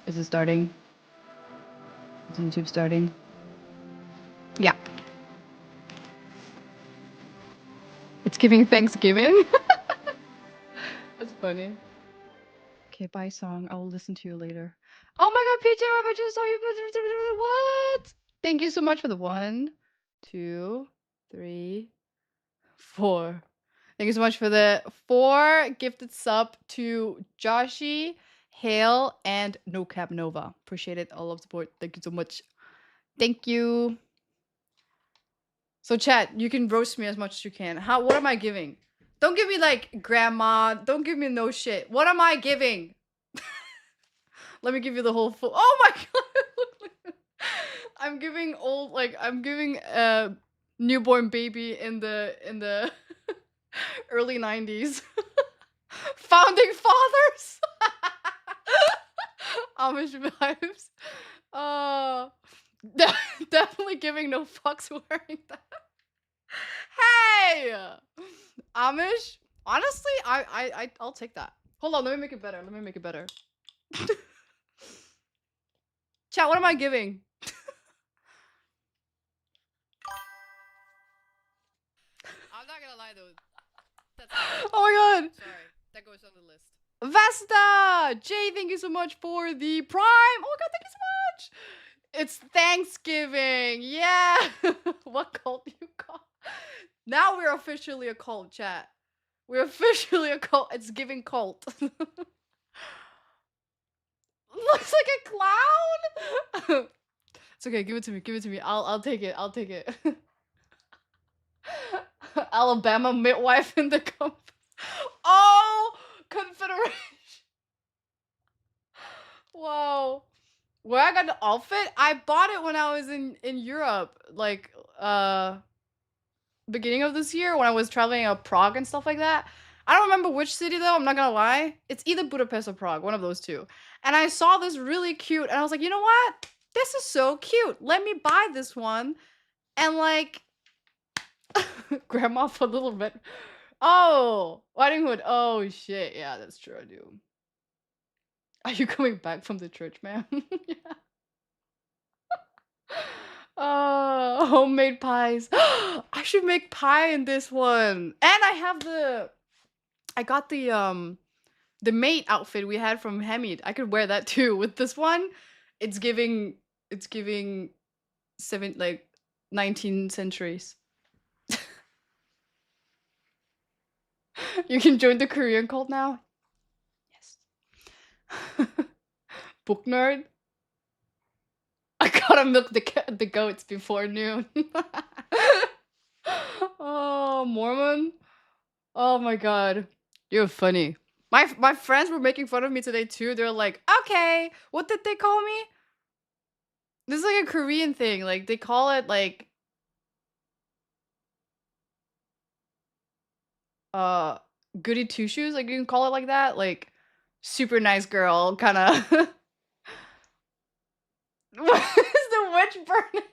Is it starting? Is YouTube starting? Yeah. It's giving Thanksgiving. That's funny. Okay, bye song. I will listen to you later. Oh my god, PJ, I just saw you. What? Thank you so much for the 1, 2, 3, 4. Thank you so much for the 4 gifted sub to Joshi, Hale, and No Cap Nova. Appreciate it. All love support. Thank you so much. Thank you. So chat, you can roast me as much as you can. What am I giving? Don't give me like grandma. Don't give me no shit. What am I giving? Let me give you the whole full. Oh my god! I'm giving I'm giving a newborn baby in the early 90s. Founding fathers. Amish vibes. Definitely giving no fucks wearing that. Hey, Amish. Honestly, I'll take that. Hold on, let me make it better. Let me make it better. Chat, what am I giving? I'm not gonna lie though. That's oh my god. Sorry, that goes on the list. Vesta! Jay, thank you so much for the Prime. Oh my god, thank you so much. It's Thanksgiving. Yeah. What cult do you call? Now we're officially a cult, chat. We're officially a cult. It's giving cult. Looks like a clown. It's okay. Give it to me. Give it to me. I'll take it. I'll take it. Alabama midwife in the compass. Oh, Confederation. Wow. Where I got the outfit? I bought it when I was in Europe, like beginning of this year when I was traveling out Prague and stuff like that. I don't remember which city though, I'm not gonna lie. It's either Budapest or Prague, one of those two. And I saw this really cute and I was like, you know what? This is so cute. Let me buy this one. And like grandma for little bit. Oh, wedding hood. Oh shit. Yeah, that's true. I do. Are you coming back from the church, man? Yeah. Homemade pies. I should make pie in this one. And I got the Maid outfit we had from Hamid. I could wear that too. With this one, it's giving 19 centuries. You can join the Korean cult now. Yes. Book nerd. I gotta milk the goats before noon. Oh, Mormon. Oh my god. You're funny. My friends were making fun of me today too. They're like, okay, what did they call me? This is like a Korean thing. Like they call it like goody two shoes. Like you can call it like that. Like super nice girl, kind of. What is the witch burning?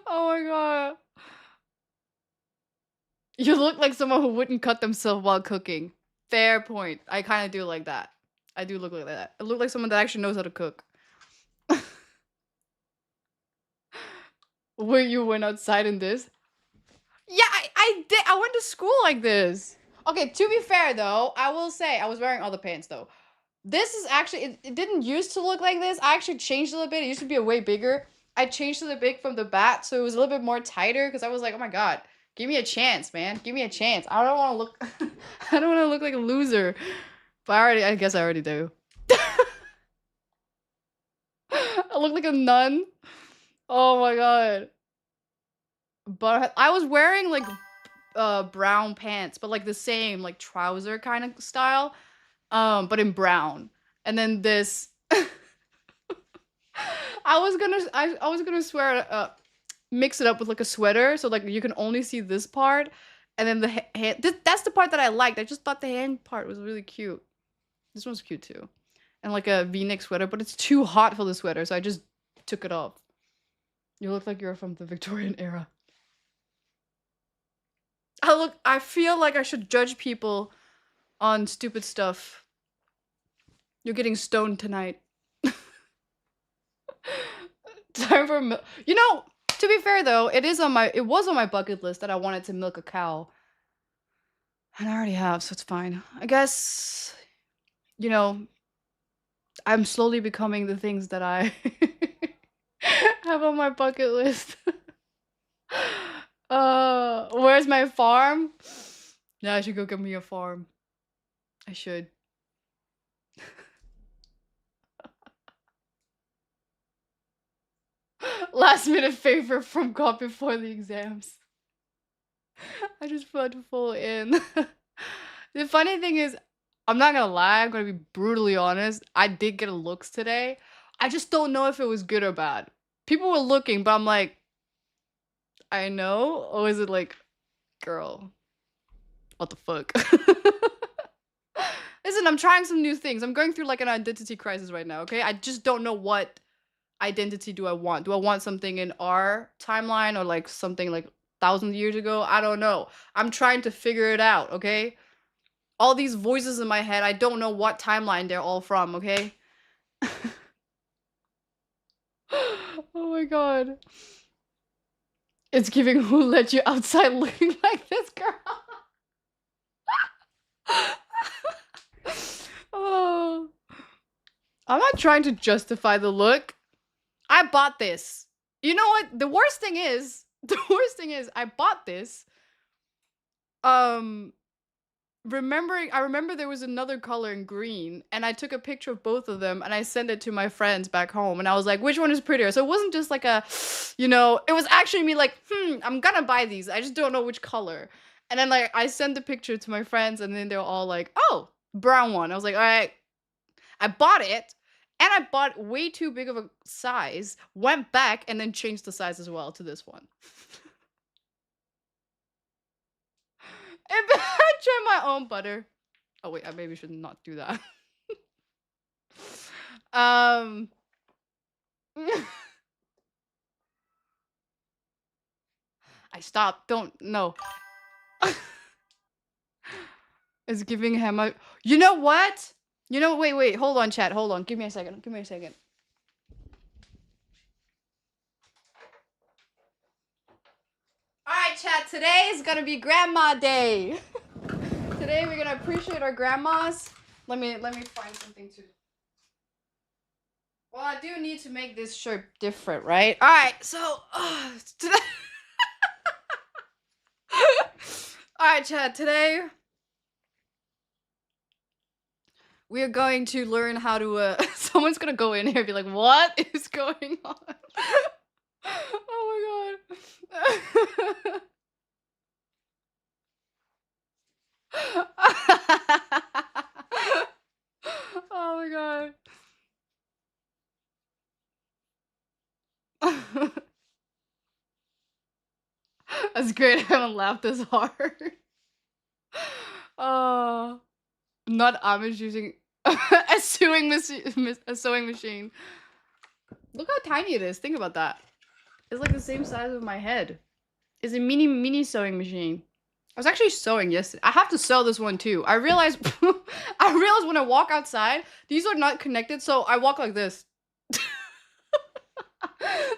Oh my god. You look like someone who wouldn't cut themselves while cooking. Fair point. I kind of do like that. I do look like that. I look like someone that actually knows how to cook. Where you went outside in this? Yeah, I did. I went to school like this. Okay, to be fair though, I will say I was wearing other pants though. This is actually, it didn't used to look like this. I actually changed a little bit. It used to be a way bigger. I changed a little bit from the bat, so it was a little bit more tighter because I was like, oh my god, give me a chance, man. Give me a chance. I don't want to look, I don't want to look like a loser. But I guess I already do. I look like a nun. Oh my god. But I was wearing like brown pants, but like the same like trouser kind of style, but in brown. And then this I was gonna swear mix it up with like a sweater so like you can only see this part, and then the hand, that's the part that I liked. I just thought the hand part was really cute. This one's cute too. And like a v-neck sweater, but it's too hot for the sweater, so I just took it off. You look like you're from the Victorian era. I feel like I should judge people on stupid stuff. You're getting stoned tonight. never. You know, to be fair though, it was on my bucket list that I wanted to milk a cow, and I already have, so it's fine. I guess, you know, I'm slowly becoming the things that I have on my bucket list. Where's my farm? Yeah, I should go get me a farm. I should. Last minute favor from God before the exams. I just put full in. The funny thing is, I'm not gonna lie, I'm gonna be brutally honest. I did get a looks today. I just don't know if it was good or bad. People were looking, but I'm like, I know? Or is it like, girl, what the fuck? Listen, I'm trying some new things. I'm going through like an identity crisis right now, okay? I just don't know what identity do I want. Do I want something in our timeline or like something like thousands of years ago? I don't know. I'm trying to figure it out, okay? All these voices in my head, I don't know what timeline they're all from, okay? Oh my god. It's giving who let you outside looking like this girl. Oh. I'm not trying to justify the look. I bought this. You know what? The worst thing is, I bought this. I remember there was another color in green, and I took a picture of both of them, and I sent it to my friends back home, and I was like, which one is prettier? So it wasn't just like a, you know, it was actually me like, I'm gonna buy these. I just don't know which color. And then like, I sent the picture to my friends, and then they're all like, oh, brown one. I was like, all right. I bought it, and I bought way too big of a size, went back, and then changed the size as well to this one. And I tried my own butter. Oh wait, I maybe should not do that. I stopped. Don't no. It's giving him a. You know what? You know. Wait. Hold on, chat. Hold on. Give me a second. All right, chat. Today is gonna be Grandma Day. Today we're gonna appreciate our grandmas. Let me find something to. Well, I do need to make this shirt different, right? All right. So today. All right, chat. Today we are going to learn how to. Someone's gonna go in here and be like, "What is going on?" Oh my god. Oh my god. That's great. I haven't laughed this hard. Not Amish using a sewing machine. Look how tiny it is. Think about that. It's like the same size of my head. It's a mini sewing machine. I was actually sewing yesterday. I have to sew this one too. I realized when I walk outside, these are not connected, so I walk like this.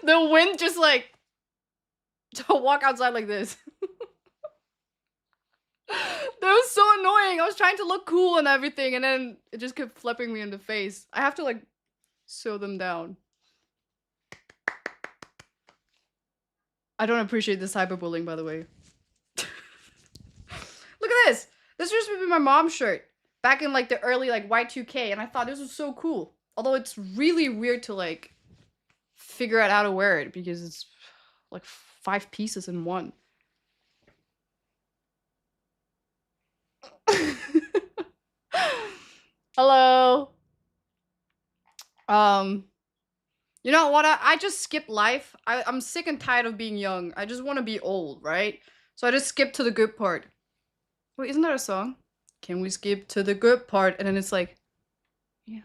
The wind just like to walk outside like this. That was so annoying. I was trying to look cool and everything, and then it just kept flipping me in the face. I have to like sew them down. I don't appreciate this cyberbullying, by the way. Look at this. This used to be my mom's shirt back in like the early like Y2K, and I thought this was so cool. Although it's really weird to like figure out how to wear it because it's like 5 pieces in one. Hello. You know what? I just skipped life. I'm sick and tired of being young. I just want to be old, right? So I just skipped to the good part. Wait, isn't that a song? Can we skip to the good part? And then it's like, yeah.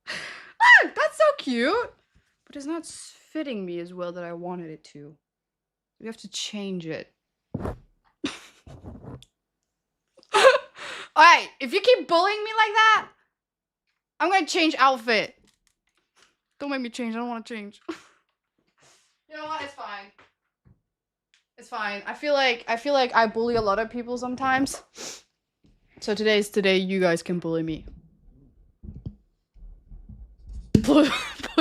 Ah, that's so cute. But it's not fitting me as well that I wanted it to. We have to change it. Alright, if you keep bullying me like that, I'm gonna change outfit. Don't make me change. I don't want to change. You know what? It's fine. It's fine. I feel like I bully a lot of people sometimes. So today's today. You guys can bully me. Put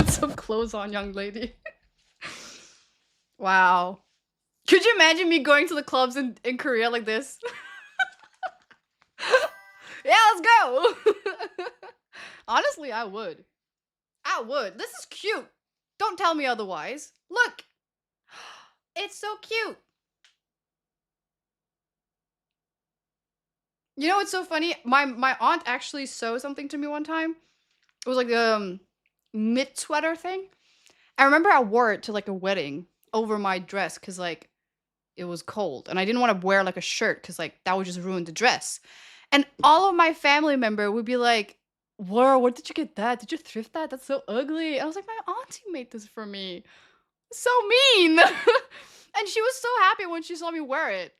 some clothes on, young lady. Wow. Could you imagine me going to the clubs in Korea like this? Yeah, let's go. Honestly, I would. I would. This is cute. Don't tell me otherwise. Look. It's so cute. You know what's so funny? My aunt actually sewed something to me one time. It was like a knit sweater thing. I remember I wore it to like a wedding over my dress because like it was cold and I didn't want to wear like a shirt because like that would just ruin the dress. And all of my family member would be like, "Whoa, where did you get that? Did you thrift that? That's so ugly." I was like, "My auntie made this for me." So mean. And she was so happy when she saw me wear it.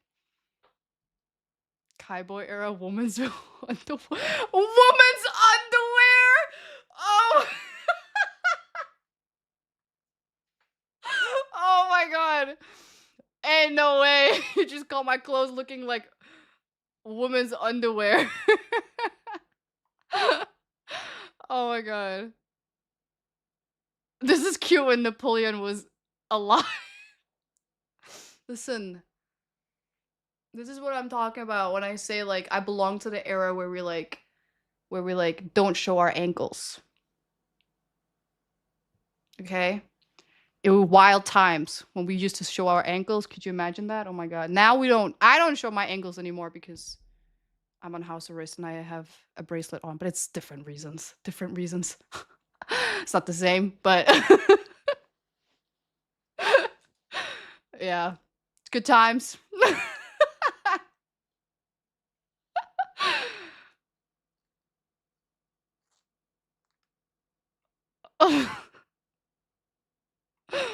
Kaiboy era woman's underwear. Woman's underwear. Oh. Oh my god. Ain't no way. You just call my clothes looking like woman's underwear. Oh my god. This is cute when Napoleon was alive. Listen. This is what I'm talking about when I say like I belong to the era where we don't show our ankles. Okay? It was wild times when we used to show our ankles. Could you imagine that? Oh my god. Now I don't show my ankles anymore because I'm on house arrest and I have a bracelet on, but it's different reasons. Different reasons. It's not the same, but yeah. It's good times.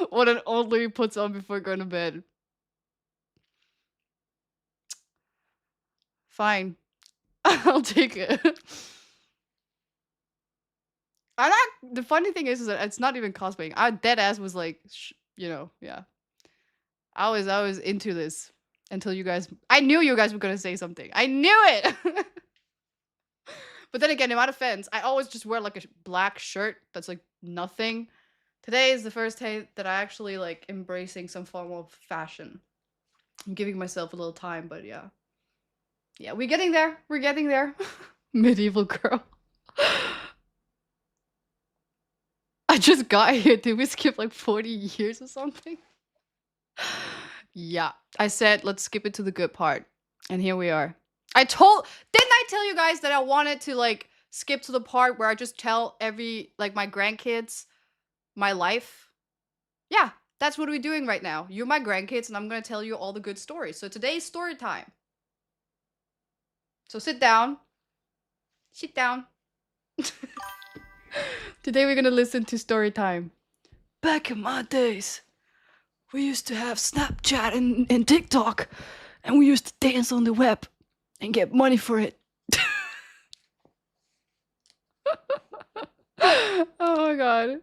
What an old lady puts on before going to bed. Fine. I'll take it. The funny thing is that it's not even cosplaying. I dead ass was like, yeah. I was into this until you guys. I knew you guys were gonna say something. I knew it. But then again, in my defense, I always just wear like a black shirt that's like nothing. Today is the first day that I actually like embracing some form of fashion. I'm giving myself a little time, but yeah. Yeah, we're getting there. We're getting there. Medieval girl. I just got here. Did we skip like 40 years or something? Yeah. I said, let's skip it to the good part. And here we are. Didn't I tell you guys that I wanted to like skip to the part where I just tell my grandkids my life? Yeah, that's what we're doing right now. You're my grandkids and I'm going to tell you all the good stories. So today's story time. So sit down. Sit down. Today we're going to listen to story time. Back in my days, we used to have Snapchat and TikTok, and we used to dance on the web and get money for it. Oh my god.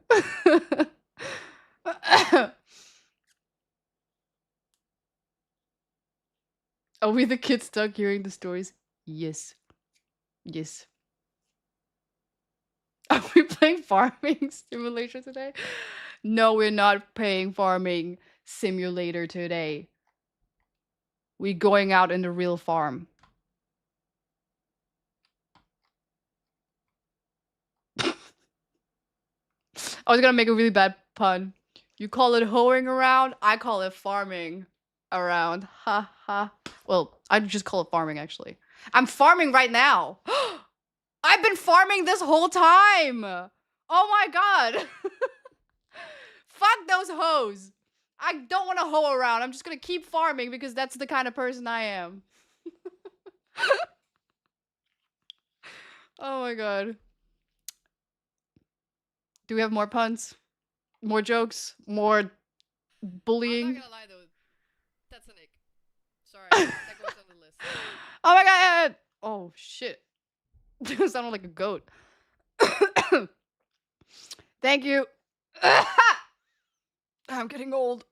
Are we the kids stuck hearing the stories? Yes. Yes. Are we playing farming simulator today? No, we're not playing farming simulator today. We're going out in the real farm. I was gonna make a really bad pun. You call it hoeing around, I call it farming around. Ha ha. Well, I just call it farming actually. I'm farming right now. I've been farming this whole time. Oh my god. Fuck those hoes. I don't want to hoe around. I'm just gonna keep farming because that's the kind of person I am. Oh my god. Do we have more puns? More jokes? More bullying? I'm not gonna lie though. That's an ick. Sorry, that goes on the list. Oh my god! Oh shit. You sounded like a goat. Thank you. I'm getting old.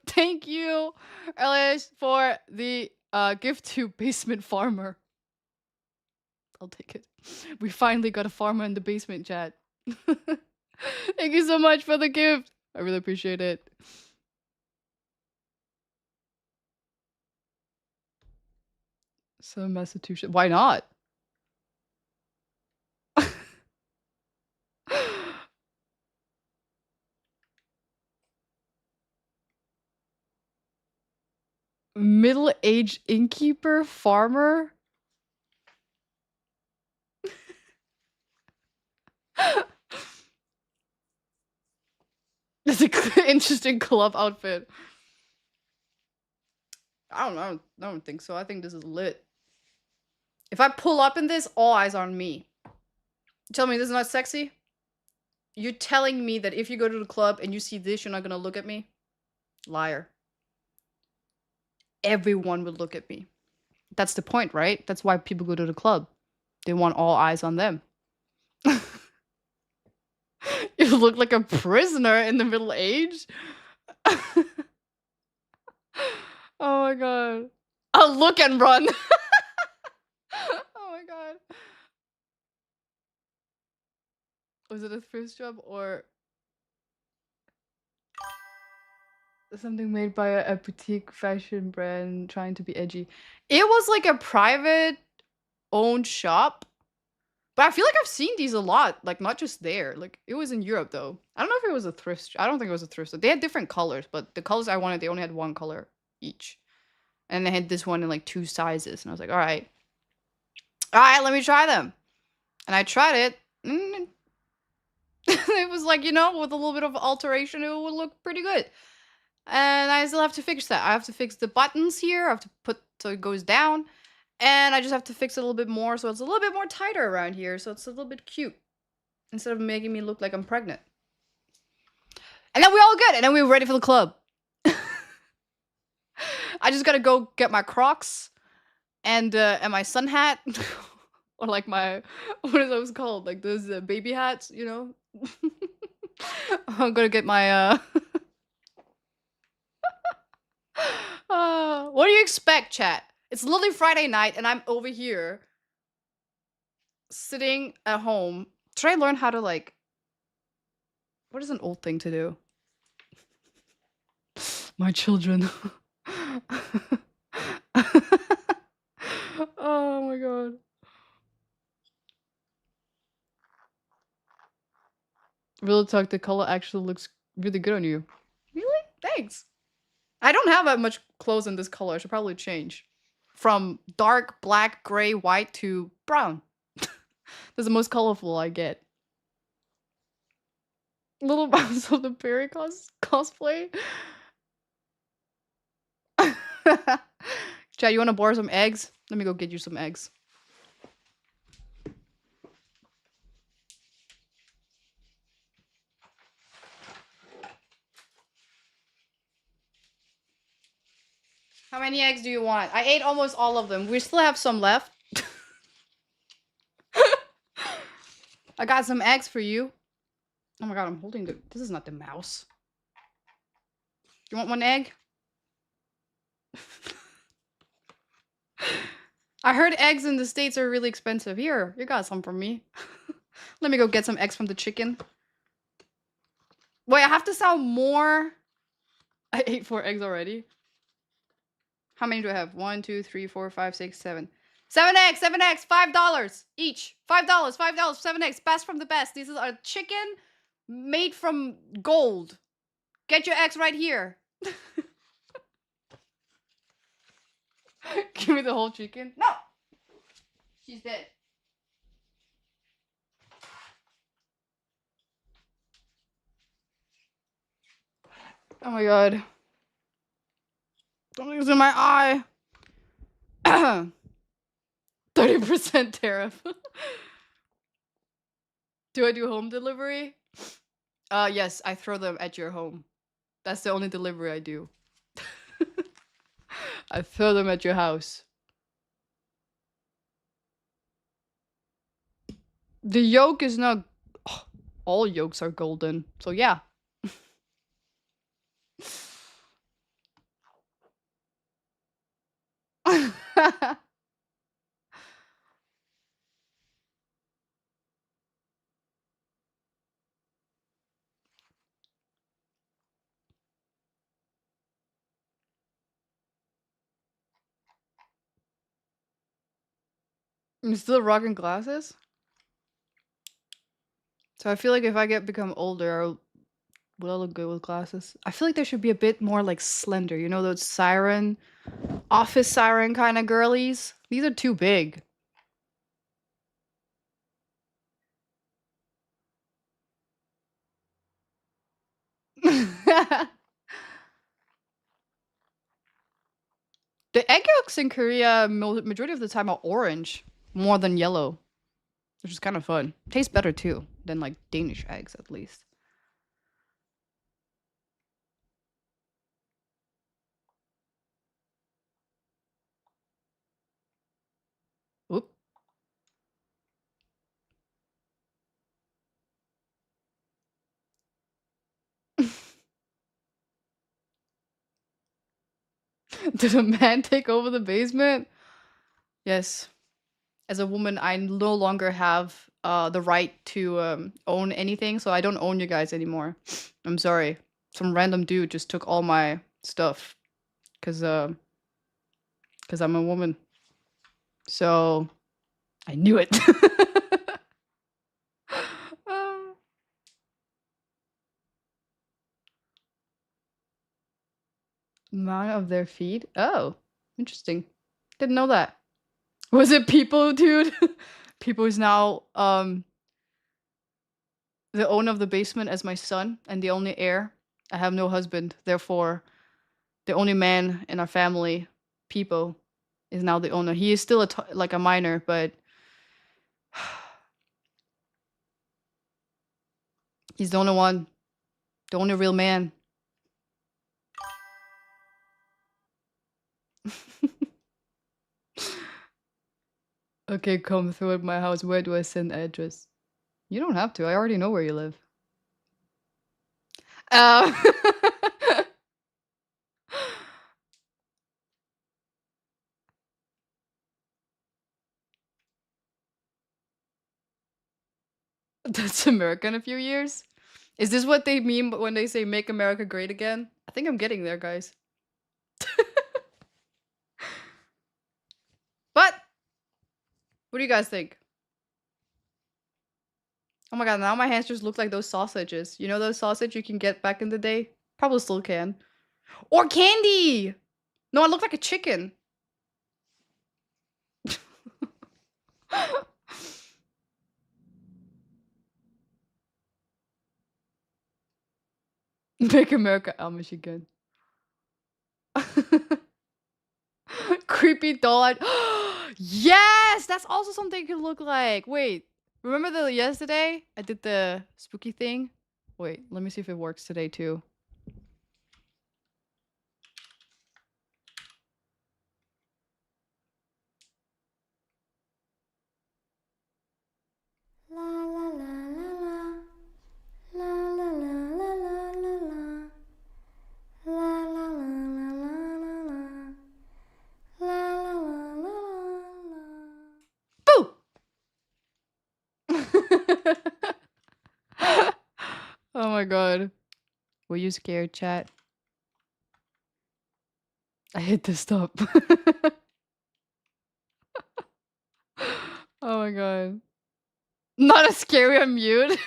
Thank you, Elias, for the gift to Basement Farmer. I'll take it. We finally got a farmer in the basement, chat. Thank you so much for the gift. I really appreciate it. So Massachusetts. Why not? Middle-aged innkeeper farmer? That's an interesting club outfit. I don't think so. I think this is lit. If I pull up in this, all eyes on me. Tell me this is not sexy? You're telling me that if you go to the club and you see this, you're not gonna look at me? Liar. Everyone would look at me. That's the point, right? That's why people go to the club. They want all eyes on them. You look like a prisoner in the Middle Age. Oh my god. I'll look and run. Oh my god. Was it a thrift job or something made by a boutique fashion brand trying to be edgy? It was like a private owned shop. But I feel like I've seen these a lot, like not just there. Like it was in Europe though. I don't know if it was a thrift. I don't think it was a thrift store. They had different colors, but the colors I wanted, they only had one color each. And they had this one in like 2 sizes, and I was like, all right, let me try them. And I tried it. It was like, you know, with a little bit of alteration, it would look pretty good. And I still have to fix that. I have to fix the buttons here. I have to put so it goes down. And I just have to fix it a little bit more so it's a little bit more tighter around here. So it's a little bit cute. Instead of making me look like I'm pregnant. And then we're all good. And then we're ready for the club. I just gotta go get my Crocs. And my sun hat. Or like my... What are those called? Like those baby hats, you know? I'm gonna get my... what do you expect, chat? It's literally Friday night and I'm over here sitting at home. Should I learn how to like... What is an old thing to do? My children. Oh my god. Real talk, the color actually looks really good on you. Really? Thanks. I don't have that much clothes in this color. I should probably change. From dark, black, gray, white to brown. That's the most colorful I get. Little Mouse of the Perry cosplay. Chad, you wanna borrow some eggs? Let me go get you some eggs. How many eggs do you want? I ate almost all of them. We still have some left. I got some eggs for you. Oh my god, I'm holding the... This is not the mouse. You want one egg? I heard eggs in the States are really expensive. Here, you got some from me. Let me go get some eggs from the chicken. Wait, I have to sell more. I ate 4 eggs already. How many do I have? 1, 2, 3, 4, 5, 6, 7. 7 eggs, $5 each. $5, 7 eggs. Best from the best. These are chicken made from gold. Get your eggs right here. Give me the whole chicken. No! She's dead. Oh my god. Something's in my eye. 30% tariff. Do I do home delivery? Yes, I throw them at your home. That's the only delivery I do. I throw them at your house. The yolk is not... Oh, all yolks are golden. So yeah, I'm still rocking glasses? So I feel like if I become older, will I look good with glasses? I feel like they should be a bit more like slender. You know those siren, office siren kind of girlies? These are too big. The egg yolks in Korea majority of the time are orange more than yellow, which is kind of fun. Tastes better too than like Danish eggs at least. Oop. Did a man take over the basement? Yes. As a woman, I no longer have the right to own anything, so I don't own you guys anymore. I'm sorry. Some random dude just took all my stuff cuz I'm a woman. So, I knew it. Amount of their feet? Oh, interesting. Didn't know that. Was it people, dude? People is now the owner of the basement as my son and the only heir. I have no husband, therefore the only man in our family, People, is now the owner. He is still like a minor, but he's the only one, the only real man. Okay, come through at my house. Where do I send address? You don't have to. I already know where you live. Uh, That's America in a few years? Is this what they mean when they say make America great again? I think I'm getting there, guys. But what do you guys think? Oh my god, now my hands just look like those sausages. You know those sausage you can get back in the day? Probably still can. Or candy! No, I look like a chicken. Make America Amish again. Creepy doll. Yes! That's also something it could look like. Wait. Remember yesterday? I did the spooky thing? Wait, let me see if it works today too. Boo! Oh my god. Were you scared, chat? I hit the stop. Oh my god. Not a scary on mute.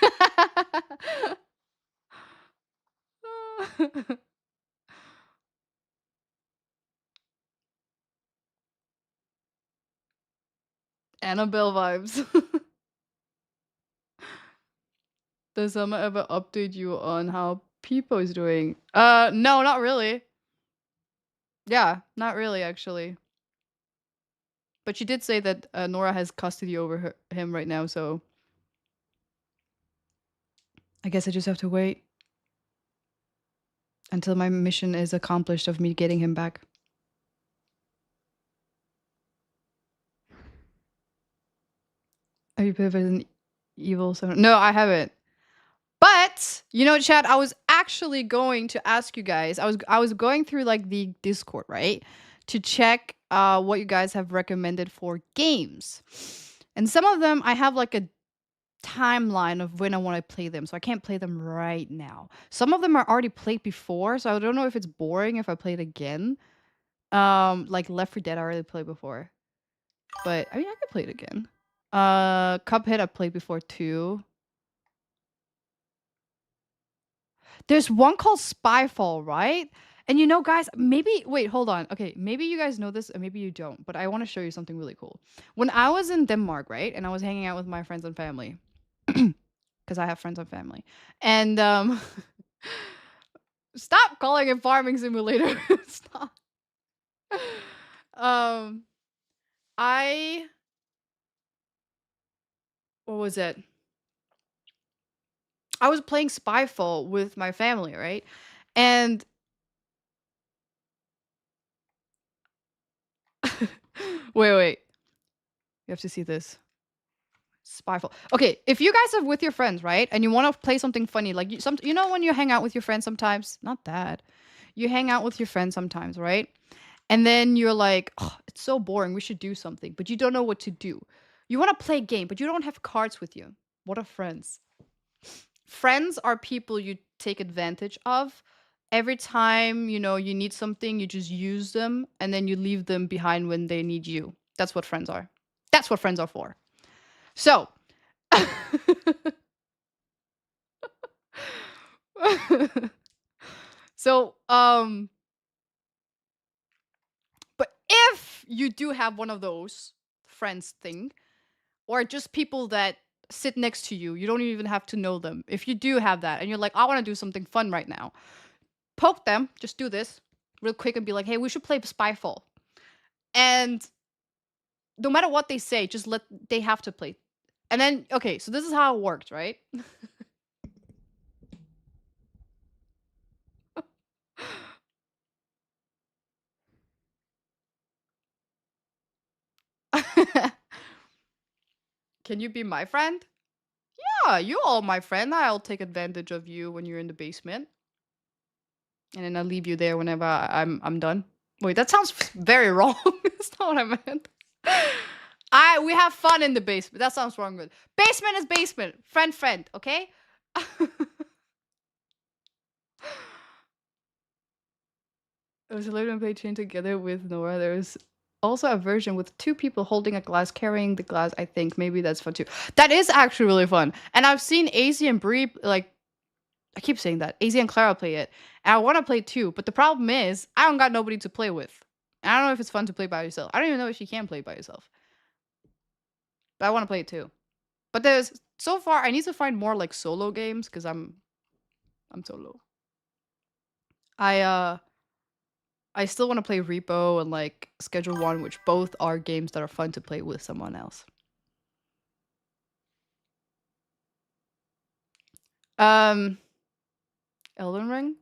Annabelle vibes. Does someone ever update you on how People is doing? No, not really. Yeah, not really actually. But she did say that Nora has custody over him right now, so I guess I just have to wait until my mission is accomplished of me getting him back. Have you played an evil 7? No, I haven't. But, you know, chat, I was actually going to ask you guys. I was going through like the Discord, right? To check what you guys have recommended for games. And some of them I have like a timeline of when I want to play them, so I can't play them right now. Some of them are already played before, so I don't know if it's boring if I play it again. Like Left 4 Dead I already played before. But I mean I could play it again. Cuphead I played before too. There's one called Spyfall, right? And you know, guys, maybe wait, hold on. Okay, maybe you guys know this and maybe you don't, but I want to show you something really cool. When I was in Denmark, right, and I was hanging out with my friends and family, because I have friends and family, and stop calling it farming simulator. Stop. Um, I what was it? I was playing Spyfall with my family, right? And wait. You have to see this. Spyfall. Okay, if you guys are with your friends, right, and you want to play something funny, like you know when you hang out with your friends sometimes, not that, you hang out with your friends sometimes, right, and then you're like, oh, it's so boring, we should do something, but you don't know what to do. You want to play a game, but you don't have cards with you. What are friends? Friends are people you take advantage of. Every time you know you need something, you just use them, and then you leave them behind when they need you. That's what friends are. That's what friends are for. So, so, but if you do have one of those friends thing, or just people that sit next to you, you don't even have to know them. If you do have that, and you're like, I want to do something fun right now, poke them. Just do this real quick and be like, hey, we should play Spyfall. And no matter what they say, just they have to play. And then, okay, so this is how it worked, right? Can you be my friend? Yeah, you all my friend. I'll take advantage of you when you're in the basement. And then I'll leave you there whenever I'm done. Wait, that sounds very wrong. That's not what I meant. We have fun in the basement. That sounds wrong. Good. Basement is basement. Friend, okay? It was a little play chain together with Nora. There's also a version with two people holding a glass, carrying the glass. I think maybe that's fun too. That is actually really fun. And I've seen AZ and Bree, like, I keep saying that. AZ and Clara play it. And I want to play too. But the problem is, I don't got nobody to play with. And I don't know if it's fun to play by yourself. I don't even know if you can play by yourself. But I want to play it too. But there's, so far, I need to find more like solo games because I'm solo. I still want to play Repo and like Schedule 1, which both are games that are fun to play with someone else. Elden Ring?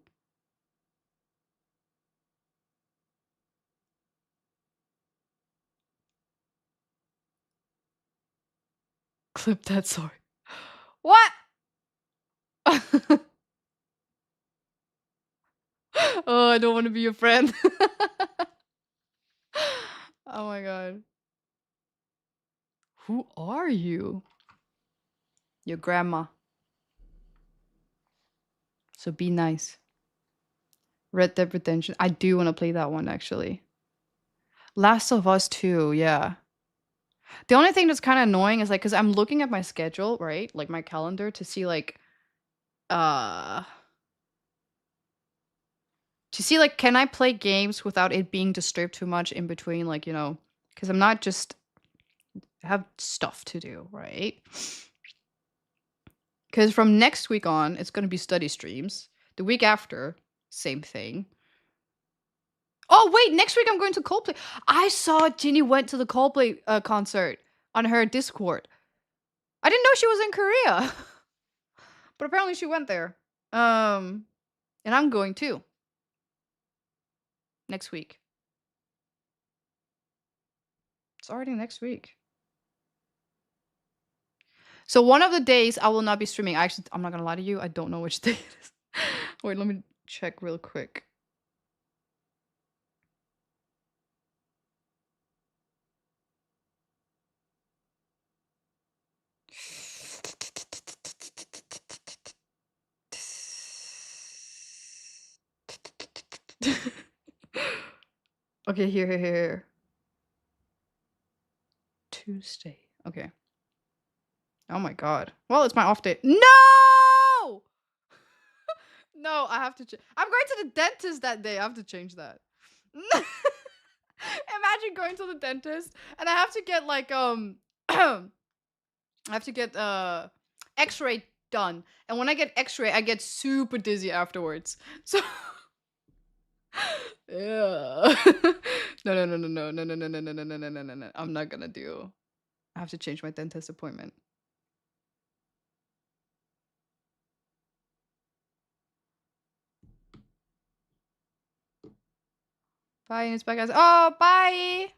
Clip that, sorry. What? Oh, I don't want to be your friend. Oh my god. Who are you? Your grandma. So be nice. Red Dead Redemption. I do want to play that one actually. Last of Us 2, yeah. The only thing that's kind of annoying is like, because I'm looking at my schedule, right? Like my calendar to see like, uh, can I play games without it being disturbed too much in between? Like, you know, because I'm not just, I have stuff to do, right? Because from next week on, it's going to be study streams. The week after, same thing. Oh, wait, next week I'm going to Coldplay. I saw Ginny went to the Coldplay concert on her Discord. I didn't know she was in Korea. But apparently she went there. And I'm going too. Next week. It's already next week. So one of the days I will not be streaming. I'm not gonna lie to you. I don't know which day it is. Wait, let me check real quick. Okay, here. Tuesday. Okay. Oh my god. Well, it's my off day. No! No, I have to I'm going to the dentist that day. I have to change that. Imagine going to the dentist and I have to get like I have to get x-ray done. And when I get x-ray, I get super dizzy afterwards. So yeah. No. I'm not gonna do. I have to change my dentist appointment. Bye, and it's bye guys. Oh, bye!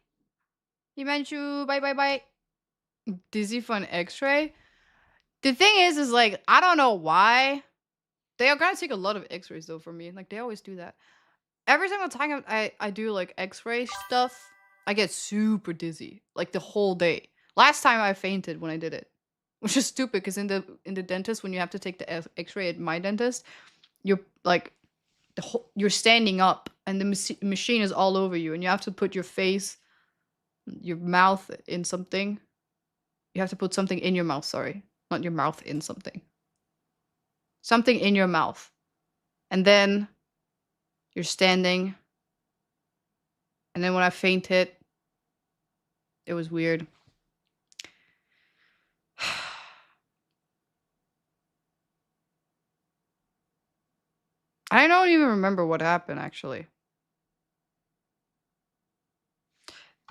Himanshu, bye. Dizzy for an x-ray? The thing is like, I don't know why. They are gonna take a lot of x-rays though for me. Like, they always do that. Every single time I do like x-ray stuff, I get super dizzy. Like, the whole day. Last time I fainted when I did it. Which is stupid, because in the dentist, when you have to take the x-ray at my dentist, you're like, you're standing up and the machine is all over you and you have to put your face, your mouth in something. You have to put something in your mouth, sorry. Not your mouth in something. Something in your mouth. And then you're standing. And then when I fainted, it was weird. I don't even remember what happened, actually.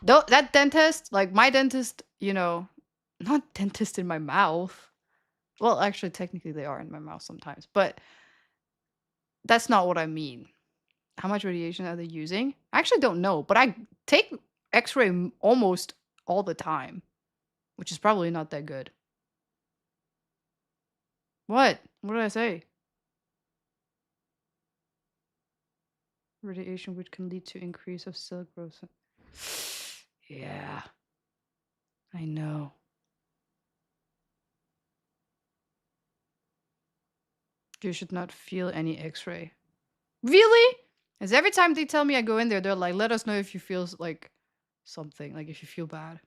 Though that dentist, like my dentist, you know, not dentist in my mouth. Well, actually, technically they are in my mouth sometimes, but that's not what I mean. How much radiation are they using? I actually don't know, but I take x-ray almost all the time, which is probably not that good. What? What did I say? Radiation which can lead to increase of cell growth. Yeah. I know. You should not feel any x-ray. Really? Because every time they tell me I go in there, they're like, let us know if you feel like something, like if you feel bad.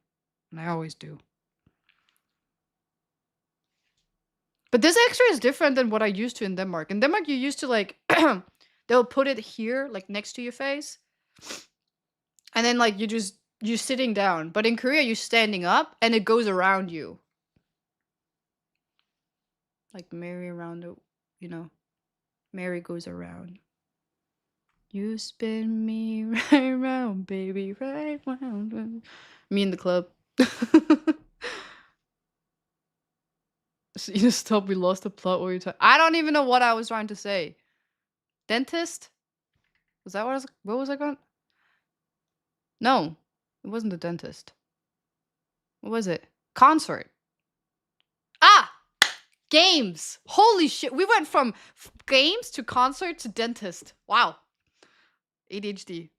And I always do. But this x-ray is different than what I used to in Denmark. In Denmark, you used to like, they'll put it here, like next to your face. And then like you're sitting down. But in Korea, you're standing up and it goes around you. Like merry around, you know, merry goes around. You spin me right round, baby, right round. Me in the club. So you stop, we lost the plot. What were you talking? I don't even know what I was trying to say. Dentist? Was that what was I going? No, it wasn't the dentist. What was it? Concert. Ah! Games. Holy shit. We went from games to concert to dentist. Wow. ADHD.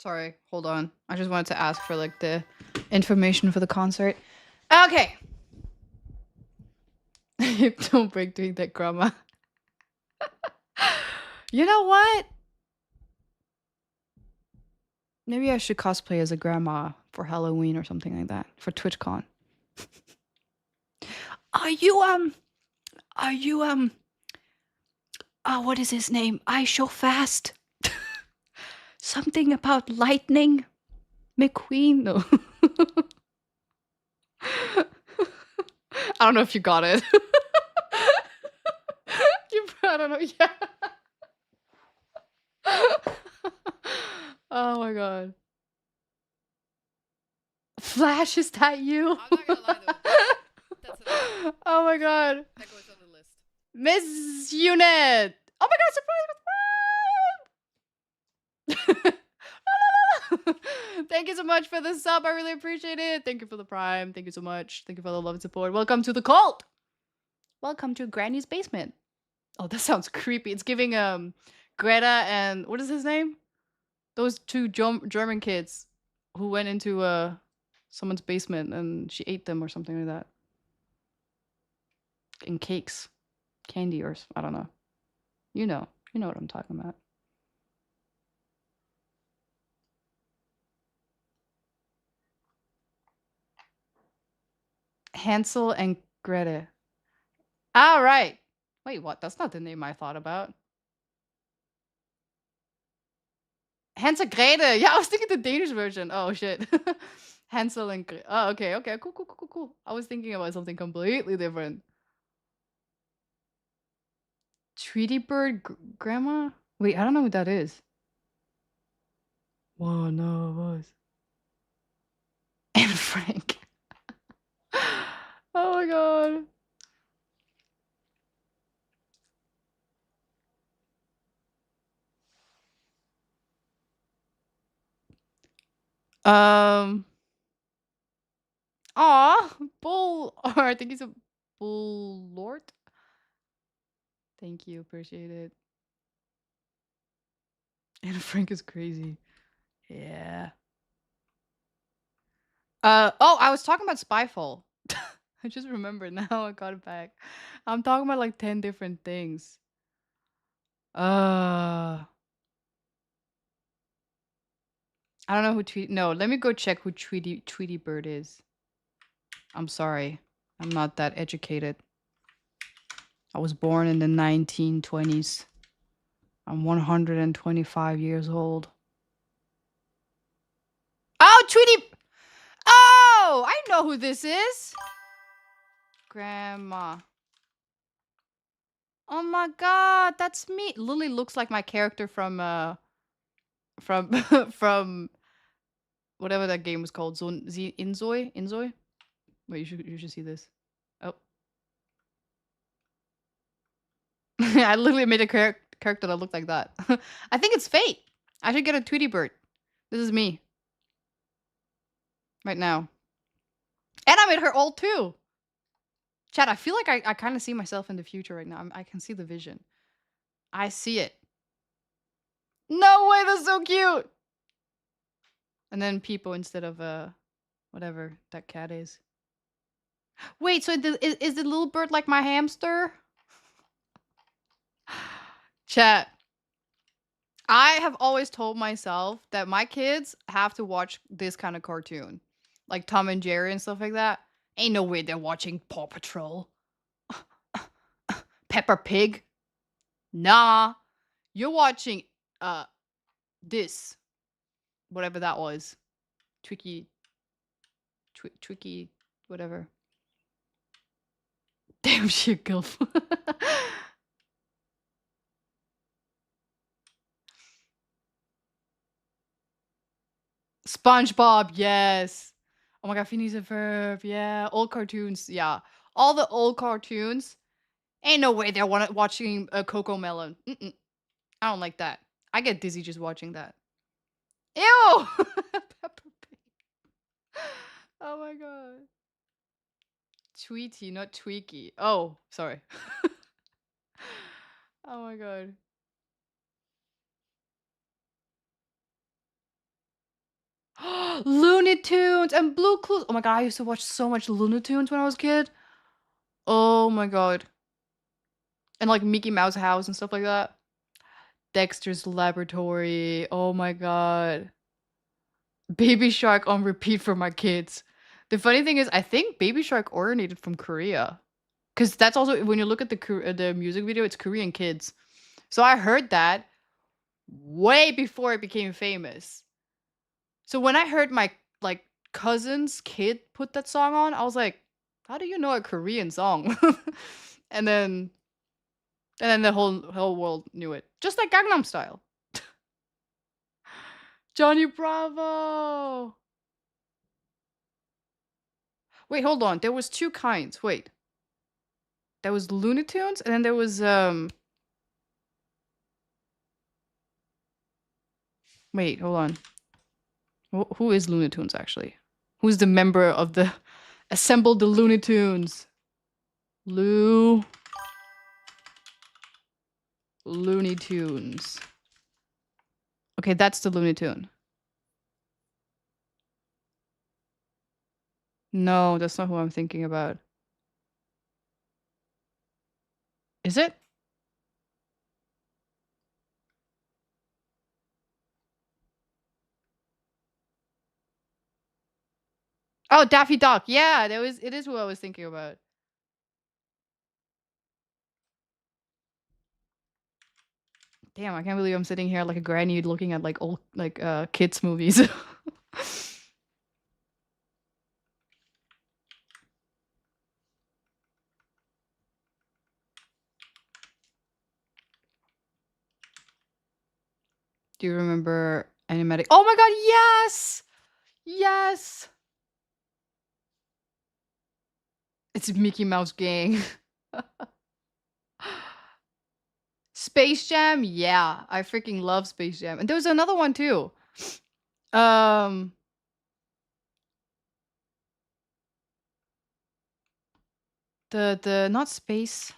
Sorry, hold on. I just wanted to ask for like the information for the concert. Okay. Don't break doing that, grandma. You know what? Maybe I should cosplay as a grandma for Halloween or something like that. For TwitchCon. Are you what is his name? I show fast. Something about lightning. McQueen? No. I don't know if you got it. Yeah. Oh my god. Flash, is that you? I'm not gonna lie though. That's another. Oh my god. That goes on the list. Miss Unit. Oh my god, surprise. Thank you so much for the sub. I really appreciate it. Thank you for the prime. Thank you so much. Thank you for the love and support. Welcome to the cult. Welcome to Granny's basement. Oh, that sounds creepy. It's giving Greta and what is his name? Those two German kids who went into someone's basement and she ate them or something like that. In cakes, candy, or I don't know. You know what I'm talking about. Hansel and Gretel. Ah, right. Wait, what? That's not the name I thought about. Hansel Gretel. Yeah, I was thinking the Danish version. Oh shit. Hansel and Gretel. Oh, okay, okay, cool. I was thinking about something completely different. Tweety Bird Grandma? Wait, I don't know what that is. One of us. And Frank. Oh my god. Aw, Bull, or I think he's a Bull Lord. Thank you, appreciate it. And Frank is crazy. Yeah. Oh, I was talking about Spyfall. I just remembered now. I got it back. I'm talking about like 10 different things. I don't know who Tweety. No, let me go check who Tweety Bird is. I'm sorry. I'm not that educated. I was born in the 1920s. I'm 125 years old. Oh, Tweety! Oh, I know who this is. Grandma. Oh my god, that's me. Lily looks like my character from from whatever that game was called. Inzoi? Wait, you should see this. Oh. I literally made a character that looked like that. I think it's fate. I should get a Tweety Bird. This is me. Right now. And I made her old too. Chad, I feel like I kind of see myself in the future right now. I can see the vision. I see it. No way, that's so cute. And then people instead of whatever that cat is. Wait, so is the little bird like my hamster? Chat. I have always told myself that my kids have to watch this kind of cartoon. Like Tom and Jerry and stuff like that. Ain't no way they're watching Paw Patrol. Peppa Pig. Nah. You're watching this. Whatever that was. Tricky, whatever. Damn shit, Gilf. SpongeBob, yes. Oh my god, Phineas and Ferb, yeah. Old cartoons, yeah. All the old cartoons. Ain't no way they're watching a Coco Melon. I don't like that. I get dizzy just watching that. Ew! Peppa Pig. Oh my god. Tweety, not Tweaky. Oh, sorry. Oh my god. Looney Tunes and Blue Clues. Oh my god, I used to watch so much Looney Tunes when I was a kid. Oh my god. And like Mickey Mouse House and stuff like that. Dexter's Laboratory. Oh my god. Baby Shark on repeat for my kids. The funny thing is, I think Baby Shark originated from Korea. Because that's also, when you look at the music video, it's Korean kids. So I heard that way before it became famous. So when I heard my like cousin's kid put that song on, I was like, how do you know a Korean song? And then And then the whole world knew it. Just like Gangnam Style. Johnny Bravo! Wait, hold on. There was 2 kinds. Wait. There was Looney Tunes, and then there was, Wait, hold on. Who is Looney Tunes, actually? Who's the member of the... Assemble the Looney Tunes. Looney Tunes. Okay, that's the Looney Tune. No, that's not who I'm thinking about. Is it? Oh, Daffy Duck. Yeah, it is who I was thinking about. Damn, I can't believe I'm sitting here like a granny looking at like old kids movies. Do you remember animatic? Oh my god, yes! Yes! It's Mickey Mouse Gang. Space Jam? Yeah, I freaking love Space Jam. And there was another one too. Um the not space.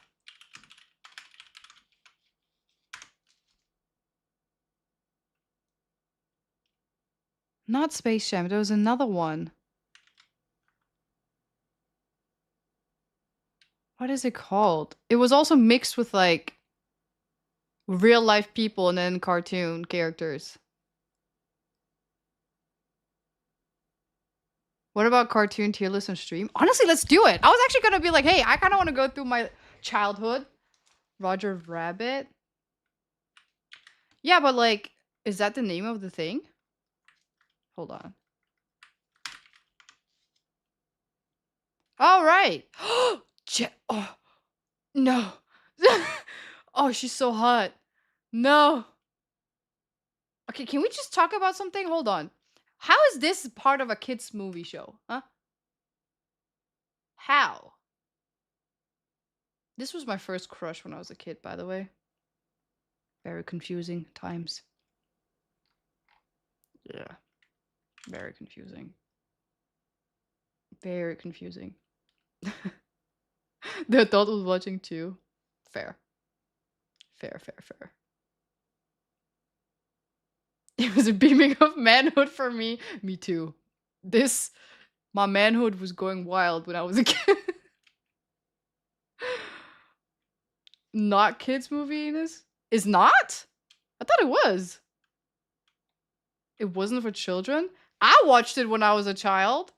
Not Space Jam. There was another one. What is it called? It was also mixed with like real life people and then cartoon characters. What about cartoon tier list and stream? Honestly, let's do it. I was actually gonna be like, hey, I kind of want to go through my childhood. Roger Rabbit. Yeah, but like, is that the name of the thing? Hold on. All right. Oh, no. Oh, she's so hot. No. Okay, can we just talk about something? Hold on. How is this part of a kids movie show? Huh? How? This was my first crush when I was a kid, by the way. Very confusing times. Yeah. Very confusing. Very confusing. The adult was watching too. Fair. Fair. It was a beaming of manhood for me. Me too. My manhood was going wild when I was a kid. Not kids movie this? Is not? I thought it was. It wasn't for children? I watched it when I was a child.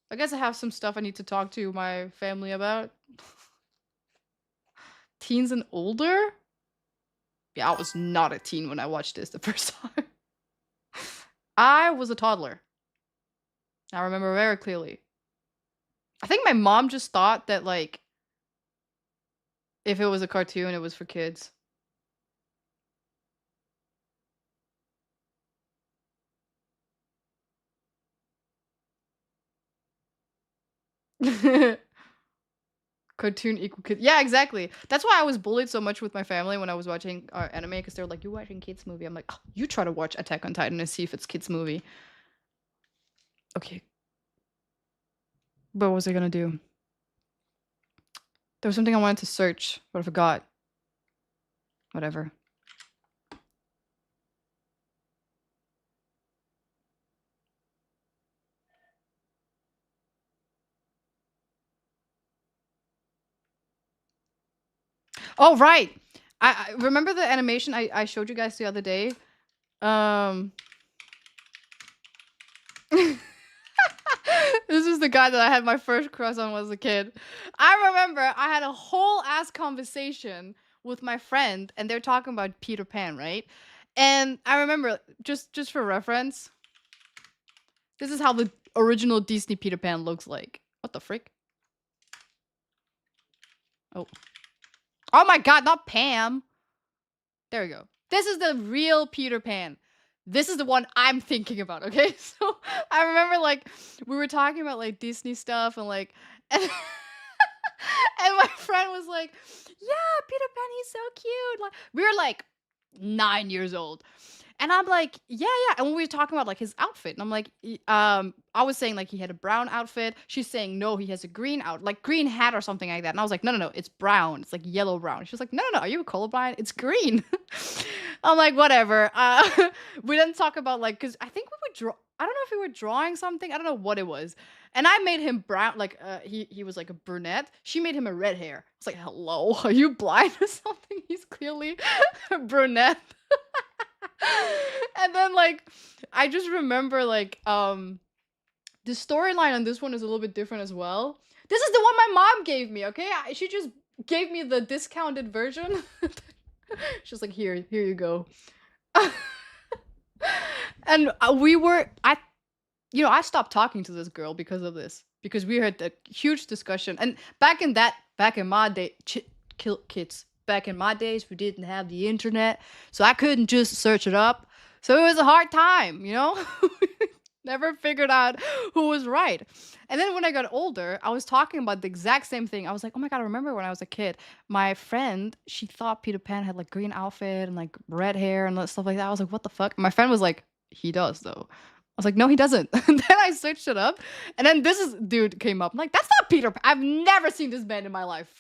I guess I have some stuff I need to talk to my family about. Teens and older? Yeah, I was not a teen when I watched this the first time. I was a toddler. I remember very clearly. I think my mom just thought that, like, if it was a cartoon, it was for kids. Cartoon equal kid. Yeah, exactly. That's why I was bullied so much with my family when I was watching anime, because they were like, "You're watching kids movie." I'm like, oh, "You try to watch Attack on Titan and see if it's kids movie." Okay. But what was I gonna do? There was something I wanted to search, but I forgot. Whatever. Oh, right. I remember the animation I showed you guys the other day. This is the guy that I had my first crush on when I was a kid. I remember I had a whole ass conversation with my friend, and they're talking about Peter Pan, right? And I remember, just for reference, this is how the original Disney Peter Pan looks like. What the frick? Oh. Oh my god, not Pam. There we go. This is the real Peter Pan. This is the one I'm thinking about, okay? So I remember like we were talking about like Disney stuff and like and, and my friend was like, "Yeah, Peter Pan, he's so cute." Like we were like 9 years old. And I'm like, yeah, yeah. And when we were talking about like his outfit, and I'm like, I was saying like he had a brown outfit. She's saying no, he has a green like green hat or something like that. And I was like, no, no, no, it's brown. It's like yellow brown. She was like, no, no, no, are you colorblind? It's green. I'm like, whatever. We didn't talk about like, cause I think we would draw. I don't know if we were drawing something. I don't know what it was. And I made him brown, like he was like a brunette. She made him a red hair. It's like, hello, are you blind or something? He's clearly a brunette. And then like I just remember like the storyline on this one is a little bit different as well. This is the one my mom gave me, okay? She just gave me the discounted version. She's like, here you go. And I stopped talking to this girl because of this, because we had a huge discussion. And back in my day, kids, back in my days, we didn't have the internet, so I couldn't just search it up. So it was a hard time, you know? Never figured out who was right. And then when I got older, I was talking about the exact same thing. I was like, oh my god, I remember when I was a kid, my friend, she thought Peter Pan had like green outfit and like red hair and stuff like that. I was like, what the fuck? My friend was like, he does though. I was like, no, he doesn't. And then I searched it up, and then dude came up. I'm like, that's not Peter Pan. I've never seen this man in my life.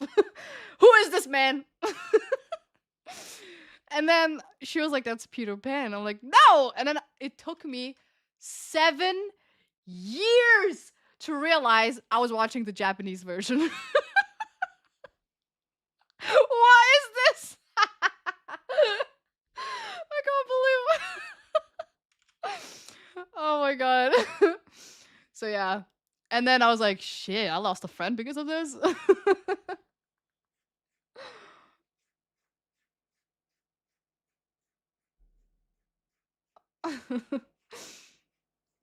Who is this man? And then she was like, that's Peter Pan. I'm like, no. And then it took me 7 years to realize I was watching the Japanese version. What is this? I can't believe it. Oh my god. So yeah. And then I was like, shit, I lost a friend because of this.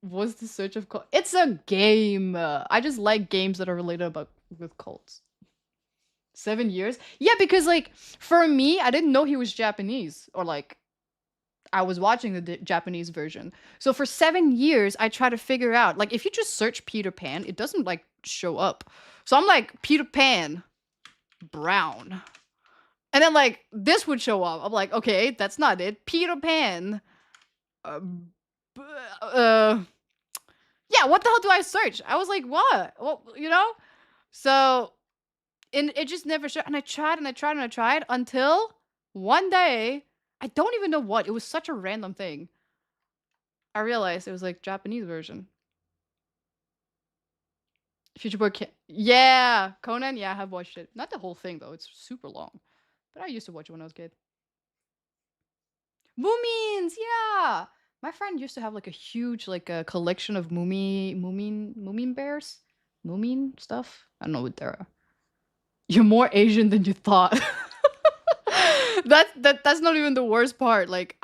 What's the search of cult? It's a game. I just like games that are related with cults. 7 years? Yeah, because like for me, I didn't know he was Japanese, or like I was watching the Japanese version. So for 7 years, I try to figure out, like, if you just search Peter Pan, it doesn't like show up. So I'm like, Peter Pan, brown. And then like this would show up. I'm like, okay, that's not it. Peter Pan. Yeah, what the hell do I search? I was like, what? Well, you know? So, and it just never showed. And I tried and I tried and I tried until one day, I don't even know what. It was such a random thing. I realized it was like Japanese version. Future Boy yeah, Conan, yeah, I have watched it. Not the whole thing though, it's super long. But I used to watch it when I was a kid. Moomins, yeah! My friend used to have like a huge like a collection of Moomin bears? Moomin stuff? I don't know what they're. You're more Asian than you thought. That's not even the worst part. Like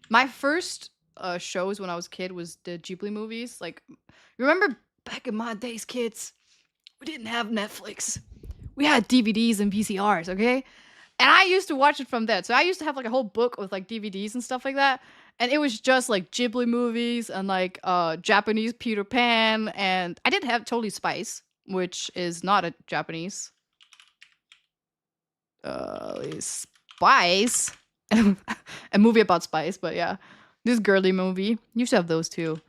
my first shows when I was a kid was the Ghibli movies. Like, remember back in my days, kids, we didn't have Netflix. We had DVDs and VCRs, okay? And I used to watch it from that. So I used to have like a whole book with like DVDs and stuff like that. And it was just like Ghibli movies and like Japanese Peter Pan. And I did have Totally Spice, which is not a Japanese. Spice. A movie about spice, but yeah. This girly movie. Used to have those too.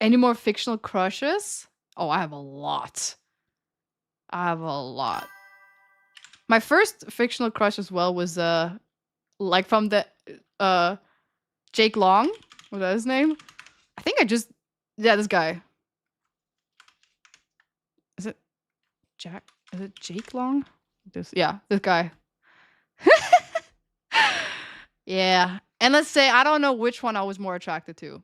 Any more fictional crushes? Oh, I have a lot. My first fictional crush as well was like from the Jake Long. Was that his name? I think this guy. Is it Jack? Is it Jake Long? This guy. Yeah. And let's say I don't know which one I was more attracted to.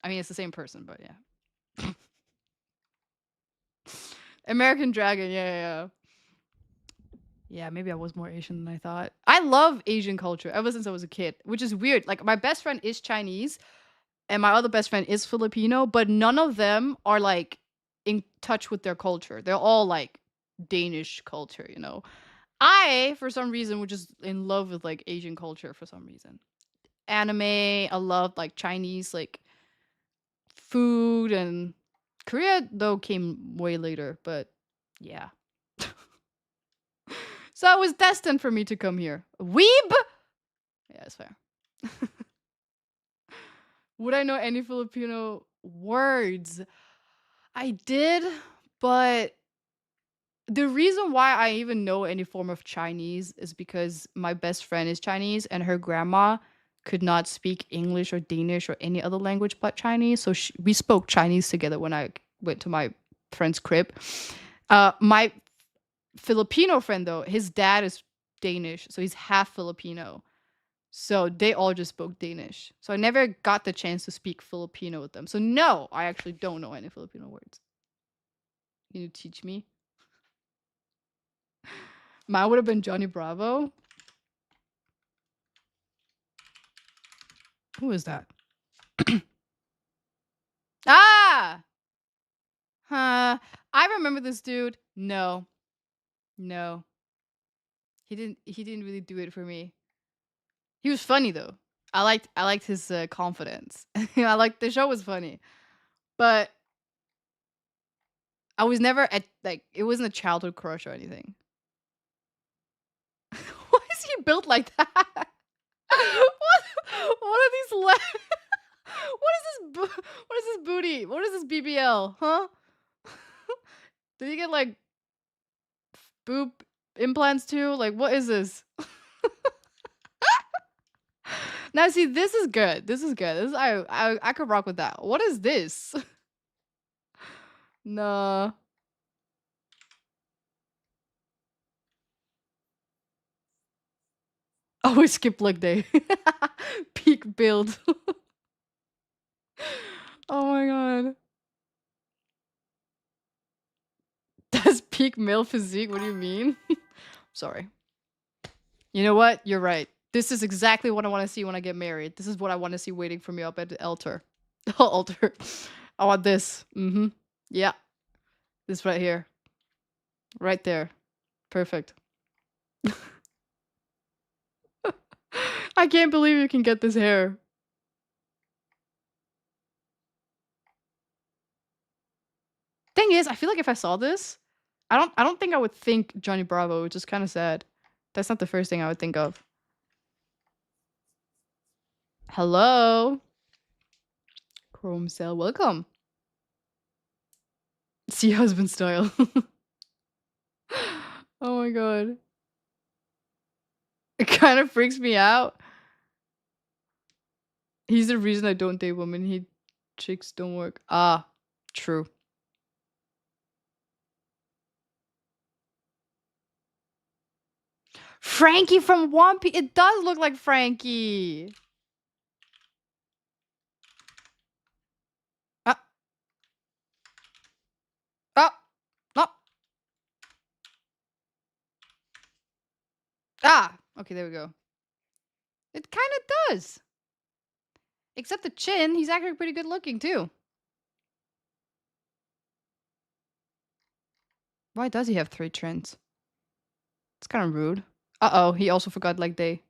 I mean, it's the same person, but yeah. American Dragon, yeah. Yeah, maybe I was more Asian than I thought. I love Asian culture ever since I was a kid, which is weird. Like, my best friend is Chinese, and my other best friend is Filipino, but none of them are, like, in touch with their culture. They're all like Danish culture, you know. I, for some reason, was just in love with like Asian culture for some reason. Anime, I loved like Chinese like food, and Korea though came way later, but yeah. So it was destined for me to come here. Weeb? Yeah, it's fair. Would I know any Filipino words? I did, but the reason why I even know any form of Chinese is because my best friend is Chinese and her grandma could not speak English or Danish or any other language but Chinese. So we spoke Chinese together when I went to my friend's crib. My Filipino friend, though, his dad is Danish, so he's half Filipino. So they all just spoke Danish. So I never got the chance to speak Filipino with them. So no, I actually don't know any Filipino words. Can you teach me? Mine would have been Johnny Bravo. Who is that? Ah! Huh. I remember this dude. No. No. He didn't really do it for me. He was funny though. I liked his confidence. I liked the show was funny. But I was never at like it wasn't a childhood crush or anything. Why is he built like that? What are these what is this booty? What is this BBL? Huh? Did he get like boob implants too? Like what is this? Now see, this is good. This is good. This I could rock with that. What is this? Nah. Always skip leg day. Peak build. Oh my god. That's peak male physique. What do you mean? Sorry. You know what? You're right. This is exactly what I want to see when I get married. This is what I want to see waiting for me up at the altar. Altar. I want this. Mm-hmm. Yeah. This right here. Right there. Perfect. I can't believe you can get this hair. Thing is, I feel like if I saw this, I don't think I would think Johnny Bravo, which is kind of sad. That's not the first thing I would think of. Hello. Chrome Cell, welcome. See husband style. Oh my god. It kind of freaks me out. He's the reason I don't date women. Chicks don't work. Ah, true. Frankie from One Piece. It does look like Frankie. Ah. Ah. Ah. Ah. Okay, there we go. It kind of does. Except the chin, he's actually pretty good looking too. Why does he have 3 chins? It's kind of rude. Uh-oh, he also forgot leg day.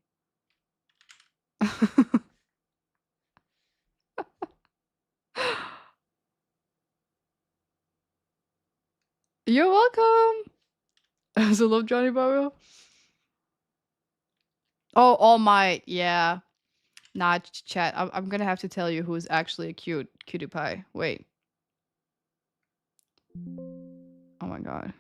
You're welcome. I also love Johnny Bravo. Oh, All Might. Yeah. Nah, chat. I'm gonna have to tell you who is actually a cutie pie. Wait. Oh my god.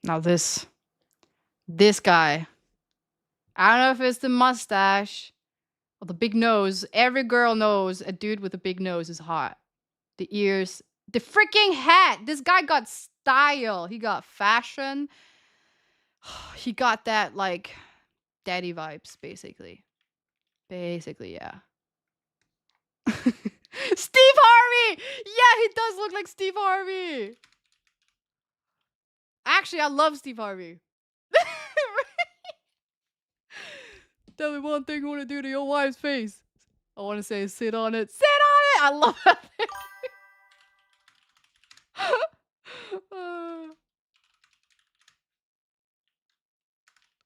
Now this guy. I don't know if it's the mustache or the big nose. Every girl knows a dude with a big nose is hot. The ears, the freaking hat. This guy got style. He got fashion. He got that like Daddy vibes, basically. Basically, yeah. Steve Harvey! Yeah, he does look like Steve Harvey. Actually, I love Steve Harvey. Tell me one thing you want to do to your wife's face. I want to say sit on it. Sit on it! I love that thing.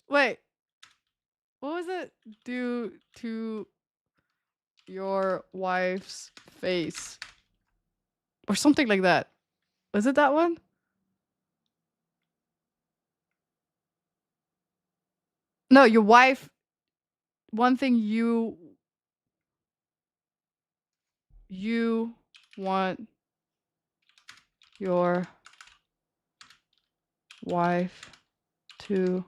Wait. What was it? Do to your wife's face. Or something like that. Was it that one? No, your wife. One thing you want your wife to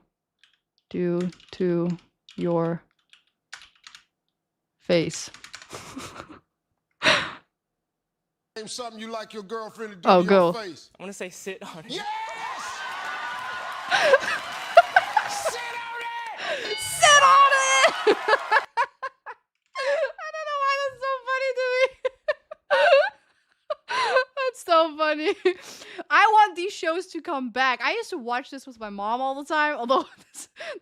do to your face. Name something you like your girlfriend to do Oh, to go. your face. I want to say sit on it. Yes! Sit on it! Sit on it! I don't know why that's so funny to me. That's so funny. I want these shows to come back. I used to watch this with my mom all the time, although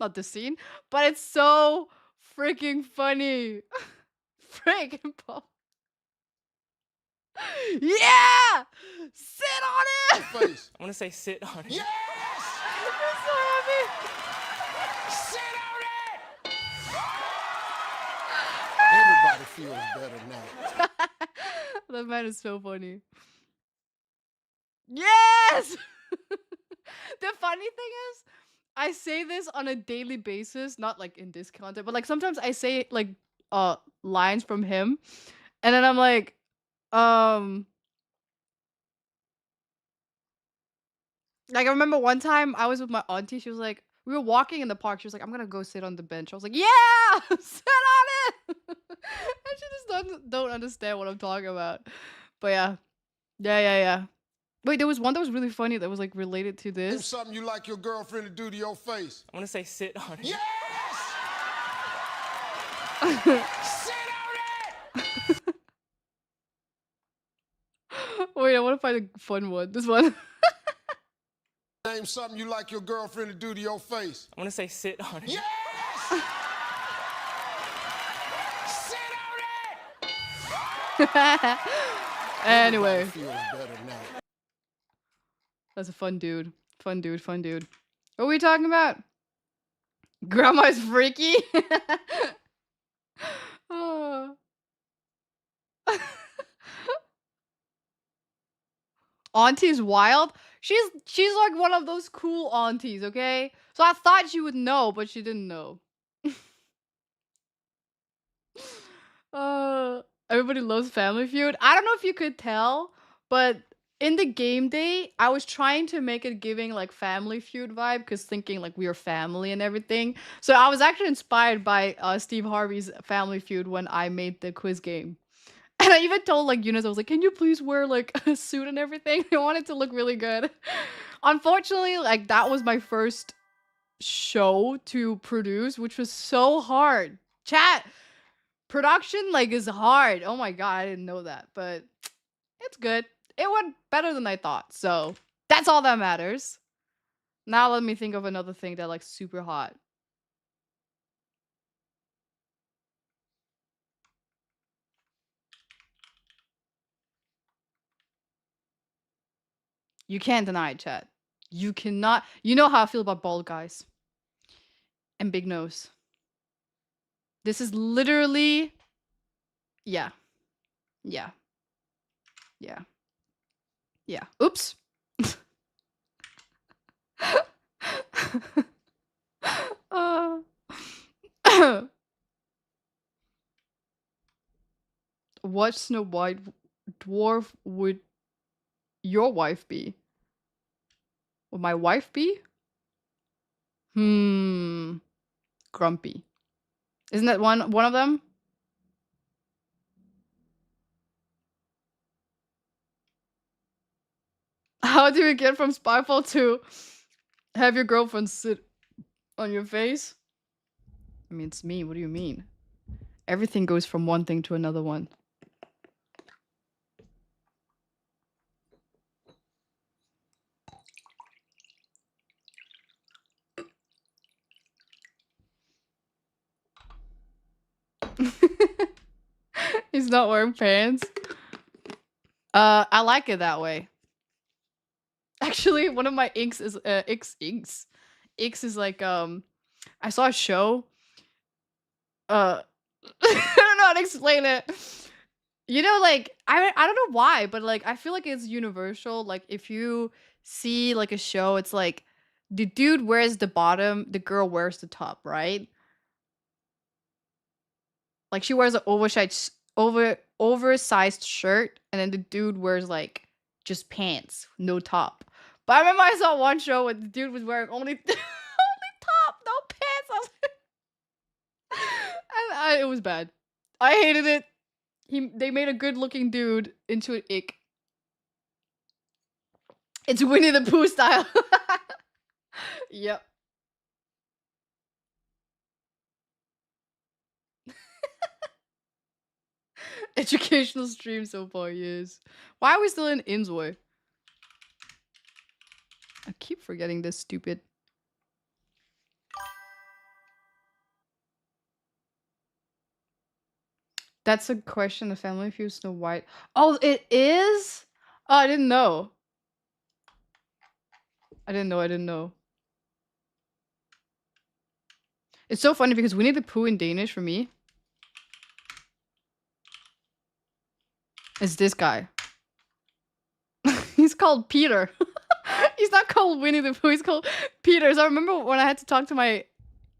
not this scene, but it's so freaking funny. Freaking Paul. Yeah! Sit on it! Face. I want to say sit on it. Yes! I'm so happy. Sit on it! Everybody feels better now. That man is so funny. Yes! The funny thing is, I say this on a daily basis, not like in this content, but like sometimes I say like lines from him, and then I'm like, like I remember one time I was with my auntie, she was like, we were walking in the park, she was like, I'm gonna go sit on the bench. I was like, yeah! Sit on it! And she just don't understand what I'm talking about. But yeah. Yeah. Wait, there was one that was really funny that was like related to Name this. something you like your girlfriend to do to your face. I want to say sit on it. Yes! Sit on it! Wait, I want to find a fun one. This one. Name something you like your girlfriend to do to your face. I want to say sit on it. Yes! Sit on it! Anyway, Everybody feels better now. that's a fun dude. Fun dude. What are we talking about? Grandma's freaky? Oh. Auntie's wild? She's like one of those cool aunties, okay? So I thought she would know, but she didn't know. Everybody loves Family Feud. I don't know if you could tell, but in the game day, I was trying to make it giving like Family Feud vibe, because thinking like we are family and everything. So I was actually inspired by Steve Harvey's Family Feud when I made the quiz game. And I even told like Eunice, I was like, can you please wear like a suit and everything? I want it to look really good. Unfortunately, like that was my first show to produce, which was so hard. Chat! Production like is hard. Oh my god, I didn't know that. But it's good. It went better than I thought. So that's all that matters. Now let me think of another thing that like super hot. You can't deny it, chat. You cannot. You know how I feel about bald guys. And big nose. This is literally... Yeah. Oops. What Snow White dwarf would your wife be? Would my wife be? Grumpy. Isn't that one of them? How do you get from Spyfall to have your girlfriend sit on your face? I mean, it's me. What do you mean? Everything goes from one thing to another one. He's not wearing pants. I like it that way. Actually, one of my inks is inks. Inks is like I saw a show. I don't know how to explain it. You know, like I don't know why, but like I feel like it's universal. Like if you see like a show, it's like the dude wears the bottom, the girl wears the top, right? Like she wears an oversized shirt, and then the dude wears like just pants, no top. But I remember I saw one show where the dude was wearing only only top, no pants. And it was bad. I hated it. They made a good-looking dude into an ick. It's Winnie the Pooh style. Yep. Educational stream so far, yes. Why are we still in Innsway? I keep forgetting this stupid. That's a question. The family feud Snow White. Oh, it is? Oh, I didn't know. I didn't know. It's so funny because Winnie the Pooh in Danish for me is this guy. He's called Peter. He's not called Winnie the Pooh, he's called Peter. So I remember when I had to talk to my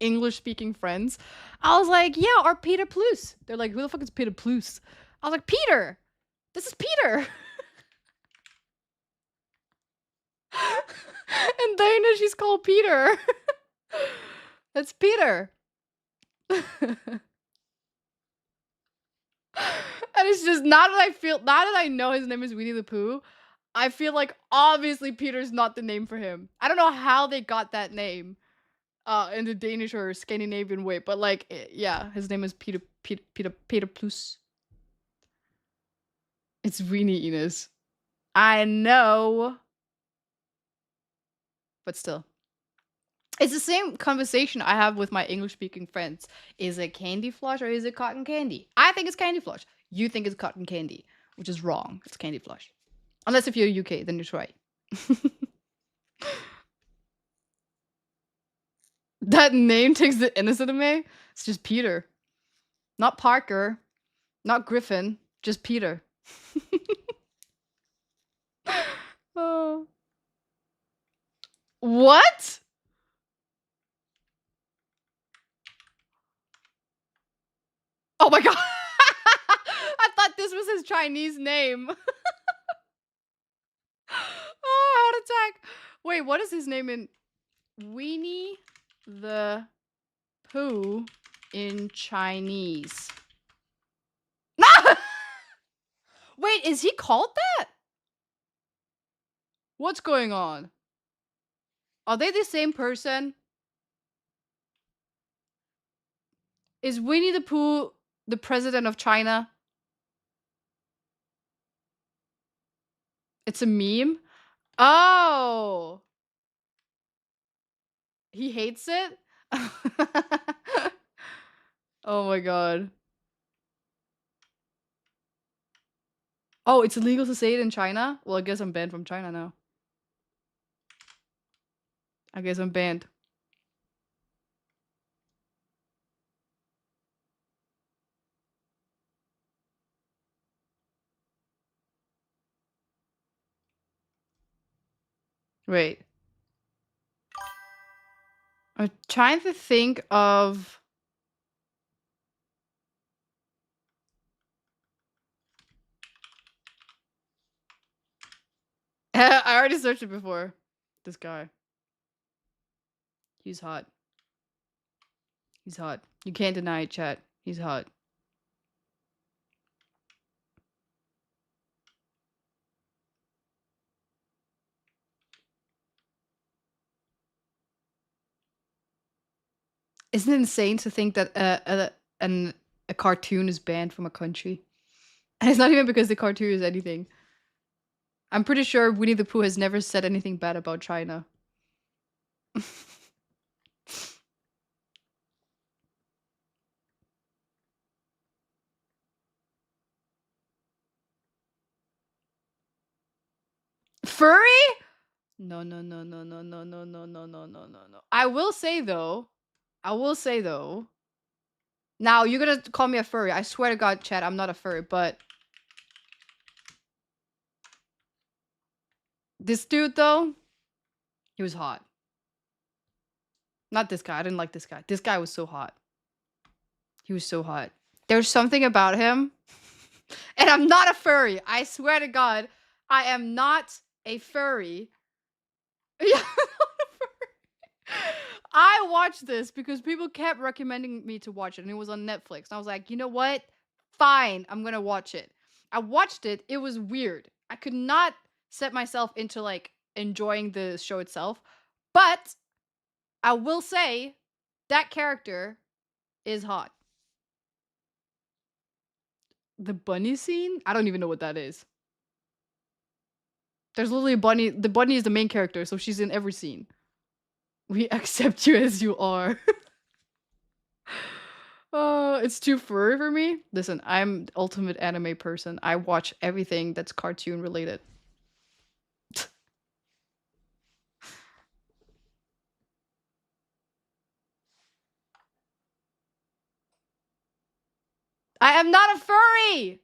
English-speaking friends, I was like, yeah, or Peter Plus. They're like, who the fuck is Peter Plus? I was like, Peter! This is Peter! In Danish, he's called Peter. That's Peter. And it's just, now that I know his name is Winnie the Pooh, I feel like obviously Peter's not the name for him. I don't know how they got that name in the Danish or Scandinavian way, but like, yeah, his name is Peter Plus. It's Winnie, Ines. I know. But still. It's the same conversation I have with my English-speaking friends. Is it candy flush or is it cotton candy? I think it's candy flush. You think it's cotton candy, which is wrong. It's candy flush. Unless if you're UK, then you're right. That name takes the innocent of me. It's just Peter. Not Parker. Not Griffin. Just Peter. Oh. What? Oh my god. I thought this was his Chinese name. Oh, heart attack. Wait, what is his name in Winnie the Pooh in Chinese? Wait, is he called that? What's going on? Are they the same person? Is Winnie the Pooh the president of China? It's a meme? Oh! He hates it? Oh my god. Oh, it's illegal to say it in China? Well, I guess I'm banned from China now. I guess I'm banned. Wait. I'm trying to think of... I already searched it before. This guy. He's hot. He's hot. You can't deny it, chat. He's hot. Isn't it insane to think that a cartoon is banned from a country? And it's not even because the cartoon is anything. I'm pretty sure Winnie the Pooh has never said anything bad about China. Furry? No, no, no, no, no, no, no, no, no, no, no, no, no. I will say though. Now you're gonna call me a furry. I swear to God, Chad, I'm not a furry, but this dude though, he was hot. Not this guy. I didn't like this guy. This guy was so hot. He was so hot. There's something about him. And I'm not a furry. I swear to God, I am not a furry. Yeah, I'm not a furry. I watched this because people kept recommending me to watch it, and it was on Netflix. And I was like, you know what? Fine, I'm gonna watch it. I watched it. It was weird. I could not set myself into like enjoying the show itself. But I will say that character is hot. The bunny scene? I don't even know what that is. There's literally a bunny. The bunny is the main character, so she's in every scene. We accept you as you are. It's too furry for me. Listen, I'm the ultimate anime person. I watch everything that's cartoon related. I am not a furry!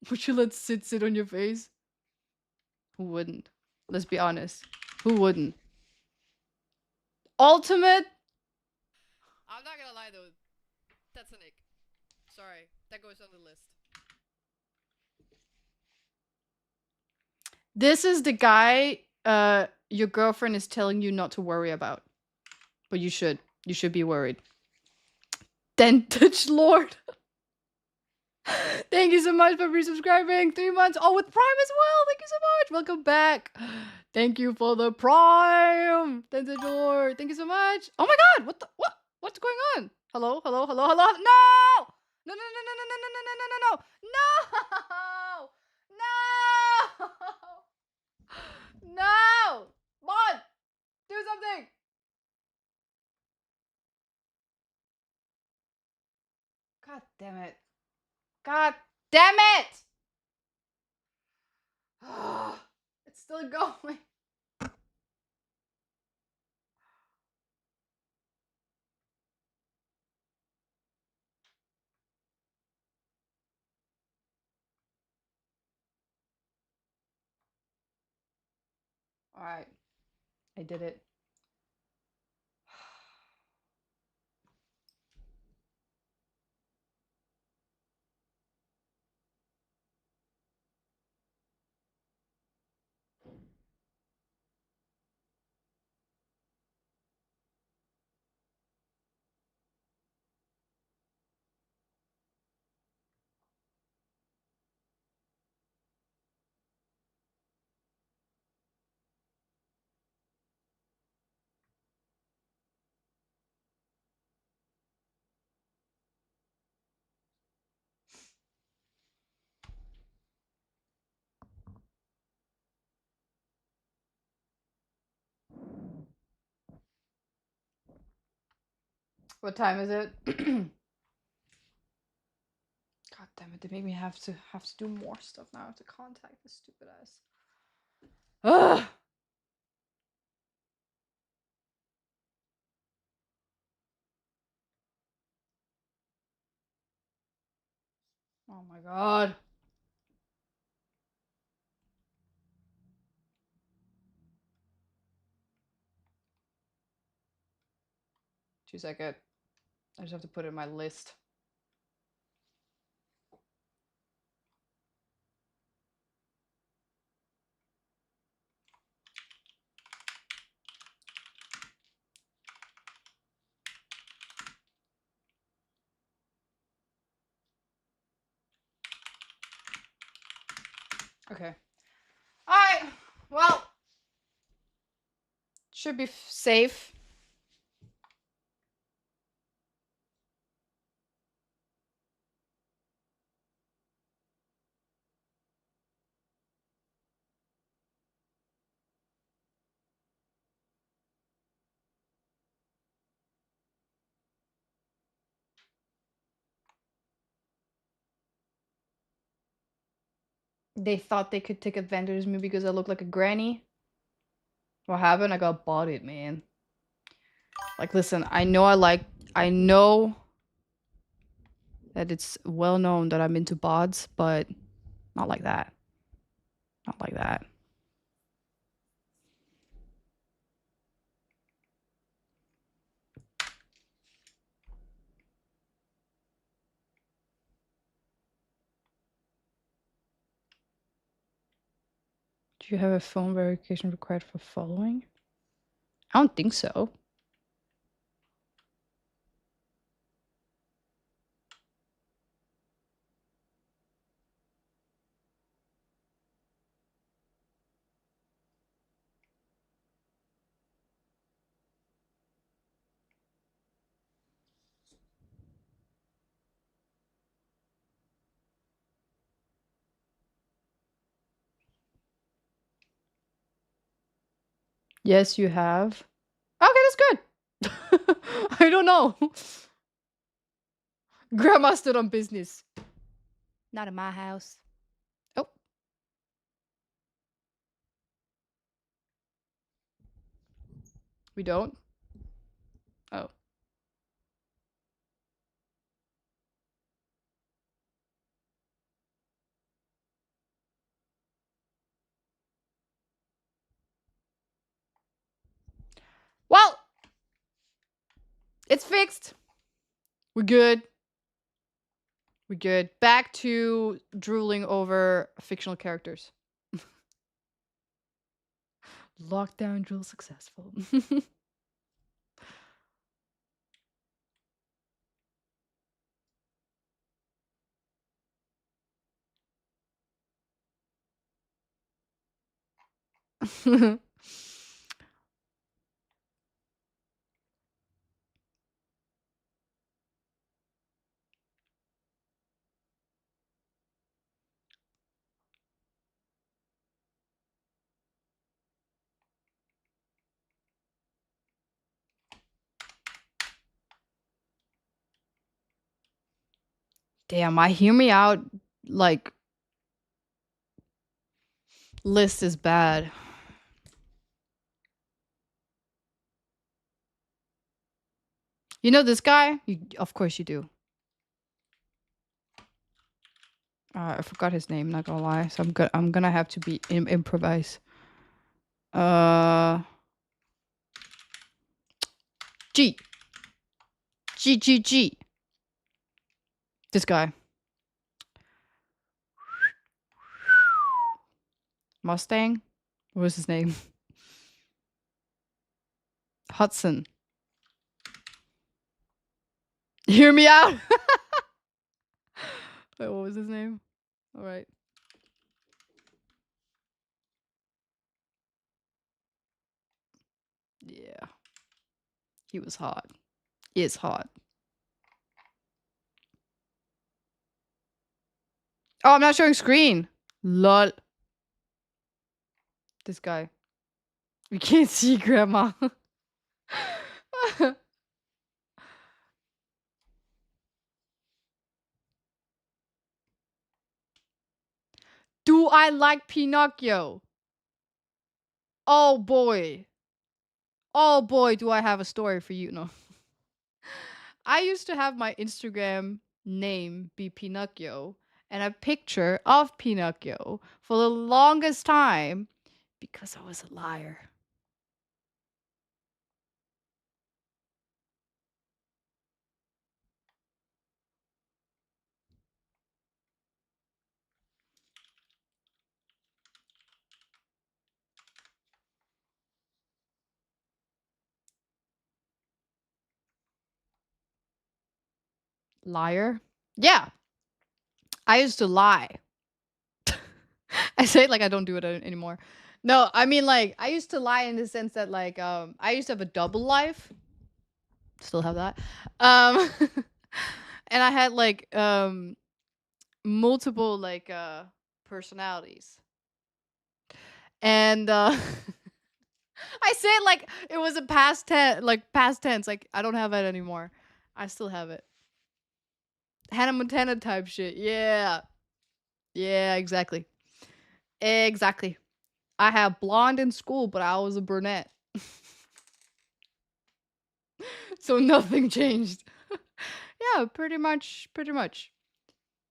Would you let sit on your face? Who wouldn't? Let's be honest. Who wouldn't? Ultimate? I'm not gonna lie though. That's an ick. Sorry. That goes on the list. This is the guy your girlfriend is telling you not to worry about. But you should. You should be worried. Dentage Lord. Thank you so much for resubscribing. 3 months. Oh, with Prime as well. Thank you so much. Welcome back. Thank you for the Prime. Dentage Lord. Thank you so much. Oh my God. What? What's going on? Hello? Hello? Hello? Hello? No! No, no, no, no, no, no, no, no, no, no, no. No! No! No! Mod! Do something! God damn it. God damn it! It's still going. Alright. I did it. What time is it? God damn it, they make me have to do more stuff now. I have to contact this stupid ass. Ugh! Oh my God. Two second. I just have to put it in my list. Okay. Alright. Well. Should be safe. They thought they could take advantage of me because I look like a granny. What happened? I got bodied, man. Like, listen, I know that it's well known that I'm into bods, but not like that. Not like that. Do you have a phone verification required for following? I don't think so. Yes, you have. Okay, that's good. I don't know. Grandma stood on business. Not in my house. Oh. We don't? Oh. Well, it's fixed. We're good. We're good. Back to drooling over fictional characters. Lockdown drool successful. Damn, my hear me out like list is bad. You know this guy? Of course you do. I forgot his name, not gonna lie. So I'm gonna have to be improvise. G. G. This guy. Mustang? What was his name? Hudson. Hear me out. Wait, what was his name? All right. Yeah. He was hot. Is hot. Oh, I'm not showing screen. Lol. This guy. We can't see grandma. Do I like Pinocchio? Oh boy. Oh boy, do I have a story for you. No. I used to have my Instagram name be Pinocchio and a picture of Pinocchio for the longest time because I was a liar. Liar? Yeah. I used to lie. I say it like I don't do it anymore. No, I mean like I used to lie in the sense that like I used to have a double life. Still have that. Um and I had like multiple like personalities. And I say it like it was a past tense, like past tense. Like I don't have it anymore. I still have it. Hannah Montana type shit. Yeah. Yeah, exactly. Exactly. I had blonde in school, but I was a brunette. So nothing changed. Yeah, pretty much. Pretty much.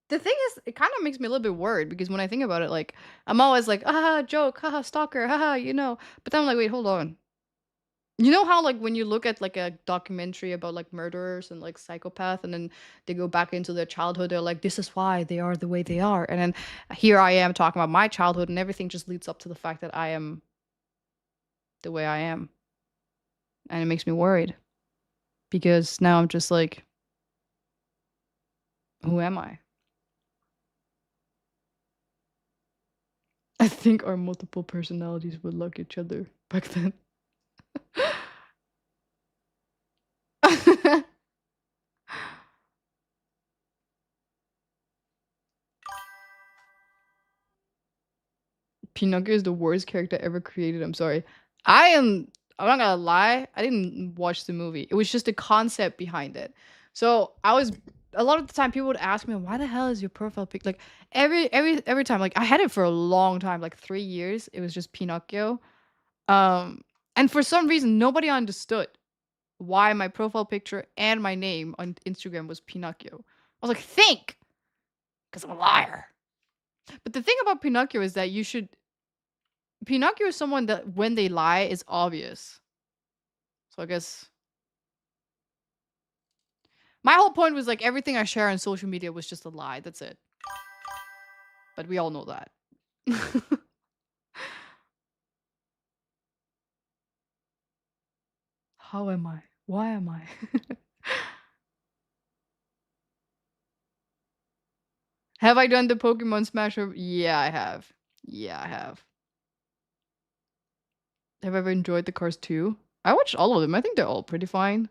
The thing is, it kind of makes me a little bit worried because when I think about it, like, I'm always like, ah, joke, haha, stalker, haha, you know. But then I'm like, wait, hold on. You know how like when you look at like a documentary about like murderers and like psychopath and then they go back into their childhood, they're like, this is why they are the way they are. And then here I am talking about my childhood and everything just leads up to the fact that I am the way I am. And it makes me worried. Because now I'm just like, who am I? I think our multiple personalities would like each other back then. Pinocchio is the worst character ever created. I'm sorry. I'm not gonna lie. I didn't watch the movie. It was just the concept behind it. So I was a lot of the time people would ask me, "Why the hell is your profile pic?" Like every time. Like I had it for a long time, like 3 years. It was just Pinocchio. And for some reason, nobody understood why my profile picture and my name on Instagram was Pinocchio. I was like, think, because I'm a liar. But the thing about Pinocchio is that Pinocchio is someone that when they lie is obvious. So I guess my whole point was like everything I share on social media was just a lie. That's it. But we all know that. How am I? Why am I? Have I done the Pokemon Smasher? Yeah, I have. Yeah, I have. Have I ever enjoyed the Cars 2? I watched all of them. I think they're all pretty fine.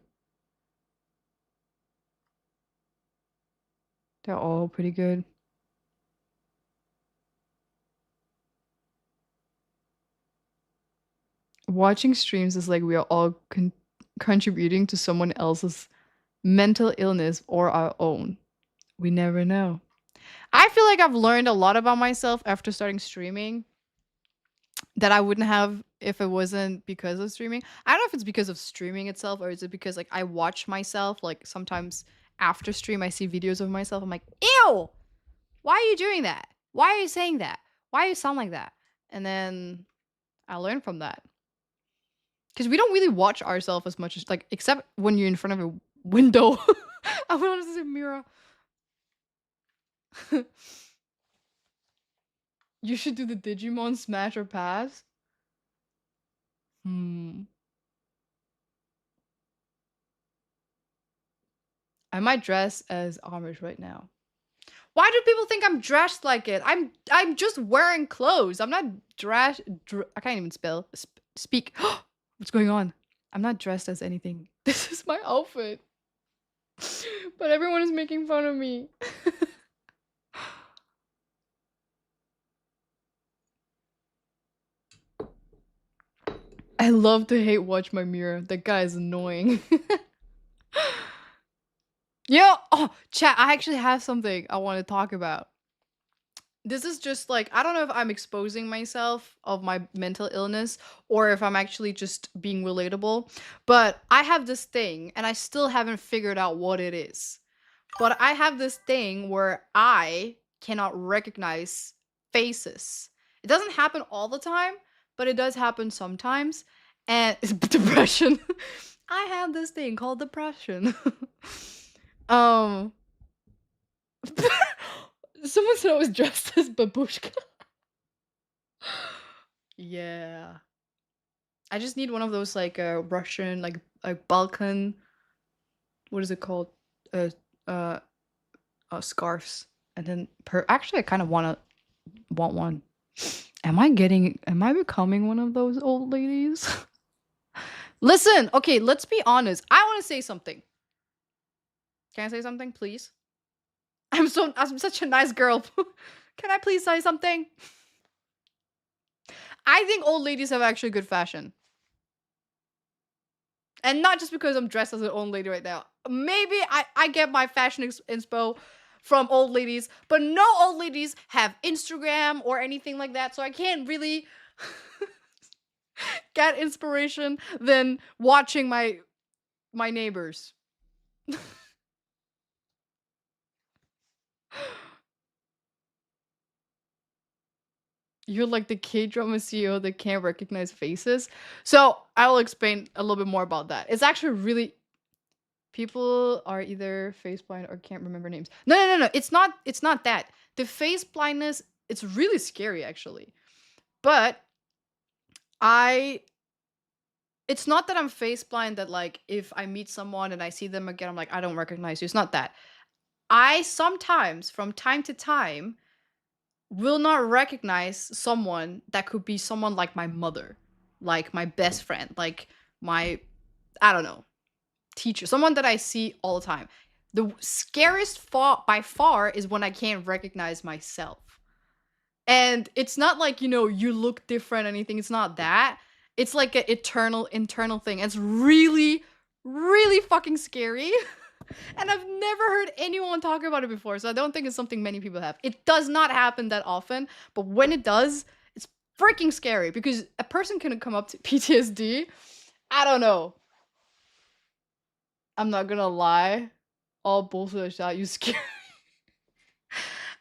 They're all pretty good. Watching streams is like we are all contributing to someone else's mental illness or our own. We never know. I feel like I've learned a lot about myself after starting streaming that I wouldn't have if it wasn't because of streaming. I don't know if it's because of streaming itself or is it because like I watch myself like sometimes after stream I see videos of myself. I'm like, ew! Why are you doing that? Why are you saying that? Why do you sound like that? And then I learn from that. Because we don't really watch ourselves as much as like except when you're in front of a window. I want to say mirror. You should do the Digimon Smash or Pass. I might dress as Amish right now. Why do people think I'm dressed like it? I'm just wearing clothes. I'm not dressed. I can't even speak. What's going on? I'm not dressed as anything. This is my outfit. But everyone is making fun of me. I love to hate watch my mirror. That guy is annoying. Yeah. Oh, chat. I actually have something I want to talk about. This is just like I don't know if I'm exposing myself of my mental illness or if I'm actually just being relatable, but I have this thing and I still haven't figured out what it is. But I have this thing where I cannot recognize faces. It doesn't happen all the time, but it does happen sometimes. And it's depression. I have this thing called depression. um Someone said I was dressed as babushka. Yeah. I just need one of those like Russian like Balkan what is it called? Uh uh, scarves. And then actually I kind of want one. Am I becoming one of those old ladies? Listen, okay, let's be honest. I want to say something. Can I say something, please? I'm such a nice girl. Can I please say something? I think old ladies have actually good fashion. And not just because I'm dressed as an old lady right now. Maybe I get my fashion inspo from old ladies, but no old ladies have Instagram or anything like that, so I can't really get inspiration than watching my neighbors. You're like the K-drama CEO that can't recognize faces. So I will explain a little bit more about that. It's actually really, people are either face blind or can't remember names. No. It's not that. The face blindness, it's really scary actually. But it's not that I'm face blind that like if I meet someone and I see them again, I'm like, I don't recognize you. It's not that. I sometimes, from time to time, will not recognize someone that could be someone like my mother, like my best friend, like my, I don't know, teacher, someone that I see all the time. The scariest by far is when I can't recognize myself. And it's not like, you look different or anything. It's not that. It's like an internal thing. It's really, really fucking scary. And I've never heard anyone talk about it before, so I don't think it's something many people have. It does not happen that often, but when it does, it's freaking scary because a person can come up to PTSD. I don't know. I'm not gonna lie. All bullshit aside, you scare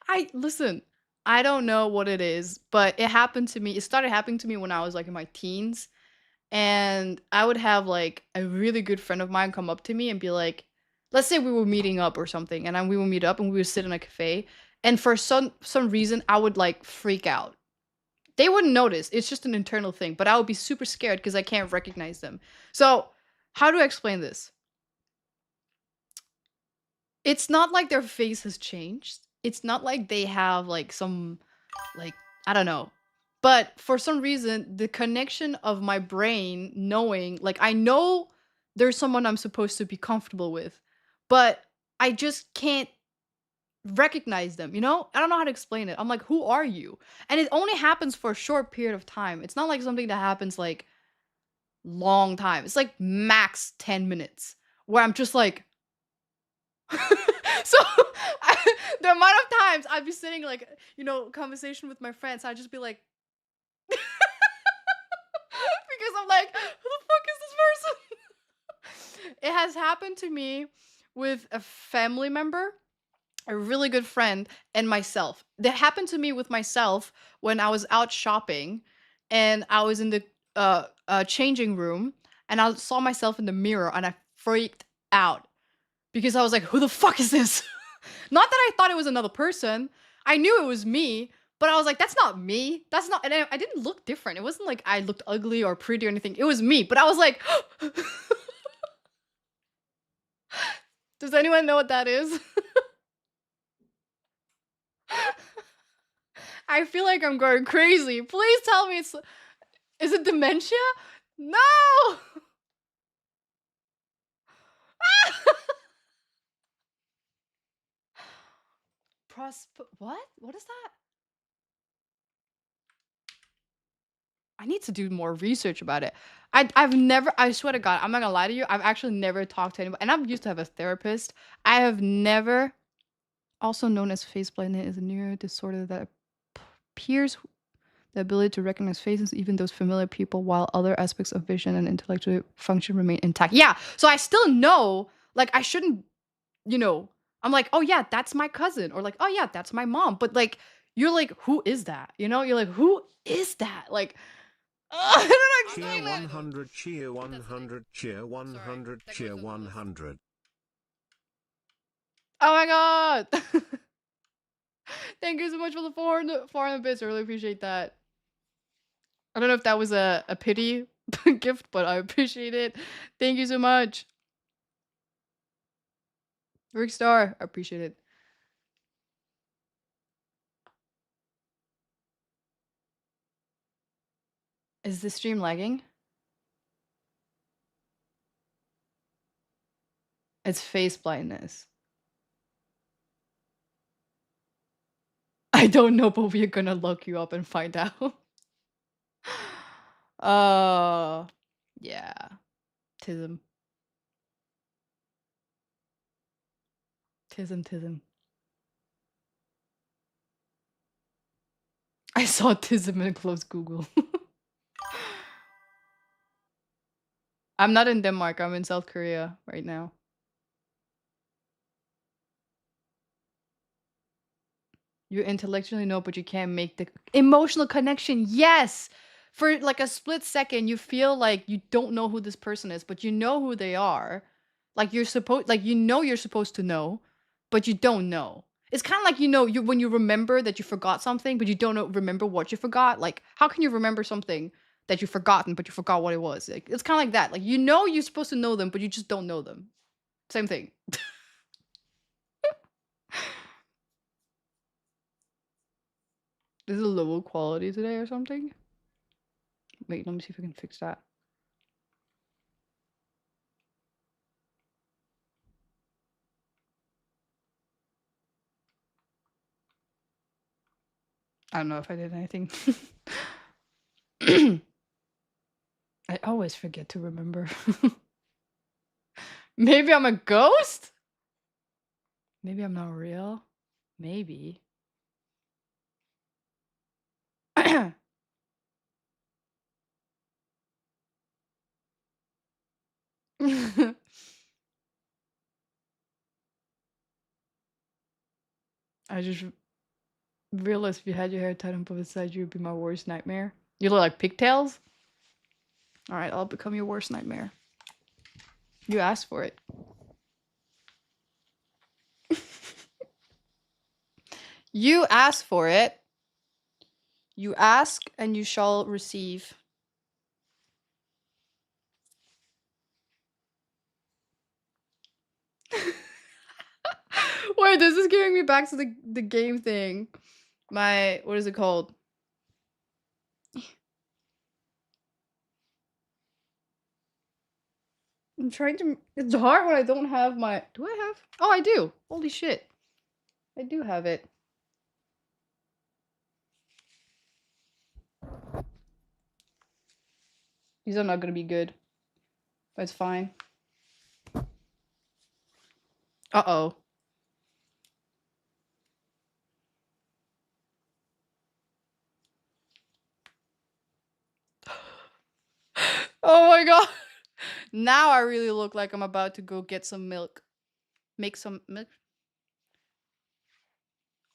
me. Listen, I don't know what it is, but it happened to me. It started happening to me when I was like in my teens. And I would have like a really good friend of mine come up to me and be like, let's say we were meeting up or something, and then we would meet up and we would sit in a cafe, and for some reason I would like freak out. They wouldn't notice. It's just an internal thing, but I would be super scared because I can't recognize them. So, how do I explain this? It's not like their face has changed. It's not like they have like some like I don't know. But for some reason, the connection of my brain knowing, like I know there's someone I'm supposed to be comfortable with, but I just can't recognize them, you know? I don't know how to explain it. I'm like, who are you? And it only happens for a short period of time. It's not like something that happens like long time. It's like max 10 minutes where I'm just like so the amount of times I'd be sitting like, conversation with my friends, I'd just be like because I'm like, who the fuck is this person? It has happened to me with a family member, a really good friend, and myself. That happened to me with myself when I was out shopping and I was in the changing room and I saw myself in the mirror and I freaked out because I was like, who the fuck is this? Not that I thought it was another person. I knew it was me, but I was like, that's not me. That's not, and I didn't look different. It wasn't like I looked ugly or pretty or anything. It was me, but I was like, does anyone know what that is? I feel like I'm going crazy. Please tell me is it dementia? No! What? What is that? I need to do more research about it. I've never, I swear to God, I'm not gonna lie to you, I've actually never talked to anybody, and I'm used to have a therapist. I have never, also known as face blindness, is a neuro disorder that appears the ability to recognize faces, even those familiar people, while other aspects of vision and intellectual function remain intact. Yeah, so I still know, like, I shouldn't, I'm like, oh yeah, that's my cousin, or like, oh yeah, that's my mom, but like, you're like, who is that? You're like, who is that? Like, I don't know, Cheer explain it. 100, cheer 100, cheer 100, cheer 100. Oh my god! Thank you so much for the 400 bits. I really appreciate that. I don't know if that was a pity gift, but I appreciate it. Thank you so much. Rick Star, I appreciate it. Is the stream lagging? It's face blindness. I don't know, but we're gonna look you up and find out. Yeah. Tism. Tism. I saw Tism and closed Google. I'm not in Denmark. I'm in South Korea right now. You intellectually know, but you can't make the emotional connection. Yes! For like a split second, you feel like you don't know who this person is, but you know who they are. Like you're supposed, like you know you're supposed to know, but you don't know. It's kind of like you when you remember that you forgot something, but you don't remember what you forgot. Like how can you remember something that you've forgotten, but you forgot what it was? Like it's kind of like that. Like you know you're supposed to know them, but you just don't know them. Same thing. Is it low quality today or something? Wait, let me see if I can fix that. I don't know if I did anything. I always forget to remember. Maybe I'm a ghost? Maybe I'm not real? Maybe. I just realized if you had your hair tied on both sides, you would be my worst nightmare. You look like pigtails? Alright, I'll become your worst nightmare. You asked for it. You asked for it. You ask and you shall receive. Wait, this is giving me back to the game thing. My, what is it called? I'm trying to, it's hard when I don't have my, do I have? Oh, I do. Holy shit. I do have it. These are not gonna be good. But it's fine. Uh-oh. Oh my god. Now I really look like I'm about to go get some milk. Make some milk.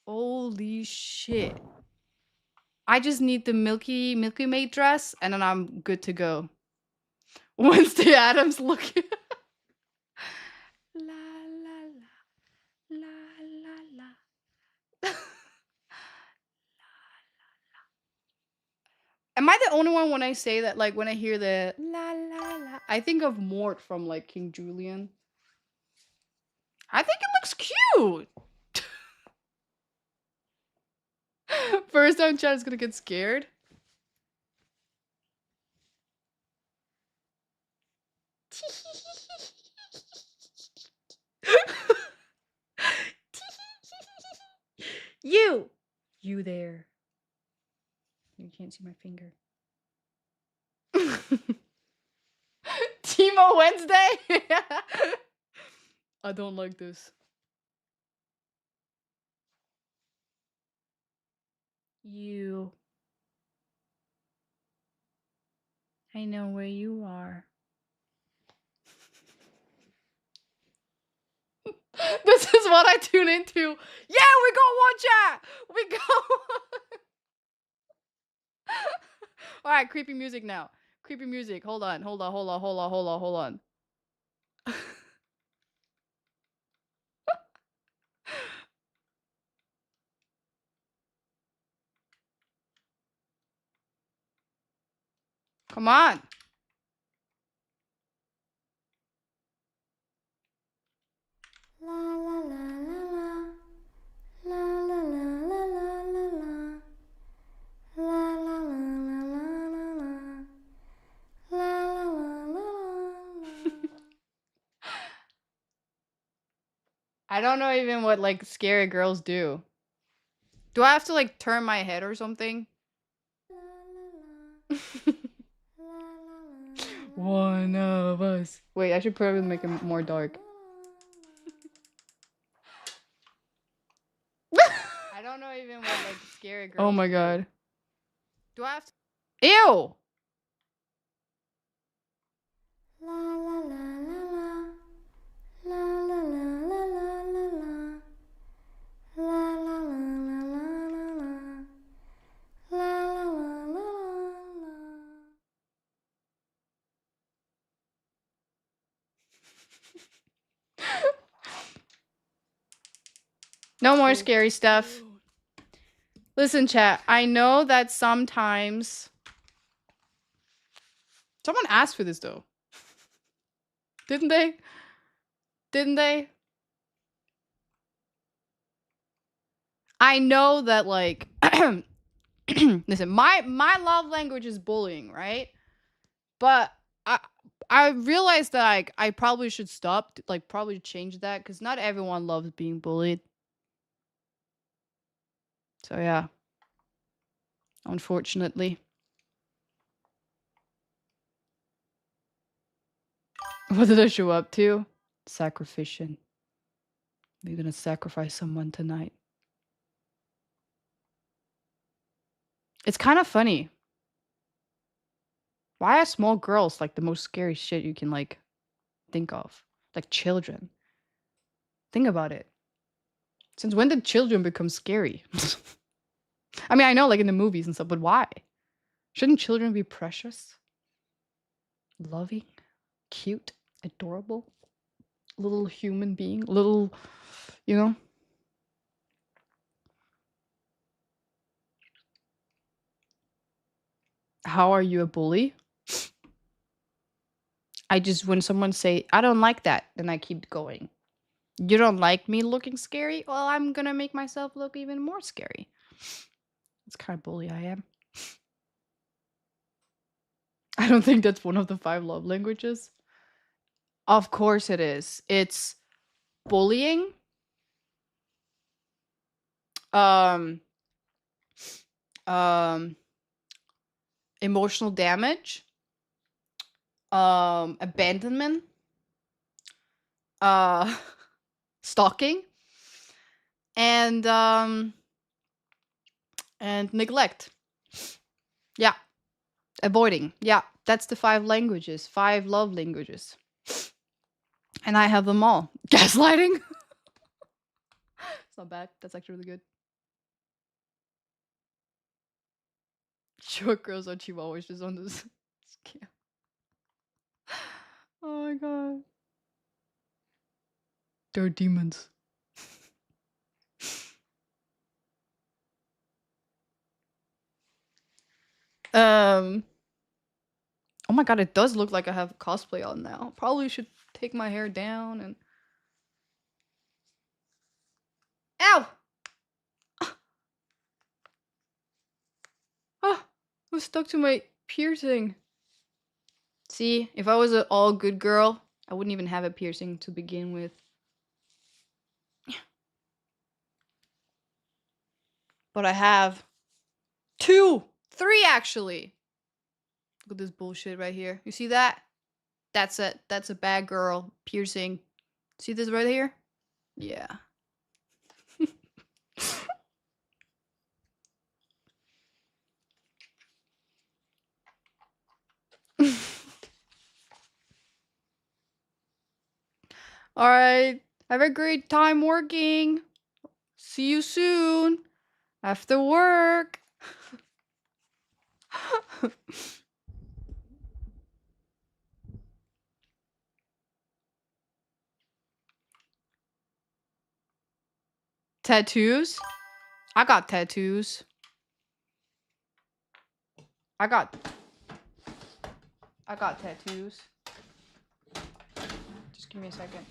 Holy shit. I just need the Milky Maid dress and then I'm good to go. Wednesday Addams looking. La la la. La la la. Am I the only one when I say that, like, when I hear the la la la, I think of Mort from, like, King Julian. I think it looks cute! First time chat is gonna get scared. You there. You can't see my finger. Timo Wednesday? I don't like this. You. I know where you are. This is what I tune into. Yeah, we go watch it. We go. All right, creepy music now. Creepy music. Hold on. Come on. La la la la la la la la la la la la la la la la la la. I don't know even what like scary girls do. Do I have to like turn my head or something? One of us. Wait, I should probably make it more dark. I don't know even what like scary girls. Oh my god. Do I have to? Ew. La la la la la. La la la la la la la. La la la la la la la. La la la la la. No more scary stuff. Listen, chat. I know that sometimes someone asked for this though. Didn't they? Didn't they? I know that like listen, my love language is bullying, right? But I realized that like I probably should stop, like probably change that cuz not everyone loves being bullied. So yeah. Unfortunately. What did I show up to? Sacrificial. We're gonna sacrifice someone tonight. It's kind of funny. Why are small girls like the most scary shit you can like think of? Like children. Think about it. Since when did children become scary? I mean, I know like in the movies and stuff, but why? Shouldn't children be precious? Loving? Cute? Adorable? Little human being? Little, you know? How are you a bully? I just, when someone say, I don't like that, then I keep going. You don't like me looking scary? Well, I'm gonna make myself look even more scary. That's kind of bully I am. I don't think that's one of the 5 love languages. Of course it is. It's bullying, um, emotional damage, abandonment, stalking, and neglect. Yeah. Avoiding. Yeah, that's the 5 languages, 5 love languages. And I have them all. Gaslighting. It's not bad. That's actually really good. Short girls are chihuahuas just on this scale. Oh my god. They're demons. Oh my god, it does look like I have cosplay on now. Probably should take my hair down and... Ow! Ah! I was stuck to my piercing. See, if I was an all good girl, I wouldn't even have a piercing to begin with. But I have 2! 3 actually! Look at this bullshit right here. You see that? That's a bad girl piercing. See this right here? Yeah. Alright. Have a great time working. See you soon. After work. Tattoos? I got tattoos. I got tattoos. Just give me a second.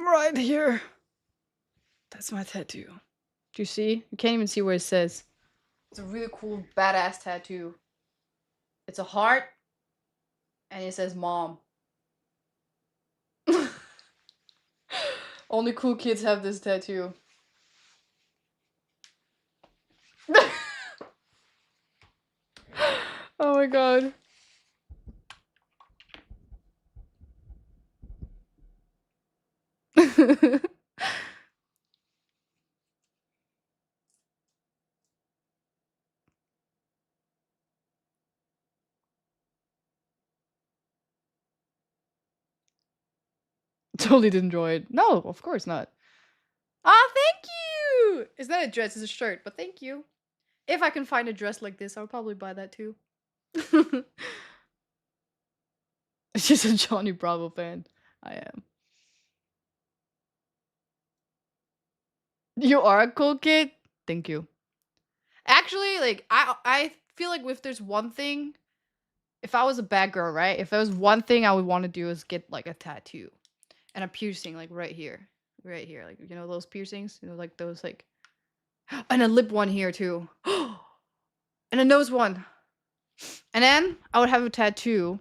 Right here. That's my tattoo. Do you see? You can't even see where it says. It's a really cool, badass tattoo. It's a heart, and it says mom. Only cool kids have this tattoo. Oh my god. Totally didn't enjoy it. No, of course not. Ah, thank you! It's not a dress, it's a shirt, but thank you. If I can find a dress like this, I'll probably buy that too. It's just a Johnny Bravo fan. I am. You are a cool kid? Thank you. Actually, like, I feel like if there's one thing, if I was a bad girl, right? If there was one thing I would want to do is get, like, a tattoo. And a piercing, like, right here. Right here. Like, you know those piercings? You know, like, those, like... And a lip one here, too. And a nose one. And then, I would have a tattoo.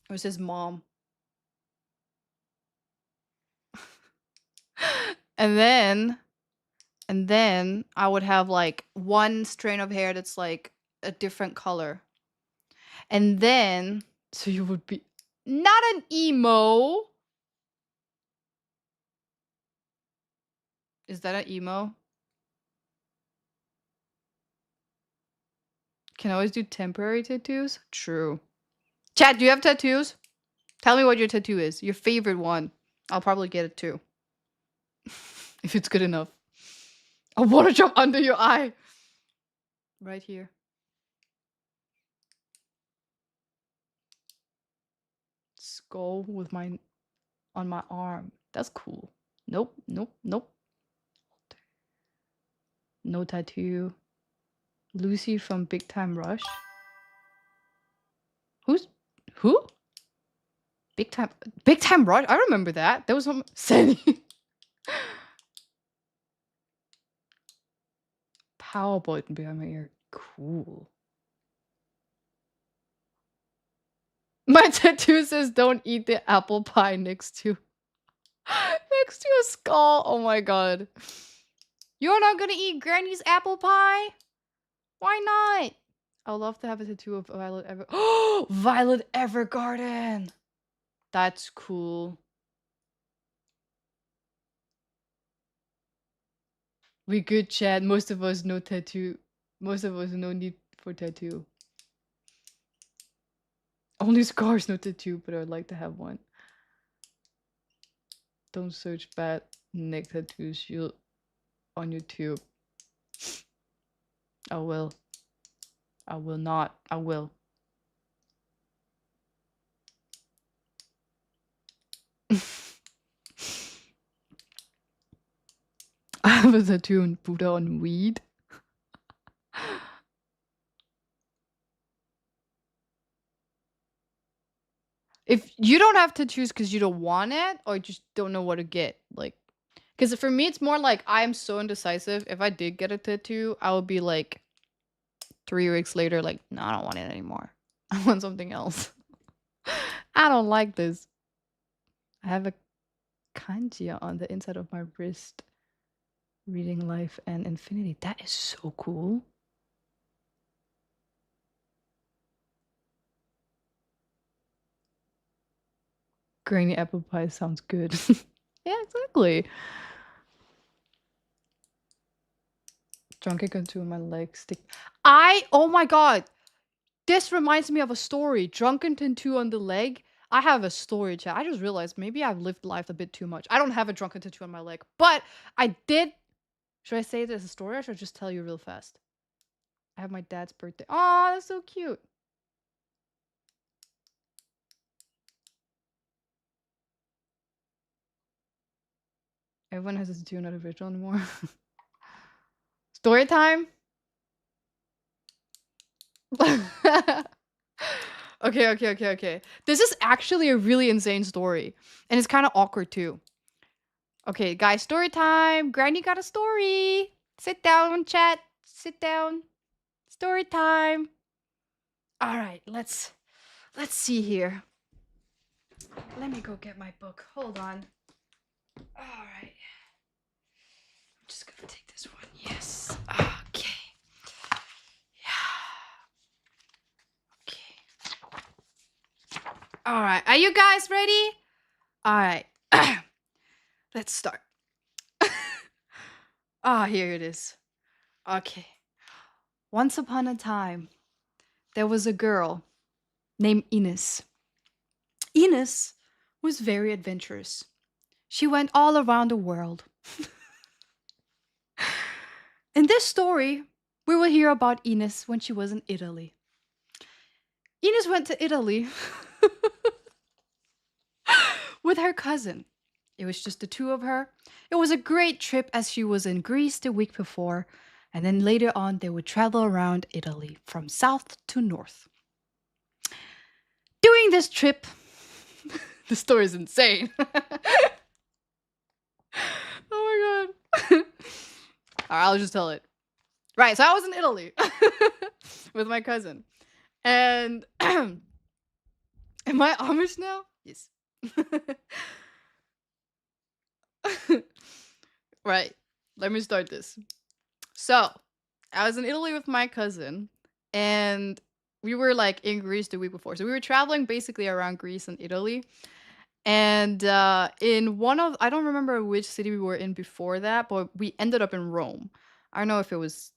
Where it says mom. And then I would have like one strand of hair that's like a different color. And then so you would be not an emo. Is that an emo? Can I always do temporary tattoos? True. Chat, do you have tattoos? Tell me what your tattoo is. Your favorite one. I'll probably get it too. If it's good enough. A water drop under your eye. Right here. Skull with my on my arm. That's cool. Nope, nope, nope. No tattoo. Lucy from Big Time Rush. Who? Big Time Rush? I remember that. There was some Sandy. Power button behind my ear. Cool. My tattoo says don't eat the apple pie next to a skull. Oh my god. You're not gonna eat Granny's apple pie? Why not? I would love to have a tattoo of Violet Ever. Oh, Violet Evergarden. That's cool. We good, chat. Most of us no tattoo. Most of us no need for tattoo. Only scars, no tattoo, but I would like to have one. Don't search bad neck tattoos on YouTube. I will. I will not. I will. I have a tattoo on Buddha on weed. If you don't have tattoos because you don't want it or just don't know what to get, like, because for me it's more like I'm so indecisive. If I did get a tattoo, I would be like 3 weeks later, like, no, I don't want it anymore. I want something else. I don't like this. I have a kanji on the inside of my wrist, reading life and infinity. That is so cool. Grainy apple pie sounds good. Yeah, exactly. Drunken tattoo on my leg stick. Oh my god. This reminds me of a story. Drunken tattoo on the leg. I have a story, chat. I just realized maybe I've lived life a bit too much. I don't have a drunken tattoo on my leg, but I did. Should I say it as a story or should I just tell you real fast? I have my dad's birthday. Oh, that's so cute. Everyone has a tattoo, not a visual anymore. Story time? Okay. This is actually a really insane story. And it's kind of awkward too. Okay, guys, story time. Granny got a story. Sit down, chat. Sit down. Story time. All right, let's see here. Let me go get my book. Hold on. All right. I'm just gonna take this one. Yes. Okay. Yeah. Okay. All right. Are you guys ready? All right. Let's start. Here it is. Okay. Once upon a time, there was a girl named Ines. Ines was very adventurous. She went all around the world. In this story, we will hear about Ines when she was in Italy. Ines went to Italy with her cousin. It was just the two of her. It was a great trip as she was in Greece the week before, and then later on they would travel around Italy from south to north. During this trip, the story is insane. Oh my god. Alright, I'll just tell it. Right, so I was in Italy with my cousin. And am I Amish now? Yes. Right, let me start this. So, I was in Italy with my cousin, and we were like in Greece the week before. So we were traveling basically around Greece and Italy. And in one of, I don't remember which city we were in before that, but we ended up in Rome. I don't know if it was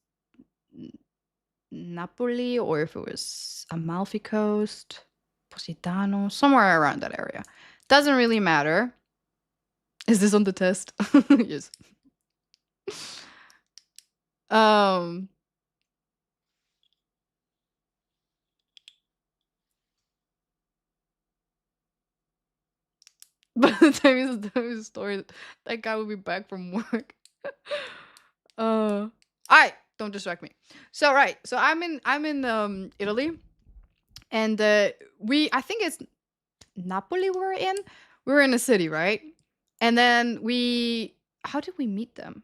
Napoli or if it was Amalfi Coast, Positano, somewhere around that area. Doesn't really matter. Is this on the test? Yes. By the time he's done with his story, that guy will be back from work. Alright, don't distract me. So I'm in Italy, and I think it's Napoli we're in. We were in a city, right? And then how did we meet them?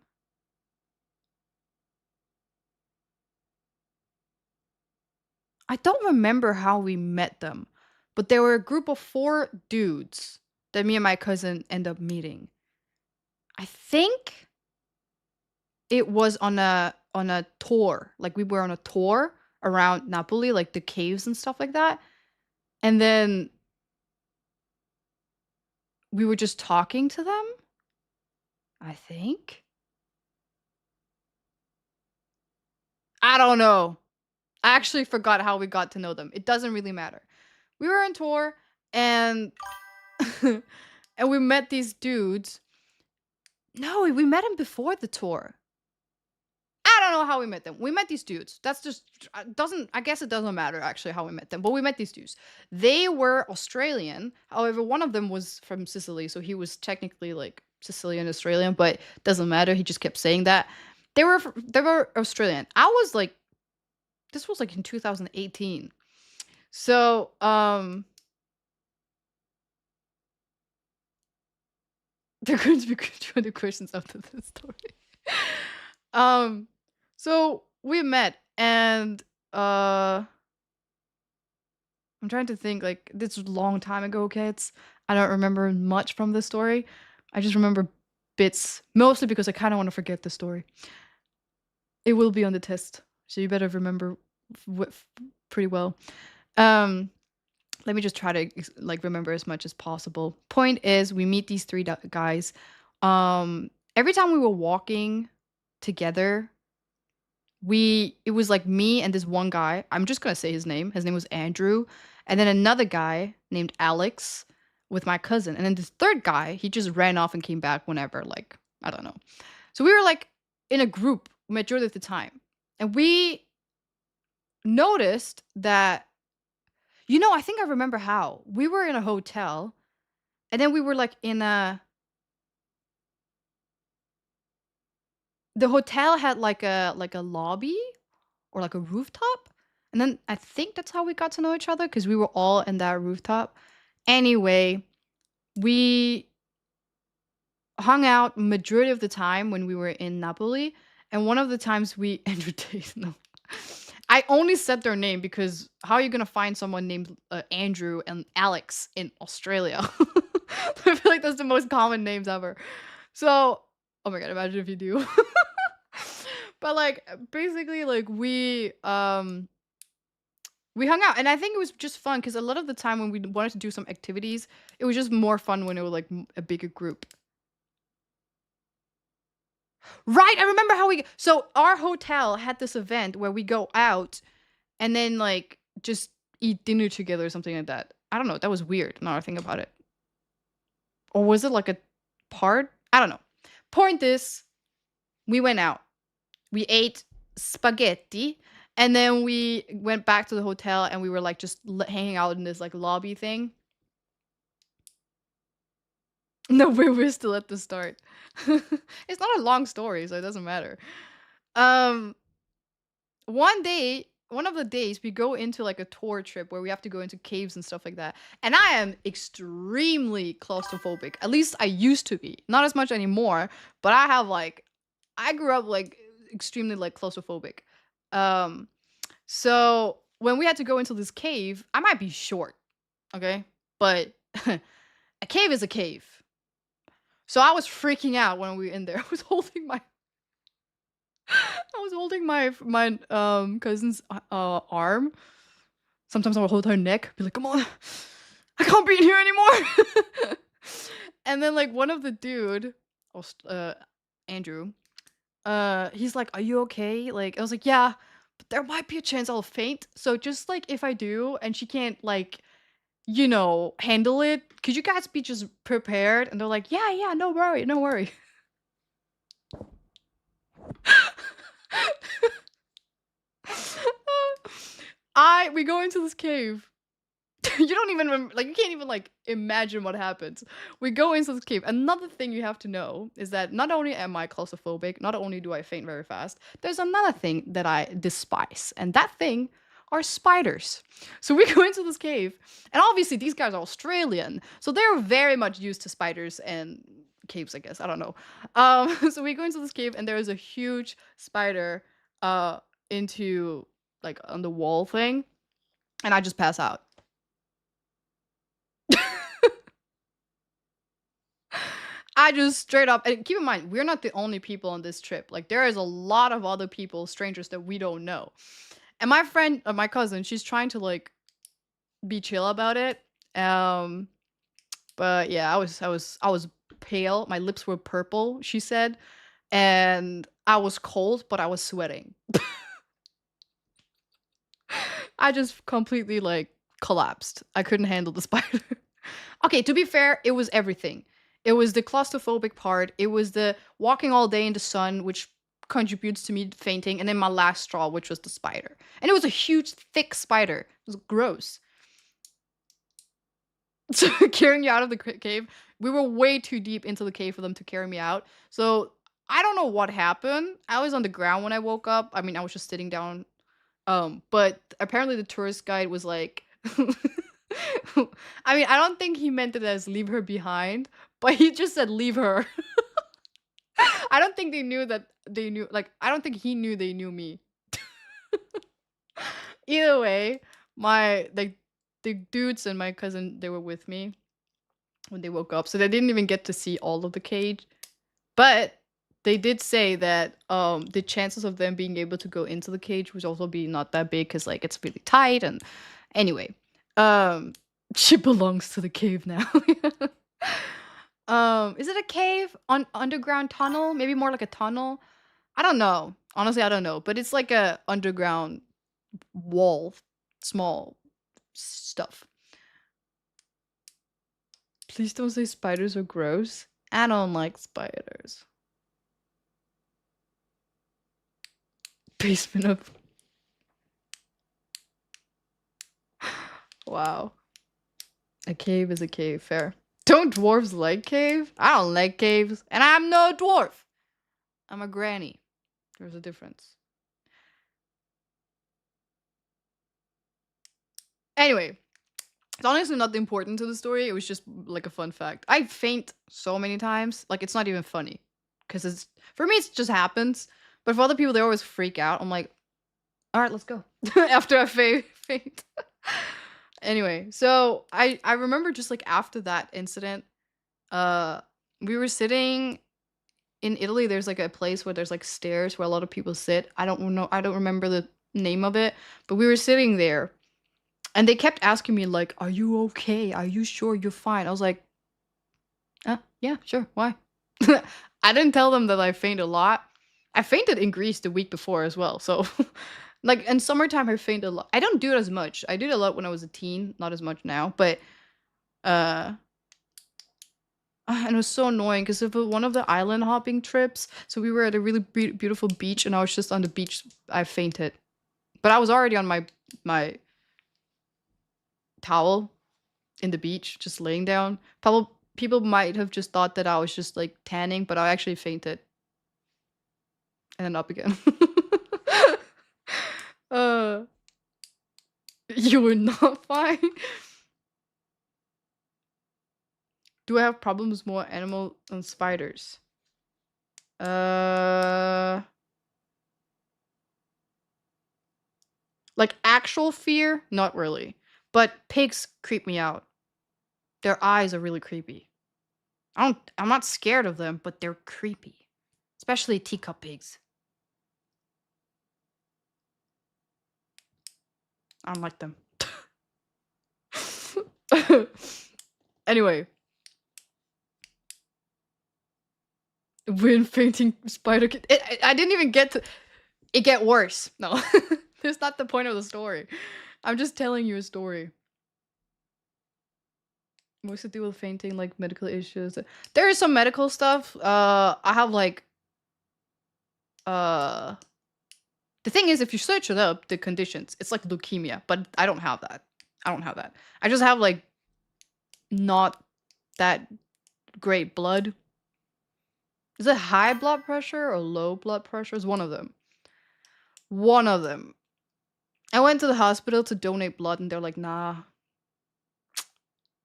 I don't remember how we met them, but there were a group of 4 dudes that me and my cousin end up meeting. I think it was on a tour. Like we were on a tour around Napoli, like the caves and stuff like that. And then we were just talking to them, I think. I don't know. I actually forgot how we got to know them. It doesn't really matter. We were on tour and and we met these dudes. No, we met them before the tour. I don't know how we met them. We met these dudes. That's just I guess it doesn't matter actually how we met them, but we met these dudes. They were Australian. However, one of them was from Sicily, so he was technically like Sicilian Australian, but doesn't matter. He just kept saying that. They were Australian. I was like, this was like in 2018. So, there are going to be 200 questions after this story. So we met, and I'm trying to think, like, this was a long time ago, kids. I don't remember much from this story. I just remember bits, mostly because I kind of want to forget the story. It will be on the test, so you better remember pretty well. Let me just try to like remember as much as possible. Point is, we meet these 3 guys. Every time we were walking together, it was like me and this one guy. I'm just gonna say his name. His name was Andrew, and then another guy named Alex with my cousin, and then this 3rd guy, he just ran off and came back whenever, like, I don't know. So we were like in a group majority of the time, and we noticed that, I think I remember how we were in a hotel, and then we were like the hotel had like a lobby or like a rooftop, and then I think that's how we got to know each other, because we were all in that rooftop. Anyway, we hung out majority of the time when we were in Napoli, and one of the times we entertained. No, I only said their name because how are you gonna find someone named Andrew and Alex in Australia? I feel like that's the most common names ever. So, oh my god, imagine if you do. But like basically like we hung out, and I think it was just fun because a lot of the time when we wanted to do some activities, it was just more fun when it was like a bigger group. Right, I remember how so our hotel had this event where we go out and then like just eat dinner together or something like that. I don't know, that was weird now I think about it. Or was it like a part? I don't know. Point is, we went out. We ate spaghetti and then we went back to the hotel and we were like just hanging out in this like lobby thing. No, we're still at the start. It's not a long story, so it doesn't matter. Um, one of the days, we go into like a tour trip where we have to go into caves and stuff like that. And I am extremely claustrophobic. At least I used to be. Not as much anymore, but I grew up like extremely like claustrophobic. So when we had to go into this cave, I might be short, okay? But a cave is a cave. So I was freaking out when we were in there. I was holding my cousin's arm. Sometimes I would hold her neck, be like, "Come on, I can't be in here anymore." And then like one of the dude, Andrew, he's like, "Are you okay?" Like I was like, "Yeah, but there might be a chance I'll faint. So just like if I do, and she can't like." Handle it. Could you guys be just prepared? And they're like, yeah, no worry, no worry. We go into this cave. You don't even you can't even like imagine what happens. We go into this cave. Another thing you have to know is that not only am I claustrophobic, not only do I faint very fast, there's another thing that I despise, and that thing are spiders. So we go into this cave, and obviously these guys are Australian, so they're very much used to spiders and caves, I guess. I don't know. So we go into this cave, and there is a huge spider into like on the wall thing, and I just pass out. I just straight up, and keep in mind, we're not the only people on this trip. Like there is a lot of other people, strangers that we don't know. And my friend, my cousin, she's trying to like be chill about it. But yeah, I was pale. My lips were purple, she said, and I was cold, but I was sweating. I just completely like collapsed. I couldn't handle the spider. Okay, to be fair, it was everything. It was the claustrophobic part. It was the walking all day in the sun, which contributes to me fainting, and then my last straw, which was the spider. And it was a huge, thick spider. It was gross. So carrying you out of the cave, we were way too deep into the cave for them to carry me out. So I don't know what happened. I was on the ground when I woke up. I mean, I was just sitting down. But apparently the tourist guide was like, I mean, I don't think he meant it as leave her behind, but he just said leave her. I don't think they knew that they knew, like, I don't think he knew they knew me. Either way, the dudes and my cousin, they were with me when they woke up, so they didn't even get to see all of the cage. But they did say that the chances of them being able to go into the cage would also be not that big because like it's really tight. And anyway, she belongs to the cave now. Is it a cave? Underground tunnel? Maybe more like a tunnel? I don't know. Honestly, I don't know. But it's like a underground wall, small stuff. Please don't say spiders are gross. I don't like spiders. Basement of... Wow. A cave is a cave, fair. Don't dwarves like cave? I don't like caves, and I'm no dwarf. I'm a granny. There's a difference. Anyway, It's honestly not important to the story. It was just like a fun fact. I faint so many times, like it's not even funny, because it's for me it just happens. But for other people, they always freak out. I'm like, all right, let's go. After I faint. Anyway, so I remember just like after that incident, we were sitting in Italy. There's like a place where there's like stairs where a lot of people sit. I don't know. I don't remember the name of it, but we were sitting there. And they kept asking me, like, are you okay? Are you sure you're fine? I was like, yeah, sure. Why? I didn't tell them that I fainted a lot. I fainted in Greece the week before as well. So, like, in summertime, I fainted a lot. I don't do it as much. I did it a lot when I was a teen. Not as much now. But, and it was so annoying because of one of the island hopping trips. So we were at a really beautiful beach, and I was just on the beach. I fainted. But I was already on my towel in the beach, just laying down. Probably people might have just thought that I was just like tanning, but I actually fainted. And then up again. You were not fine. Do I have problems with more animal than spiders? Like actual fear? Not really. But pigs creep me out. Their eyes are really creepy. I'm not scared of them, but they're creepy. Especially teacup pigs. I don't like them. Anyway. When fainting spider I didn't even get to it get worse. No. That's not the point of the story. I'm just telling you a story. What's to do with fainting, like medical issues? There is some medical stuff. I have like the thing is, if you search it up, the conditions, it's like leukemia, but I don't have that. I just have like not that great blood. Is it high blood pressure or low blood pressure? It's one of them. One of them. I went to the hospital to donate blood, and they're like, nah.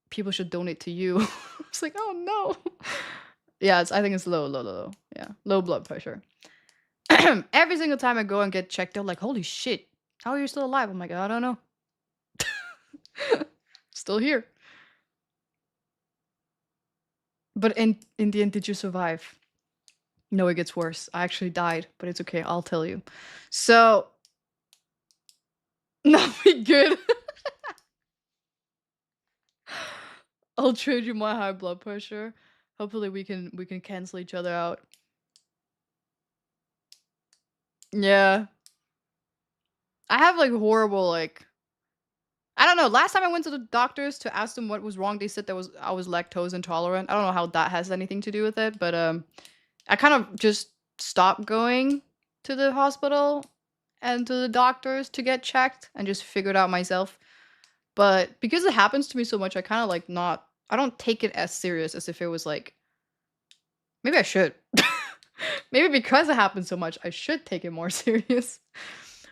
People should donate to you. It's like, oh no. Yeah, I think it's low. Yeah, low blood pressure. Every single time I go and get checked, they're like, holy shit, how are you still alive? I'm like, I don't know. Still here. But in the end, did you survive? No, it gets worse. I actually died, but it's okay. I'll tell you. So, no, we good. I'll trade you my high blood pressure. Hopefully, we can cancel each other out. Yeah. I have like horrible like. I don't know. Last time I went to the doctors to ask them what was wrong, they said I was lactose intolerant. I don't know how that has anything to do with it, but I kind of just stopped going to the hospital and to the doctors to get checked and just figured out myself. But because it happens to me so much, I kind of like I don't take it as serious as if it was like, maybe I should. Maybe because it happens so much, I should take it more serious.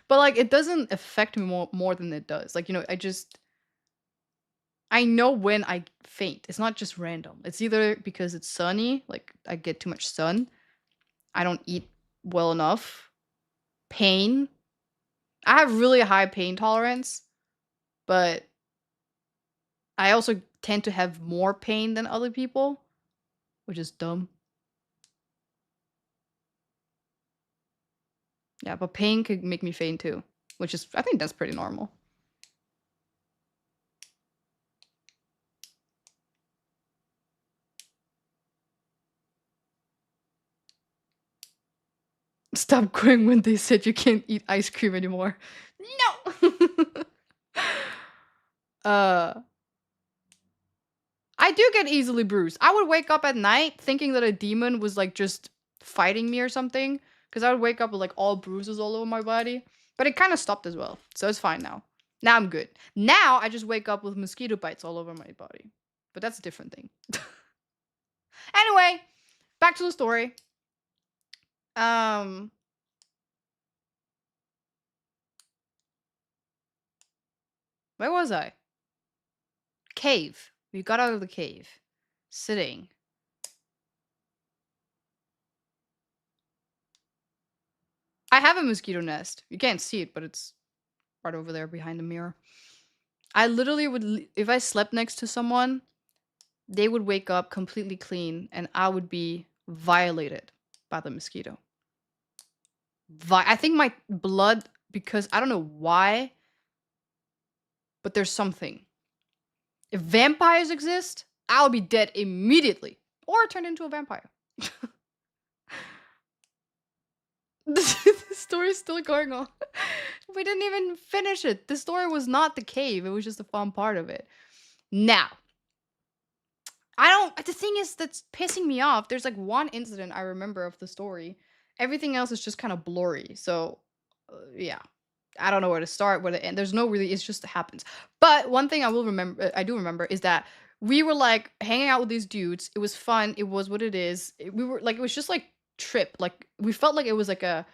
But like, it doesn't affect me more than it does. Like, you know, I know when I faint. It's not just random. It's either because it's sunny, like I get too much sun. I don't eat well enough. Pain. I have really high pain tolerance, but I also tend to have more pain than other people, which is dumb. Yeah, but pain could make me faint too, which is, I think that's pretty normal. Stop crying when they said you can't eat ice cream anymore. No! I do get easily bruised. I would wake up at night thinking that a demon was like just fighting me or something. Because I would wake up with like all bruises all over my body. But it kind of stopped as well. So it's fine now. Now I'm good. Now I just wake up with mosquito bites all over my body. But that's a different thing. Anyway, back to the story. Where was I? cave. We got out of the cave. Sitting. I have a mosquito nest. You can't see it, but it's right over there behind the mirror. I literally would, if I slept next to someone, they would wake up completely clean and I would be violated by the mosquito. I think my blood, because I don't know why, but there's something. If vampires exist, I'll be dead immediately or turn into a vampire. The story's still going on. We didn't even finish it. The story was not the cave. It was just a fun part of it. Now, the thing is that's pissing me off. There's like one incident I remember of the story. Everything else is just kind of blurry. So, yeah. I don't know where to start, where to end. There's no really, it just happens. But one thing I do remember is that we were like hanging out with these dudes. It was fun. It was what it is. We were like, it was just like trip. Like we felt like it was like a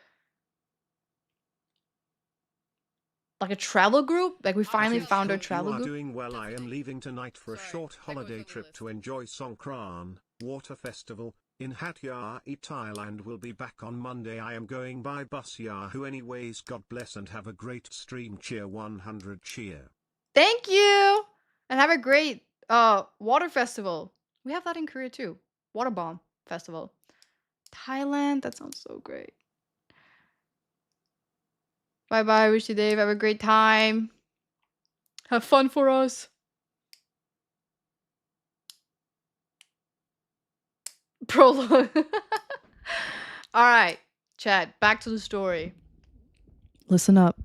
travel group. Like we finally found our travel You are group. doing well. I am leaving tonight for a Sorry, short that goes holiday on the trip list. to enjoy Songkran Water Festival in Hatyai, Thailand. Will be back on Monday. I am going by bus. Yahoo. Anyways, God bless and have a great stream. Cheer 100 cheer. Thank you, and have a great water festival. We have that in Korea too. Water bomb festival. Thailand. That sounds so great. Bye bye, Wishy Dave. Have a great time. Have fun for us. Prologue. All right, chat. Back to the story. Listen up.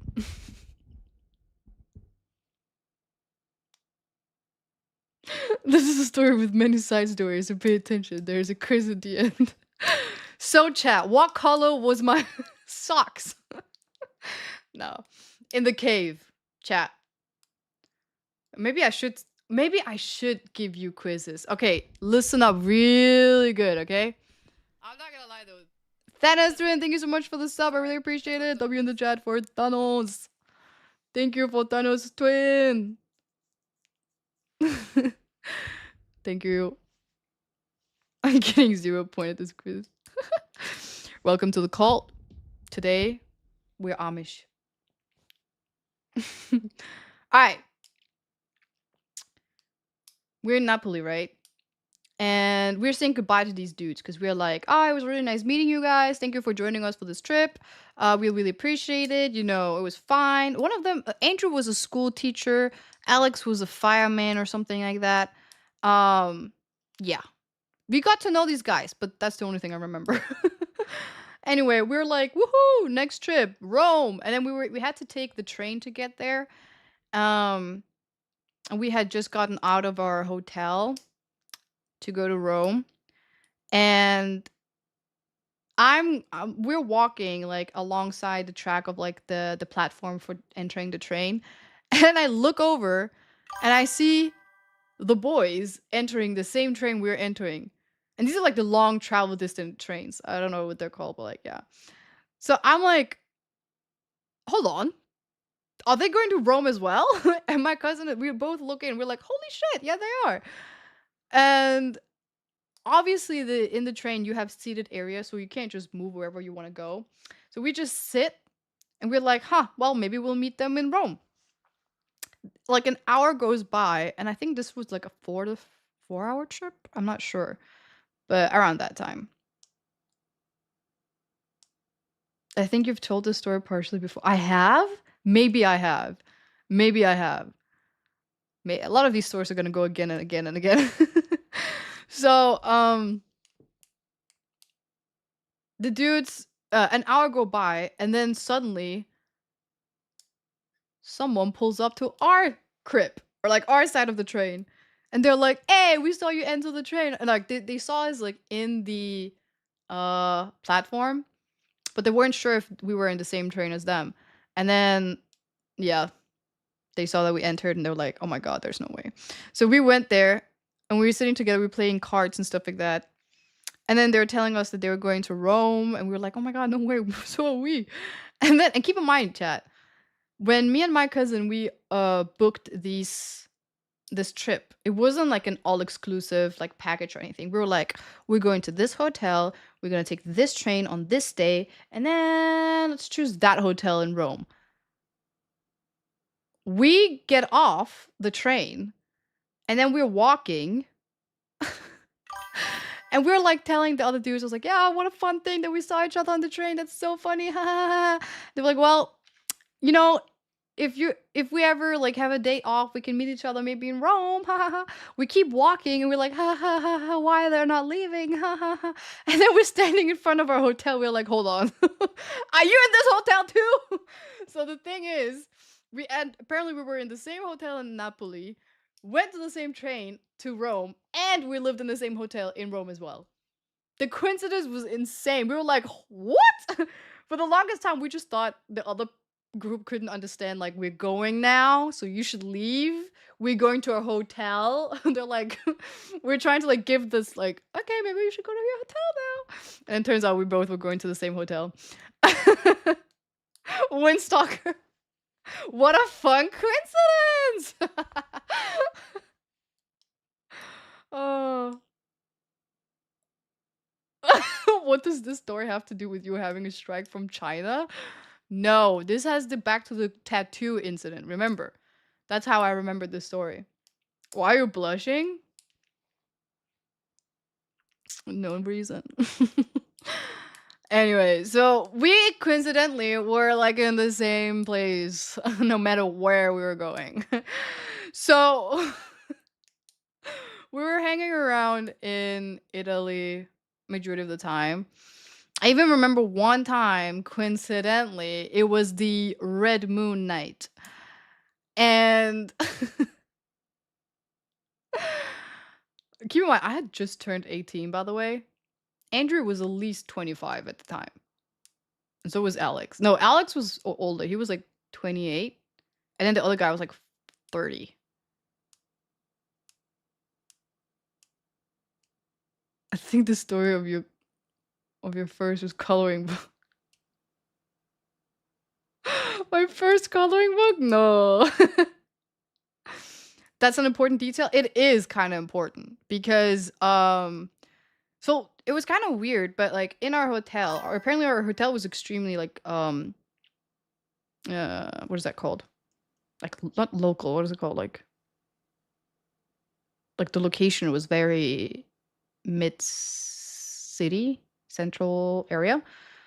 This is a story with many side stories, so pay attention. There's a quiz at the end. So, chat, what color was my socks? No. In the cave, chat. Maybe I should give you quizzes. Okay, listen up really good, okay? I'm not gonna lie though. Thanos, thank you so much for the sub. I really appreciate it. W in the chat for Thanos. Thank you for Thanos twin. Thank you. I'm getting 0 point at this quiz. Welcome to the cult. Today, we're Amish. Alright. We're in Napoli, right? And we're saying goodbye to these dudes because we're like, oh, it was really nice meeting you guys. Thank you for joining us for this trip. We really appreciate it. You know, it was fine. One of them, Andrew was a school teacher. Alex was a fireman or something like that. Yeah. We got to know these guys, but that's the only thing I remember. Anyway, we're like, woohoo, next trip, Rome. And then we had to take the train to get there. And we had just gotten out of our hotel to go to Rome. And we're walking like alongside the track of like the platform for entering the train. And I look over and I see the boys entering the same train we're entering. And these are like the long travel distance trains. I don't know what they're called, but like, yeah. So I'm like, hold on. Are they going to Rome as well? And my cousin, we were both looking, we're like, holy shit, yeah, they are. And obviously in the train you have seated areas, so you can't just move wherever you want to go. So we just sit and we're like, well, maybe we'll meet them in Rome. Like an hour goes by, and I think this was like a 4 to 4 hour trip. I'm not sure, but around that time. I think you've told this story partially before. I have? Maybe I have. Maybe I have. A lot of these stories are gonna go again and again and again. So, the dudes, an hour go by, and then suddenly, someone pulls up to our crib, or like our side of the train. And they're like, hey, we saw you enter the train. And like, they saw us like in the platform, but they weren't sure if we were in the same train as them. And then, yeah, they saw that we entered and they were like, oh my God, there's no way. So we went there and we were sitting together, we were playing cards and stuff like that. And then they were telling us that they were going to Rome, and we were like, oh my God, no way, so are we. And keep in mind, chat, when me and my cousin, we booked these this trip. It wasn't like an all-exclusive like package or anything. We were like, we're going to this hotel, we're gonna take this train on this day, and then let's choose that hotel in Rome. We get off the train, and then we're walking. And we're like telling the other dudes, I was like, yeah, what a fun thing that we saw each other on the train. That's so funny. They were like, well, you know, if we ever like have a date off, we can meet each other maybe in Rome. We keep walking and we're like, why they're not leaving? And then we're standing in front of our hotel. We're like, hold on. Are you in this hotel too? So the thing is, apparently we were in the same hotel in Napoli, went to the same train to Rome, and we lived in the same hotel in Rome as well. The coincidence was insane. We were like, what? For the longest time, we just thought the other group couldn't understand, like, we're going now, so you should leave. We're going to a hotel. They're like, we're trying to like give this like, okay, maybe you should go to your hotel now. And it turns out we both were going to the same hotel. Windstalker. What a fun coincidence! Oh. What does this story have to do with you having a strike from China? No, this has the back to the tattoo incident. Remember, that's how I remember this story. Why are you blushing? No reason. Anyway, so we coincidentally were like in the same place, no matter where we were going. So we were hanging around in Italy majority of the time. I even remember one time, coincidentally, it was the red moon night. And keep in mind, I had just turned 18, by the way. Andrew was at least 25 at the time. And so was Alex. No, Alex was older. He was like 28. And then the other guy was like 30. I think the story of your first was coloring book. My first coloring book? No. That's an important detail. It is kind of important because so it was kind of weird, but like in our hotel, or apparently our hotel was extremely like what is that called? Like not local, what is it called? Like the location was very mid city, central area.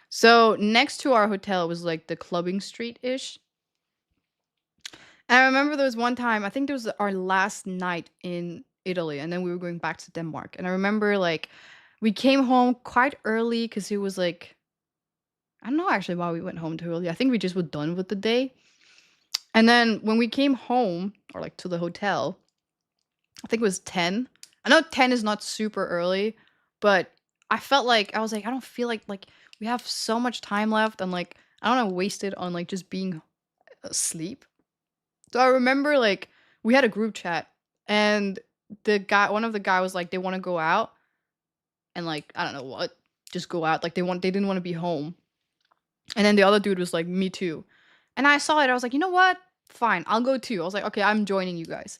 So next to our hotel was like the clubbing street-ish. And I remember there was one time, I think it was our last night in Italy, and then we were going back to Denmark. And I remember like we came home quite early because it was like, I don't know actually why we went home too early. I think we just were done with the day. And then when we came home, or like to the hotel, I think it was 10. I know 10 is not super early, but I felt like, I was like, I don't feel like we have so much time left, and like, I don't want to waste it on like just being asleep. So I remember like we had a group chat, and one of the guy was like, they want to go out, and like, I don't know what, just go out. Like they didn't want to be home. And then the other dude was like, me too. And I saw it, I was like, you know what? Fine, I'll go too. I was like, okay, I'm joining you guys.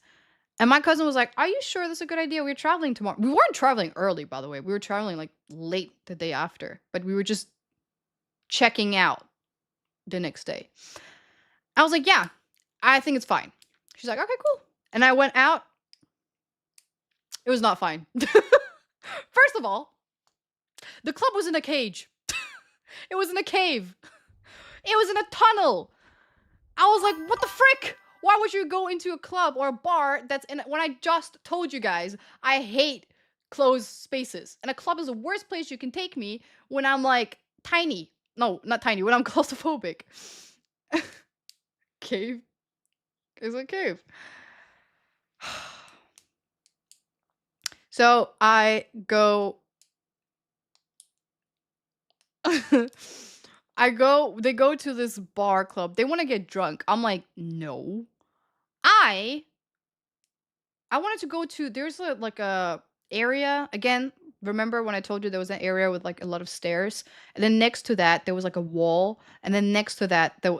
And my cousin was like, are you sure this is a good idea? We're traveling tomorrow. We weren't traveling early, by the way. We were traveling like late the day after, but we were just checking out the next day. I was like, yeah, I think it's fine. She's like, okay, cool. And I went out. It was not fine. First of all, the club was in a cage. It was in a cave. It was in a tunnel. I was like, what the frick? Why would you go into a club or a bar that's in, when I just told you guys, I hate closed spaces. And a club is the worst place you can take me when I'm like tiny. No, not tiny, when I'm claustrophobic. Cave? Is a cave. So I go they go to this bar club. They want to get drunk. I'm like, no. I wanted to go to, there's a area, again, remember when I told you there was an area with like a lot of stairs, and then next to that there was like a wall, and then next to that there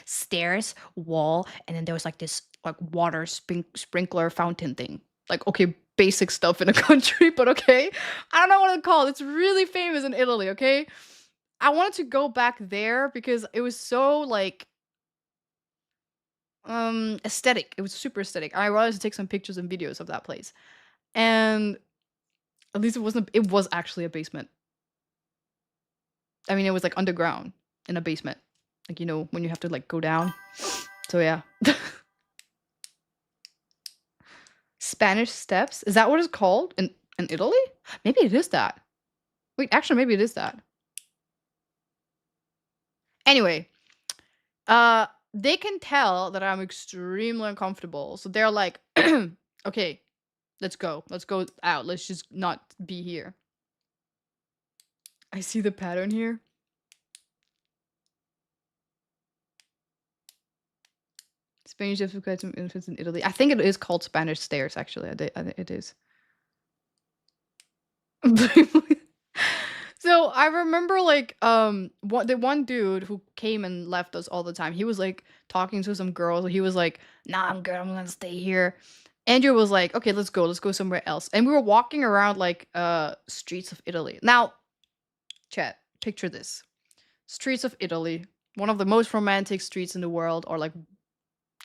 Stairs, wall, and then there was like this like water sprinkler fountain thing. Like, okay, basic stuff in a country, but okay. I don't know what to call it. It's really famous in Italy, okay? I wanted to go back there because it was so like aesthetic. It was super aesthetic. I wanted to take some pictures and videos of that place. And at least it was actually a basement. I mean, it was like underground in a basement. Like, you know, when you have to like go down. So yeah. Spanish Steps? Is that what it's called in Italy? Maybe it is that. Wait, actually maybe it is that. Anyway, they can tell that I'm extremely uncomfortable. So they're like, okay, let's go. Let's go out. Let's just not be here. I see the pattern here. Spanish difficult infants in Italy. I think it is called Spanish Stairs, actually. It is. So I remember like the one dude who came and left us all the time. He was like talking to some girls. He was like, "Nah, I'm good. I'm gonna stay here." Andrew was like, "Okay, let's go somewhere else." And we were walking around like streets of Italy. Now, chat, picture this: streets of Italy, one of the most romantic streets in the world, or like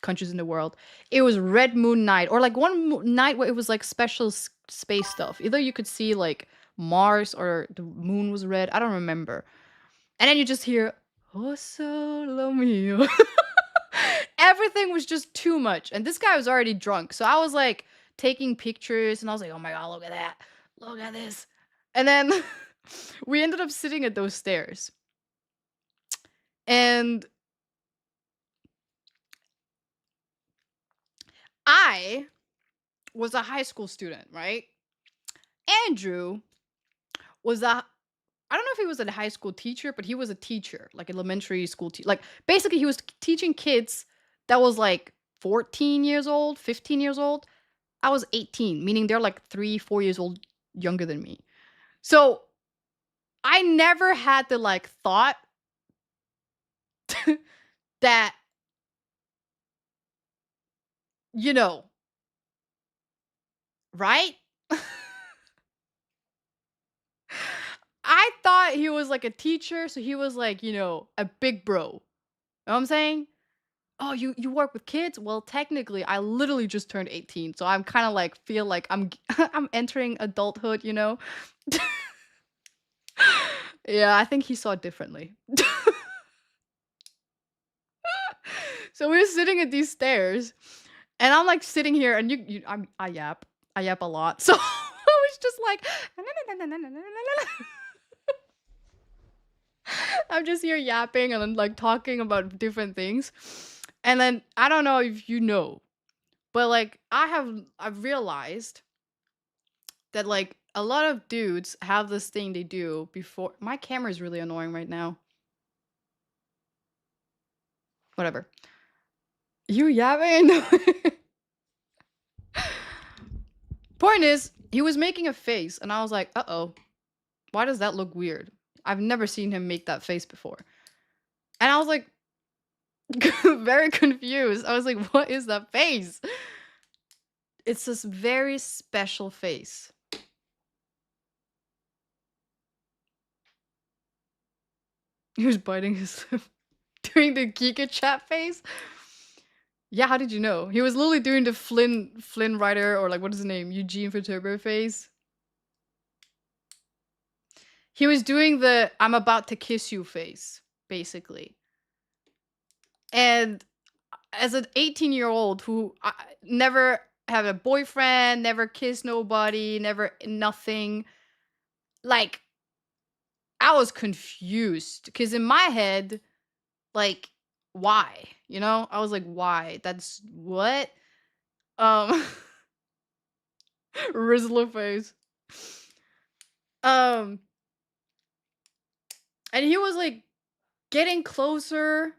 countries in the world. It was red moon night, or like one night where it was like special space stuff. Either you could see like Mars or the moon was red. I don't remember. And then you just hear, "Oh solo mio." Everything was just too much. And this guy was already drunk. So I was like taking pictures and I was like, "Oh my god, look at that. Look at this." And then we ended up sitting at those stairs. And I was a high school student, right? Andrew was I don't know if he was a high school teacher, but he was a teacher, like elementary school teacher. Like basically he was teaching kids that was like 14 years old, 15 years old. I was 18, meaning they're like 3-4 years old younger than me. So I never had the like thought that, you know, right? I thought he was like a teacher, so he was like, you know, a big bro. You know what I'm saying? "Oh, you work with kids?" Well, technically, I literally just turned 18, so I'm kind of like feel like I'm I'm entering adulthood, you know? Yeah, I think he saw it differently. So we were sitting at these stairs, and I'm like sitting here, and I yap a lot, so I was just like, I'm just here yapping and then like talking about different things, and then I don't know if you know, but like I've realized that like a lot of dudes have this thing they do before. My camera is really annoying right now. Whatever. You yapping? Point is, he was making a face, and I was like, "Uh-oh, why does that look weird? I've never seen him make that face before." And I was like, very confused. I was like, "What is that face?" It's this very special face. He was biting his lip, doing the Giga chat face. Yeah, how did you know? He was literally doing the Flynn Rider, or like what is his name? Eugene for Turbo face. He was doing the "I'm about to kiss you" face, basically. And as an 18-year-old who never had a boyfriend, never kissed nobody, never nothing, like I was confused because in my head, like, why? You know? I was like, why? That's what? Rizzler face. And he was like getting closer.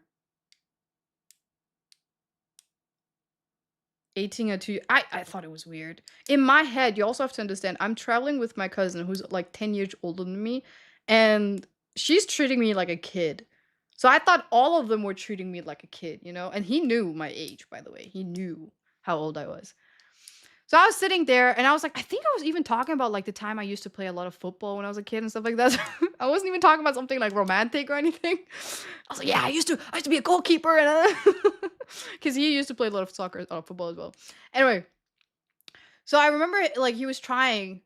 18 or 2. I thought it was weird. In my head, you also have to understand, I'm traveling with my cousin who's like 10 years older than me, and she's treating me like a kid. So I thought all of them were treating me like a kid, you know? And he knew my age, by the way. He knew how old I was. So I was sitting there and I was like, I think I was even talking about like the time I used to play a lot of football when I was a kid and stuff like that. I wasn't even talking about something like romantic or anything. I was like, yeah, I used to be a goalkeeper and because he used to play a lot of soccer, football as well. Anyway, so I remember like he was trying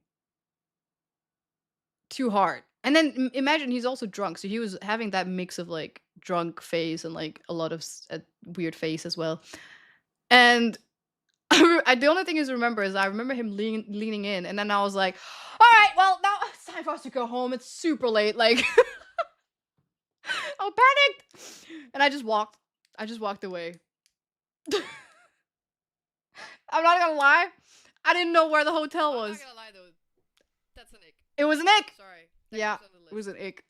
too hard. And then imagine he's also drunk, so he was having that mix of like drunk face and like a lot of weird face as well. And the only thing is remember is I remember him leaning in, and then I was like, "All right, well now it's time for us to go home. It's super late." Like, I panicked, and I just walked. I just walked away. I'm not gonna lie, I didn't know where the hotel was. I'm not gonna lie though, that's an ick. It was an ick. Sorry. That Yeah, goes on the it was list. an ick.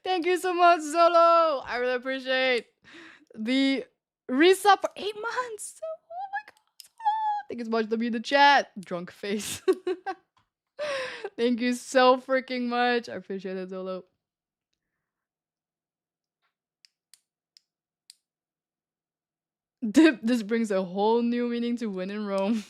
Thank you so much, Zolo. I really appreciate the resub for 8 months. Oh my god. Thank you so much to be in the chat. Drunk face. Thank you so freaking much. I appreciate it, Zolo. This brings a whole new meaning to when in Rome.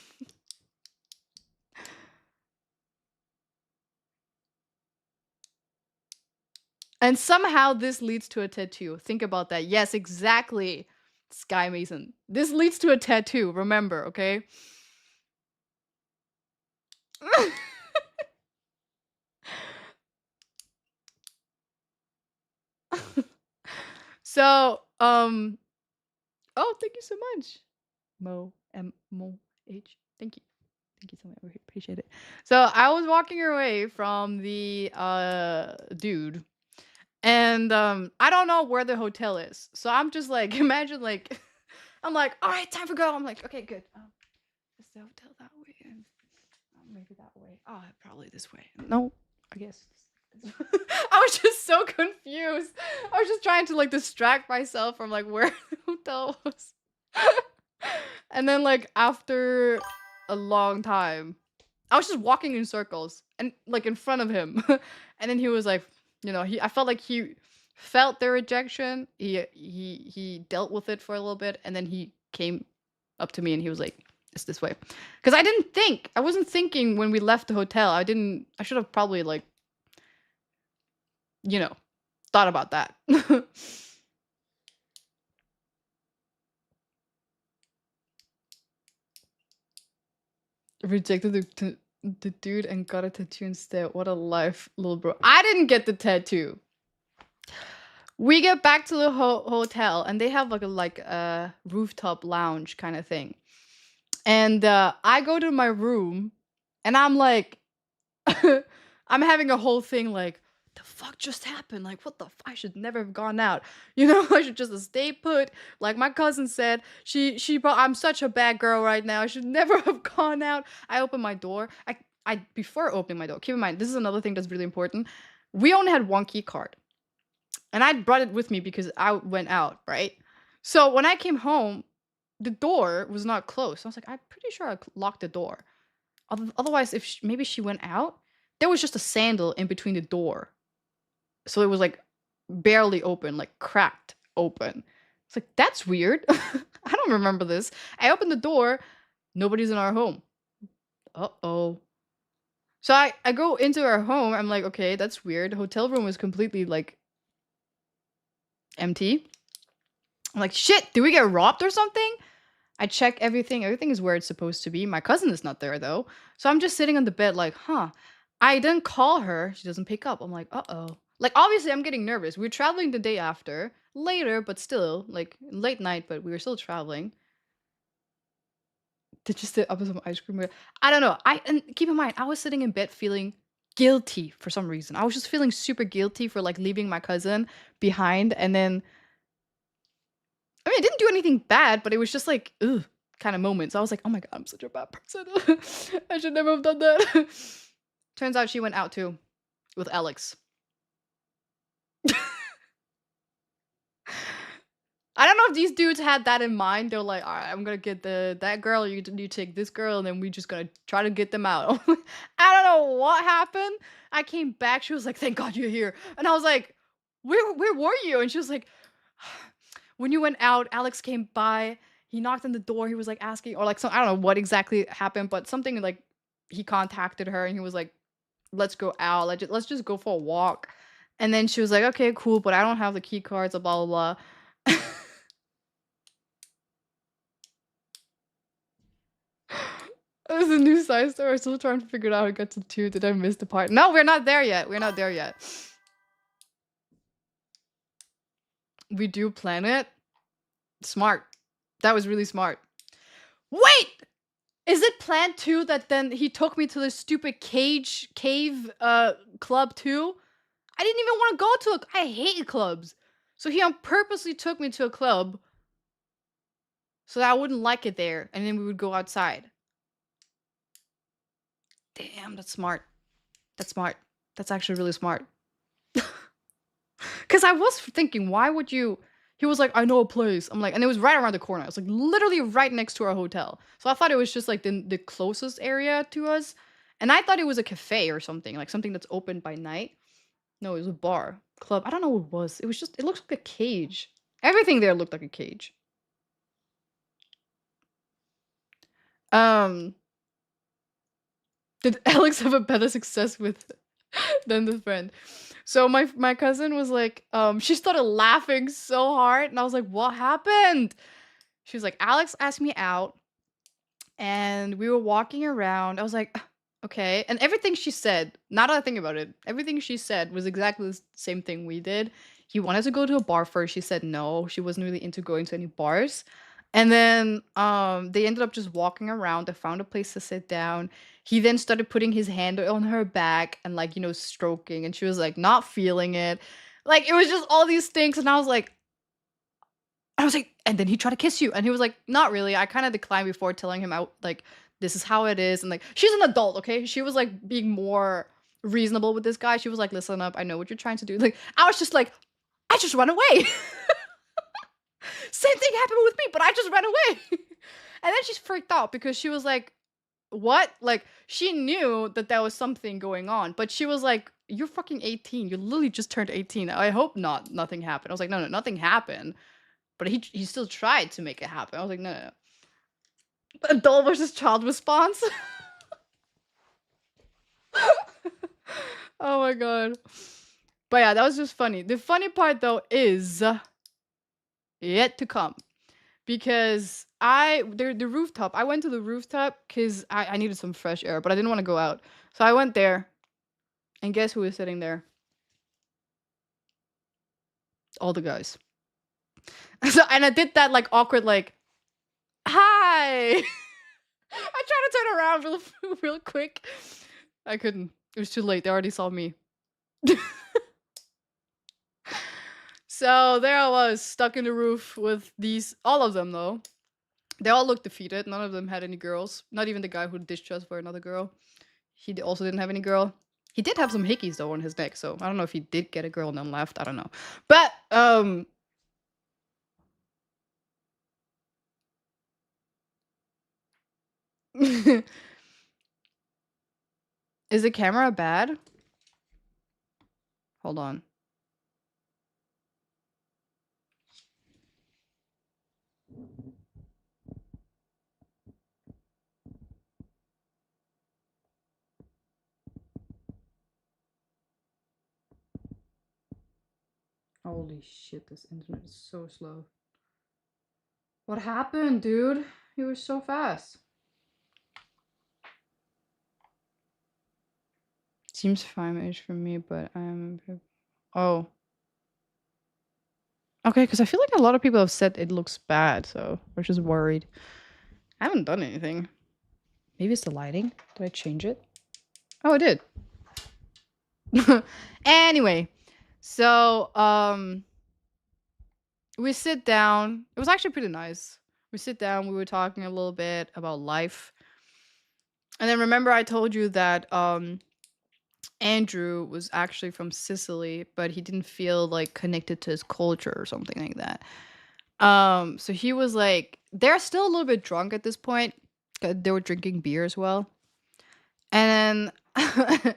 And somehow this leads to a tattoo. Think about that. Yes, exactly. Sky Mason. This leads to a tattoo. Remember, okay? So, oh, thank you so much. Mo H. Thank you. Thank you so much. I appreciate it. So I was walking away from the dude. And I don't know where the hotel is. So I'm just like, imagine like, I'm like, all right, time for go. I'm like, okay, good. Is the hotel that way? And maybe that way. Oh, probably this way. No, I guess. I was just so confused. I was just trying to like distract myself from like where the hotel was. And then like after a long time, I was just walking in circles and like in front of him. And then he was like, you know, I felt like he felt the rejection. He dealt with it for a little bit, and then he came up to me and he was like, "It's this way," because I wasn't thinking when we left the hotel. I should have probably like, you know, thought about that. Rejected the dude and got a tattoo instead. What a life, little bro. I didn't get the tattoo. We get back to the hotel and they have like a rooftop lounge kind of thing. And I go to my room and I'm like, I'm having a whole thing like, the fuck just happened? Like, what the I should never have gone out. You know, I should just stay put. Like my cousin said, I'm such a bad girl right now. I should never have gone out. I opened my door. Before opening my door, keep in mind, this is another thing that's really important. We only had one key card. And I brought it with me because I went out, right? So when I came home, the door was not closed. I was like, I'm pretty sure I locked the door. Otherwise, if maybe she went out, there was just a sandal in between the door. So it was like barely open, like cracked open. It's like, that's weird. I don't remember this. I opened the door. Nobody's in our home. Uh-oh. So I go into our home. I'm like, okay, that's weird. The hotel room was completely like empty. I'm like, shit, did we get robbed or something? I check everything. Everything is where it's supposed to be. My cousin is not there though. So I'm just sitting on the bed like, huh. I didn't call her. She doesn't pick up. I'm like, uh-oh. Like, obviously, I'm getting nervous. We were traveling the day after. Later, but still. Like, late night, but we were still traveling. Did you sit up with some ice cream? I don't know. And keep in mind, I was sitting in bed feeling guilty for some reason. I was just feeling super guilty for, like, leaving my cousin behind. And then... I mean, I didn't do anything bad, but it was just, like, ugh, kind of moments. I was like, oh my god, I'm such a bad person. I should never have done that. Turns out she went out, too. With Alex. I don't know if these dudes had that in mind. They're like, all right, I'm gonna get that girl, you take this girl, and then we just gonna try to get them out. I don't know what happened. I came back, she was like, thank god you're here. And I was like, where were you? And she was like, when you went out, Alex came by. He knocked on the door. He was like asking, or like I don't know what exactly happened, but something like he contacted her and he was like, let's go out. Let's just go for a walk. And then she was like, okay, cool, but I don't have the key cards, blah blah blah. There's a new side story. I'm still trying to figure out how to get to 2. Did I miss the part? No, we're not there yet. We're not there yet. We do plan it. Smart. That was really smart. Wait! Is it plan 2 that then he took me to the stupid cave club too? I didn't even want to go to a... I hate clubs. So he purposely took me to a club so that I wouldn't like it there, and then we would go outside. Damn, that's smart. That's smart. That's actually really smart. Because I was thinking, why would you... He was like, I know a place. I'm like, and it was right around the corner. It was like literally right next to our hotel. So I thought it was just like the closest area to us. And I thought it was a cafe or something, like something that's open by night. No, it was a bar, club. I don't know what it was. It was just, it looked like a cage. Everything there looked like a cage. Did Alex have a better success with than the friend? So my cousin was like, she started laughing so hard, and I was like, what happened? She was like, Alex asked me out, and we were walking around. I was like, okay. And everything she said, now that I think about it, everything she said was exactly the same thing we did. He wanted to go to a bar first. She said no. She wasn't really into going to any bars. And then they ended up just walking around. They found a place to sit down. He then started putting his hand on her back and like, you know, stroking. And she was like not feeling it. Like it was just all these things. And I was like, and then he tried to kiss you. And he was like, not really. I kind of declined before telling him out like, this is how it is. And like, she's an adult, okay? She was like being more reasonable with this guy. She was like, listen up. I know what you're trying to do. Like, I was just like, I just run away. Same thing happened with me, but I just ran away. And then she's freaked out because she was like, what? Like, she knew that there was something going on, but she was like, you're fucking 18. You literally just turned 18. I hope nothing happened. I was like, no, nothing happened. But he still tried to make it happen. I was like, no. Adult versus child response. Oh my god. But yeah, that was just funny. The funny part though is yet to come. Because the rooftop, I went to the rooftop because I needed some fresh air, but I didn't want to go out. So I went there. And guess who was sitting there? All the guys. And I did that like awkward like, hi. I tried to turn around real quick. I couldn't. It was too late. They already saw me. So there I was, stuck in the roof with these, all of them though. They all looked defeated. None of them had any girls. Not even the guy who ditched us for another girl. He also didn't have any girl. He did have some hickeys though on his neck, so I don't know if he did get a girl and then left. I don't know. But is the camera bad? Hold on. Holy shit, this internet is so slow. What happened, dude? You were so fast. Seems fine-ish for me, but I'm... Oh. Okay, because I feel like a lot of people have said it looks bad, so we're just worried. I haven't done anything. Maybe it's the lighting. Did I change it? Oh, I did. Anyway. So, we sit down. It was actually pretty nice. We sit down, we were talking a little bit about life. And then remember I told you that Andrew was actually from Sicily, but he didn't feel like connected to his culture or something like that. So he was like, they're still a little bit drunk at this point. They were drinking beer as well. And then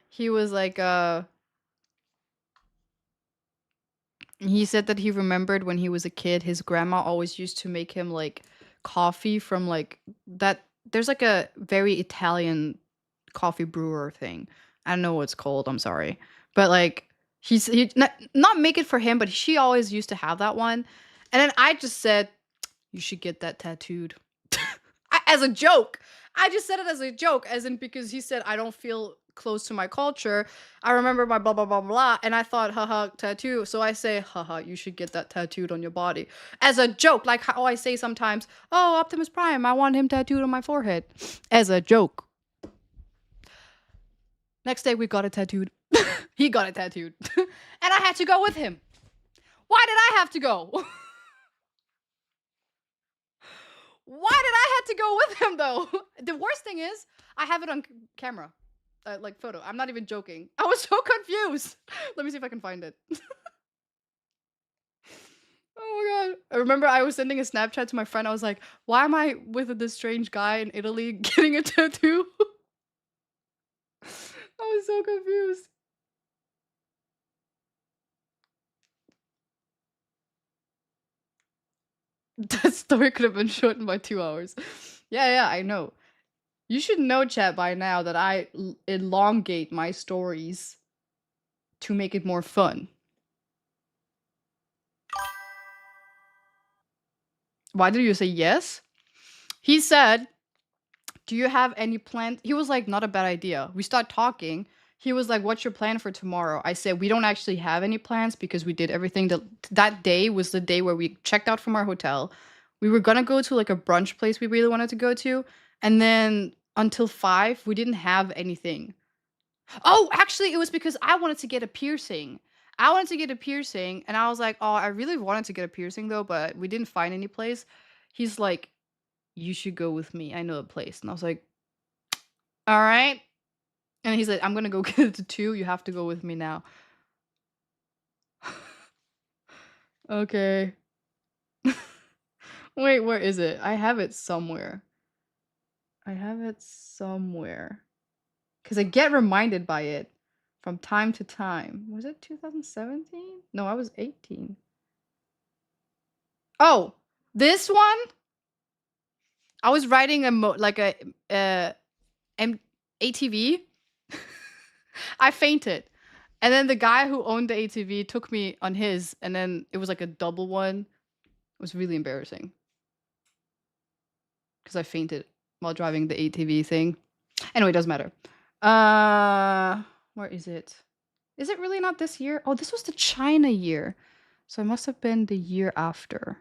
he was like, He said that he remembered when he was a kid, his grandma always used to make him like coffee from like that. There's like a very Italian coffee brewer thing. I don't know what it's called. I'm sorry, but like he not make it for him, but she always used to have that one. And then I just said, you should get that tattooed. As a joke. I just said it as a joke, as in because he said I don't feel close to my culture. I remember my blah blah blah blah, and I thought, haha, tattoo. So I say, haha, you should get that tattooed on your body. As a joke, like how I say sometimes, oh, Optimus Prime, I want him tattooed on my forehead. As a joke. Next day we got it tattooed. He got it tattooed. And I had to go with him. Why did I have to go? Why did I have to go with him though? The worst thing is, I have it on camera. Like photo. I'm not even joking. I was so confused. Let me see if I can find it. Oh my god. I remember I was sending a Snapchat to my friend. I was like, why am I with this strange guy in Italy getting a tattoo? I was so confused. That story could have been shortened by 2 hours. Yeah, I know. You should know, chat, by now that I elongate my stories to make it more fun. Why did you say yes? He said, do you have any plans? He was like, not a bad idea. We start talking. He was like, what's your plan for tomorrow? I said, we don't actually have any plans because we did everything. That day was the day where we checked out from our hotel. We were going to go to like a brunch place we really wanted to go to. And then until 5, we didn't have anything. Oh, actually, it was because I wanted to get a piercing. I wanted to get a piercing, and I was like, oh, I really wanted to get a piercing, though, but we didn't find any place. He's like, you should go with me. I know a place. And I was like, all right. And he's like, I'm going to go get a tattoo. You have to go with me now. Okay. Wait, where is it? I have it somewhere. Because I get reminded by it from time to time. Was it 2017? No, I was 18. Oh, this one? I was riding a ATV. I fainted. And then the guy who owned the ATV took me on his, and then it was like a double one. It was really embarrassing. Because I fainted while driving the ATV thing. Anyway, it doesn't matter. Where is it? Is it really not this year? Oh, this was the China year. So it must have been the year after.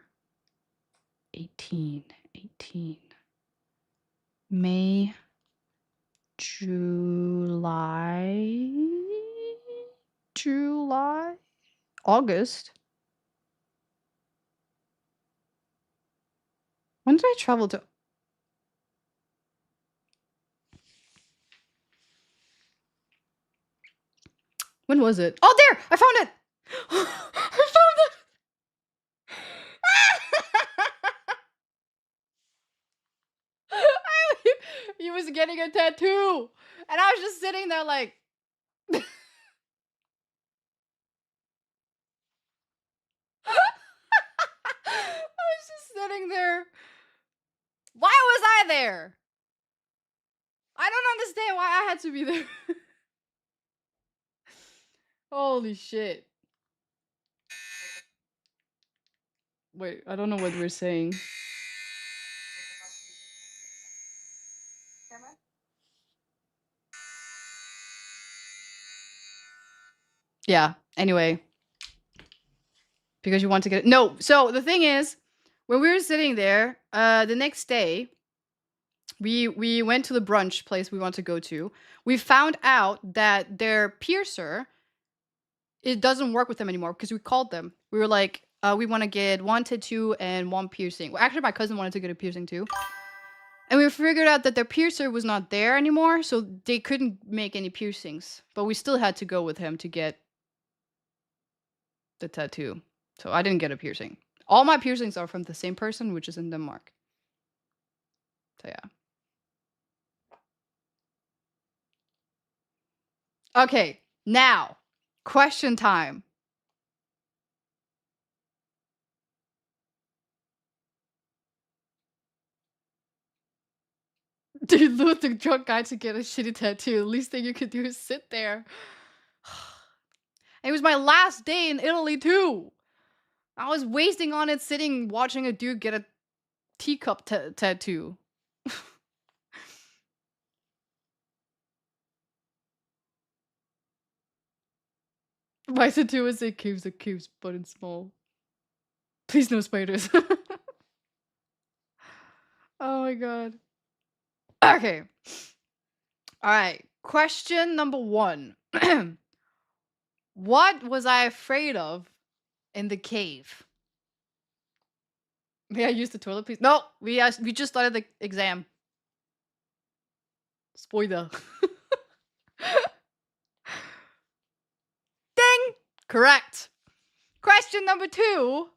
18. May, July, August. When did I travel to? When was it? Oh, there! I found it! I found it! He was getting a tattoo! And I was just sitting there like... I was just sitting there. Why was I there? I don't understand why I had to be there. Holy shit. Wait, I don't know what we're saying. Yeah, anyway. Because you want to get it. No, so the thing is, when we were sitting there, the next day, we went to the brunch place we want to go to. We found out that their piercer, it doesn't work with them anymore because we called them. We were like, we want to get 1 tattoo and 1 piercing. Well, actually, my cousin wanted to get a piercing too. And we figured out that their piercer was not there anymore, so they couldn't make any piercings. But we still had to go with him to get the tattoo. So I didn't get a piercing. All my piercings are from the same person, which is in Denmark. So yeah. Okay, now, question time. Dude, lose the drunk guy to get a shitty tattoo. The least thing you could do is sit there. It was my last day in Italy too. I was wasting on it sitting watching a dude get a teacup tattoo. My tattoo is it caves, but in small. Please no spiders. Oh my god. Okay. Alright. Question number 1. What was I afraid of in the cave? May I use the toilet, please? No! We just started the exam. Spoiler. Ding! Correct. Question number 2.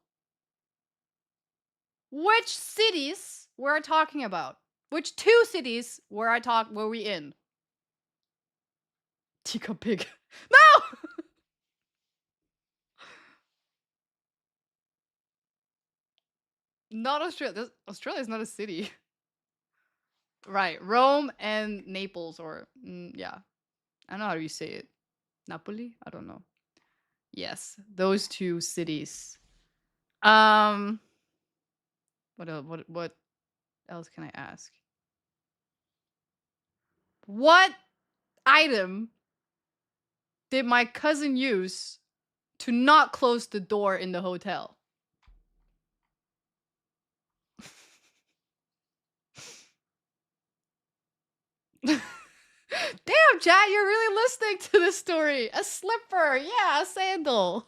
Which cities were I talking about? Which 2 cities were we in? Teacup pig. No! Not Australia. Australia is not a city. Right. Rome and Naples, or yeah. I don't know how you say it. Napoli? I don't know. Yes, those 2 cities. What else can I ask? What item did my cousin use to not close the door in the hotel? Damn, chat, you're really listening to this story. A slipper, yeah, a sandal.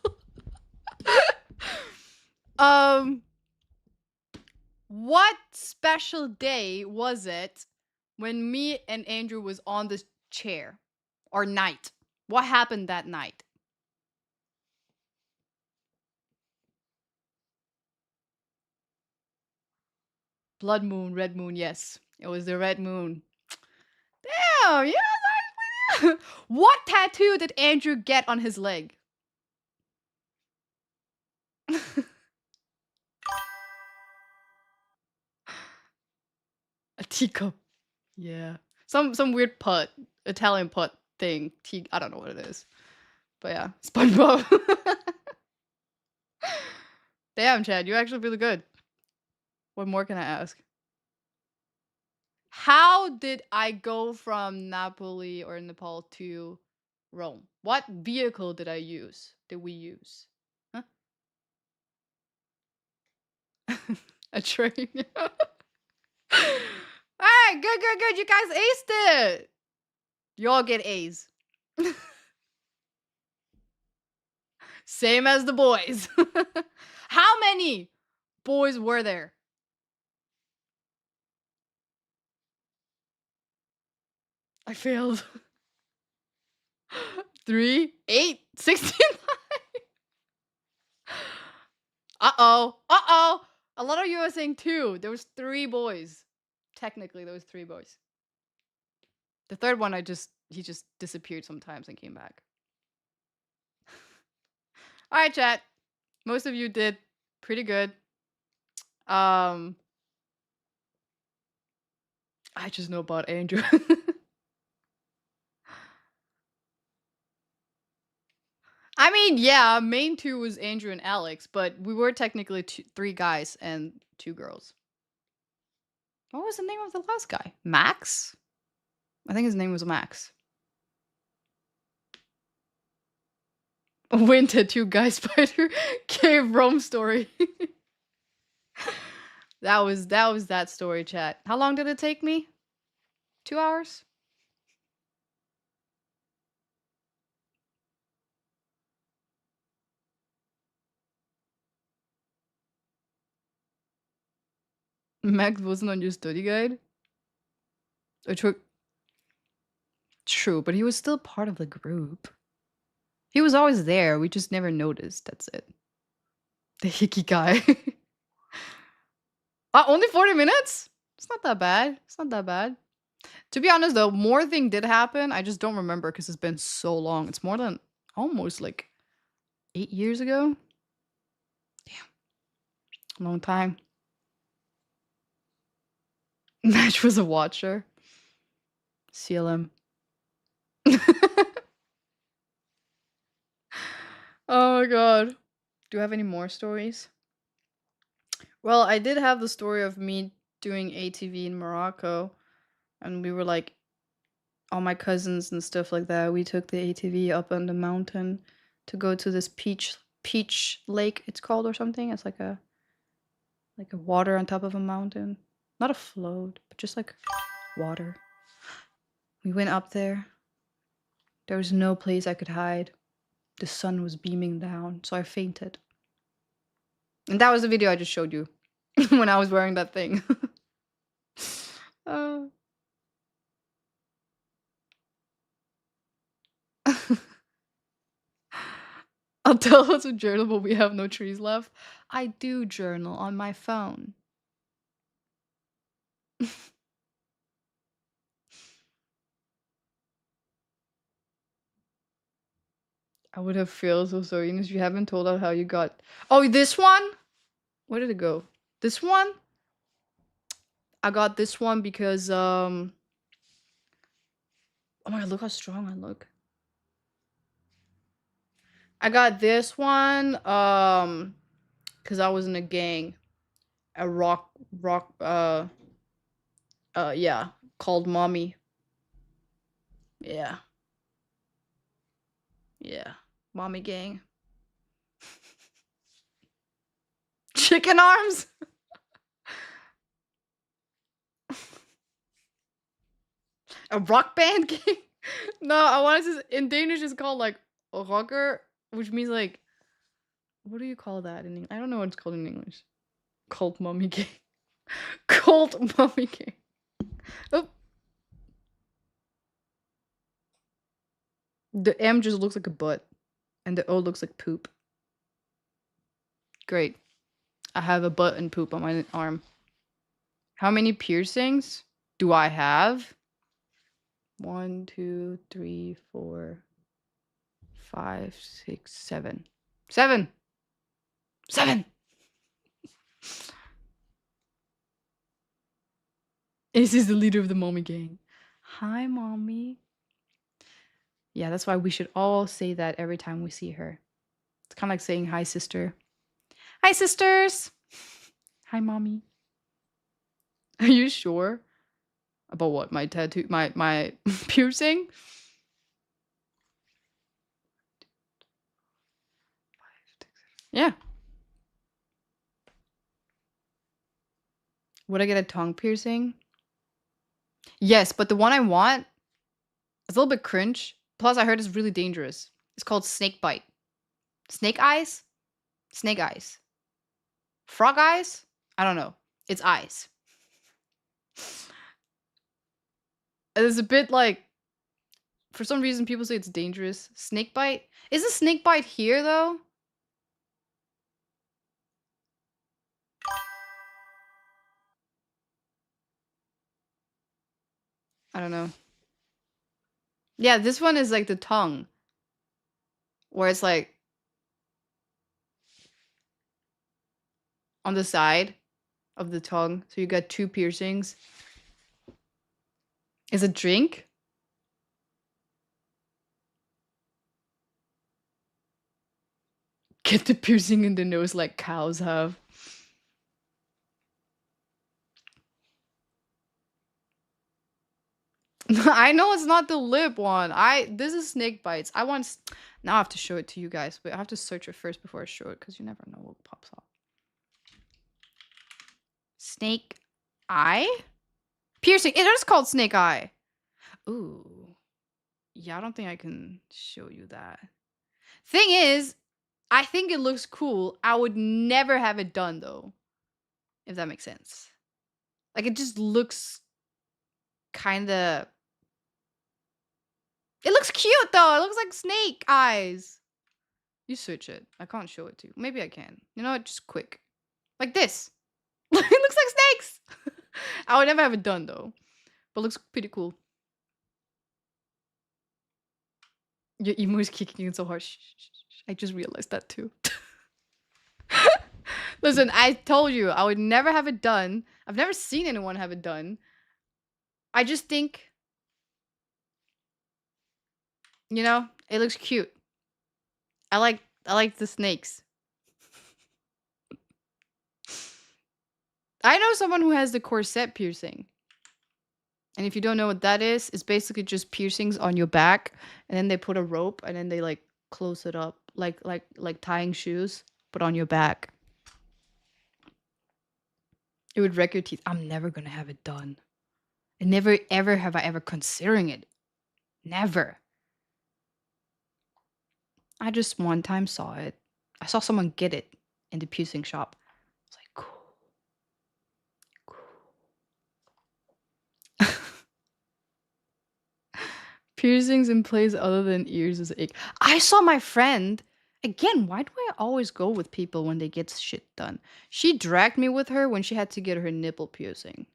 What special day was it when me and Andrew was on this chair? Or night? What happened that night? Blood moon, red moon, yes. It was the red moon. Damn, yeah, actually. What tattoo did Andrew get on his leg? A teacup. Yeah. Some weird putt. Italian putt thing. I don't know what it is. But yeah. SpongeBob. Damn, Chad, you're actually really good. What more can I ask? How did I go from Napoli or Nepal to Rome? What vehicle did we use? Huh? A train. Alright, good. You guys aced it. You all get A's. Same as the boys. How many boys were there? I failed. 3, 8, 69. Uh-oh. A lot of you are saying 2. There was 3 boys. Technically, there was 3 boys. The third one, he just disappeared sometimes and came back. Alright, chat. Most of you did pretty good. I just know about Andrew. I mean, yeah, main 2 was Andrew and Alex, but we were technically 3 guys and 2 girls. What was the name of the last guy? Max? I think his name was Max. Wind tattoo guy spider cave Rome story. that was that story, chat. How long did it take me? 2 hours? Max wasn't on your study guide? True, but he was still part of the group. He was always there, we just never noticed, that's it. The hickey guy. Only 40 minutes? It's not that bad. To be honest though, more thing did happen, I just don't remember because it's been so long. It's more than almost like 8 years ago. Damn. Long time. Match was a watcher. CLM. Oh my god. Do I have any more stories? Well, I did have the story of me doing ATV in Morocco, and we were like, all my cousins and stuff like that. We took the ATV up on the mountain to go to this peach lake, it's called, or something. It's like a water on top of a mountain. Not a float, but just like water. We went up there. There was no place I could hide. The sun was beaming down, so I fainted. And that was the video I just showed you when I was wearing that thing. uh. I'll tell us to journal, but we have no trees left. I do journal on my phone. I would have failed so sorry if you haven't told out how you got. Oh, this one? Where did it go? This one? I got this one because oh my god, look how strong I look. I got this one because I was in a gang. A rock yeah, called Mommy. Yeah. Yeah. Mommy gang. Chicken arms? A rock band gang? No, I wanted to. In Danish, it's called like a rocker, which means like. What do you call that in English? I don't know what it's called in English. Cult mommy gang. Cult mommy gang. Oh. The M just looks like a butt. And the O looks like poop. Great. I have a butt and poop on my arm. How many piercings do I have? 1, 2, 3, 4, 5, 6, 7. 7! 7! This is the leader of the mommy gang. Hi, mommy. Yeah, that's why we should all say that every time we see her. It's kind of like saying hi, sister. Hi, sisters! Hi, mommy. Are you sure? About what? My tattoo? My piercing? Yeah. Would I get a tongue piercing? Yes, but the one I want is a little bit cringe. Plus, I heard it's really dangerous. It's called snake bite. Snake eyes? Snake eyes. Frog eyes? I don't know. It's eyes. It's a bit like, for some reason, people say it's dangerous. Snake bite? Is a snake bite here, though? I don't know. Yeah, this one is like the tongue. Where it's like on the side of the tongue. So you got 2 piercings. Is it drink? Get the piercing in the nose like cows have. I know it's not the lip one. This is snake bites. Now I have to show it to you guys. But I have to search it first before I show it because you never know what pops up. Snake eye? Piercing. It is called snake eye. Ooh. Yeah, I don't think I can show you that. Thing is, I think it looks cool. I would never have it done though. If that makes sense. Like it just looks kinda. It looks cute though. It looks like snake eyes. You search it. I can't show it to you. Maybe I can. You know what? Just quick. Like this. It looks like snakes. I would never have it done though. But it looks pretty cool. Your emo is kicking in so hard. Shh, shh, shh. I just realized that too. Listen, I told you I would never have it done. I've never seen anyone have it done. I just think You know, it looks cute. I like the snakes. I know someone who has the corset piercing. And if you don't know what that is, it's basically just piercings on your back, and then they put a rope and then they like close it up like tying shoes, but on your back. It would wreck your teeth. I'm never gonna have it done. And never ever have I ever considering it. Never. I just one time saw it. I saw someone get it in the piercing shop. I was like, cool. Piercings in place other than ears is ache. I saw my friend. Again, why do I always go with people when they get shit done? She dragged me with her when she had to get her nipple piercing.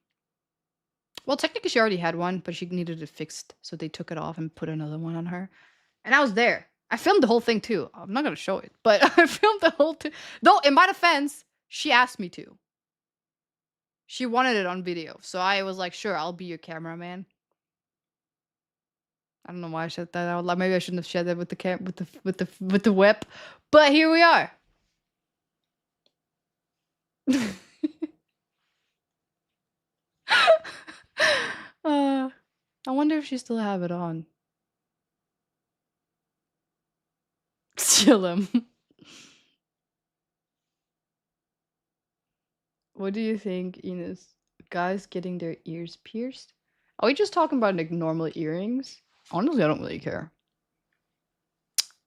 Well, technically she already had one, but she needed it fixed, so they took it off and put another one on her. And I was there. I filmed the whole thing too. I'm not gonna show it, but I filmed the whole thing. Though, in my defense, she asked me to. She wanted it on video, so I was like, sure, I'll be your cameraman. I don't know why I said that out loud. Maybe I shouldn't have shared that with the with the whip. But here we are. I wonder if she still have it on. Chill him. What do you think, Ines? Guys getting their ears pierced? Are we just talking about like normal earrings? Honestly, I don't really care.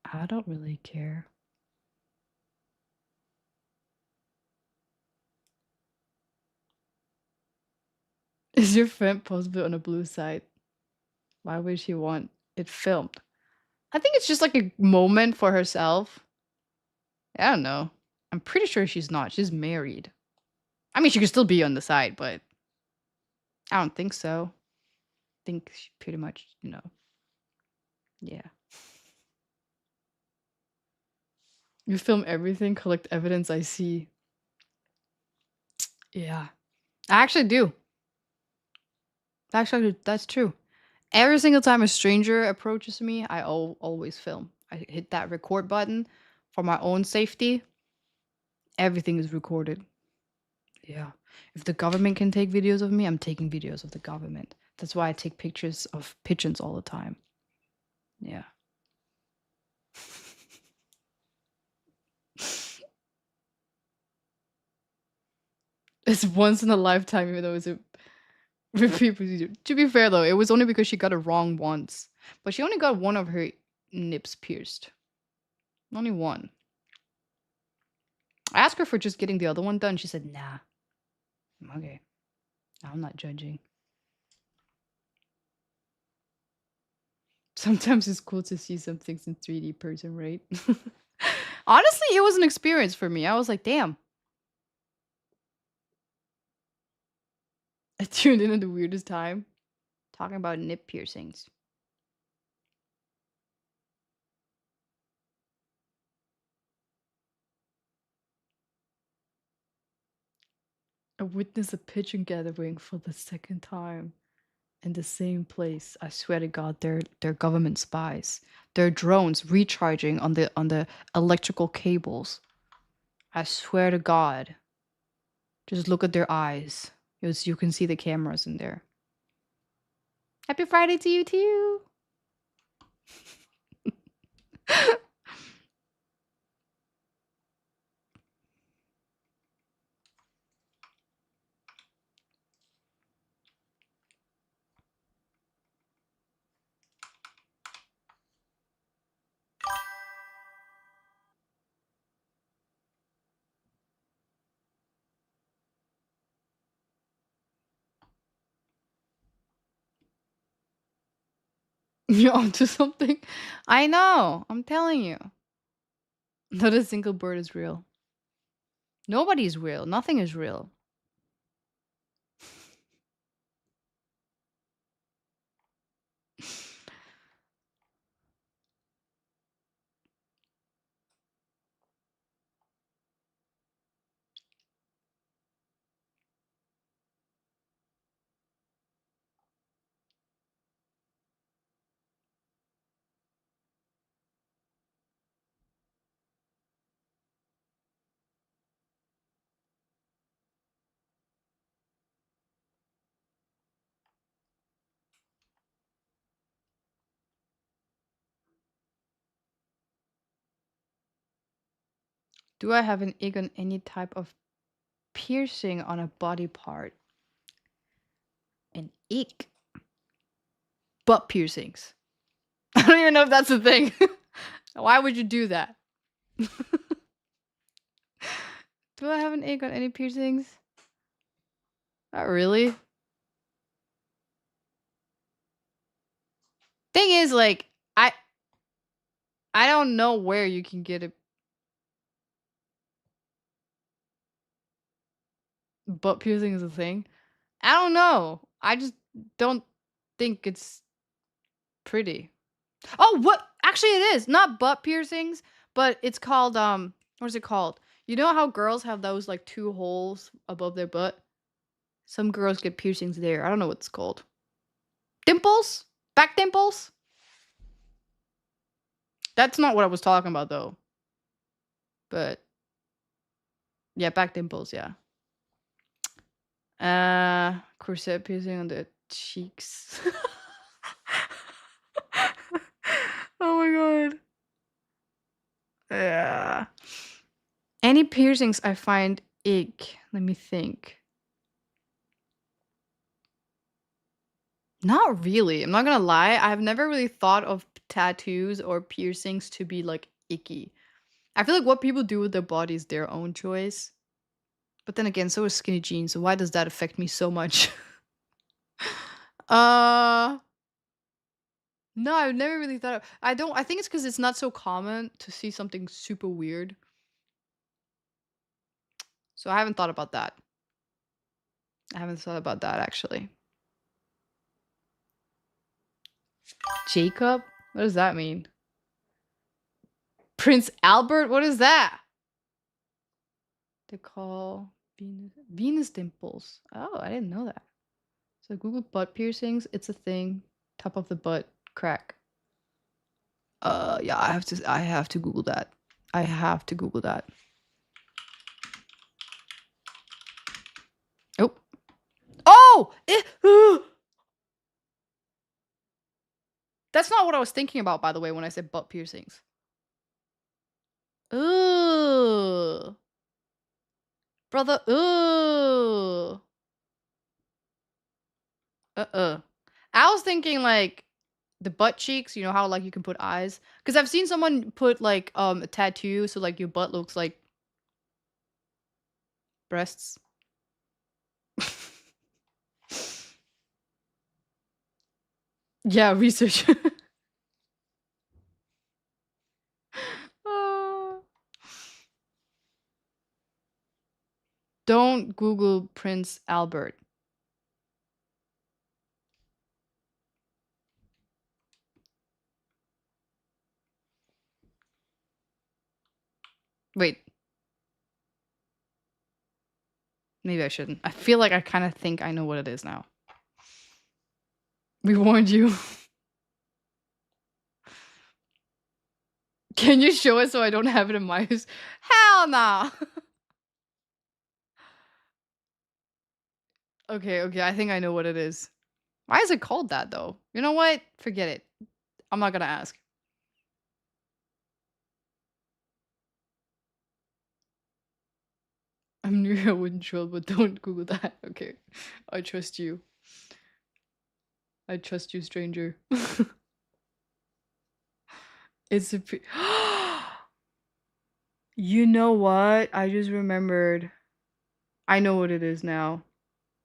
I don't really care. Is your friend possibly on a blue side? Why would she want it filmed? I think it's just like a moment for herself. I don't know. I'm pretty sure she's not. She's married. I mean, she could still be on the side, but I don't think so. I think she pretty much, you know. Yeah. You film everything, collect evidence, I see. Yeah. I actually do. Actually, that's true. Every single time a stranger approaches me, I always film. I hit that record button for my own safety. Everything is recorded. Yeah. If the government can take videos of me, I'm taking videos of the government. That's why I take pictures of pigeons all the time. Yeah. It's once in a lifetime, even though it's a repeat procedure. To be fair, though, it was only because she got it wrong once. But she only got one of her nips pierced. Only one. I asked her for just getting the other one done. She said, nah. Okay. I'm not judging. Sometimes it's cool to see some things in 3D person, right? Honestly, it was an experience for me. I was like, damn. I tuned in at the weirdest time. Talking about nip piercings. I witnessed a pigeon gathering for the second time in the same place. I swear to God, they're government spies. They're drones recharging on the electrical cables. I swear to God. Just look at their eyes. You can see the cameras in there. Happy Friday to you too. You're onto something? I know. I'm telling you. Not a single bird is real. Nobody's real. Nothing is real. Do I have an ick on any type of piercing on a body part? An ick? Butt piercings. I don't even know if that's a thing. Why would you do that? Do I have an ick on any piercings? Not really. Thing is, like, I don't know where you can get a butt piercing is a thing. I don't know. I just don't think it's pretty. Oh, what? Actually, it is not butt piercings, but it's called what is it called? You know how girls have those like 2 holes above their butt? Some girls get piercings there. I don't know what it's called. Dimples? Back dimples? That's not what I was talking about though. But yeah, back dimples, yeah. Corset piercing on the cheeks. Oh my god. Yeah. Any piercings I find ick. Let me think. Not really. I'm not gonna lie. I've never really thought of tattoos or piercings to be like icky. I feel like what people do with their body is their own choice. But then again, so is skinny jeans. So why does that affect me so much? No, I've never really thought of. I think it's because it's not so common to see something super weird. So I haven't thought about that. I haven't thought about that actually. Jacob? What does that mean? Prince Albert? What is that? They call Venus dimples. Oh, I didn't know that. So Google butt piercings. It's a thing. Top of the butt crack. Yeah, I have to Google that. I have to Google that. Oh. Oh! That's not what I was thinking about, by the way, when I said butt piercings. Ooh. Brother, ooh. I was thinking like the butt cheeks, you know how like you can put eyes? Because I've seen someone put like a tattoo so like your butt looks like breasts. Yeah, research. Don't Google Prince Albert. Wait. Maybe I shouldn't. I feel like I kind of think I know what it is now. We warned you. Can you show it so I don't have it in my house? Hell no. Okay, I think I know what it is. Why is it called that though? You know what? Forget it. I'm not gonna ask. I'm new, I wouldn't troll, but don't Google that. Okay. I trust you. I trust you, stranger. It's a You know what? I just remembered. I know what it is now.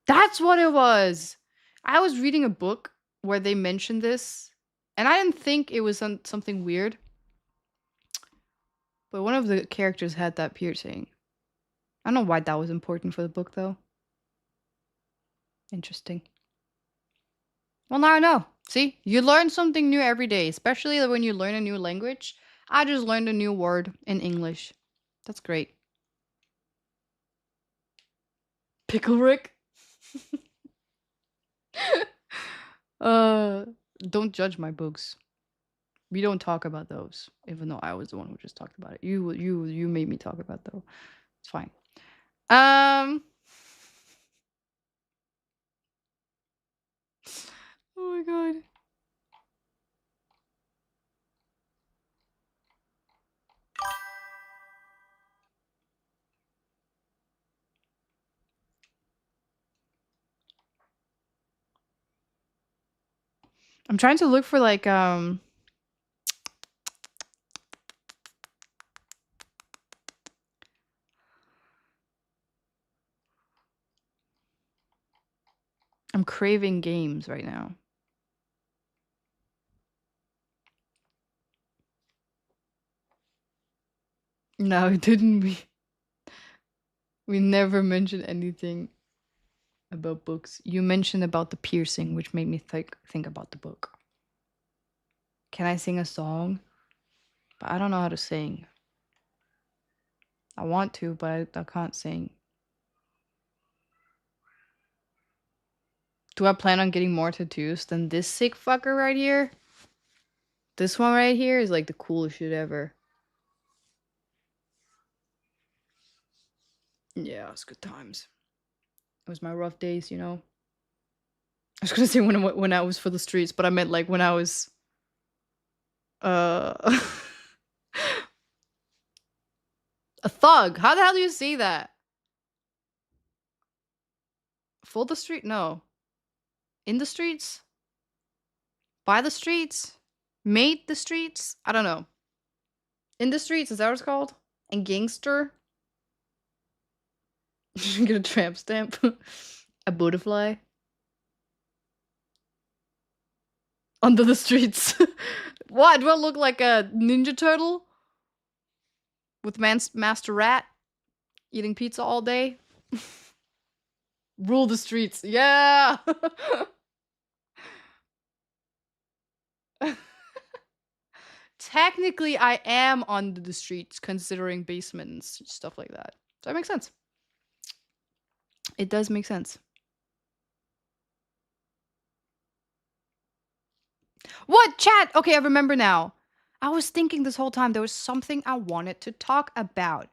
That's what it was. I was reading a book where they mentioned this, and I didn't think it was something weird. But one of the characters had that piercing. I don't know why that was important for the book, though. Interesting. Well, now I know. See? You learn something new every day, especially when you learn a new language. I just learned a new word in English. That's great. Pickle Rick? Don't judge my books. We don't talk about those, even though I was the one who just talked about it. You made me talk about those. It's fine. Oh my god. I'm trying to look for like I'm craving games right now. No, it didn't. We never mentioned anything about books. You mentioned about the piercing, which made me think about the book. Can I sing a song? But I don't know how to sing. I want to, but I can't sing. Do I plan on getting more tattoos than this sick fucker right here? This one right here is like the coolest shit ever. Yeah, it was good times. It was my rough days, you know. I was gonna say when I was for the streets, but I meant like when I was a thug. How the hell do you say that? For the street? No. In the streets? By the streets? Made the streets? I don't know. In the streets, is that what it's called? And gangster? Get a tramp stamp. A butterfly. Under the streets. What? Do I look like a Ninja Turtle? With Master Rat? Eating pizza all day? Rule the streets. Yeah! Technically, I am under the streets, considering basements, stuff like that. So that makes sense. It does make sense. What? Chat! Okay, I remember now. I was thinking this whole time there was something I wanted to talk about.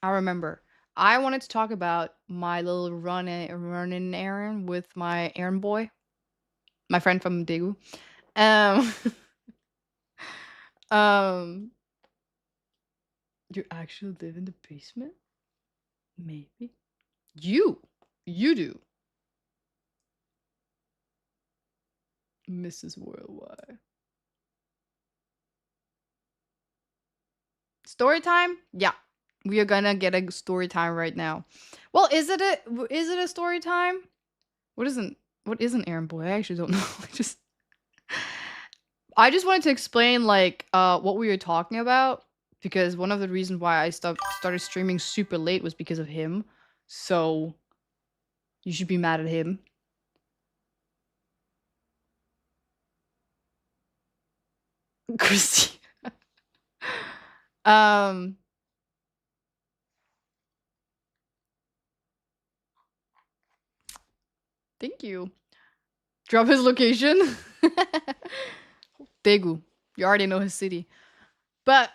I remember. I wanted to talk about my little running errand with my errand boy. My friend from Daegu. You actually live in the basement? Maybe. You do. Mrs. Worldwide. Storytime? Yeah. We are gonna get a story time right now. Well, is it a story time? What isn't Aaron Boy? I actually don't know. I just wanted to explain like what we were talking about, because one of the reasons why I started streaming super late was because of him. So you should be mad at him. Christy. Thank you. Drop his location. Daegu. You already know his city. But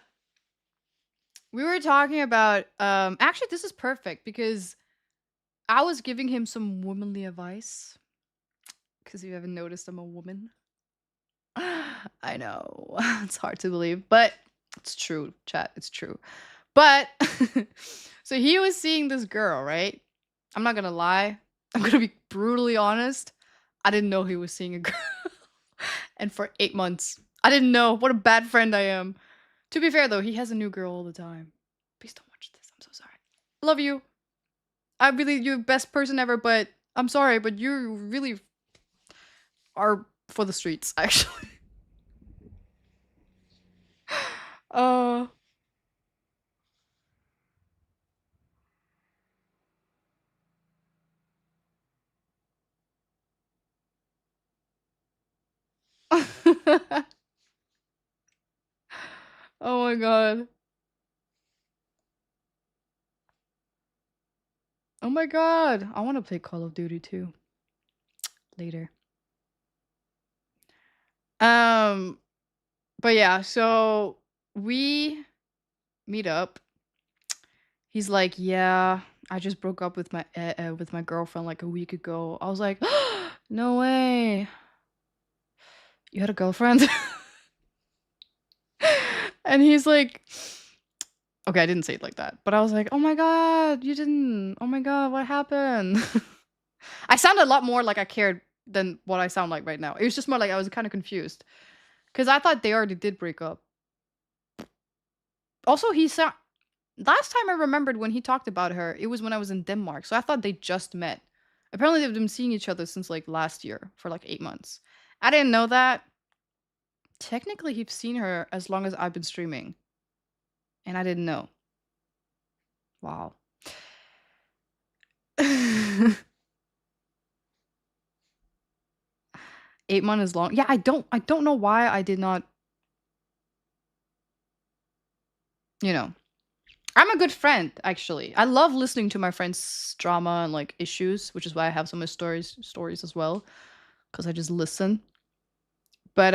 we were talking about actually this is perfect because I was giving him some womanly advice. Because you haven't noticed I'm a woman. I know. It's hard to believe, but it's true, chat. It's true. But so he was seeing this girl, right? I'm not gonna lie. I'm gonna be brutally honest. I didn't know he was seeing a girl. And for 8 months. I didn't know. What a bad friend I am. To be fair though, he has a new girl all the time. Please don't watch this. I'm so sorry. Love you. I really, you're the best person ever, but I'm sorry, but you really are for the streets, actually. Oh my god. Oh my god. I want to play Call of Duty too. Later. But yeah, so we meet up. He's like, "Yeah, I just broke up with my girlfriend like a week ago." I was like, "No way. You had a girlfriend?" And he's like, okay, I didn't say it like that, but I was like, "Oh my god, you didn't. Oh my god, what happened?" I sounded a lot more like I cared than what I sound like right now. It was just more like I was kind of confused. Because I thought they already did break up. Also, last time I remembered when he talked about her, it was when I was in Denmark. So I thought they just met. Apparently they've been seeing each other since like last year for like 8 months. I didn't know that. Technically, he's seen her as long as I've been streaming. And I didn't know. Wow. 8 months is long. Yeah, I don't know why I did not, you know. I'm a good friend, actually. I love listening to my friends' drama and like issues, which is why I have so much stories as well, because I just listen. But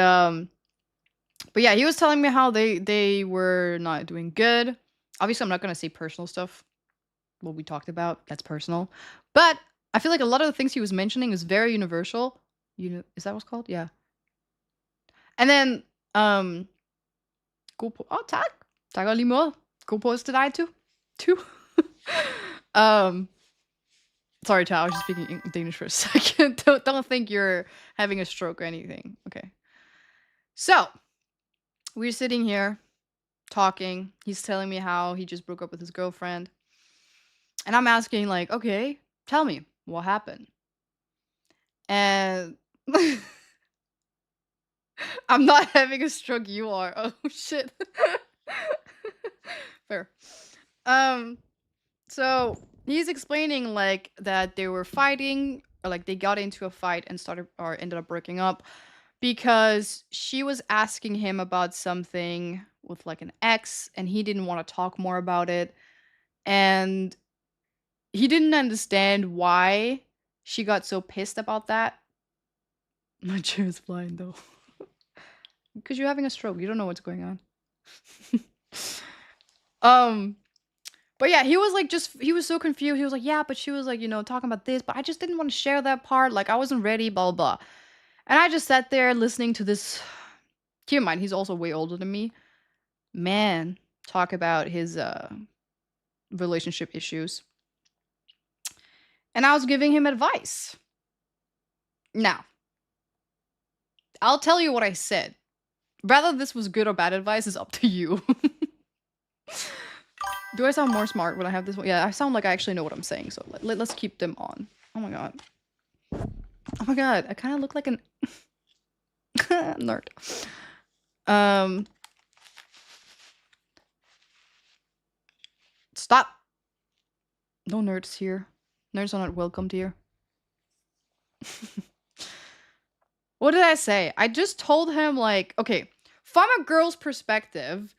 yeah, he was telling me how they were not doing good. Obviously, I'm not gonna say personal stuff. What we talked about, that's personal. But I feel like a lot of the things he was mentioning is very universal. Is that what's called? Yeah. And then god på. Tak. Tak og lige måde. God påske til dig too. Sorry, Tao, I was just speaking Danish for a second. Don't think you're having a stroke or anything. Okay. So, we're sitting here talking. He's telling me how he just broke up with his girlfriend. And I'm asking, like, okay, tell me, what happened? And I'm not having a stroke, you are. Oh, shit. Fair. So he's explaining like that they were fighting, or like they got into a fight and ended up breaking up because she was asking him about something with like an ex and he didn't want to talk more about it. And he didn't understand why she got so pissed about that. My chair is flying though. Because you're having a stroke. You don't know what's going on. But yeah, he was like he was so confused. He was like, yeah, but she was like, you know, talking about this, but I just didn't want to share that part. Like, I wasn't ready, blah, blah. And I just sat there listening to this. Keep in mind, he's also way older than me. Man, talk about his relationship issues. And I was giving him advice. Now, I'll tell you what I said. Whether this was good or bad advice is up to you. Do I sound more smart when I have this one? Yeah, I sound like I actually know what I'm saying, so let's keep them on. Oh my god. Oh my god, I kind of look like an nerd. Stop. No nerds here. Nerds are not welcomed here. What did I say? I just told him, like, okay, from a girl's perspective,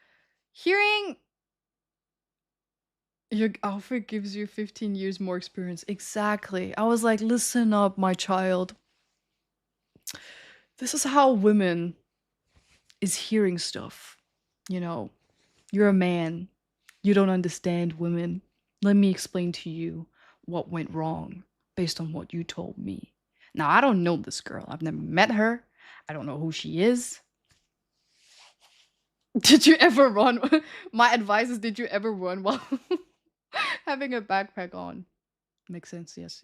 hearing your outfit gives you 15 years more experience. Exactly. I was like, listen up, my child. This is how women is hearing stuff. You know, you're a man. You don't understand women. Let me explain to you what went wrong based on what you told me. Now, I don't know this girl. I've never met her. I don't know who she is. Did you ever run? My advice is, did you ever run while having a backpack on? Makes sense. Yes.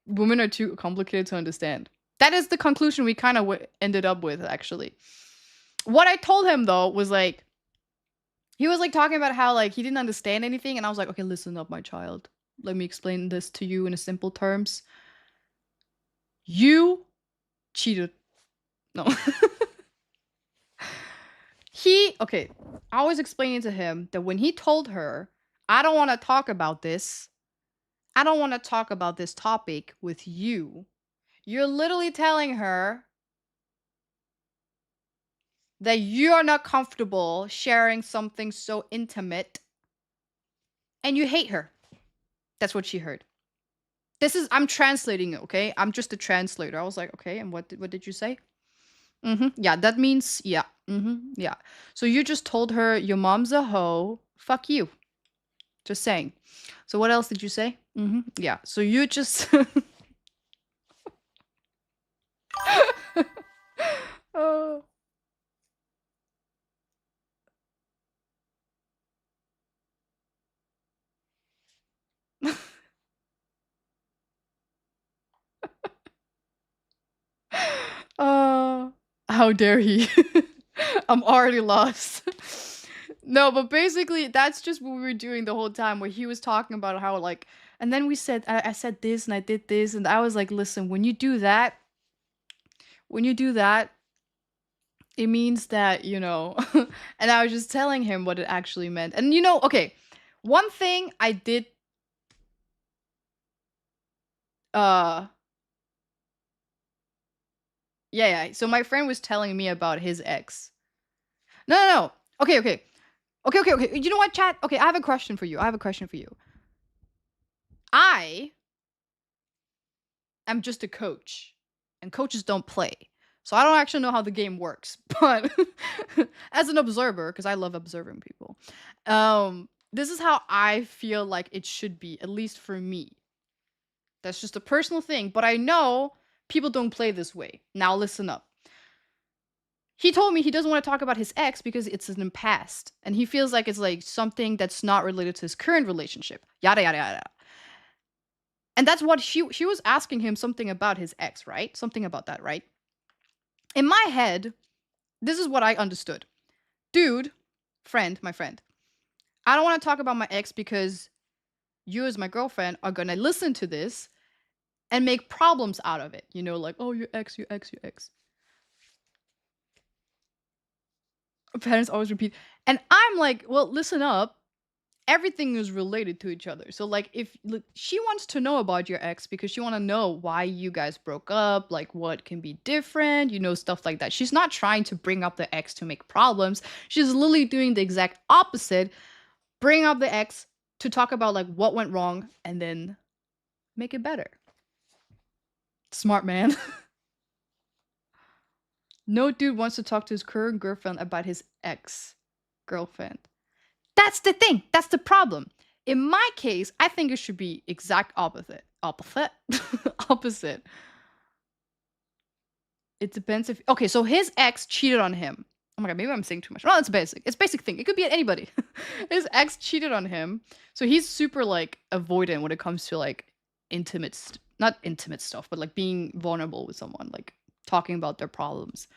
Women are too complicated to understand. That is the conclusion we kind of ended up with, actually. What I told him, though, was like, he was like talking about how like he didn't understand anything, and I was like, okay, listen up, my child. Let me explain this to you in simple terms. You cheated. No. Okay, I was explaining to him that when he told her, I don't want to talk about this. I don't want to talk about this topic with you. You're literally telling her that you're not comfortable sharing something so intimate and you hate her. That's what she heard. I'm translating it, okay? I'm just a translator. I was like, okay, and what did you say? Yeah, that means, yeah. Yeah. So you just told her your mom's a hoe. Fuck you. Just saying. So what else did you say? Yeah. So you just... Oh. How dare he? I'm already lost. No, but basically that's just what we were doing the whole time, where he was talking about how like, and then we said, I said this and I did this, and I was like, listen, when you do that, it means that, you know, and I was just telling him what it actually meant. And you know, okay, one thing I did, yeah, so my friend was telling me about his ex. No. Okay. You know what, chat? Okay, I have a question for you. I am just a coach, and coaches don't play. So I don't actually know how the game works, but as an observer, because I love observing people, this is how I feel like it should be, at least for me. That's just a personal thing, but I know people don't play this way. Now listen up. He told me he doesn't want to talk about his ex because it's in the past, and he feels like it's like something that's not related to his current relationship. Yada yada yada. And that's what she was asking him something about his ex, right? Something about that, right? In my head, this is what I understood. Dude, my friend, I don't want to talk about my ex because you as my girlfriend are gonna listen to this and make problems out of it. You know, like, oh, your ex. Parents always repeat. And I'm like, well, listen up. Everything is related to each other. So like, if look, she wants to know about your ex because she want to know why you guys broke up, like what can be different, you know, stuff like that. She's not trying to bring up the ex to make problems. She's literally doing the exact opposite. Bring up the ex to talk about like what went wrong and then make it better. Smart man. No dude wants to talk to his current girlfriend about his ex-girlfriend. That's the thing. That's the problem. In my case, I think it should be exact opposite. Opposite? It depends if... Okay, so his ex cheated on him. Oh my god, maybe I'm saying too much. No, it's basic. It's basic thing. It could be anybody. His ex cheated on him. So he's super, like, avoidant when it comes to, like, not intimate stuff, but, like, being vulnerable with someone. Like, talking about their problems.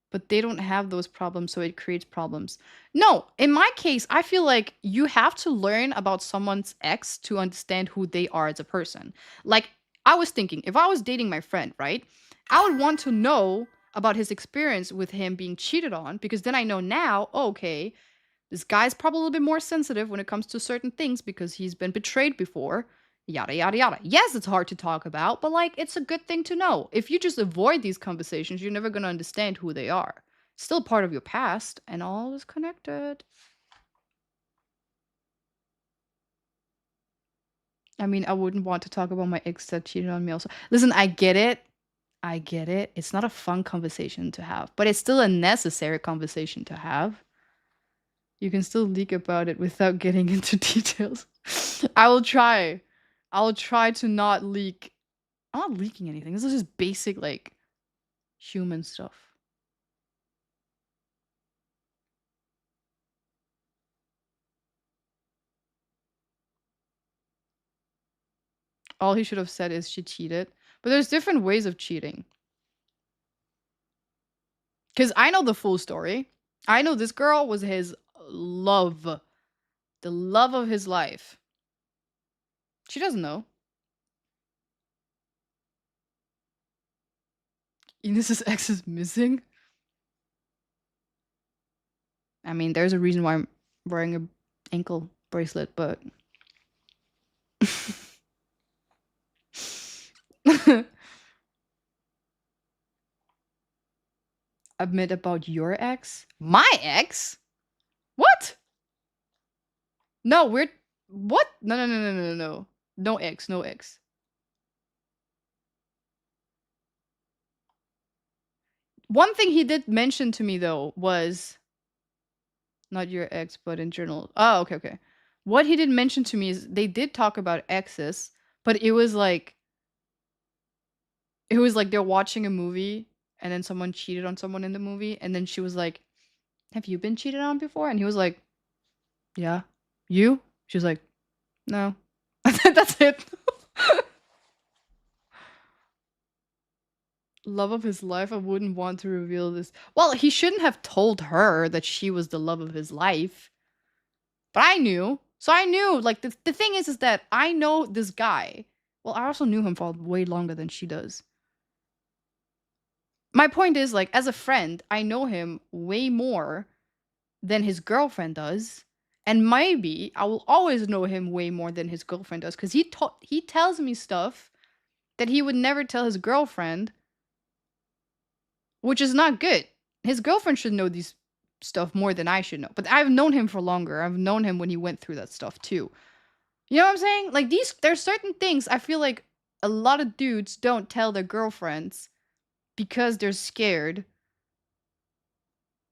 But they don't have those problems, so it creates problems. No, in my case, I feel like you have to learn about someone's ex to understand who they are as a person. Like, I was thinking, if I was dating my friend, right? I would want to know about his experience with him being cheated on, because then I know now, okay, this guy's probably a little bit more sensitive when it comes to certain things because he's been betrayed before. Yada, yada, yada. Yes, it's hard to talk about, but, like, it's a good thing to know. If you just avoid these conversations, you're never going to understand who they are. Still part of your past, and all is connected. I mean, I wouldn't want to talk about my ex that cheated on me also. Listen, I get it. It's not a fun conversation to have, but it's still a necessary conversation to have. You can still leak about it without getting into details. I will try. I'll try to not leak. I'm not leaking anything. This is just basic, like, human stuff. All he should have said is she cheated. But there's different ways of cheating. Because I know the full story. I know this girl was his love. The love of his life. She doesn't know. Ines' ex is missing? I mean, there's a reason why I'm wearing an ankle bracelet, but... Admit about your ex? My ex? What? No, we're... What? No. No ex, no ex. One thing he did mention to me, though, was... Not your ex, but in general. Oh, okay. What he did mention to me is they did talk about exes, but it was like... It was like they're watching a movie, and then someone cheated on someone in the movie, and then she was like, have you been cheated on before? And he was like, yeah. You? She was like, no. That's it. Love of his life. I wouldn't want to reveal this. Well, he shouldn't have told her that she was the love of his life. But I knew. So I knew. Like, the thing is that I know this guy. Well, I also knew him for way longer than she does. My point is, like, as a friend, I know him way more than his girlfriend does. And maybe I will always know him way more than his girlfriend does. Because he tells me stuff that he would never tell his girlfriend. Which is not good. His girlfriend should know these stuff more than I should know. But I've known him for longer. I've known him when he went through that stuff too. You know what I'm saying? Like, there's certain things I feel like a lot of dudes don't tell their girlfriends because they're scared.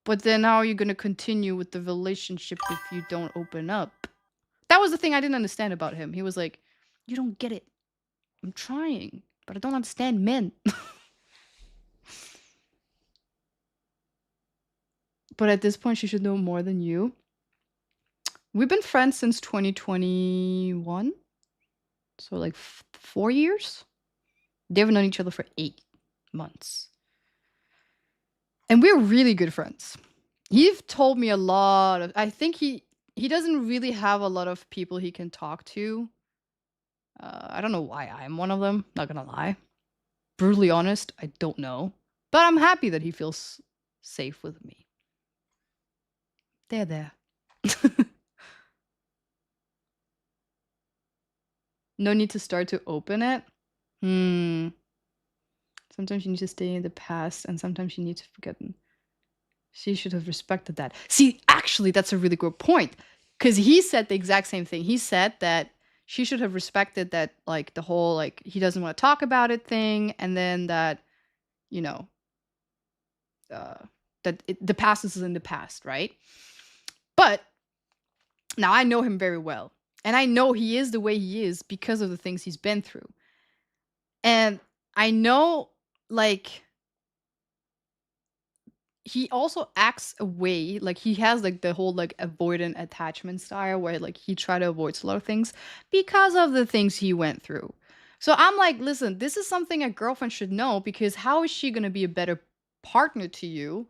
But then how are you going to continue with the relationship if you don't open up? That was the thing I didn't understand about him. He was like, you don't get it. I'm trying, but I don't understand men. But at this point, she should know more than you. We've been friends since 2021. So like 4 years? They've known each other for 8 months. And we're really good friends. He's told me a lot of... I think he doesn't really have a lot of people he can talk to. I don't know why I'm one of them. Not gonna lie. Brutally honest, I don't know. But I'm happy that he feels safe with me. There. No need to start to open it. Sometimes you need to stay in the past, and sometimes you need to forget them. She should have respected that. See, actually, that's a really good point. Because he said the exact same thing. He said that she should have respected that, like, the whole, like, he doesn't want to talk about it thing, and then that, you know, the past is in the past, right? But now I know him very well. And I know he is the way he is because of the things he's been through. And I know, like, he also acts away. Like, he has, like, the whole, like, avoidant attachment style where, like, he try to avoid a lot of things because of the things he went through. So I'm like, listen, this is something a girlfriend should know, because how is she going to be a better partner to you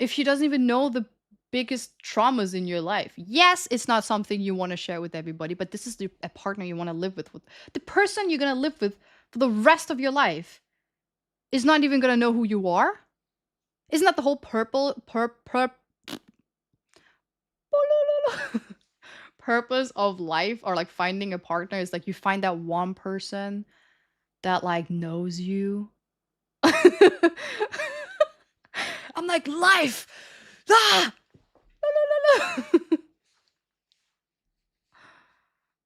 if she doesn't even know the biggest traumas in your life? Yes, it's not something you want to share with everybody, but this is a partner you want to live with. The person you're going to live with for the rest of your life is not even going to know who you are. Isn't that the whole purpose of life, or like finding a partner? Is like you find that one person that like knows you. I'm like, life. Ah!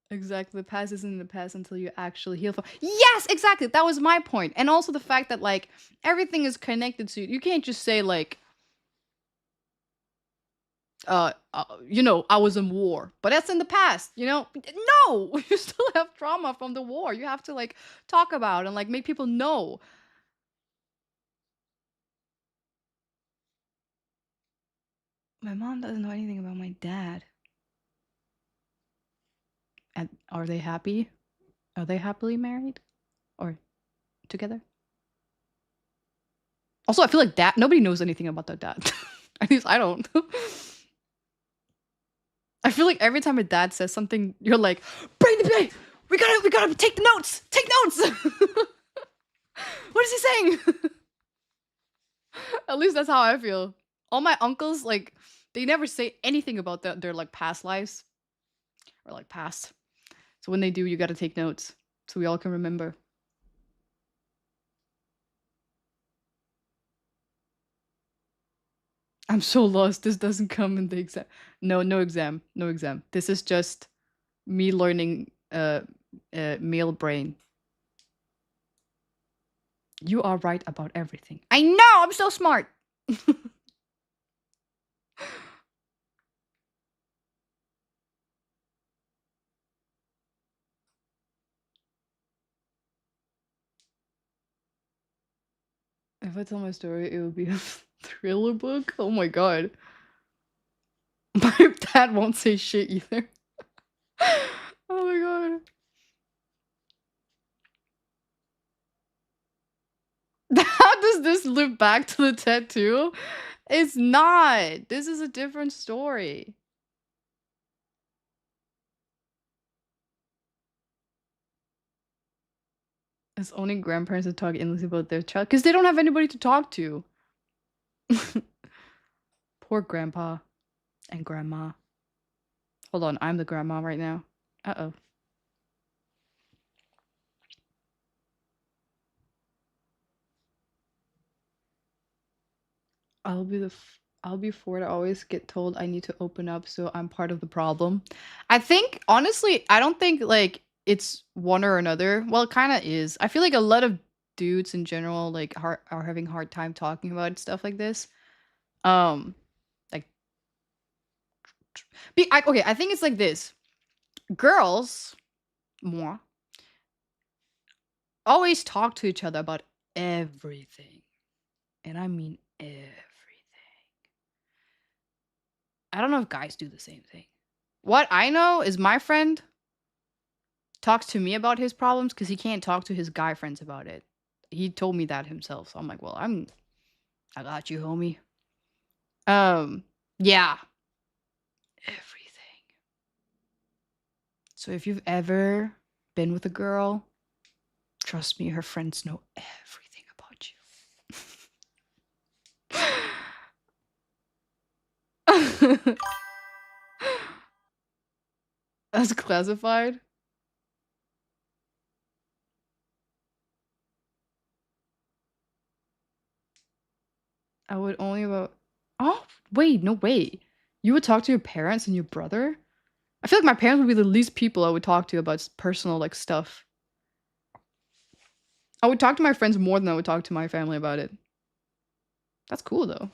Exactly. The past isn't in the past until you actually heal from. Yes, exactly. That was my point. And also the fact that like everything is connected to you. You can't just say like, you know, I was in war, but that's in the past, you know? No, you still have trauma from the war. You have to like talk about and like make people know. My mom doesn't know anything about my dad. And are they happy? Are they happily married? Or together? Also, I feel like that nobody knows anything about their dad. At least I don't. I feel like every time a dad says something, you're like, bring the baby! We gotta take the notes! Take notes! What is he saying? At least that's how I feel. All my uncles, like, they never say anything about their like past lives. Or like past. So when they do, you gotta take notes. So we all can remember. I'm so lost. This doesn't come in the exam. No exam. No exam. This is just me learning male brain. You are right about everything. I know! I'm so smart! If I tell my story, it would be a thriller book? Oh my god. My dad won't say shit either. Oh my god. How does this loop back to the tattoo? It's not. This is a different story. It's only grandparents that talk endlessly about their child because they don't have anybody to talk to. Poor grandpa and grandma. Hold on, I'm the grandma right now. Uh-oh. I'll be forward. I always get told I need to open up, so I'm part of the problem. I think honestly, I don't think like it's one or another. Well, it kind of is. I feel like a lot of dudes in general like are having hard time talking about stuff like this. Like okay, I think it's like this. Girls, moi, always talk to each other about everything. And I mean everything. I don't know if guys do the same thing. What I know is my friend talks to me about his problems because he can't talk to his guy friends about it. He told me that himself. So I'm like, well, I got you, homie. Yeah. Everything. So if you've ever been with a girl, trust me, her friends know everything about you. That's classified? I would only about... Oh, wait, no way. You would talk to your parents and your brother? I feel like my parents would be the least people I would talk to about personal, like, stuff. I would talk to my friends more than I would talk to my family about it. That's cool, though.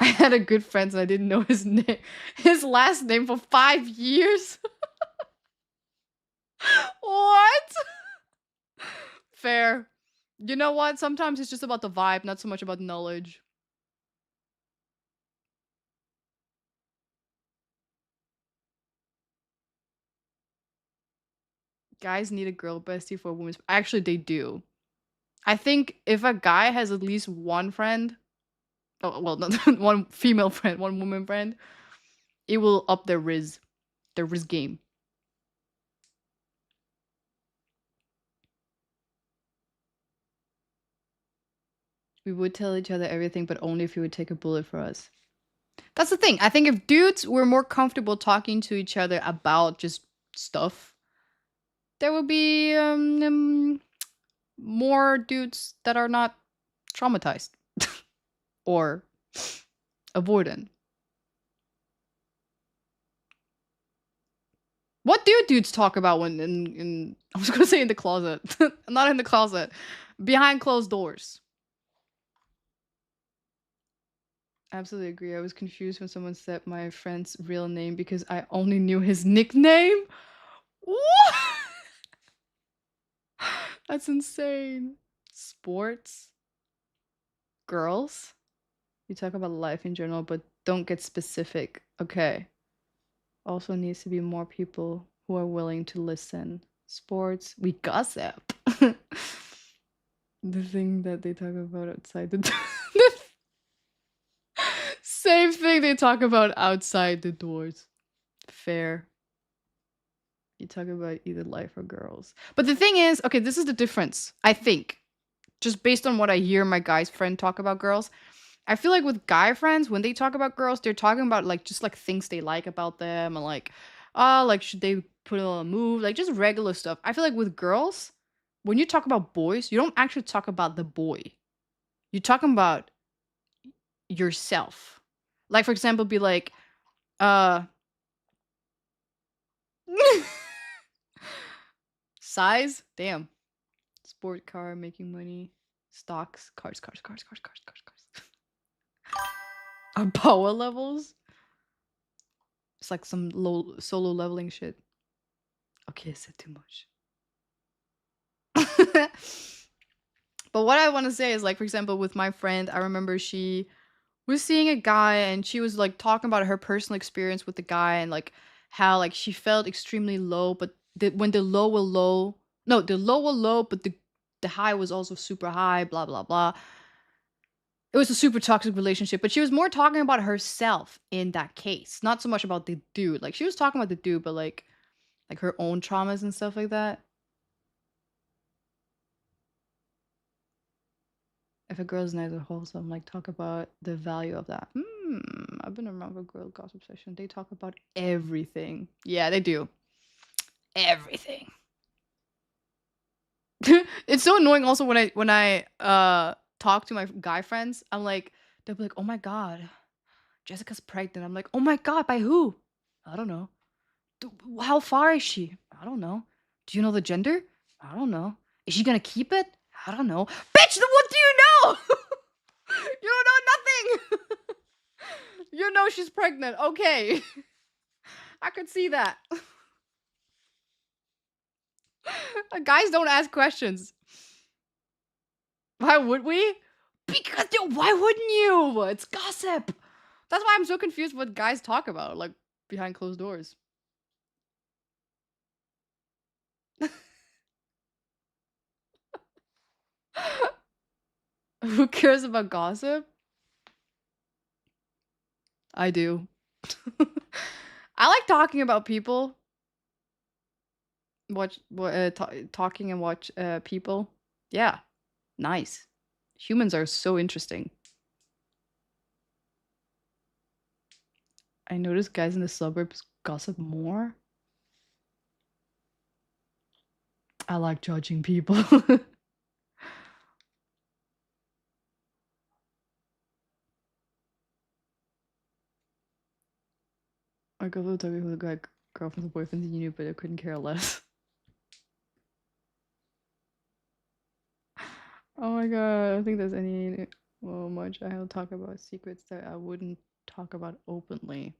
I had a good friend and I didn't know his last name for 5 years. What? Fair. You know what? Sometimes it's just about the vibe, not so much about knowledge. Guys need a girl bestie for a woman's... Actually, they do. I think if a guy has at least one friend... Oh, well, not one female friend, one woman friend, it will up their riz game. We would tell each other everything, but only if you would take a bullet for us. That's the thing. I think if dudes were more comfortable talking to each other about just stuff, there would be more dudes that are not traumatized or avoidant. What do dudes talk about when in I was gonna say in the closet. Not in the closet. Behind closed doors. Absolutely agree. I was confused when someone said my friend's real name because I only knew his nickname. What? That's insane. Sports. Girls. You talk about life in general, but don't get specific. Okay. Also needs to be more people who are willing to listen. Sports. We gossip. The thing that they talk about outside the same thing they talk about outside the doors. Fair. You talk about either life or girls. But the thing is, okay, this is the difference, I think. Just based on what I hear my guy's friend talk about girls. I feel like with guy friends, when they talk about girls, they're talking about like just like things they like about them and like, like should they put on a move? Like just regular stuff. I feel like with girls, when you talk about boys, you don't actually talk about the boy. You're talking about yourself. Like for example, be like, size? Damn. Sport car, making money. Stocks. Cars. Our power levels? It's like some low solo leveling shit. Okay, I said too much. But what I want to say is like, for example, with my friend, I remember she was seeing a guy and she was like talking about her personal experience with the guy and like how like she felt extremely low, but when the low were low, No, the low was low, but the high was also super high, blah, blah, blah. It was a super toxic relationship, but she was more talking about herself in that case, not so much about the dude. Like, she was talking about the dude, but like her own traumas and stuff like that. If a girl's nice or wholesome, like, talk about the value of that. I've been around for girl gossip session. They talk about everything. Yeah, they do. Everything. It's so annoying also when I talk to my guy friends. I'm like, they'll be like, oh my god, Jessica's pregnant. I'm like, oh my god, by who? I don't know. How far is she? I don't know. Do you know the gender? I don't know. Is she gonna keep it? I don't know. Bitch, then what do you know? You don't know nothing. You know she's pregnant. Okay. I could see that. Guys don't ask questions. Why would we? Because why wouldn't you? It's gossip. That's why I'm so confused what guys talk about, like, behind closed doors. Who cares about gossip? I do. I like talking about people. Talking and watch people. Yeah, nice. Humans are so interesting. I notice guys in the suburbs gossip more. I like judging people. I go to talking with like girlfriends and boyfriends you knew, but I couldn't care less. Oh my god, I don't think there's any much I'll talk about secrets that I wouldn't talk about openly.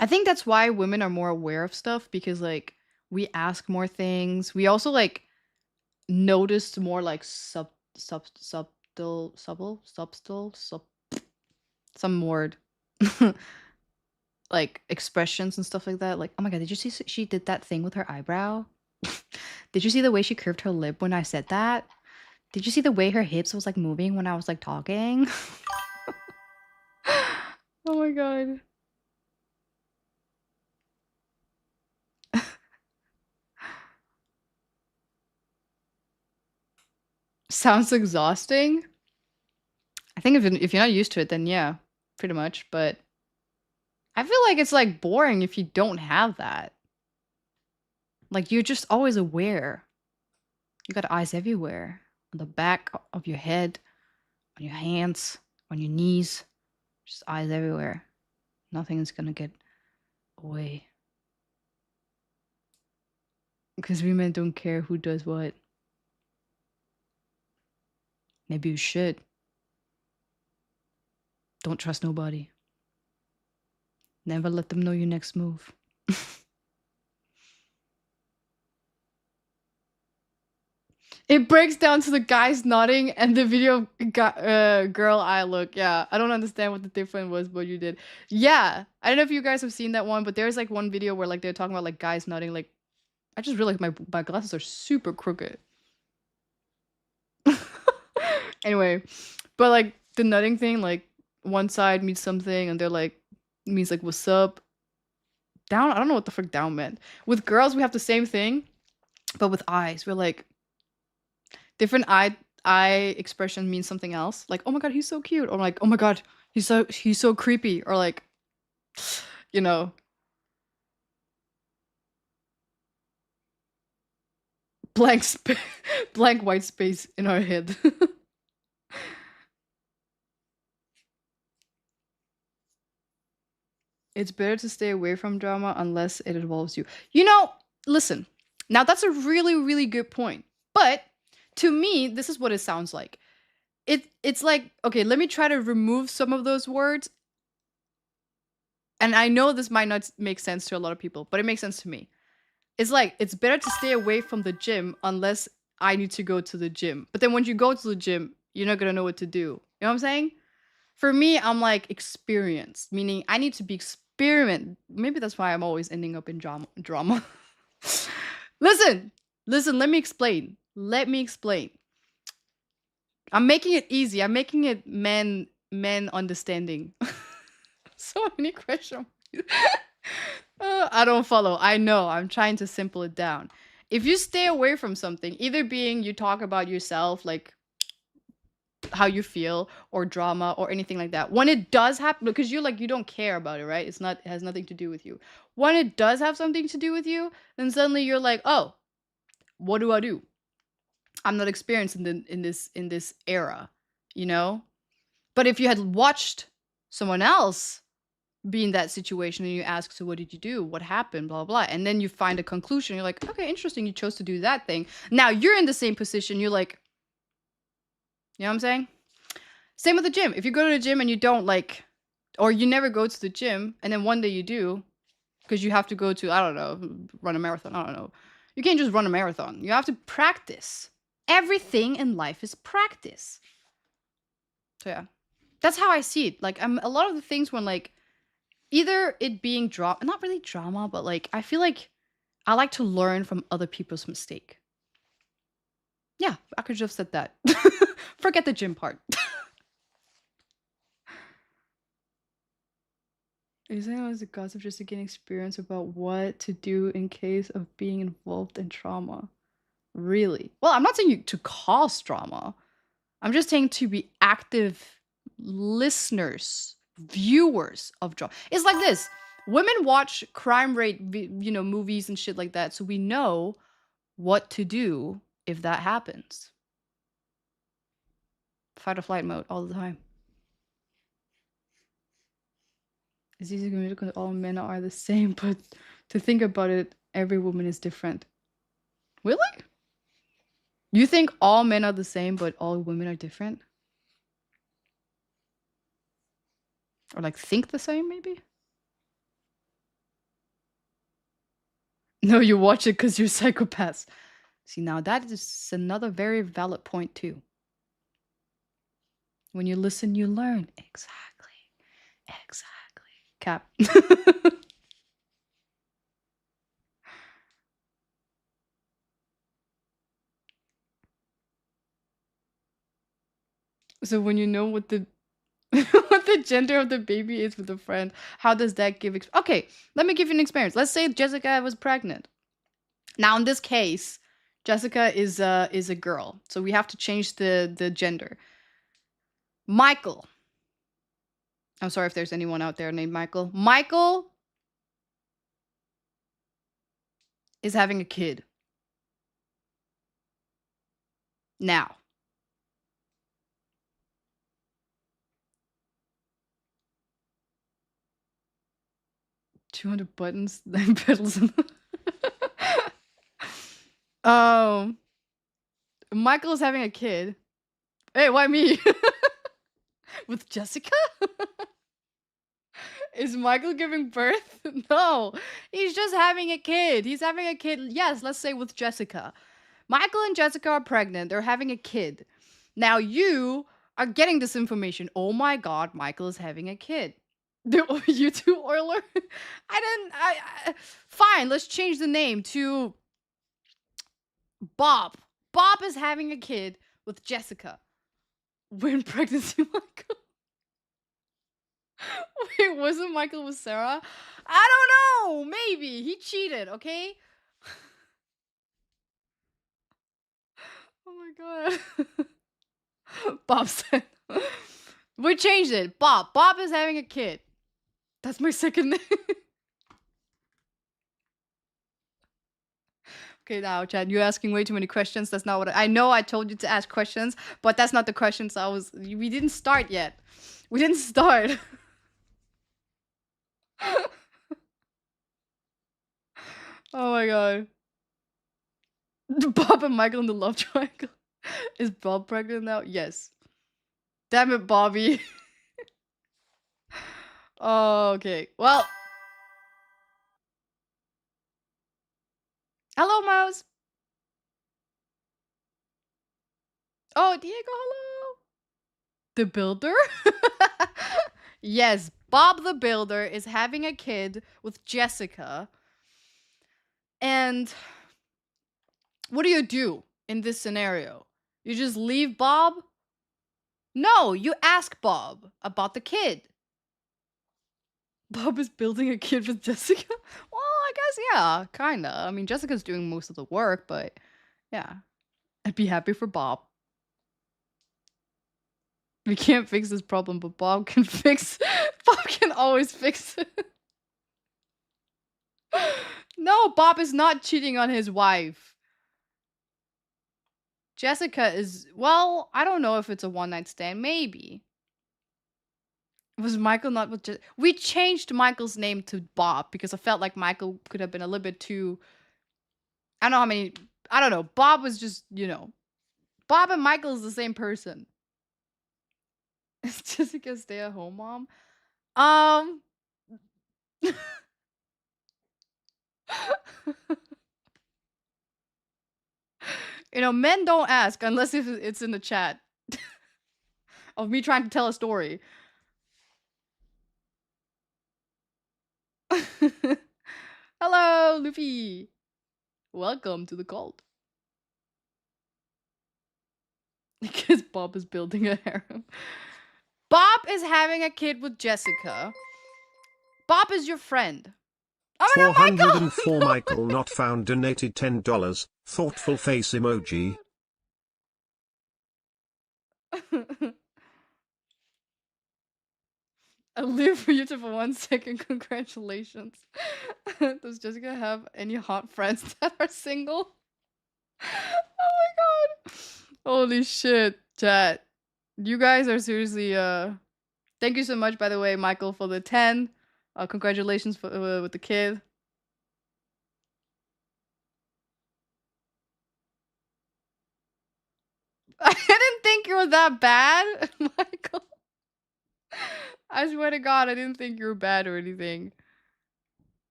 I think that's why women are more aware of stuff, because like we ask more things. We also like notice more like subtle some word like expressions and stuff like that. Like, oh my god, did you see she did that thing with her eyebrow? Did you see the way she curved her lip when I said that? Did you see the way her hips was like moving when I was like talking? Oh my god. Sounds exhausting. I think if you're not used to it, then yeah, pretty much. But I feel like it's like boring if you don't have that. Like, you're just always aware. You got eyes everywhere. On the back of your head, on your hands, on your knees. Just eyes everywhere. Nothing is gonna get away. Because women don't care who does what. Maybe you should. Don't trust nobody. Never let them know your next move. It breaks down to the guys nodding and the video girl eye look. Yeah, I don't understand what the difference was, but you did. Yeah, I don't know if you guys have seen that one, but there's like one video where like they're talking about like guys nodding. Like, I just realized my glasses are super crooked. Anyway, but like the nutting thing, like one side means something and they're like means like what's up. Down, I don't know what the frick down meant. With girls, we have the same thing, but with eyes, we're like different eye expression means something else. Like, oh my god, he's so cute, or like, oh my god, he's so creepy, or like, you know. Blank white space in our head. It's better to stay away from drama unless it involves you. You know, listen. Now that's a really, really good point. But to me, this is what it sounds like. It's like, okay, let me try to remove some of those words. And I know this might not make sense to a lot of people, but it makes sense to me. It's like, it's better to stay away from the gym unless I need to go to the gym. But then when you go to the gym, you're not gonna know what to do. You know what I'm saying? For me, I'm like experienced, meaning I need to be experiment. Maybe that's why I'm always ending up in drama. Listen, let me explain. I'm making it easy. I'm making it men understanding. So many questions. I don't follow. I know. I'm trying to simple it down. If you stay away from something, either being you talk about yourself, like how you feel, or drama, or anything like that. When it does happen, because you don't care about it, right? It has nothing to do with you. When it does have something to do with you, then suddenly you're like, oh, what do I do? I'm not experienced in this era, you know? But if you had watched someone else be in that situation and you ask, so what did you do? What happened? Blah, blah, blah. And then you find a conclusion. You're like, okay, interesting. You chose to do that thing. Now you're in the same position. You're like, you know what I'm saying? Same with the gym. If you go to the gym and you don't or you never go to the gym and then one day you do because you have to go to, I don't know, run a marathon. I don't know. You can't just run a marathon. You have to practice. Everything in life is practice. So yeah, that's how I see it. Like a lot of the things when either it being not really drama, but I feel like I like to learn from other people's mistake. Yeah, I could just have said that. Forget the gym part. Is it always a gossip just to gain experience about what to do in case of being involved in trauma? Really? Well, I'm not saying you to cause drama. I'm just saying to be active listeners, viewers of drama. It's like this. Women watch crime rate, movies and shit like that, so we know what to do if that happens. Fight or flight mode all the time. It's easy to because all men are the same, but to think about it, every woman is different. Really? You think all men are the same, but all women are different? Or think the same, maybe? No, you watch it because you're psychopaths. See, now that is another very valid point, too. When you listen, you learn. Exactly. Cap. So when you know what the what the gender of the baby is with a friend, how does that give okay, let me give you an experience. Let's say Jessica was pregnant. Now in this case, Jessica is a girl, so we have to change the gender. Michael. I'm sorry if there's anyone out there named Michael. Michael is having a kid. Now. $200 buttons, then pedals. Michael is having a kid. Hey, why me? With Jessica? Is Michael giving birth? No, he's just having a kid. He's having a kid, yes, let's say with Jessica. Michael and Jessica are pregnant. They're having a kid. Now you are getting this information. Oh my god, Michael is having a kid. The YouTube oiler? Fine, let's change the name to Bob. Bob is having a kid with Jessica. When pregnancy Michael? Wait, wasn't Michael with Sarah? I don't know. Maybe. He cheated, okay? Oh my god. Bob said. We changed it. Bob. Bob is having a kid. That's my second name. Okay, now, Chad, you're asking way too many questions. That's not what I know. I told you to ask questions, but that's not the questions we didn't start yet. We didn't start. Oh my god. Bob and Michael in the love triangle. Is Bob pregnant now? Yes. Damn it, Bobby. Okay. Well. Hello, Mouse. Oh, Diego, hello. The Builder? Yes, Bob the Builder is having a kid with Jessica. And what do you do in this scenario? You just leave Bob? No, you ask Bob about the kid. Bob is building a kid with Jessica? Well, I guess, yeah, kinda. I mean, Jessica's doing most of the work, but yeah. I'd be happy for Bob. We can't fix this problem, but Bob can fix... Bob can always fix it. No, Bob is not cheating on his wife. Jessica is... Well, I don't know if it's a one-night stand. Maybe. Was Michael not with Jessica? We changed Michael's name to Bob because I felt like Michael could have been a little bit too... I don't know how many... I don't know. Bob was just, you know... Bob and Michael is the same person. Is Jessica a stay-at-home mom? You know, men don't ask unless if it's in the chat of me trying to tell a story. Hello, Luffy. Welcome to the cult. Because Bob is building a harem. Bob is having a kid with Jessica. Bob is your friend. Oh my god, Michael! 404 Michael not found donated $10. Thoughtful face emoji. I'll live for you for 1 second. Congratulations. Does Jessica have any hot friends that are single? Oh my god. Holy shit, chat. You guys are seriously, thank you so much, by the way, Michael, for the 10. Congratulations for, with the kid. I didn't think you were that bad, Michael. I swear to God, I didn't think you were bad or anything.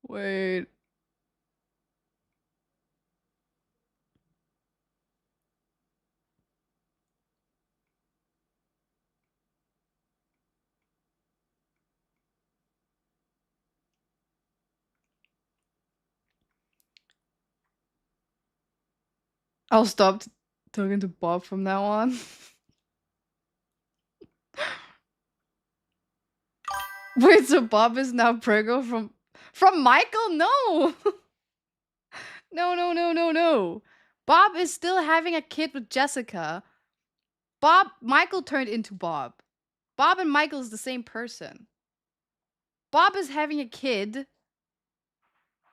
Wait. I'll stop talking to Bob from now on. Wait, so Bob is now preggo from Michael? No. No. Bob is still having a kid with Jessica. Michael turned into Bob. Bob and Michael is the same person. Bob is having a kid.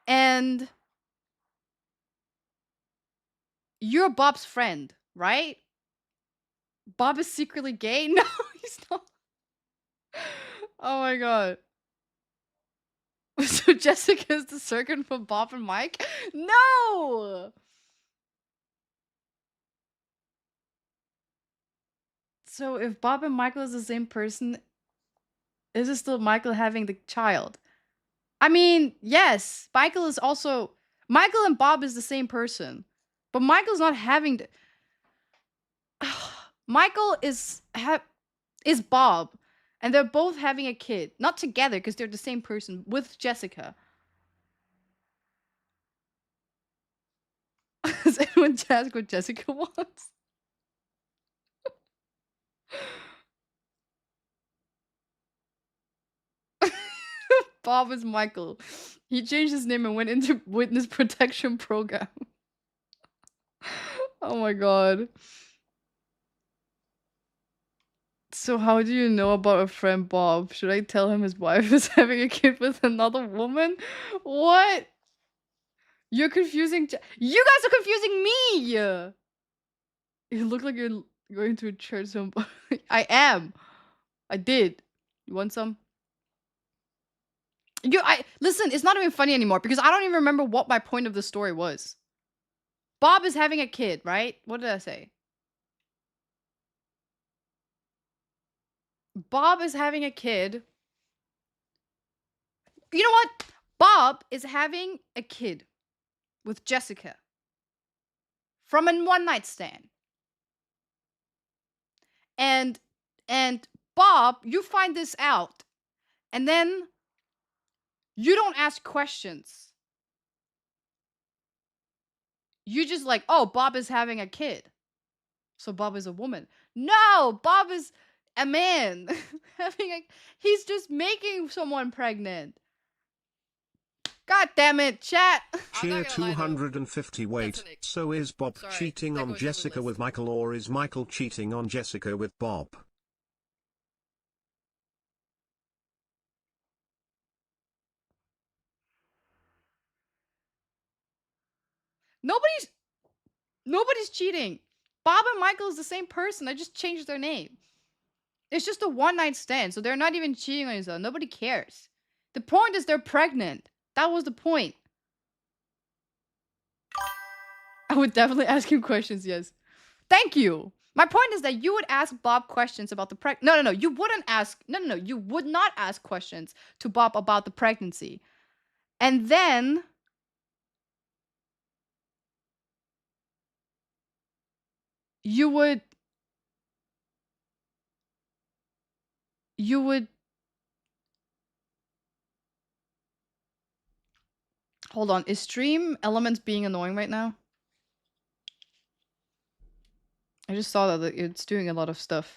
And you're Bob's friend, right? Bob is secretly gay? No, he's not. Oh my god. So Jessica is the circuit for Bob and Mike? No! So if Bob and Michael is the same person, is it still Michael having the child? I mean, yes. Michael and Bob is the same person. But Michael's not having the... Michael is Bob. And they're both having a kid. Not together, because they're the same person. With Jessica. Does anyone ask what Jessica wants? Bob is Michael. He changed his name and went into witness protection program. Oh my god. So how do you know about a friend Bob? Should I tell him his wife is having a kid with another woman? What? You're confusing... You guys are confusing me! You look like you're going to a church. I am. I did. You want some? Listen, it's not even funny anymore because I don't even remember what my point of the story was. Bob is having a kid, right? What did I say? Bob is having a kid. You know what? Bob is having a kid with Jessica from a one-night stand. And Bob, you find this out. And then you don't ask questions. You just like, oh, Bob is having a kid. So Bob is a woman. No, Bob is a man. He's just making someone pregnant. God damn it, chat. I'm Cheer not gonna lie, though. 250. Wait, That's an ick. so is Bob Sorry, cheating that on goes down the Jessica list. with Michael, or is Michael cheating on Jessica with Bob? Nobody's cheating. Bob and Michael is the same person. I just changed their name. It's just a one-night stand, so they're not even cheating on each other. Nobody cares. The point is they're pregnant. That was the point. I would definitely ask him questions, yes. Thank you. My point is that you would ask Bob questions about the No, you wouldn't ask. No, you would not ask questions to Bob about the pregnancy. And then you would hold on. Is stream elements being annoying right now? I just saw that it's doing a lot of stuff.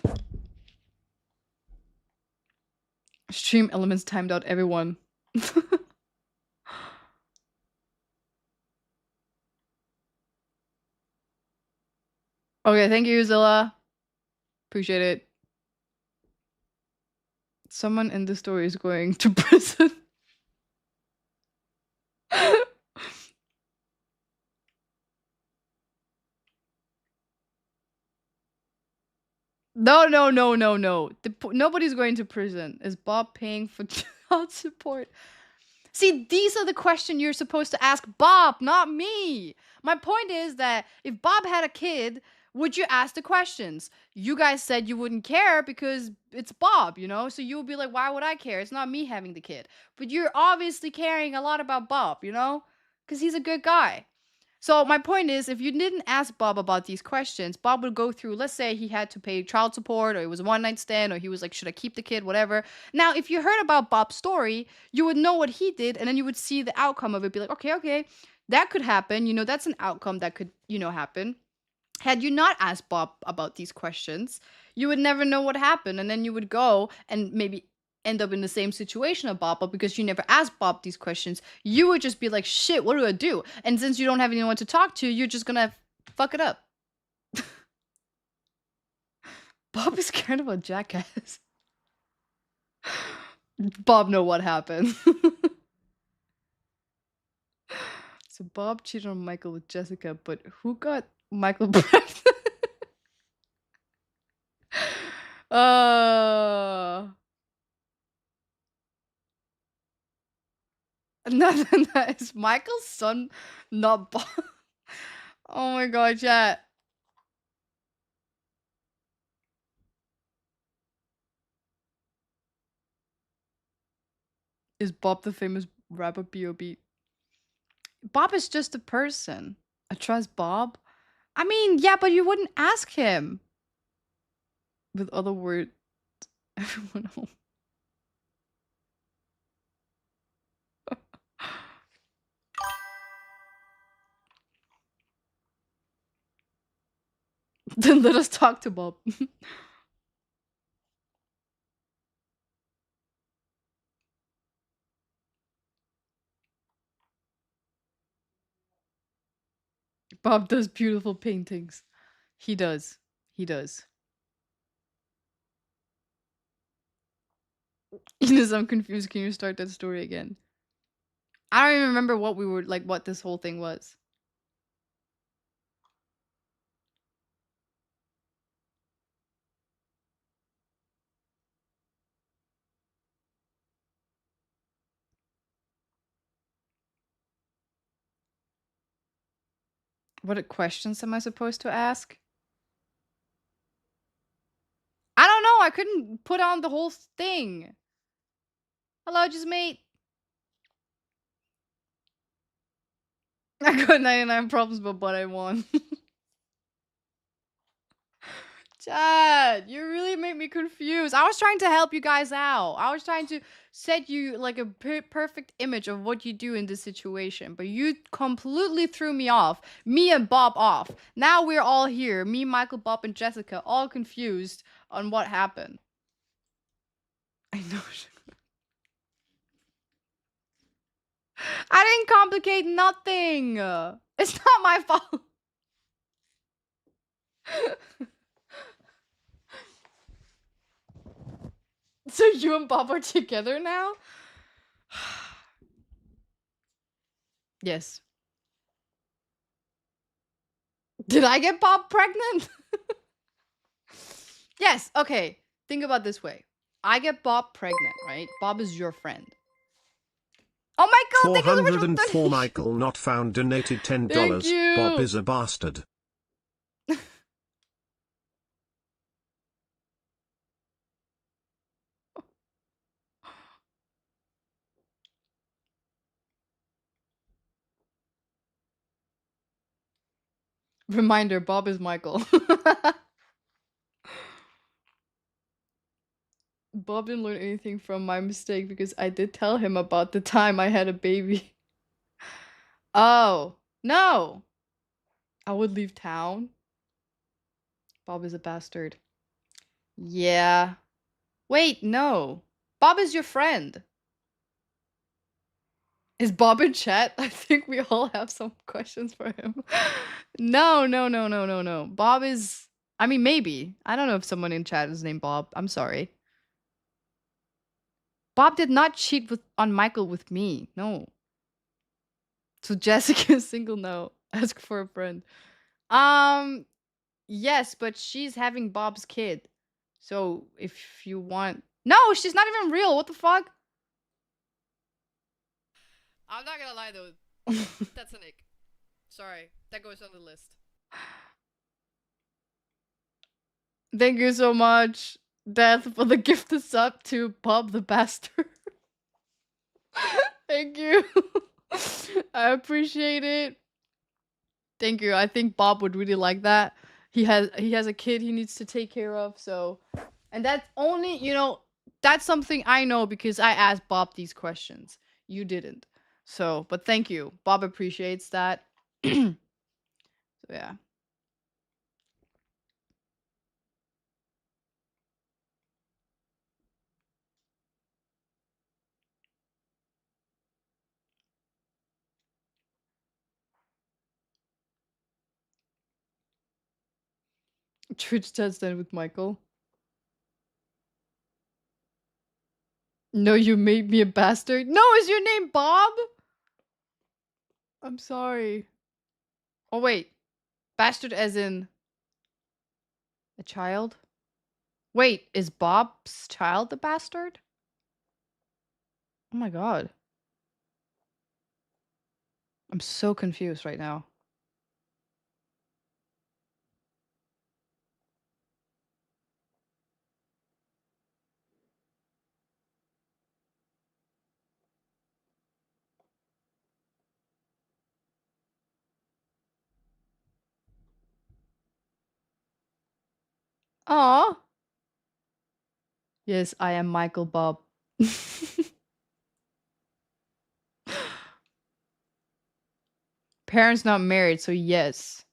Stream elements timed out everyone. Okay, thank you, Zilla. Appreciate it. Someone in the story is going to prison. No. Nobody's going to prison. Is Bob paying for child support? See, these are the questions you're supposed to ask Bob, not me. My point is that if Bob had a kid, would you ask the questions? You guys said you wouldn't care because it's Bob, you know? So you would be like, why would I care? It's not me having the kid. But you're obviously caring a lot about Bob, you know? Because he's a good guy. So my point is, if you didn't ask Bob about these questions, Bob would go through, let's say he had to pay child support, or it was a one-night stand, or he was like, should I keep the kid, whatever. Now, if you heard about Bob's story, you would know what he did, and then you would see the outcome of it, be like, okay, that could happen. You know, that's an outcome that could, you know, happen. Had you not asked Bob about these questions, you would never know what happened, and then you would go and maybe end up in the same situation of Bob, but because you never asked Bob these questions, you would just be like, shit, what do I do? And since you don't have anyone to talk to, you're just gonna fuck it up. Bob is kind of a jackass. Bob know what happened. So Bob cheated on Michael with Jessica, but who got Michael pregnant? Nothing. That is Michael's son, not Bob. Oh my god, chat. Is Bob the famous rapper B.O.B.? Bob is just a person. I trust Bob. I mean, yeah, but you wouldn't ask him. With other words, everyone home. Then let us talk to Bob. Bob does beautiful paintings. He does. He does. Ines, I'm confused. Can you start that story again? I don't even remember what we were like, what this whole thing was. What questions am I supposed to ask? I don't know. I couldn't put on the whole thing. Hello, just mate. I got 99 problems, but I won. Chad, you really made me confused. I was trying to help you guys out. I was trying to set you like a perfect image of what you do in this situation, but you completely threw me off. Me and Bob off. Now we're all here. Me, Michael, Bob, and Jessica, all confused on what happened. I know. I didn't complicate nothing. It's not my fault. So you and Bob are together now? Yes. Did I get Bob pregnant? Yes, okay. Think about it this way. I get Bob pregnant, right? Bob is your friend. Oh my god, thank you so much for 404 Michael not found donated $10. Thank you. Bob is a bastard. Reminder, Bob is Michael. Bob didn't learn anything from my mistake because I did tell him about the time I had a baby. Oh, no. I would leave town. Bob is a bastard. Yeah. Wait, no. Bob is your friend. Is Bob in chat? I think we all have some questions for him. No. Bob is... I mean, maybe. I don't know if someone in chat is named Bob. I'm sorry. Bob did not cheat on Michael with me. No. So Jessica is single? No. Ask for a friend. Yes, but she's having Bob's kid. So if you want... No, she's not even real. What the fuck? I'm not gonna lie though. That's an ick. Sorry. That goes on the list. Thank you so much, Death, for the gifted sub to Bob the Bastard. Thank you. I appreciate it. Thank you. I think Bob would really like that. He has a kid he needs to take care of, so... And that's only, you know, that's something I know because I asked Bob these questions. You didn't. So, but thank you. Bob appreciates that. So, yeah. Twitch does that with Michael. No, you made me a bastard. No, is your name Bob? I'm sorry. Oh, wait. Bastard as in... a child? Wait, is Bob's child the bastard? Oh my god. I'm so confused right now. Aw. Yes, I am Michael Bob. Parents not married, so yes.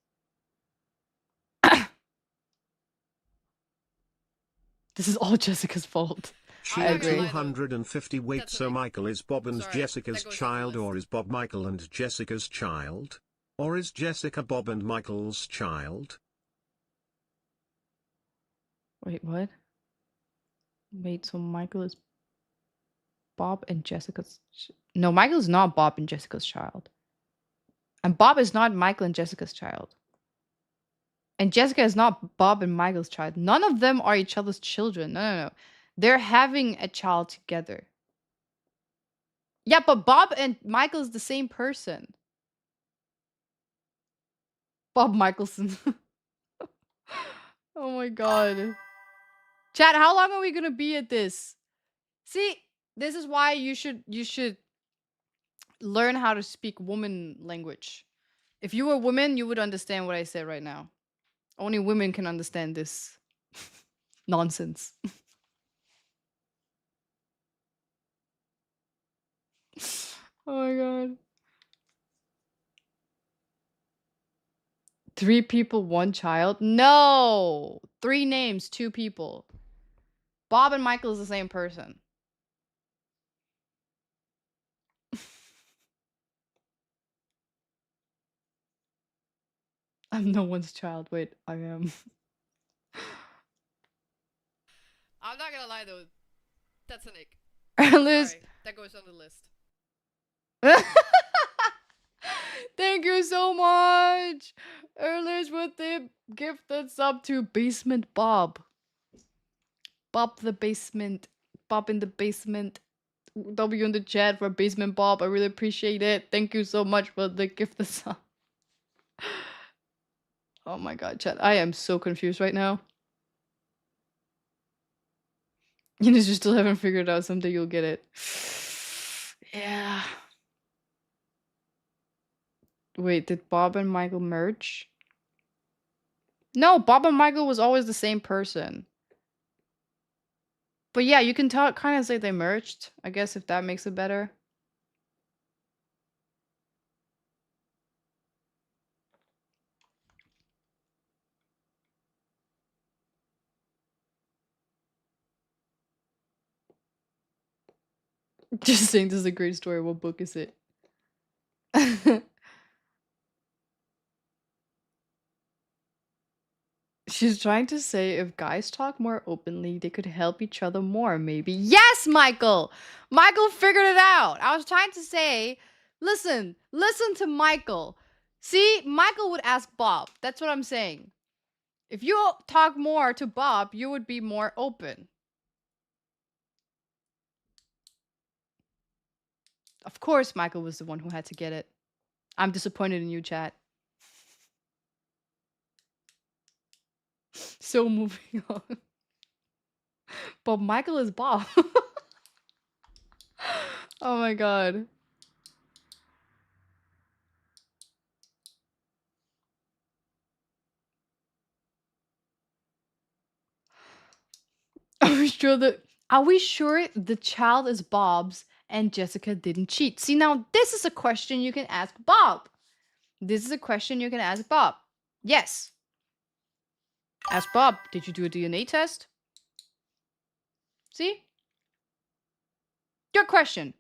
This is all Jessica's fault. I Cheer agree. 250 wait, That's so an ick. Michael is Bob and Sorry, Jessica's that goes on the child, list. or is Bob Michael and Jessica's child? Or is Jessica Bob and Michael's child? Wait, what? Wait, so Michael is Bob and Jessica's... No, Michael is not Bob and Jessica's child. And Bob is not Michael and Jessica's child. And Jessica is not Bob and Michael's child. None of them are each other's children. No. They're having a child together. Yeah, but Bob and Michael is the same person. Bob Michelson. Oh my god. Chat, how long are we gonna be at this? See, this is why you should learn how to speak woman language. If you were a woman, you would understand what I said right now. Only women can understand this. Nonsense. Oh my god. 3 people, 1 child? No! 3 names, 2 people. Bob and Michael is the same person. I'm no one's child. Wait, I am. I'm not gonna lie though. That's an ick. Liz. Sorry, that goes on the list. Thank you so much! Erlish with the gifted sub to Basement Bob. Bob the basement. Bob in the basement. W in the chat for Basement Bob. I really appreciate it. Thank you so much for the gifted sub. Oh my god, chat. I am so confused right now. You just still haven't figured it out. Someday you'll get it. Yeah. Wait, did Bob and Michael merge? No, Bob and Michael was always the same person. But yeah, you can kind of say they merged. I guess if that makes it better. Just saying this is a great story. What book is it? She's trying to say if guys talk more openly, they could help each other more, maybe. Yes, Michael! Michael figured it out. I was trying to say, listen to Michael. See, Michael would ask Bob. That's what I'm saying. If you talk more to Bob, you would be more open. Of course, Michael was the one who had to get it. I'm disappointed in you, chat. So moving on. But Michael is Bob. Oh my god. Are we sure the child is Bob's and Jessica didn't cheat? See, now this is a question you can ask Bob. This is a question you can ask Bob. Yes. Ask Bob, did you do a DNA test? See? Good question.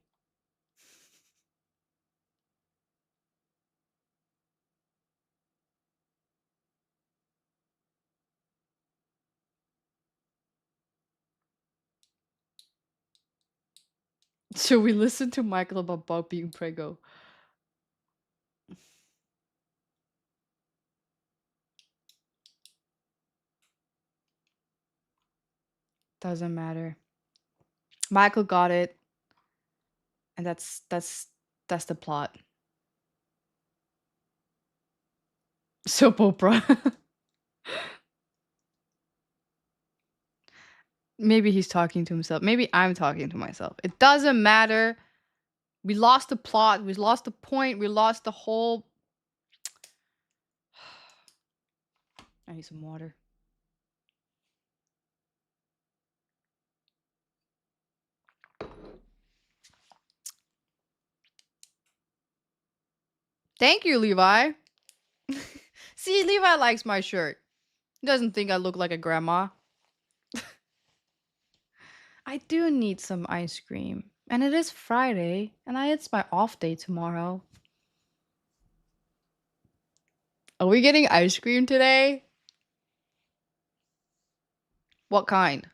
So we listened to Michael about Bob being prego. Doesn't matter. Michael got it. And that's the plot. Soap opera. Maybe he's talking to himself. Maybe I'm talking to myself. It doesn't matter. We lost the plot. We lost the point. We lost the whole... I need some water. Thank you, Levi. See, Levi likes my shirt. He doesn't think I look like a grandma. I do need some ice cream. And it is Friday. And it's my off day tomorrow. Are we getting ice cream today? What kind?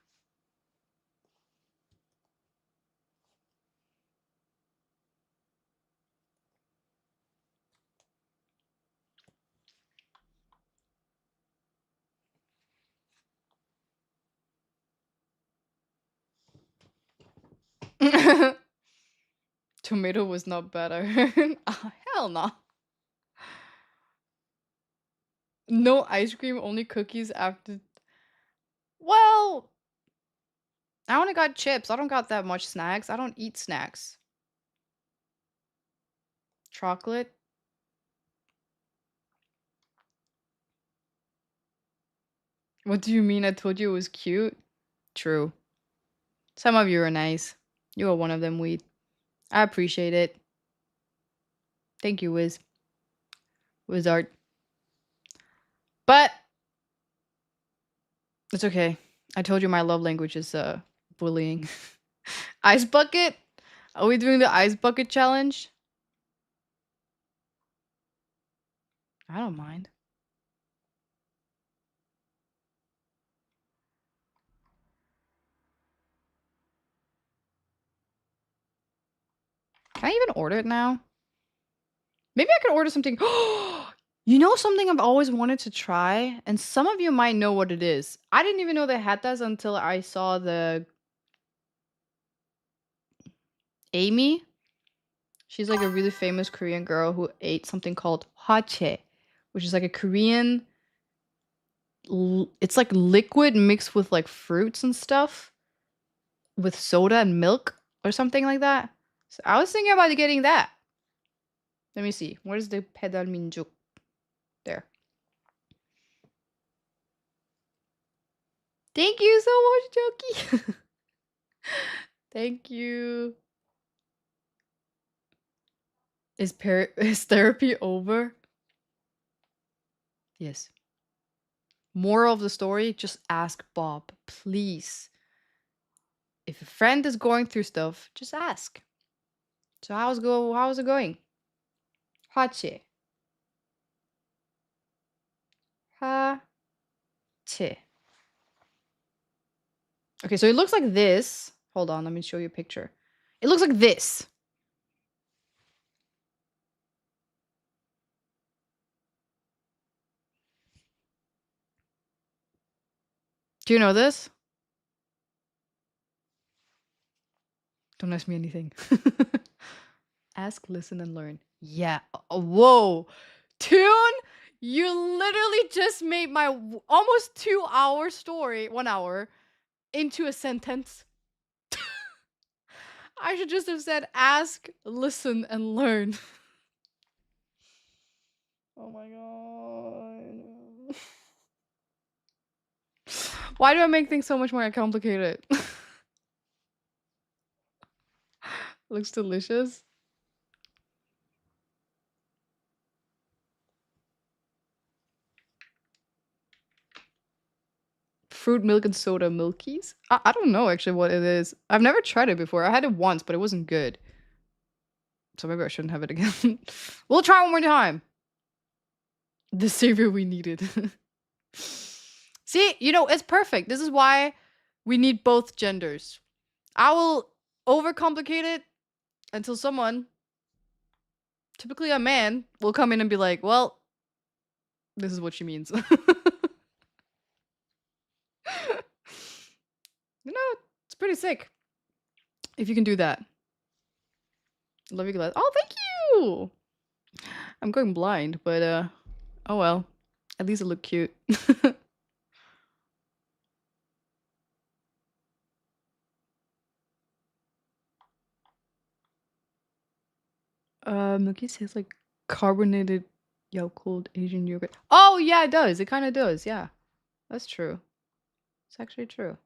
Tomato was not better. Oh, hell no. No ice cream, only cookies after... Well... I only got chips. I don't got that much snacks. I don't eat snacks. Chocolate. What do you mean? I told you it was cute? True. Some of you are nice. You are one of them, Weed. I appreciate it. Thank you, Wizard. But it's okay. I told you my love language is bullying. Ice bucket? Are we doing the ice bucket challenge? I don't mind. Can I even order it now? Maybe I could order something. You know something I've always wanted to try? And some of you might know what it is. I didn't even know they had this until I saw the Amy. She's like a really famous Korean girl who ate something called hwachae, which is like a Korean... It's like liquid mixed with like fruits and stuff. With soda and milk or something like that. So I was thinking about getting that. Let me see. Where's the pedal minjuk? There. Thank you so much, Jokey. Thank you. Is therapy over? Yes. Moral of the story, just ask Bob, please. If a friend is going through stuff, just ask. So how's it going? Hwachae. Hwachae. Okay, so it looks like this. Hold on, let me show you a picture. It looks like this. Do you know this? Don't ask me anything. Ask, listen, and learn. Yeah. Whoa. Tune, you literally just made my almost 2-hour story, 1 hour, into a sentence. I should just have said ask, listen, and learn. Oh my god. Why do I make things so much more complicated? Looks delicious. Fruit milk and soda milkies? I don't know actually what it is. I've never tried it before. I had it once, but it wasn't good. So maybe I shouldn't have it again. We'll try one more time. The savior we needed. See, you know, it's perfect. This is why we need both genders. I will overcomplicate it until someone, typically a man, will come in and be like, well, this is what she means. You know, it's pretty sick. If you can do that. Love you, glad. Oh, thank you! I'm going blind, but oh well. At least it looked cute. Milky tastes like carbonated Yakult Asian yogurt. Oh yeah, it does. It kind of does. Yeah, that's true. It's actually true.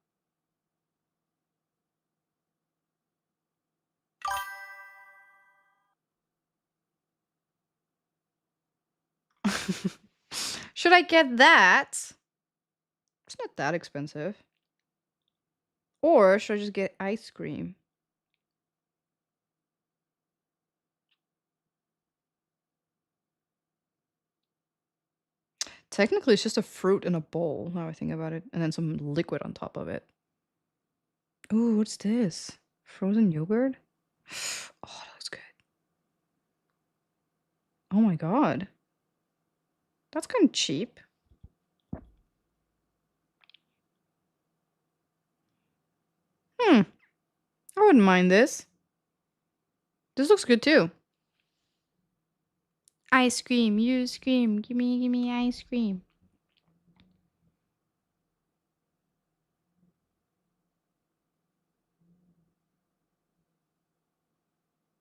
Should I get that? It's not that expensive. Or should I just get ice cream? Technically, it's just a fruit in a bowl, now I think about it. And then some liquid on top of it. Ooh, what's this? Frozen yogurt? Oh, that looks good. Oh my god. That's kind of cheap. I wouldn't mind this. This looks good too. Ice cream, you scream. Give me ice cream.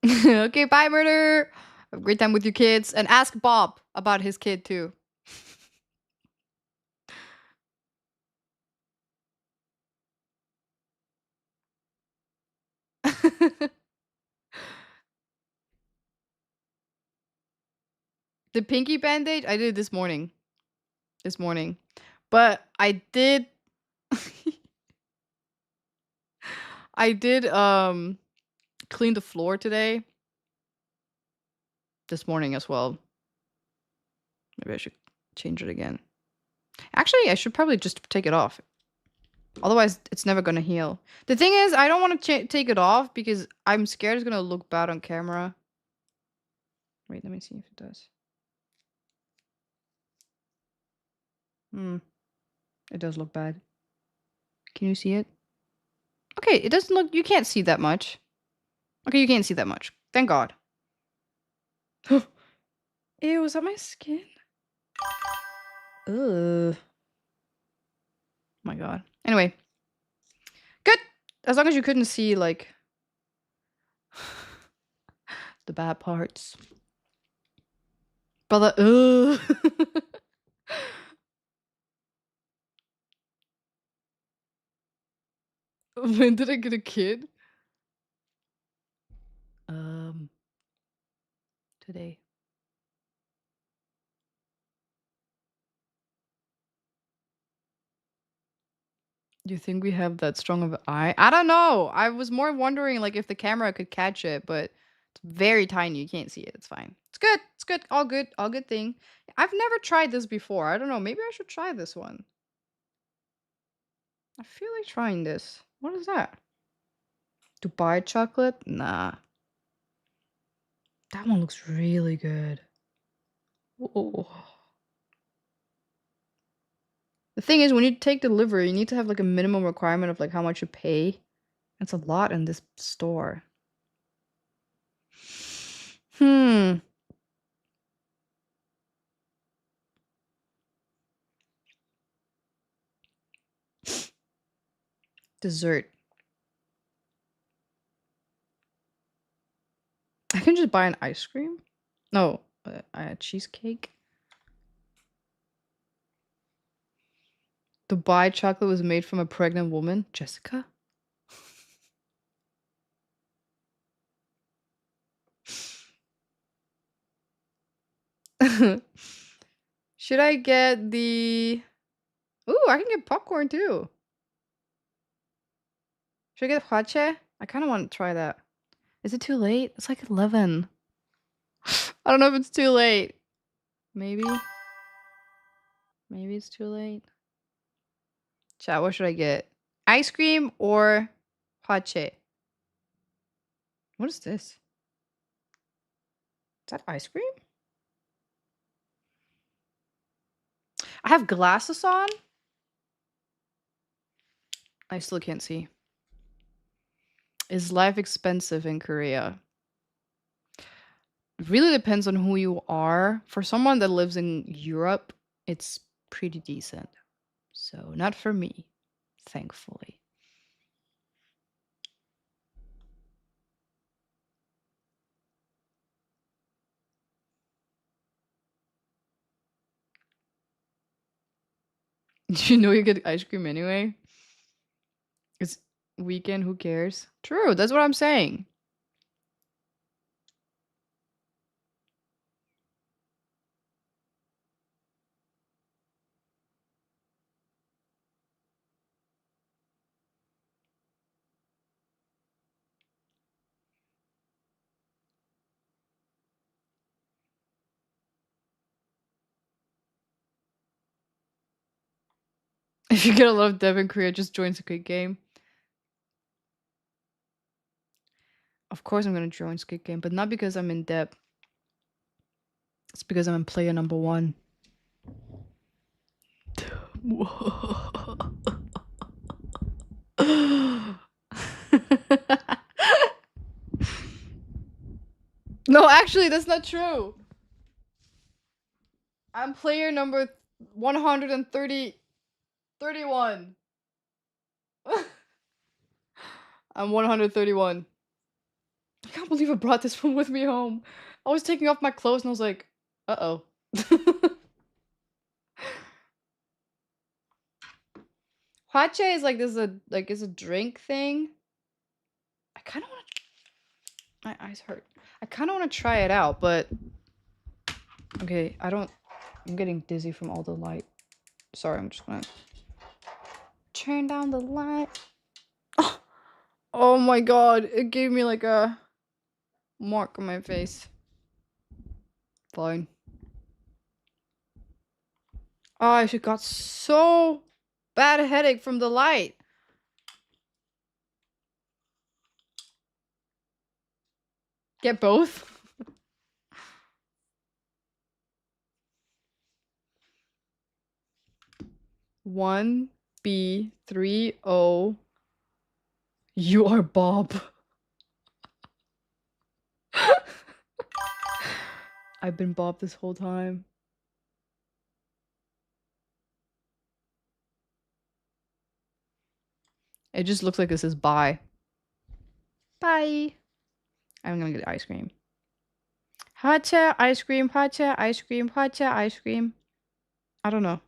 Okay, bye, Murder. Have a great time with your kids. And ask Bob about his kid too. The pinky bandage I did this morning. But I did I did clean the floor today. This morning as well. Maybe I should change it again. Actually, I should probably just take it off. Otherwise, it's never gonna heal. The thing is, I don't want to take it off because I'm scared it's gonna look bad on camera. Wait, let me see if it does. It does look bad. Can you see it? Okay, it doesn't look... You can't see that much. Okay, you can't see that much. Thank God. Ew, is that my skin? Ugh. My God. Anyway. Good! As long as you couldn't see, like... the bad parts. But ugh. When did I get a kid? Today. Do you think we have that strong of an eye? I don't know. I was more wondering like if the camera could catch it, but it's very tiny. You can't see it. It's fine. It's good. It's good. All good. All good thing. I've never tried this before. I don't know. Maybe I should try this one. I feel like trying this. What is that? Dubai chocolate? Nah. That one looks really good. Oh. The thing is, when you take delivery, you need to have like a minimum requirement of like how much you pay. It's a lot in this store. Dessert. I can just buy an ice cream? No, a cheesecake. Dubai chocolate was made from a pregnant woman. Jessica? Should I get the... Ooh, I can get popcorn too. Should I get hwache? I kind of want to try that. Is it too late? It's like 11. I don't know if it's too late. Maybe? Maybe it's too late. Chat, what should I get? Ice cream or hwache? What is this? Is that ice cream? I have glasses on. I still can't see. Is life expensive in Korea? It really depends on who you are. For someone that lives in Europe, it's pretty decent. So, not for me, thankfully. Do you know you get ice cream anyway? It's weekend, who cares? True, that's what I'm saying. If you get a lot of dev in Korea, just join Squid Game. Of course I'm gonna join Squid Game, but not because I'm in debt. It's because I'm in player number 1. No, actually, that's not true. I'm player number 131. I'm 131. I can't believe I brought this one with me home. I was taking off my clothes and I was like, uh-oh. Hwache is like this is a drink thing. I I kind of want to. My eyes hurt. I kind of want to try it out, but okay, I don't. I'm getting dizzy from all the light. Sorry, I'm just gonna turn down the light. Oh my god, it gave me like a mark on my face. Fine. Oh, I just got so bad headache from the light. Get both? 1B30. You are Bob. I've been Bob this whole time. It just looks like this is bye. Bye. I'm gonna get ice cream. Hacha, ice cream, hacha, ice cream, hacha, ice cream. I don't know.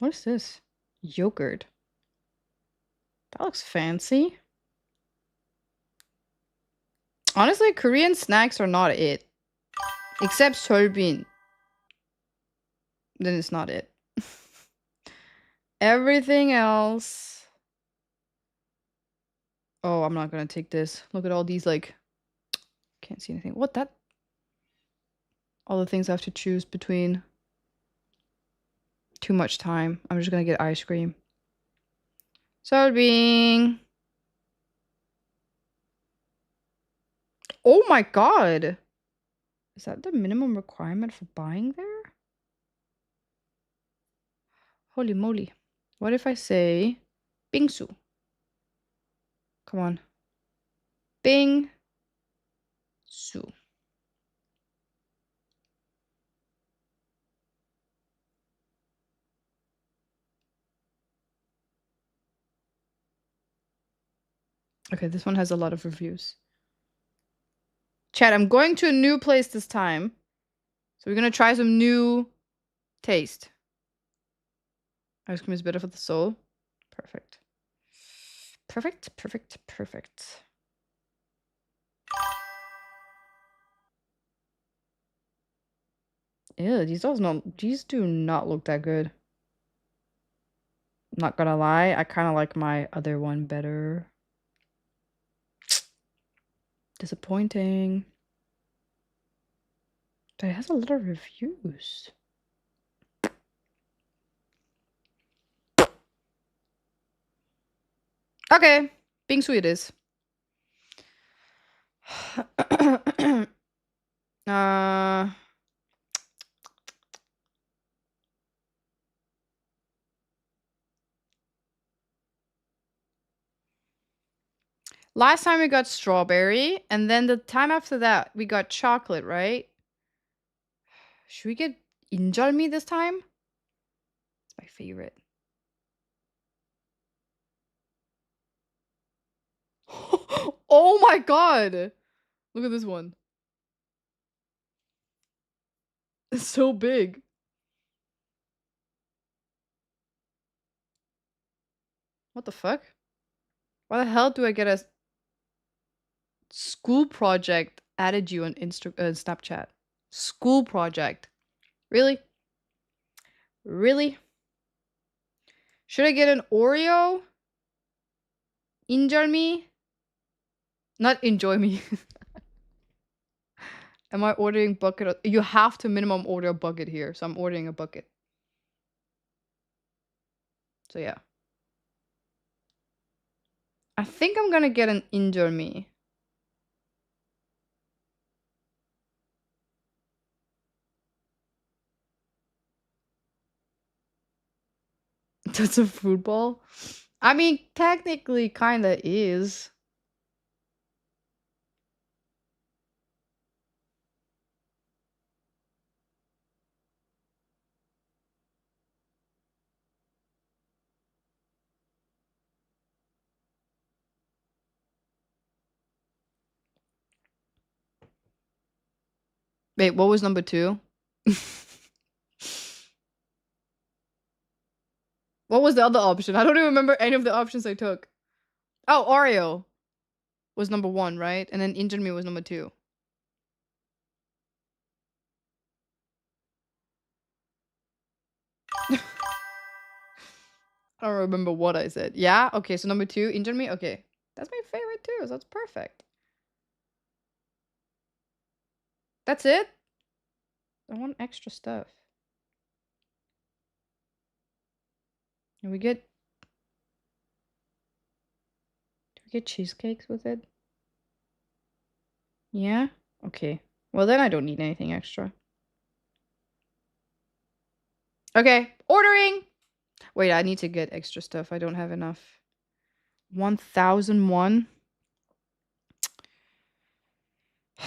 What is this? Yogurt. That looks fancy. Honestly, Korean snacks are not it. Except sorbin. Then it's not it. Everything else. Oh, I'm not gonna take this. Look at all these, like... Can't see anything. What, that? All the things I have to choose between. Too much time. I'm just gonna get ice cream. Sorbing. Oh my god! Is that the minimum requirement for buying there? Holy moly. What if I say bingsu? Come on. Bing su. Okay, this one has a lot of reviews. Chat, I'm going to a new place this time. So we're gonna try some new taste. Ice cream is better for the soul. Perfect. Perfect, perfect, perfect. Ew, these do not look that good. I'm not gonna lie, I kind of like my other one better. Disappointing. But it has a lot of reviews. Okay, bingsu it is. Last time we got strawberry, and then the time after that we got chocolate, right? Should we get injalmi this time? It's my favorite. Oh my god! Look at this one. It's so big. What the fuck? Why the hell do I get a school project added you on Snapchat? School project. Really? Really? Should I get an Oreo? Injalmi? Not enjoy me. Am I ordering bucket? You have to minimum order a bucket here, so I'm ordering a bucket. So yeah. I think I'm gonna get an injalmi. That's a food ball? I mean, technically kinda is. Wait, what was number 2? What was the other option? I don't even remember any of the options I took. Oh, Oreo was number 1, right? And then Injured Me was number 2. I don't remember what I said. Yeah? Okay, so number 2, Injured Me? Okay. That's my favorite too, so that's perfect. That's it? I want extra stuff. And we get... Do we get cheesecakes with it? Yeah? Okay. Well, then I don't need anything extra. Okay, ordering! Wait, I need to get extra stuff. I don't have enough. 1001. What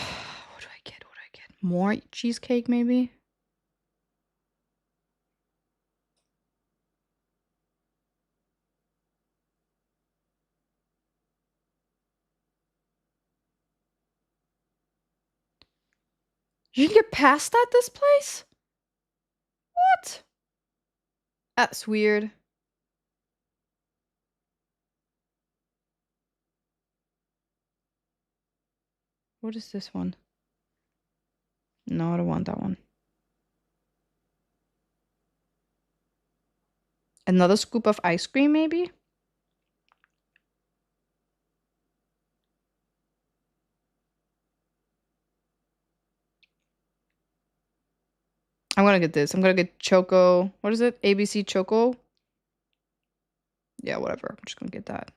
do I get? What do I get? More cheesecake, maybe? You can get pasta at this place? What? That's weird. What is this one? No, I don't want that one. Another scoop of ice cream, maybe? I'm gonna get this. I'm gonna get Choco. What is it? ABC Choco? Yeah, whatever. I'm just gonna get that.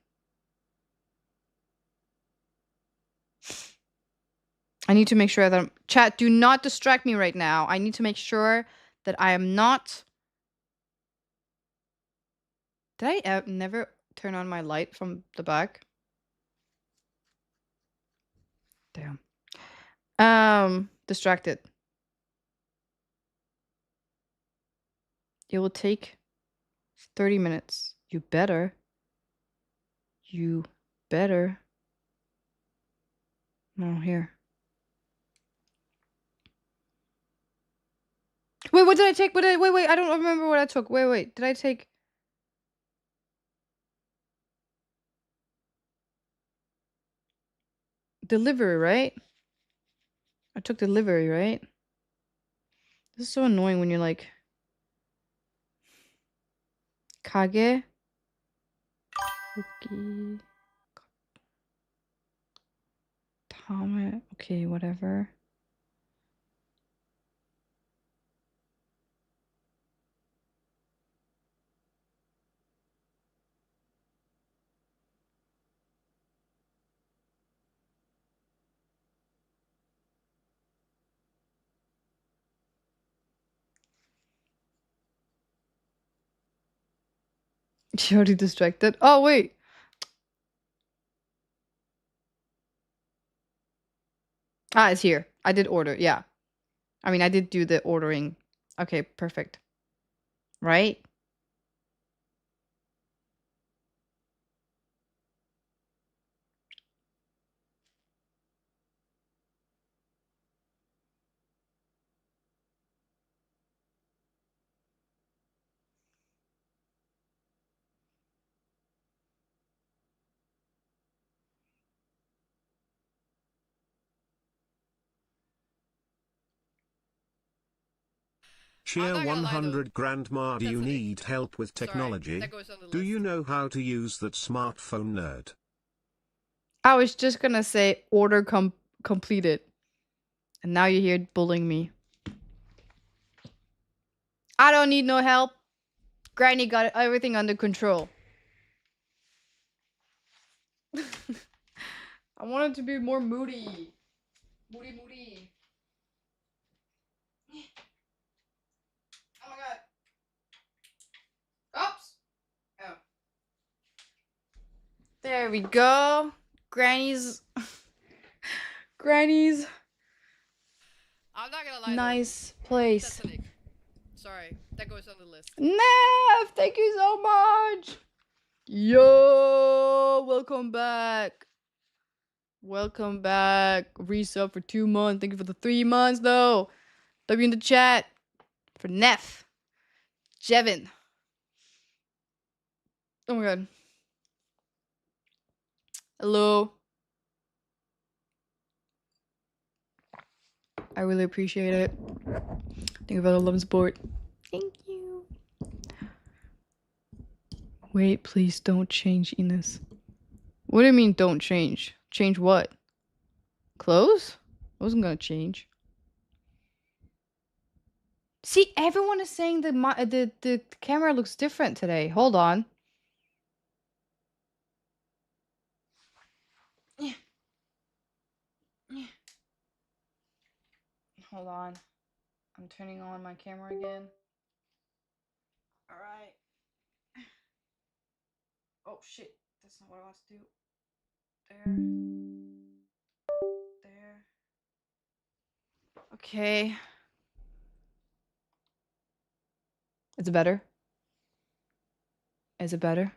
I need to make sure that chat, do not distract me right now. I need to make sure that I am not... Did I never turn on my light from the back? Damn. Distracted. It will take 30 minutes. You better. You better. No, here. Wait, what did I take? Wait, I don't remember what I took. Wait. Did I take... Delivery, right? I took delivery, right? This is so annoying when you're like... Kage? Cookie... Tame... Okay, whatever. She already distracted. Oh, wait. Ah, it's here. I did order. Yeah. I mean, I did do the ordering. Okay, perfect. Right? Cheer not gonna lie, though. 100 Grandma. Do you That's an need help with Sorry, technology? that goes on the Do list. you know how to use that smartphone, nerd? I was just gonna say order completed. And now you're here bullying me. I don't need no help. Granny got everything under control. I want it to be more moody. Moody. Oh my god. Oops. Oh. There we go. Granny's... Granny's... I'm not gonna lie, nice though. place. That's an ick. Sorry, that goes on the list. Nev, thank you so much. Yo, welcome back. Welcome back. Resub for 2 months. Thank you for the 3 months, though. W in the chat for Neff. Jevin. Oh my god. Hello. I really appreciate it. Thank you for the love and support. Thank you. Wait, please don't change, Ines. What do you mean don't change? Change what? Clothes? I wasn't gonna change. See, everyone is saying the camera looks different today. Hold on. Hold on. I'm turning on my camera again. Alright. Oh shit. That's not what I want to do. There. There. Okay. Is it better? Is it better?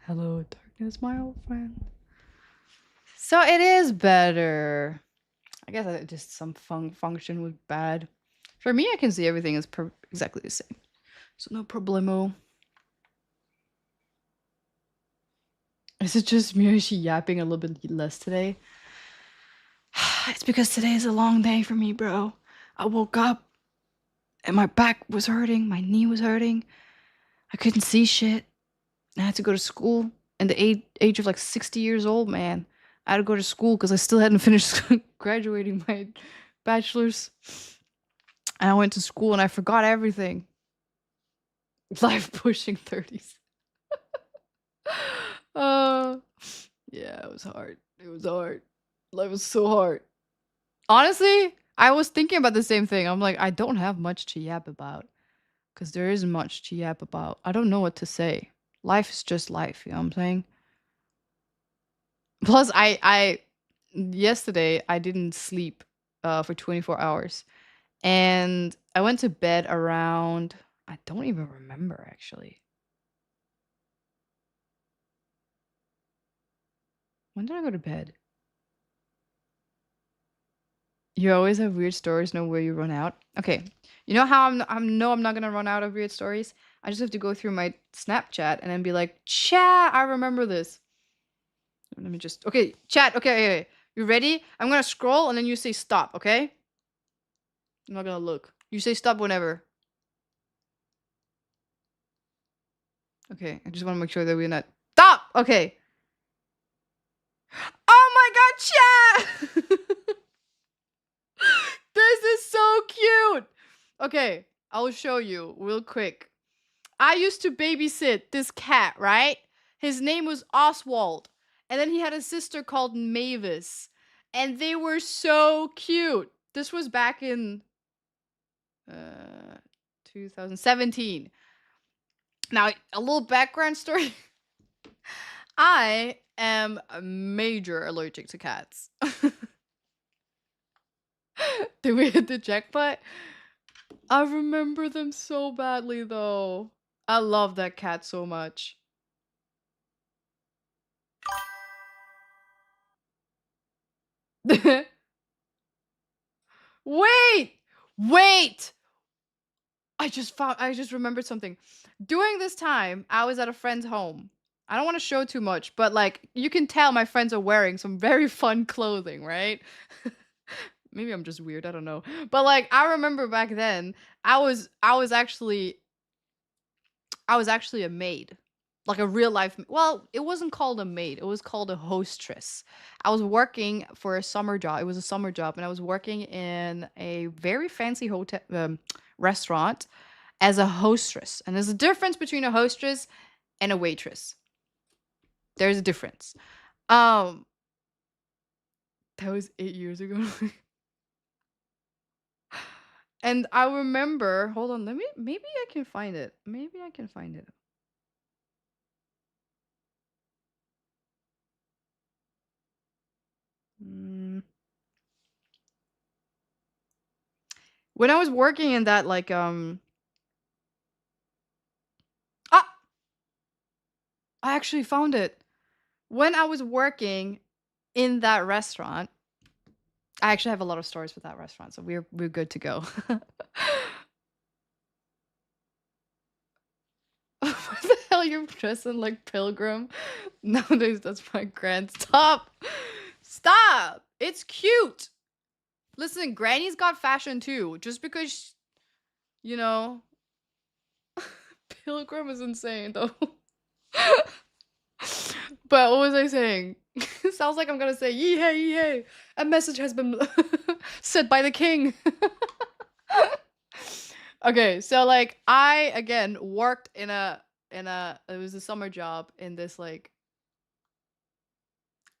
Hello, darkness, my old friend. So it is better. I guess just some function was bad. For me, I can see everything is exactly the same. So no problemo. Is it just me or is she yapping a little bit less today? It's because today is a long day for me, bro. I woke up and my back was hurting, my knee was hurting. I couldn't see shit. I had to go to school. And the age of like 60 years old, man. I had to go to school because I still hadn't finished graduating my bachelor's. And I went to school and I forgot everything. Life pushing 30s. Yeah, it was hard. It was hard. Life was so hard. Honestly, I was thinking about the same thing. I'm like, I don't have much to yap about. Because there isn't much to yap about. I don't know what to say. Life is just life, you know what I'm saying? Plus, yesterday, I didn't sleep for 24 hours. And I went to bed around, I don't even remember, actually. When did I go to bed? You always have weird stories, know where you run out. Okay, you know how I'm not gonna run out of weird stories? I just have to go through my Snapchat and then be like, chat, I remember this. Let me just, okay, chat, okay, you ready? I'm gonna scroll and then you say stop, okay? I'm not gonna look. You say stop whenever. Okay, I just want to make sure that we're not, stop, okay. Oh my god, chat! This is so cute! Okay, I'll show you real quick. I used to babysit this cat, right? His name was Oswald. And then he had a sister called Mavis. And they were so cute. This was back in 2017. Now, a little background story. I am major allergic to cats. Did we hit the jackpot? I remember them so badly, though. I love that cat so much. Wait! Wait! I just remembered something. During this time, I was at a friend's home. I don't want to show too much, but like you can tell my friends are wearing some very fun clothing, right? Maybe I'm just weird, I don't know. But like I remember back then, I was actually a maid. Like a real life, well, it wasn't called a maid, it was called a hostess. I was working for a summer job. It was a summer job and I was working in a very fancy hotel restaurant as a hostess. And there's a difference between a hostess and a waitress. There's a difference. That was 8 years ago. And I remember, hold on, maybe I can find it. Maybe I can find it. When I was working in that, like, I actually found it. When I was working in that restaurant, I actually have a lot of stories with that restaurant, so we're good to go. Tell you're dressing like pilgrim. Nowadays, that's my grand. Stop. Stop. It's cute. Listen, Granny's got fashion too. Just because, you know, pilgrim is insane though. But what was I saying? Sounds like I'm gonna say yee hey yee hey. A message has been said by the king. Okay, so like I again worked in a it was a summer job in this like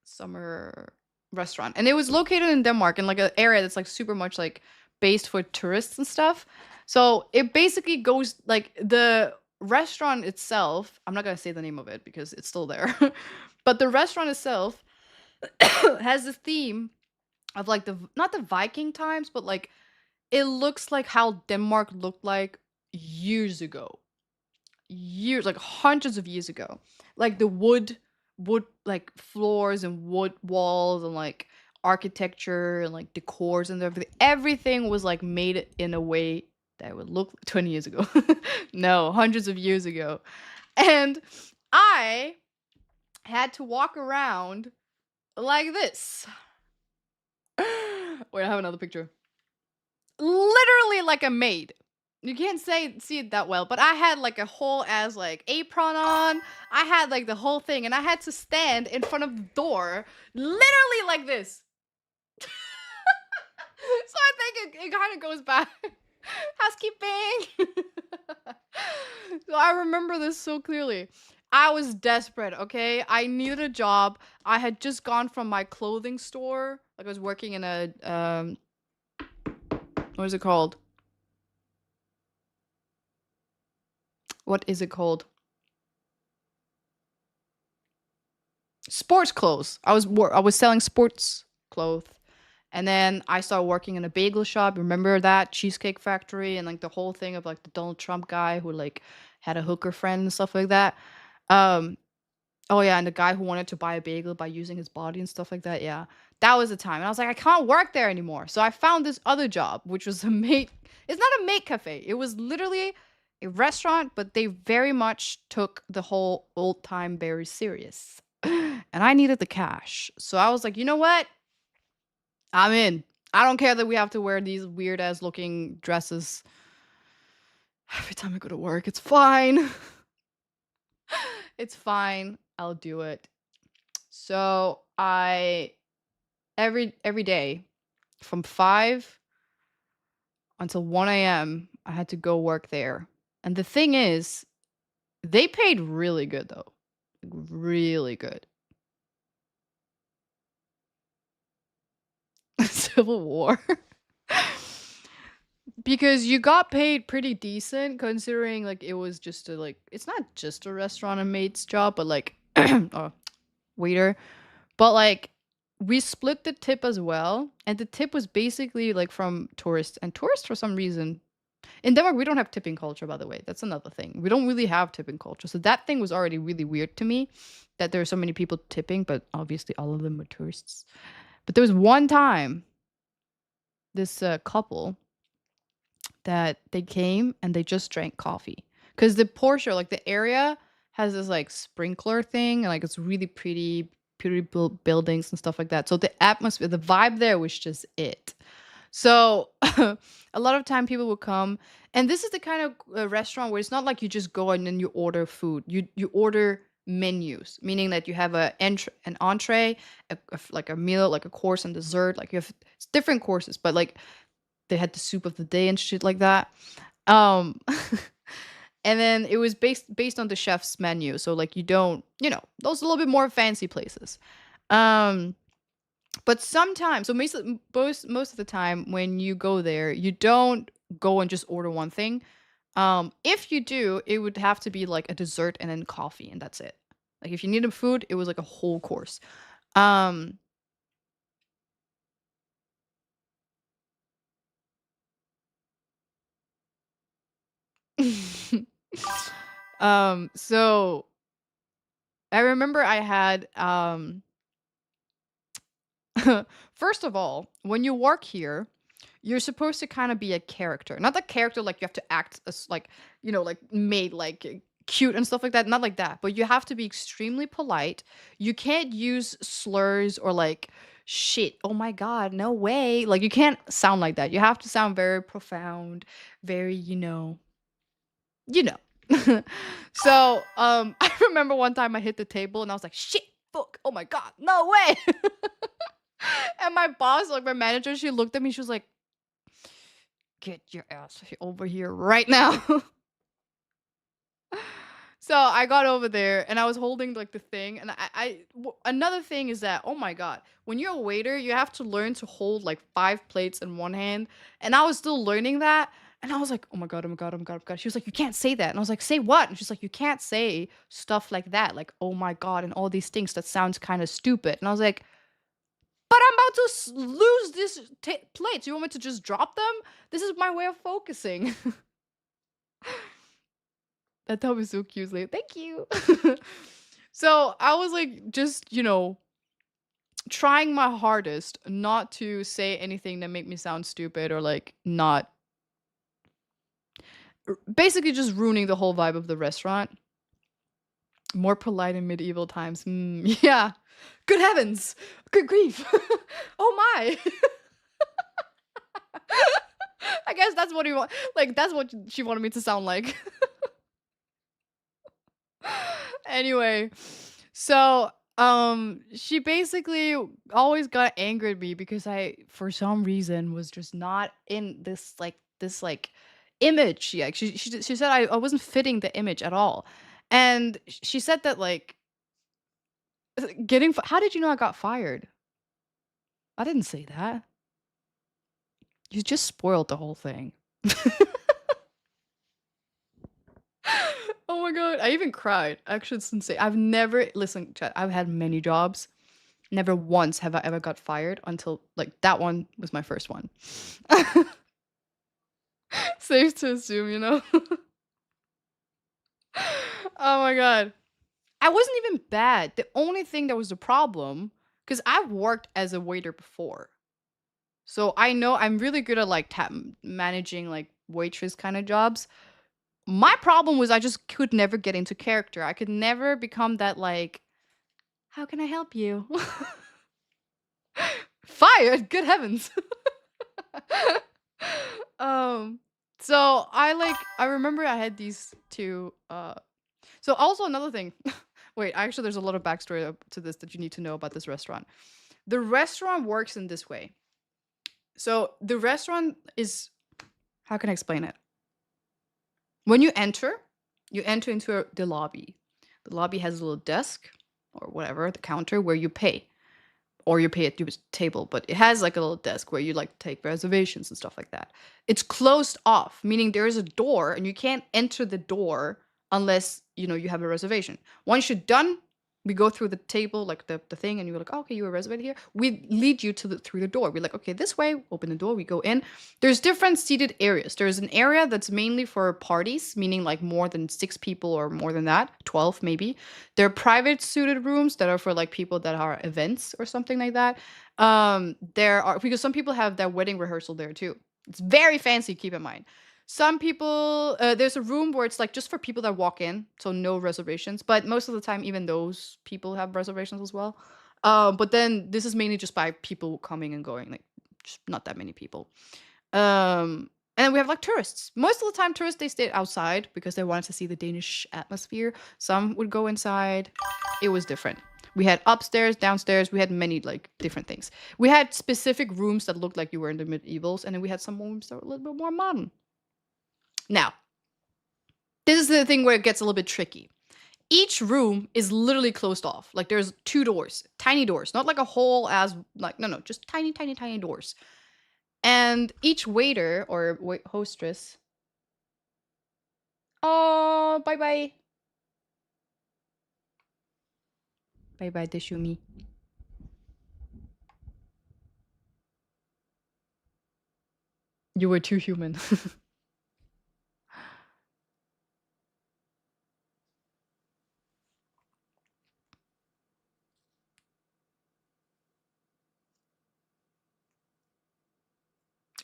summer restaurant, and it was located in Denmark in like an area that's like super much like based for tourists and stuff. So it basically goes like the restaurant itself, I'm not gonna say the name of it because it's still there. But the restaurant itself has a theme of like the not the Viking times, but like it looks like how Denmark looked like years ago. Years, like hundreds of years ago. Like the wood like floors and wood walls and like architecture and like decors and everything. Everything was like made in a way that would look 20 years ago. No, hundreds of years ago. And I had to walk around like this. Wait, I have another picture. Literally like a maid. You can't see it that well, but I had like a whole ass like apron on. I had like the whole thing, and I had to stand in front of the door, literally like this. So I think it kind of goes back. Housekeeping. So I remember this so clearly. I was desperate, okay? I needed a job. I had just gone from my clothing store. Like I was working in a what is it called? What is it called? Sports clothes. I was selling sports clothes. And then I started working in a bagel shop. Remember that? Cheesecake Factory, and like the whole thing of like the Donald Trump guy who like had a hooker friend and stuff like that. Oh yeah, and the guy who wanted to buy a bagel by using his body and stuff like that. Yeah. That was the time. And I was like, I can't work there anymore. So I found this other job, which was a maid. It's not a maid cafe. It was literally a restaurant, but they very much took the whole old time very serious. And I needed the cash. So I was like, you know what? I'm in. I don't care that we have to wear these weird ass looking dresses every time I go to work. It's fine. It's fine. I'll do it. So I every day from 5 until 1 a.m. I had to go work there. And the thing is, they paid really good though. Really good. Civil War. Because you got paid pretty decent considering like it was just a like it's not just a restaurant and maid's job, but like waiter. But like we split the tip as well, and the tip was basically like from tourists, and tourists for some reason in Denmark we don't have tipping culture, by the way. That's another thing. We don't really have tipping culture. So that thing was already really weird to me that there are so many people tipping, but obviously all of them were tourists. But there was one time this couple that they came and they just drank coffee because the Porsche, like the area, has this like sprinkler thing and like it's really pretty buildings and stuff like that. So the atmosphere, the vibe there was just it. So a lot of time people would come, and this is the kind of restaurant where it's not like you just go and then you order food. You order menus, meaning that you have an entree, like a meal, like a course and dessert. Like you have it's different courses, but like they had the soup of the day and shit like that. And then it was based on the chef's menu. So like you don't, those a little bit more fancy places. But sometimes, so most of the time when you go there, you don't go and just order one thing. If you do, it would have to be like a dessert and then coffee, and that's it. Like if you needed food, it was like a whole course. So I remember I had first of all, when you work here, you're supposed to kind of be a character. Not the character like you have to act as like, like maid, like cute and stuff like that. Not like that, but you have to be extremely polite. You can't use slurs or like shit. Oh my god, no way. Like you can't sound like that. You have to sound very profound, very, you know. So, I remember one time I hit the table and I was like, shit, fuck, oh my god, no way. And my boss, like my manager, she looked at me, she was like, get your ass over here right now. So I got over there and I was holding like the thing, and another thing is that, oh my god, when you're a waiter you have to learn to hold like 5 plates in one hand, and I was still learning that, and I was like, oh my god, oh my god, oh my god, oh my god. She was like, you can't say that, and I was like, say what? And she's like, you can't say stuff like that, like oh my god and all these things that sounds kind of stupid. And I was like, but I'm about to lose this plates. You want me to just drop them? This is my way of focusing. That was so cute. Like, thank you. So I was like, just, trying my hardest not to say anything that make me sound stupid or like not. Basically, just ruining the whole vibe of the restaurant. More polite in medieval times. Yeah. Good heavens. Good grief. Oh my. I guess that's what he want. Like that's what she wanted me to sound like. Anyway, so she basically always got angry at me because I for some reason was just not in this image. Yeah, she said I wasn't fitting the image at all. And she said that like how did you know I got fired? I didn't say that. You just spoiled the whole thing. Oh my god, I even cried. Actually, it's insane. I've never listen, chat, I've had many jobs. Never once have I ever got fired until like that one was my first one. Safe to assume. Oh my god. I wasn't even bad. The only thing that was the problem, because I've worked as a waiter before. So I know I'm really good at like managing like waitress kind of jobs. My problem was I just could never get into character. I could never become that like, how can I help you? Fired? Good heavens. So I remember I had these two so also another thing. Wait, actually there's a lot of backstory to this that you need to know about this restaurant. The restaurant works in this way. So the restaurant is, how can I explain it? When you enter into the lobby. The lobby has a little desk or whatever, the counter where you pay. Or you pay at your table, but it has like a little desk where you like take reservations and stuff like that. It's closed off, meaning there is a door and you can't enter the door unless, you have a reservation. Once you're done, we go through the table, like the thing, and you're like, oh, okay, you were reserved here. We lead you through the door. We're like, okay, this way, open the door, we go in. There's different seated areas. There's an area that's mainly for parties, meaning like more than 6 people or more than that, 12 maybe. There are private suited rooms that are for like people that are events or something like that. Because some people have their wedding rehearsal there too. It's very fancy, keep in mind. Some people, there's a room where it's like just for people that walk in, so no reservations. But most of the time, even those people have reservations as well. But then this is mainly just by people coming and going, like just not that many people. And then we have like tourists. Most of the time, tourists, they stayed outside because they wanted to see the Danish atmosphere. Some would go inside. It was different. We had upstairs, downstairs. We had many like different things. We had specific rooms that looked like you were in the medievals, and then we had some rooms that were a little bit more modern. Now, this is the thing where it gets a little bit tricky. Each room is literally closed off. Like there's 2 doors, tiny doors, not like a whole as like, no, just tiny, tiny, tiny doors. And each waiter or hostess. Oh, bye-bye. Bye-bye, Deshumi. You were too human.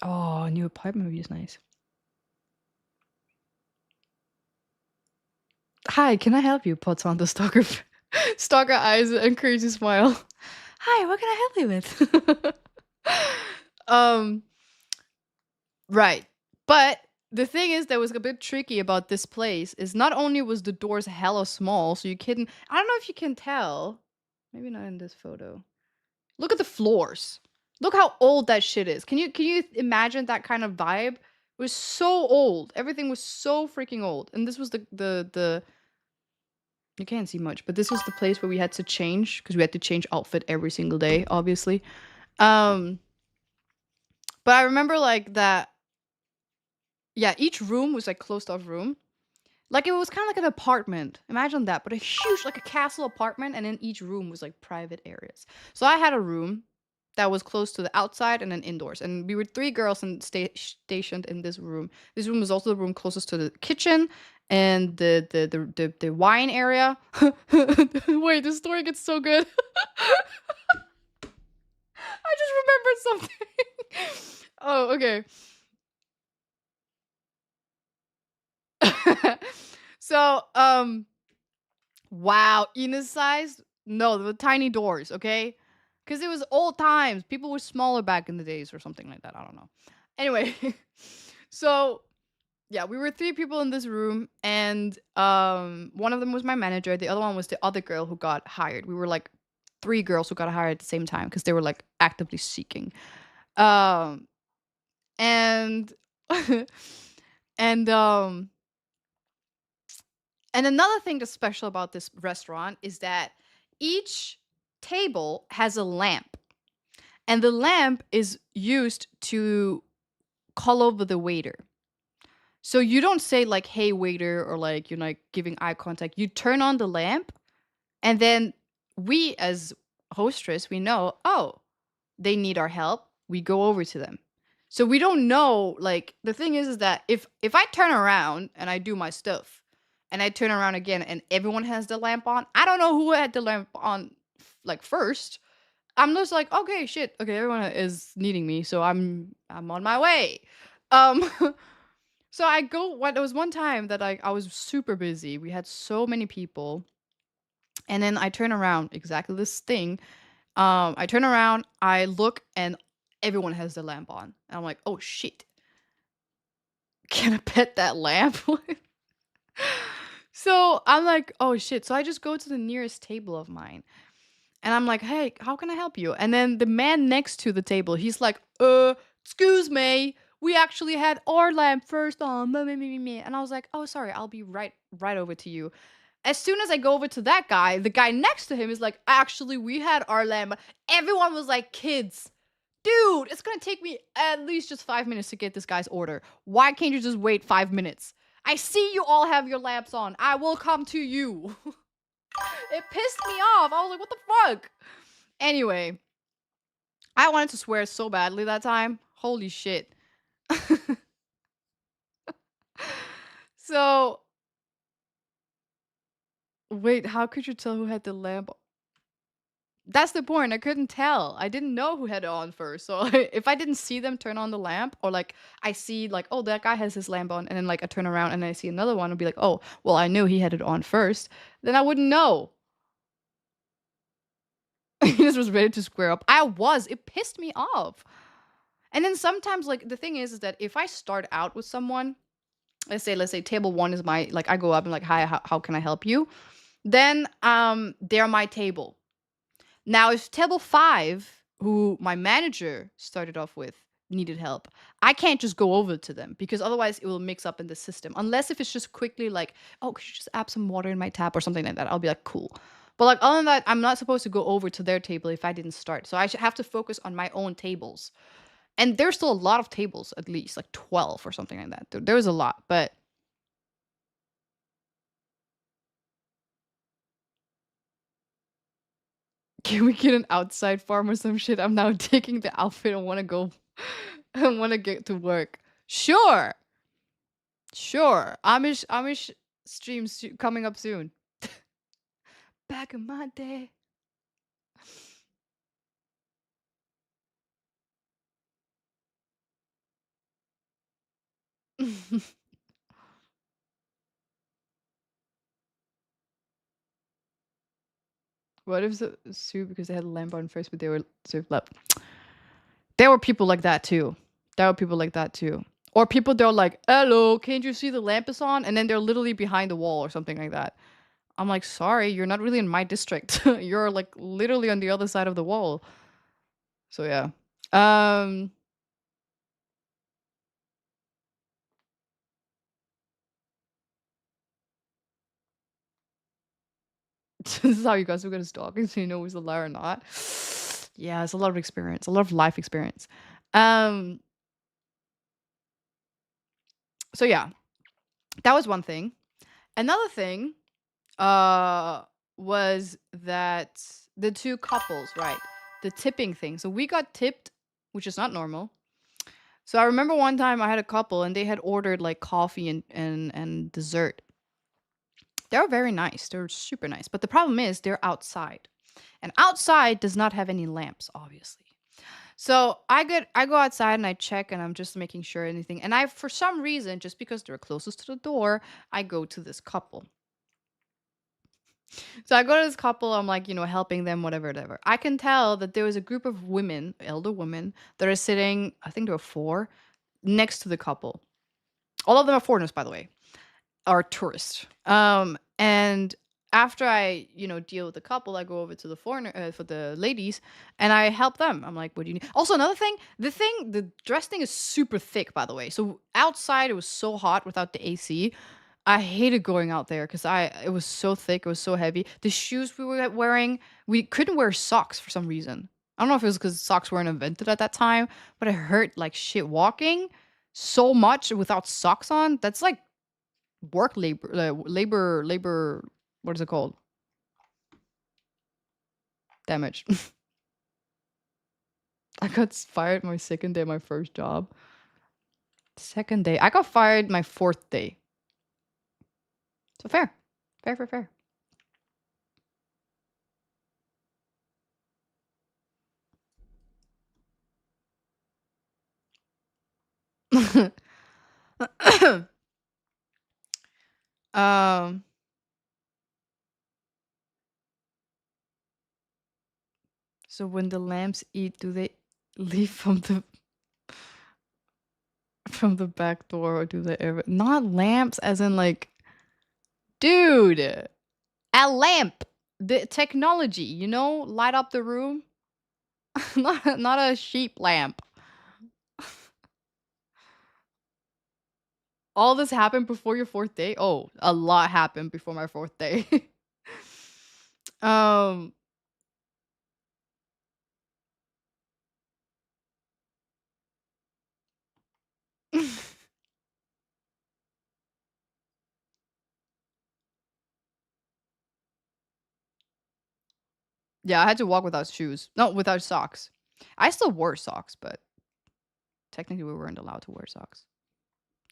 Oh, new apartment movie is nice. Hi, can I help you? Puts on the stalker stalker eyes and crazy smile. Hi, what can I help you with? Right. But the thing is that was a bit tricky about this place is not only was the doors hella small, so you couldn't. I don't know if you can tell. Maybe not in this photo. Look at the floors. Look how old that shit is. Can you imagine that kind of vibe? It was so old. Everything was so freaking old. And this was the you can't see much, but this was the place where we had to change because we had to change outfit every single day, obviously. But I remember like that. Yeah, each room was like closed off room. Like it was kind of like an apartment. Imagine that, but a huge like a castle apartment, and then each room was like private areas. So I had a room that was close to the outside and then indoors, and we were 3 girls and stationed in this room. This room was also the room closest to the kitchen and the wine area. Wait, this story gets so good. I just remembered something. Oh, okay. So, wow, Ina's size? No, the tiny doors, okay? Because it was old times. People were smaller back in the days or something like that. I don't know. Anyway, so yeah, we were 3 people in this room, and one of them was my manager. The other one was the other girl who got hired. We were like 3 girls who got hired at the same time because they were like actively seeking. Um, and and And another thing that's special about this restaurant is that each table has a lamp, and the lamp is used to call over the waiter. So you don't say like, "Hey waiter," or like you're like giving eye contact. You turn on the lamp, and then we as hostess, we know, oh, they need our help. We go over to them. So we don't know, like the thing is that if I turn around and I do my stuff and I turn around again and everyone has the lamp on, I don't know who had the lamp on like first. I'm just like, okay, shit. Okay, everyone is needing me, so I'm on my way. Um so I go what there was one time that I was super busy. We had so many people. And then I turn around, exactly this thing. I turn around, I look, and everyone has the lamp on. And I'm like, oh shit. Can I pet that lamp? So I'm like, oh shit. So I just go to the nearest table of mine. And I'm like, hey, how can I help you? And then the man next to the table, he's like, excuse me. We actually had our lamp first on. And I was like, oh, sorry, I'll be right over to you. As soon as I go over to that guy, the guy next to him is like, actually, we had our lamp. Everyone was like, kids, dude, it's gonna take me at least just 5 minutes to get this guy's order. Why can't you just wait 5 minutes? I see you all have your lamps on. I will come to you. It pissed me off. I was like, what the fuck? Anyway, I wanted to swear so badly that time. Holy shit. So, wait, how could you tell who had the lamp? That's the point. I couldn't tell. I didn't know who had it on first. So if I didn't see them turn on the lamp, or like I see like, oh, that guy has his lamp on, and then like I turn around and I see another one and be like, oh, well, I knew he had it on first, then I wouldn't know. He just was ready to square up. I was. It pissed me off. And then sometimes like the thing is that if I start out with someone, let's say table 1 is my like I go up and like, hi, how can I help you? Then they're my table. Now, if table 5, who my manager started off with, needed help, I can't just go over to them because otherwise it will mix up in the system. Unless if it's just quickly like, oh, could you just add some water in my tap or something like that? I'll be like, cool. But like other than that, I'm not supposed to go over to their table if I didn't start. So I should have to focus on my own tables. And there's still a lot of tables, at least like 12 or something like that. There was a lot, but can we get an outside farm or some shit? I'm now taking the outfit and want to go. I want to get to work. Sure. Sure. Amish streams coming up soon. Back in my day. What if the soup because they had a lamp on first, but they were served left? There were people like that too. There were people like that too. Or people they're like, "Hello, can't you see the lamp is on?" And then they're literally behind the wall or something like that. I'm like, sorry, you're not really in my district. You're like literally on the other side of the wall. So yeah. This is how you guys are gonna stalk so you know who's a liar or not. Yeah, it's a lot of experience, a lot of life experience. So yeah, that was one thing. Another thing was that the two couples, right? The tipping thing. So we got tipped, which is not normal. So I remember one time I had a couple and they had ordered like coffee and dessert. They were very nice. They were super nice. But the problem is they're outside. And outside does not have any lamps, obviously. So I go outside and I check and I'm just making sure anything. And I, for some reason, just because they're closest to the door, I go to this couple. So I go to this couple, I'm like, helping them, whatever, whatever. I can tell that there was a group of women, elder women, that are sitting, I think there were 4, next to the couple. All of them are foreigners, by the way, are tourists. And after I, deal with the couple, I go over to the foreigner, for the ladies, and I help them. I'm like, what do you need? Also, another thing, the dress thing is super thick, by the way. So outside, it was so hot without the AC. I hated going out there because it was so thick, it was so heavy. The shoes we were wearing, we couldn't wear socks for some reason. I don't know if it was because socks weren't invented at that time, but it hurt like shit walking so much without socks on. That's like work labor. What is it called? Damage. I got fired my second day, my first job. Second day, I got fired my 4th day. So fair. Fair. um so when the lambs eat, do they leave from the back door, or do they ever not lamps as in like, dude, a lamp, the technology, light up the room. not a sheep lamp. All this happened before your 4th day? Oh, a lot happened before my 4th day. um yeah, I had to walk without shoes. No, without socks. I still wore socks, but technically we weren't allowed to wear socks.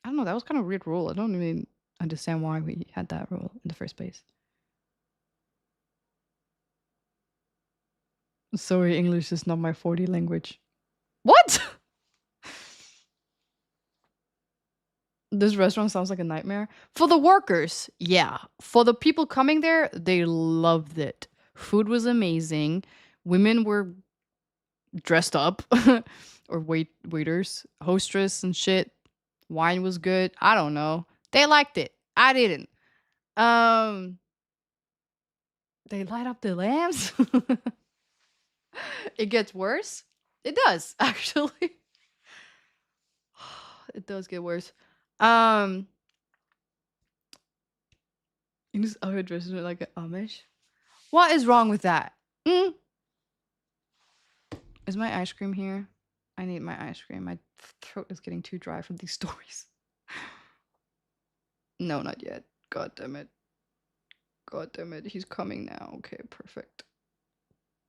I don't know, that was kind of a weird rule. I don't even understand why we had that rule in the first place. Sorry, English is not my 40 language. What? This restaurant sounds like a nightmare. For the workers, yeah. For the people coming there, they loved it. Food was amazing. Women were dressed up. Or waiters, hostess and shit. Wine was good. I don't know. They liked it. I didn't. They light up the lamps. It gets worse. It does, actually. It does get worse. You just out here dressing like an Amish. What is wrong with that? Is my ice cream here? I need my ice cream. My throat is getting too dry from these stories. No, not yet. God damn it. God damn it. He's coming now. Okay, perfect.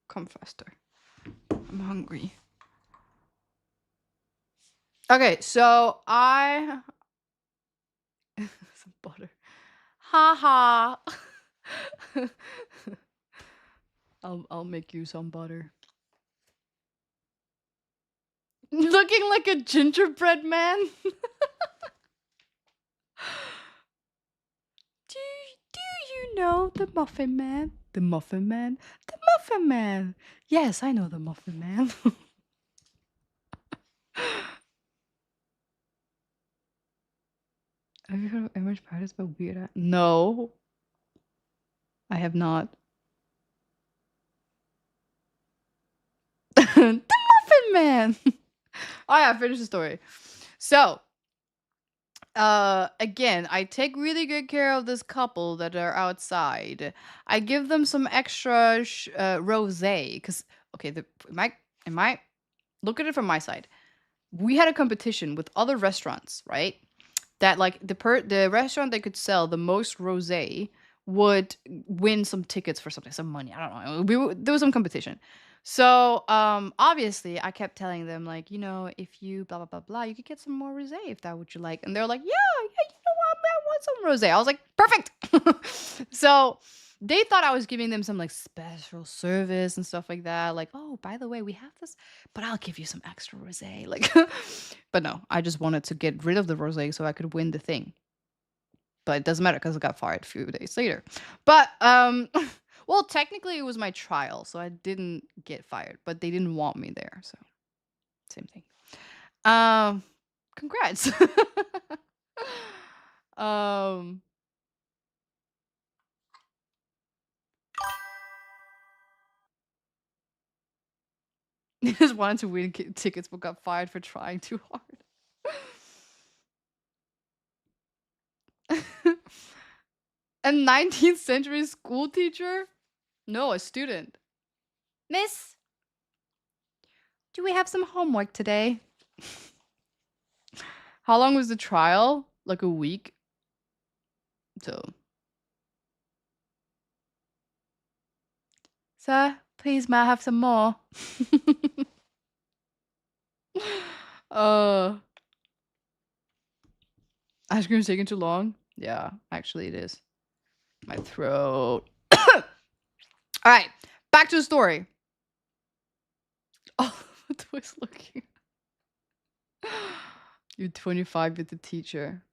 Come faster. I'm hungry. Okay, so I... some butter. Ha ha. I'll make you some butter. Looking like a gingerbread man. Do you know the Muffin Man? The Muffin Man? The Muffin Man. Yes, I know the Muffin Man. Have you heard of Image Paradise by Weird Al? No, I have not. The Muffin Man. Oh yeah, finish the story. So, again, I take really good care of this couple that are outside. I give them some extra rosé because okay, my look at it from my side. We had a competition with other restaurants, right? That like the restaurant that could sell the most rosé would win some tickets for something, some money. I don't know. There was some competition. So obviously I kept telling them like, you know, if you blah blah blah blah, you could get some more rosé if that would you like. And they're like, yeah, you know what, I want some rosé. I was like, perfect. So they thought I was giving them some like special service and stuff like that. Like, oh, by the way, we have this, but I'll give you some extra rosé. Like, but no, I just wanted to get rid of the rosé so I could win the thing. But it doesn't matter because I got fired a few days later. But well, technically it was my trial, so I didn't get fired, but they didn't want me there, so same thing. Congrats. Just wanted to win tickets, but got fired for trying too hard. A 19th century school teacher? No, a student. Miss, do we have some homework today? How long was the trial? Like a week. So. Sir, please may I have some more? Ice cream's taking too long? Yeah, actually it is. My throat. Alright, back to the story. Oh, what was looking? You're 25 with the teacher.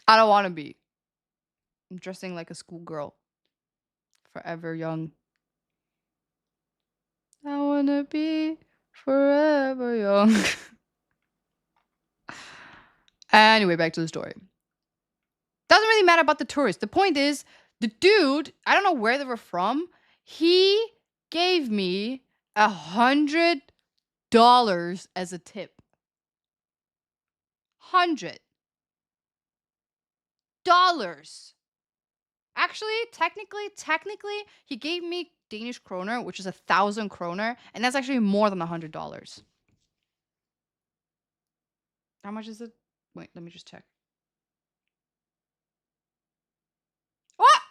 I don't want to be. I'm dressing like a schoolgirl. Forever young. I want to be forever young. Anyway, back to the story. Doesn't really matter about the tourists. The point is, the dude, I don't know where they were from, he gave me $100 as a tip. $100. Actually, technically, he gave me Danish kroner, which is 1,000 kroner, and that's actually more than $100. How much is it? Wait, let me just check. What?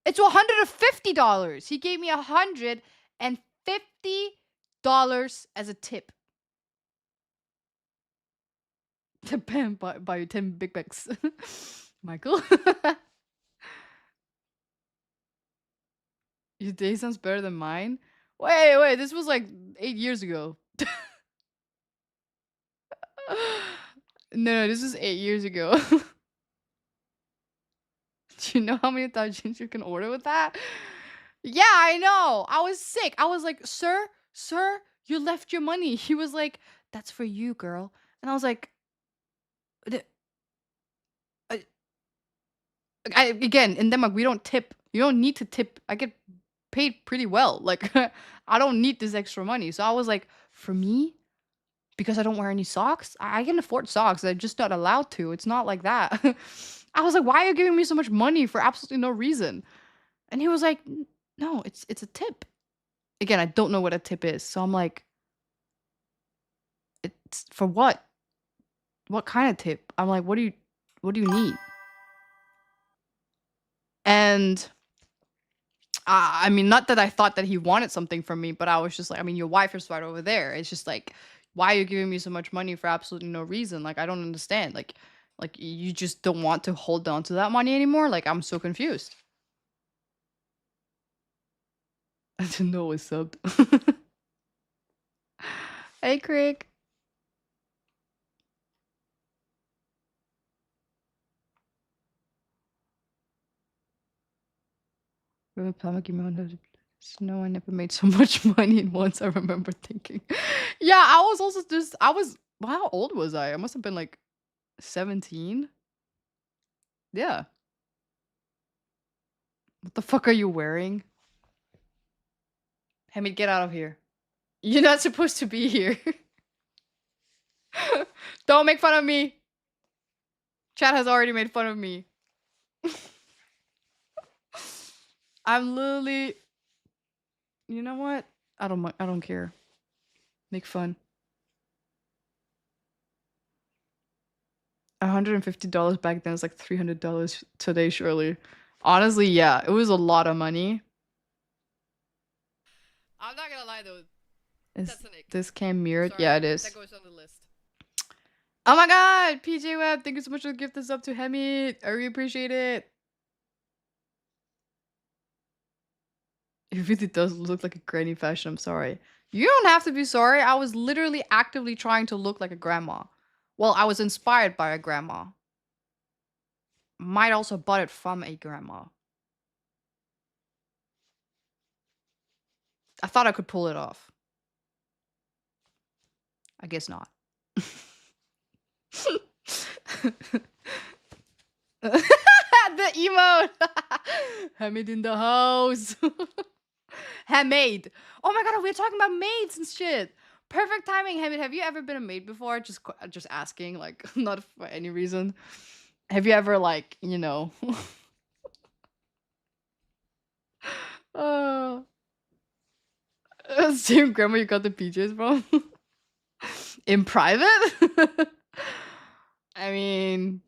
It's $150. He gave me $150 as a tip. Bam, buy 10 Big Macs. Michael? Your day sounds better than mine? Wait, this was like 8 years ago. No, this was 8 years ago. Do you know how many tagines you can order with that? Yeah, I know. I was sick. I was like, sir, you left your money. He was like, that's for you, girl. And I was like, again, in Denmark, we don't tip. You don't need to tip. I get paid pretty well. Like, I don't need this extra money. So I was like, for me, because I don't wear any socks, I can afford socks. I'm just not allowed to. It's not like that. I was like, why are you giving me so much money for absolutely no reason? And he was like, no, it's a tip. Again, I don't know what a tip is. So I'm like, it's for what? What kind of tip? I'm like, what do you need? And I mean, not that I thought that he wanted something from me, but I was just like, I mean, your wife is right over there. It's just like, why are you giving me so much money for absolutely no reason? Like, I don't understand. Like you just don't want to hold on to that money anymore? Like, I'm so confused. I didn't know it was subbed. Hey, Craig. No, I never made so much money at once. I remember thinking. Yeah, I was also just. How old was I? I must have been like 17. Yeah. What the fuck are you wearing? Hamid, get out of here. You're not supposed to be here. Don't make fun of me. Chat has already made fun of me. I'm literally. You know what? I don't care. Make fun. $150 back then is like $300 today, surely. Honestly, yeah, it was a lot of money. I'm not gonna lie though. Is That's an ick. this cam mirrored? Sorry, Yeah, it is. That goes on the list. Oh my god! PJ Web, thank you so much for the gift this up to Hamid. I really appreciate it. It really does look like a granny fashion. I'm sorry. You don't have to be sorry. I was literally actively trying to look like a grandma. Well, I was inspired by a grandma. Might also bought it from a grandma. I thought I could pull it off. I guess not. The emote. Hamid in the house. Hamid. Oh my god, we were talking about maids and shit. Perfect timing, Hamid. Have you ever been a maid before? Just asking, like, not for any reason. Have you ever, like, you know? Same grandma you got the PJs from? In private? I mean,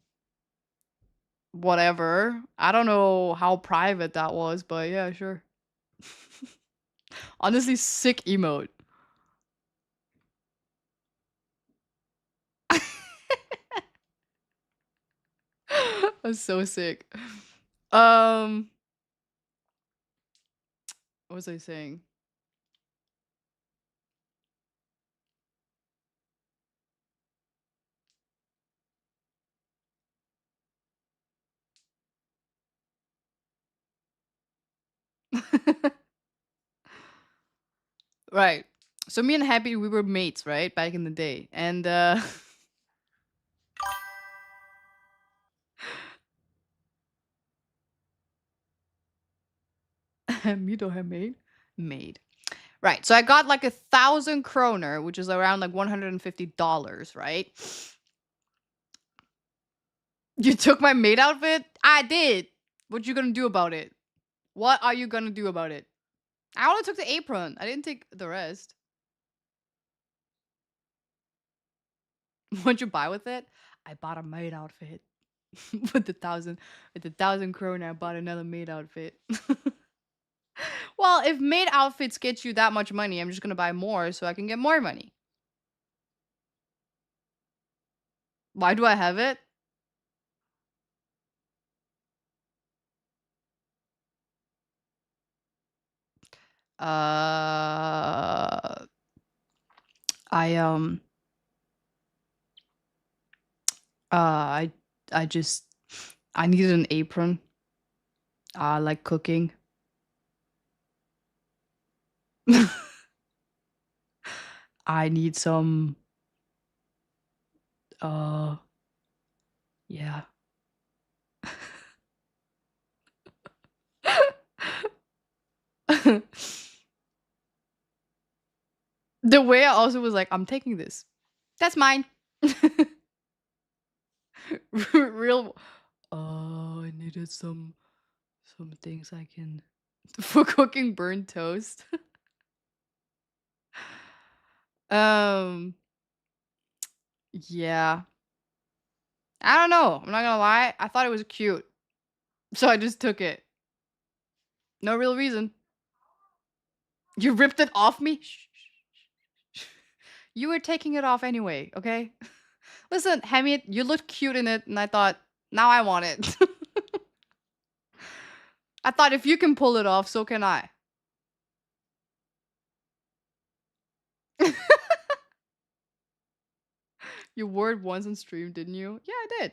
whatever. I don't know how private that was, but yeah, sure. Honestly, sick emote. That's so sick. What was I saying? Right. So me and Happy, we were mates, right? Back in the day. And you don't have maid? Maid. Right. So I got like 1,000 kroner, which is around like $150, right? You took my maid outfit? I did. What you gonna do about it? What are you gonna do about it? I only took the apron. I didn't take the rest. What'd you buy with it? I bought a maid outfit. with the 1,000 kroner, I bought another maid outfit. Well, if maid outfits get you that much money, I'm just gonna buy more so I can get more money. Why do I have it? I I just I needed an apron. I like cooking. I need some yeah. The way I also was like, I'm taking this. That's mine. Real. I needed some things I can for cooking burnt toast. Yeah. I don't know. I'm not gonna lie. I thought it was cute, so I just took it. No real reason. You ripped it off me? You were taking it off anyway, okay? Listen, Hamid, you looked cute in it, and I thought, now I want it. I thought if you can pull it off, so can I. You wore it once on stream, didn't you? Yeah, I did.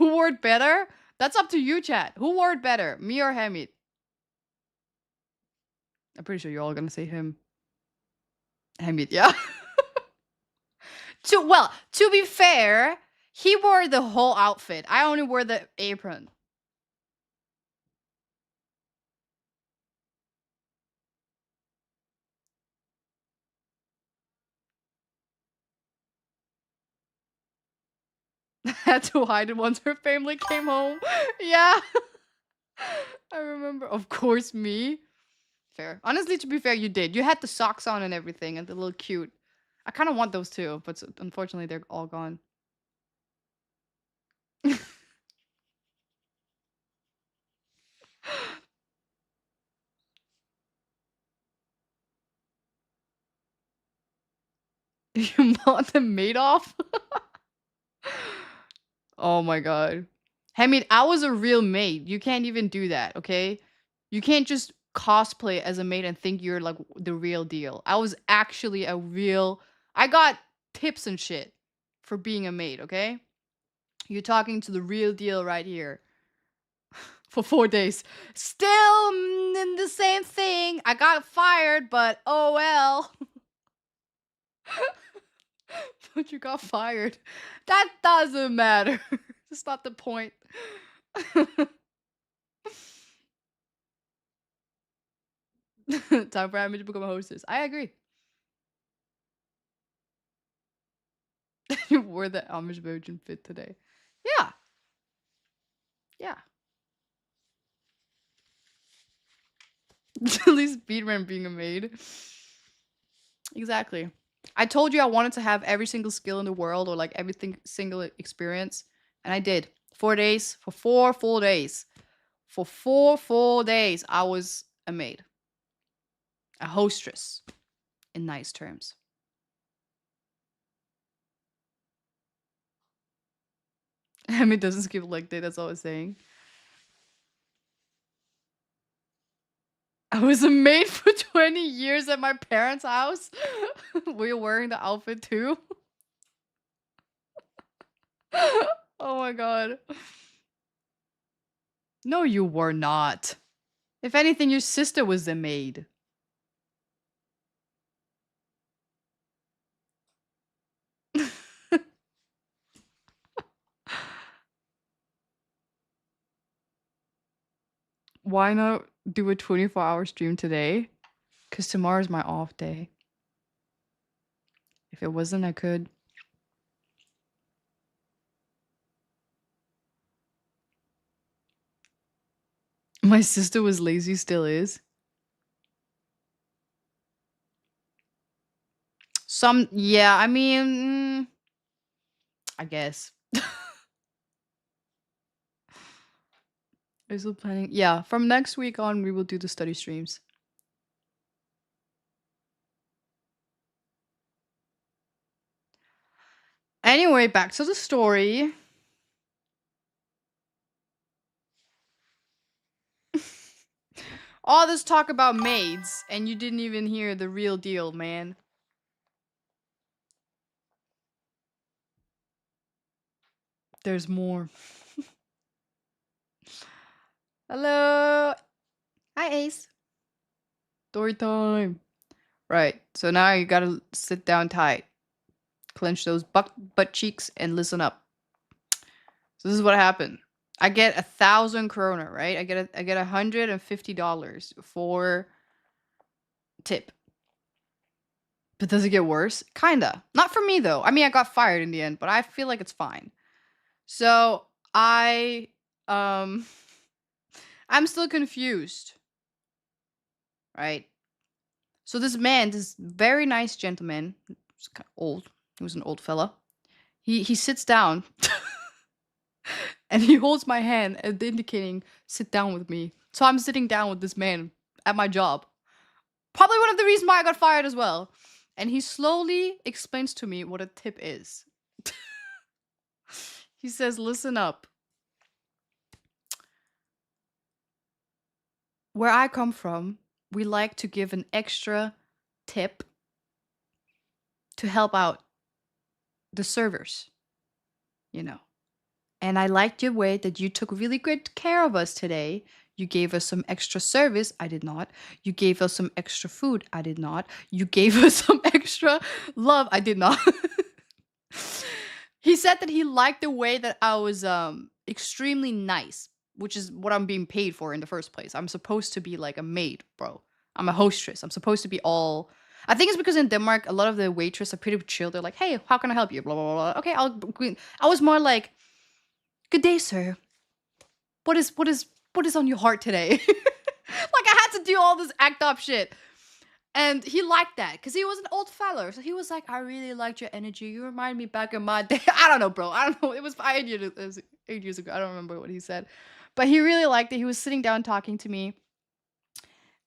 Who wore it better? That's up to you, chat. Who wore it better, me or Hamid? I'm pretty sure you're all gonna say him. Hamid, yeah. To be fair, he wore the whole outfit. I only wore the apron. Had to hide it once her family came home. Yeah. I remember. Of course, me. Fair. Honestly, to be fair, you did. You had the socks on and everything and the little cute. I kind of want those too, but unfortunately, they're all gone. You bought the maid off? Oh my god. Hamid, I was a real maid. You can't even do that, okay? You can't just cosplay as a maid and think you're like the real deal. I was actually a real. I got tips and shit for being a maid, okay? You're talking to the real deal right here. For 4 days. Still in the same thing. I got fired, but oh well. But you got fired. That doesn't matter. That's not the point. Time for Amy to become a hostess. I agree. You wore the Amish virgin fit today. Yeah. Yeah. At least Speedrun being a maid. Exactly. I told you I wanted to have every single skill in the world or like single experience. And I did. 4 days. For 4 full days. For 4 full days, I was a maid. A hostess. In nice terms. Emmy doesn't skip leg day, that's all I was saying. I was a maid for 20 years at my parents' house. Were you wearing the outfit too? Oh my god. No, you were not. If anything, your sister was the maid. Why not do a 24-hour stream today? Because tomorrow's my off day. If it wasn't, I could. My sister was lazy, still is. Yeah, I mean, I guess. Are still planning? Yeah, from next week on, we will do the study streams. Anyway, back to the story. All this talk about maids, and you didn't even hear the real deal, man. There's more. Hello. Hi, Ace. Storytime. Right, so now you gotta sit down tight. Clench those butt cheeks and listen up. So this is what happened. I get 1,000 kroner, right? I get $150 for tip. But does it get worse? Kinda. Not for me though. I mean, I got fired in the end, but I feel like it's fine. So I'm still confused. Right? So this man, this very nice gentleman, he's kind of old. He was an old fella. He sits down and he holds my hand and indicating sit down with me. So I'm sitting down with this man at my job. Probably one of the reasons why I got fired as well. And he slowly explains to me what a tip is. He says, listen up. Where I come from, we like to give an extra tip to help out the servers. You know, And I liked your way that you took really good care of us today. You gave us some extra service. I did not. You gave us some extra food. I did not. You gave us some extra love. I did not. He said that he liked the way that I was extremely nice, which is what I'm being paid for in the first place. I'm supposed to be like a maid, bro. I'm a hostess. I'm supposed to be all... I think it's because in Denmark, a lot of the waitresses are pretty chill. They're like, hey, how can I help you? Blah, blah, blah. Okay, I was more like, good day, sir. What is on your heart today? Like I had to do all this act up shit. And he liked that because he was an old fella. So he was like, I really liked your energy. You remind me back in my day. I don't know, bro. I don't know. It was 8 years ago. I don't remember what he said. But he really liked it. He was sitting down talking to me.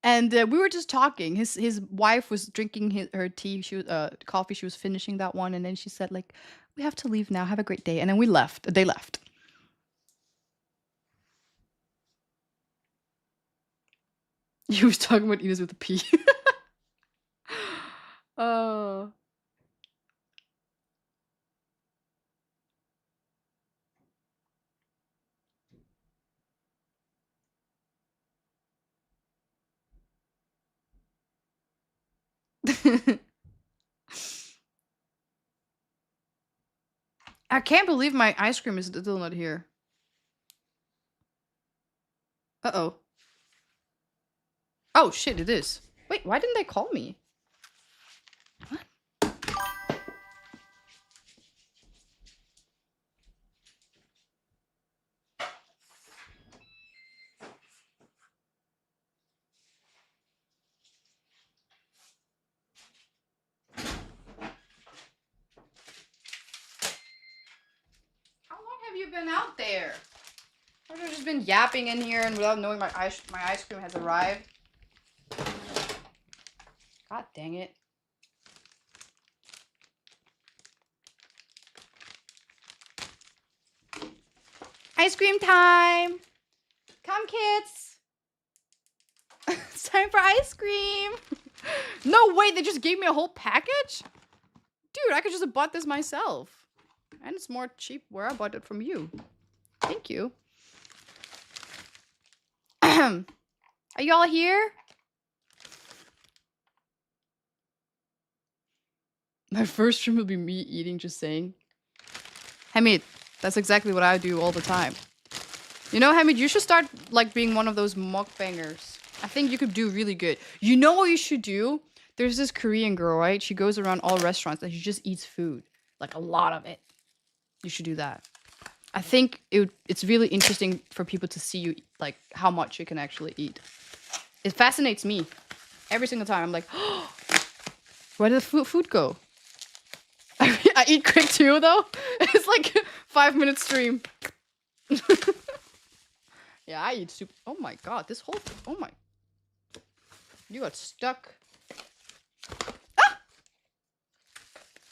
And we were just talking. His wife was drinking her tea. She was coffee. She was finishing that one. And then she said, like, we have to leave now. Have a great day. And then we left. They left. He was talking about Enos with a P. Oh. I can't believe my ice cream is still not here. Uh-oh. Oh, shit, it is. Wait, why didn't they call me? What? How long have you been out there? I've just been yapping in here and without knowing my ice cream has arrived. God dang it. Ice cream time! Come, kids! It's time for ice cream! No way, they just gave me a whole package? Dude, I could just have bought this myself. And it's more cheap where I bought it from you. Thank you. Are y'all here? My first stream will be me eating, just saying. Hamid, that's exactly what I do all the time. You know, Hamid, you should start, like, being one of those mukbangers. I think you could do really good. You know what you should do? There's this Korean girl, right? She goes around all restaurants and she just eats food. Like, a lot of it. You should do that. I think it's really interesting for people to see you, like, how much you can actually eat. It fascinates me. Every single time, I'm like, oh, where did the food go? I eat quick too, though. It's like 5-minute stream. Yeah, I eat soup. Oh my god, this whole... Oh my... You got stuck. Ah!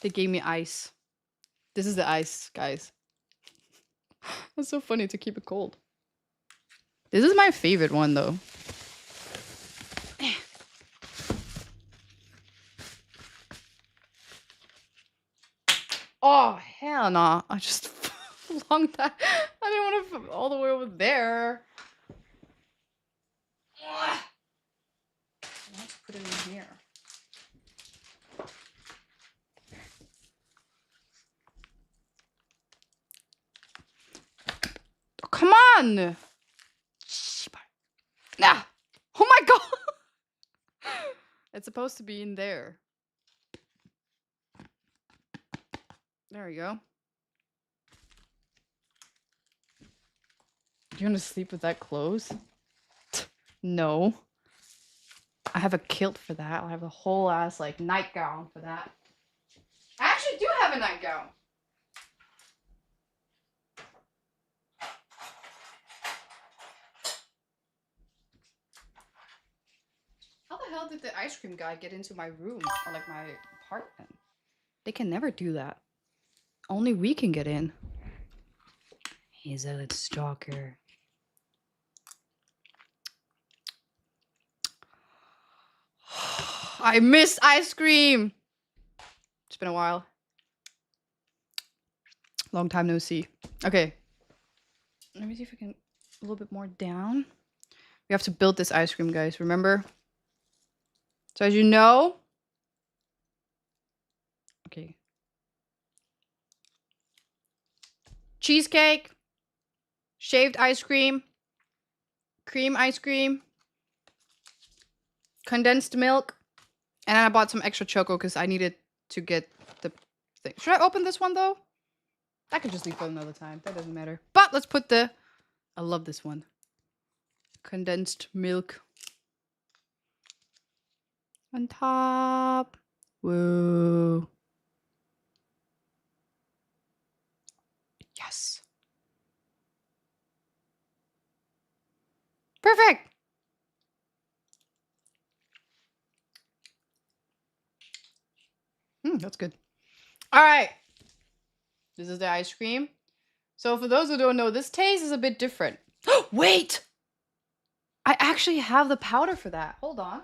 They gave me ice. This is the ice, guys. That's so funny to keep it cold. This is my favorite one, though. Oh, hell no. I just long time. I didn't want to all the way over there. Let's put it in here. Oh, come on! Nah! Oh my god! It's supposed to be in there. There we go. You want to sleep with that clothes? No. I have a kilt for that. I have a whole ass like nightgown for that. I actually do have a nightgown. How the hell did the ice cream guy get into my room or like my apartment? They can never do that. Only we can get in. He's a little stalker. I miss ice cream. It's been a while. Long time no see. Okay. Let me see if I can a little bit more down. We have to build this ice cream, guys. Remember? So as you know, okay. Cheesecake, shaved ice cream, cream ice cream, condensed milk, and then I bought some extra choco because I needed to get the thing. Should I open this one though? I could just leave for another time. That doesn't matter. But let's put the... I love this one. Condensed milk. On top. Whoa. Yes. Perfect. That's good. All right. This is the ice cream. So for those who don't know, this taste is a bit different. Wait! I actually have the powder for that. Hold on.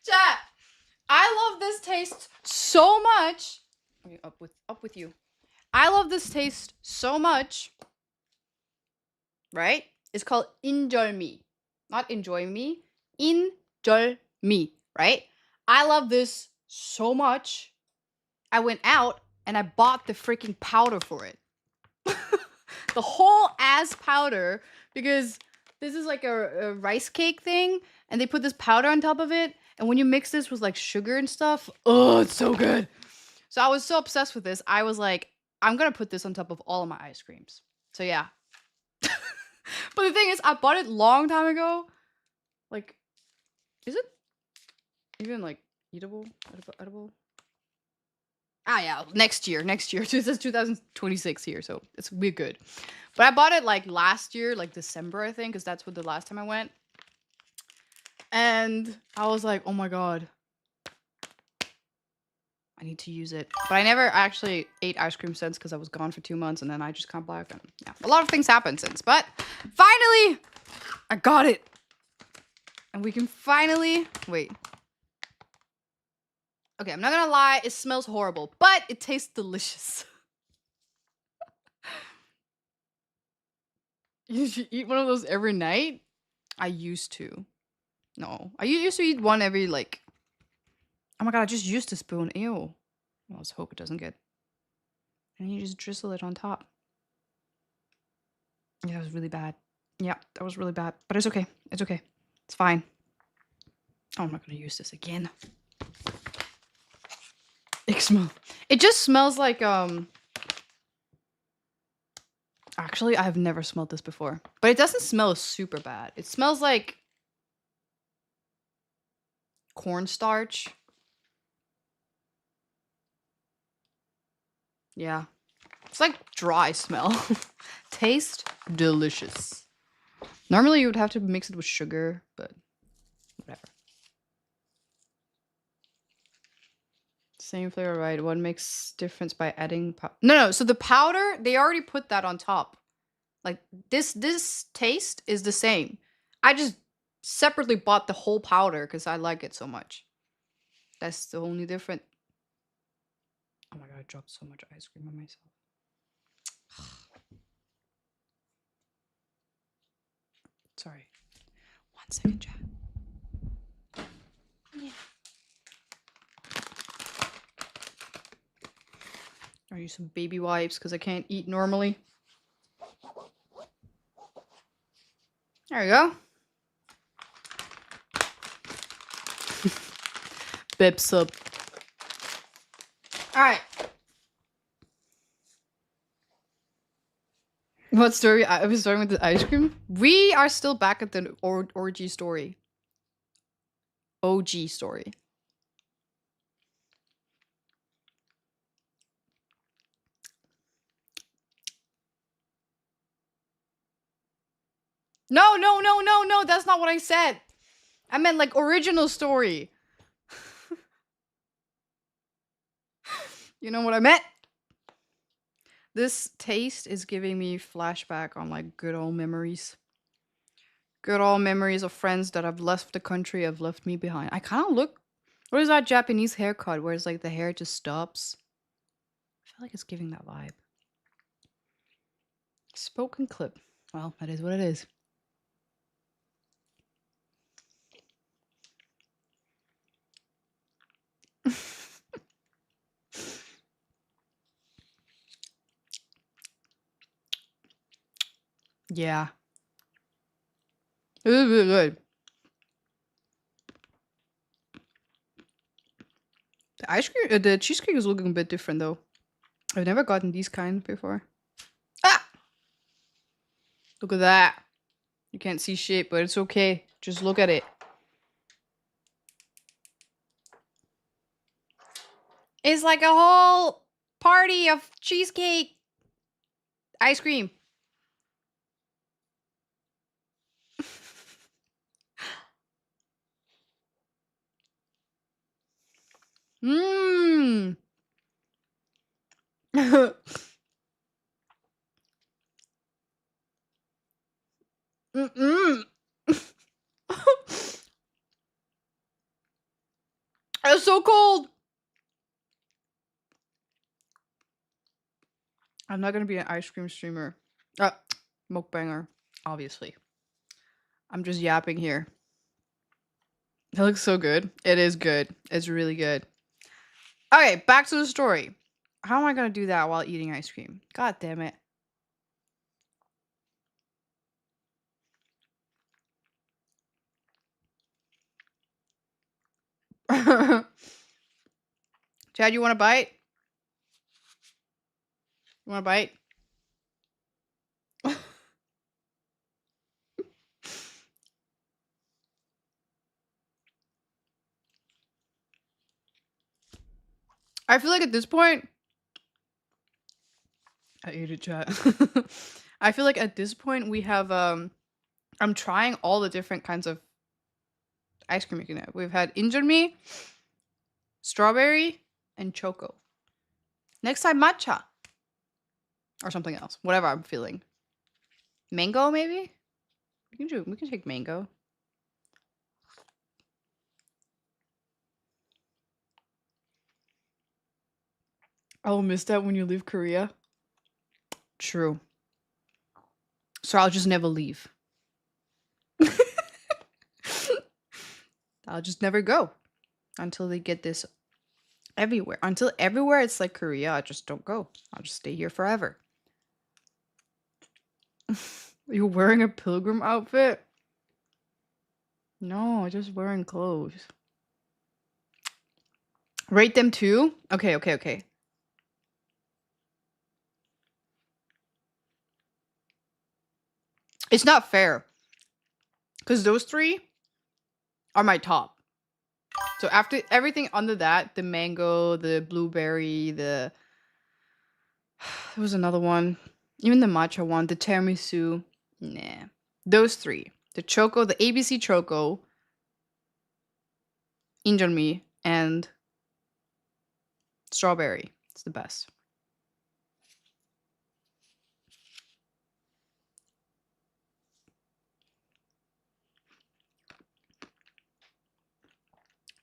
Chat, I love this taste so much. Up with you. I love this taste so much. Right? It's called Enjoy Me. Not Enjoy Me. Enjoy Me. Right? I love this so much. I went out and I bought the freaking powder for it. The whole ass powder. Because this is like a rice cake thing. And they put this powder on top of it. And when you mix this with like sugar and stuff. Oh, it's so good. So I was so obsessed with this. I was like, I'm going to put this on top of all of my ice creams. So yeah. But the thing is, I bought it long time ago. Like, is it even like eatable? Edible? Ah, yeah, next year. This is 2026 here, so we're good. But I bought it like last year, like December, I think, because that's what the last time I went. And I was like, oh my god. I need to use it. But I never actually ate ice cream since because I was gone for 2 months and then I just can't buy it. Yeah, a lot of things happened since. But finally, I got it. And we can finally... Wait. Okay, I'm not gonna lie. It smells horrible, but it tastes delicious. You should eat one of those every night? I used to. No. I used to eat one every, like... Oh my god, I just used a spoon. Ew. Well, let's hope it doesn't get... And you just drizzle it on top. Yeah, that was really bad. Yeah, that was really bad. But it's okay. It's okay. It's fine. Oh, I'm not gonna use this again. It just smells like, Actually, I've never smelled this before. But it doesn't smell super bad. It smells like... cornstarch. Yeah. It's like dry smell. Taste delicious. Normally you would have to mix it with sugar, but whatever. Same flavor, right? What makes difference by adding No, so the powder, they already put that on top. Like this taste is the same. I just separately bought the whole powder because I like it so much. That's the only different. Oh my god, I dropped so much ice cream on myself. Sorry. 1 second, chat. Yeah. I'll use some baby wipes because I can't eat normally. There you go. Bips up. Alright. What story? I was starting with the ice cream. We are still back at the orgy story. OG story. No, no, no, no, no. That's not what I said. I meant like original story. You know what I meant? This taste is giving me flashback on like good old memories. Good old memories of friends that have left the country, have left me behind. I kind of look. What is that Japanese haircut where it's like the hair just stops? I feel like it's giving that vibe. Spoken clip. Well, that is what it is. Yeah. It is really good. The ice cream, the cheesecake is looking a bit different though. I've never gotten these kind before. Ah! Look at that. You can't see shit, but it's okay. Just look at it. It's like a whole party of cheesecake. Ice cream. Mmm. Mm-mm. It's so cold. I'm not gonna be an ice cream streamer. Mukbanger, obviously. I'm just yapping here. It looks so good. It is good. It's really good. Okay, back to the story. How am I gonna do that while eating ice cream? God damn it. Chad, you want a bite? You want a bite? I feel like at this point, I ate it, chat. I feel like at this point we have I'm trying all the different kinds of ice cream you can have. We've had injunmi, strawberry, and choco. Next time matcha. Or something else. Whatever I'm feeling. Mango, maybe? We can take mango. I will miss that when you leave Korea. True. So I'll just never leave. I'll just never go until they get this everywhere. Until everywhere it's like Korea, I just don't go. I'll just stay here forever. You're wearing a pilgrim outfit? No, just wearing clothes. Rate them too? Okay, okay, okay. It's not fair. Because those three are my top. So after everything under that, the mango, the blueberry, there was another one. Even the matcha one, the tiramisu. Nah. Those three. The choco, the ABC choco, injunmi, and strawberry. It's the best.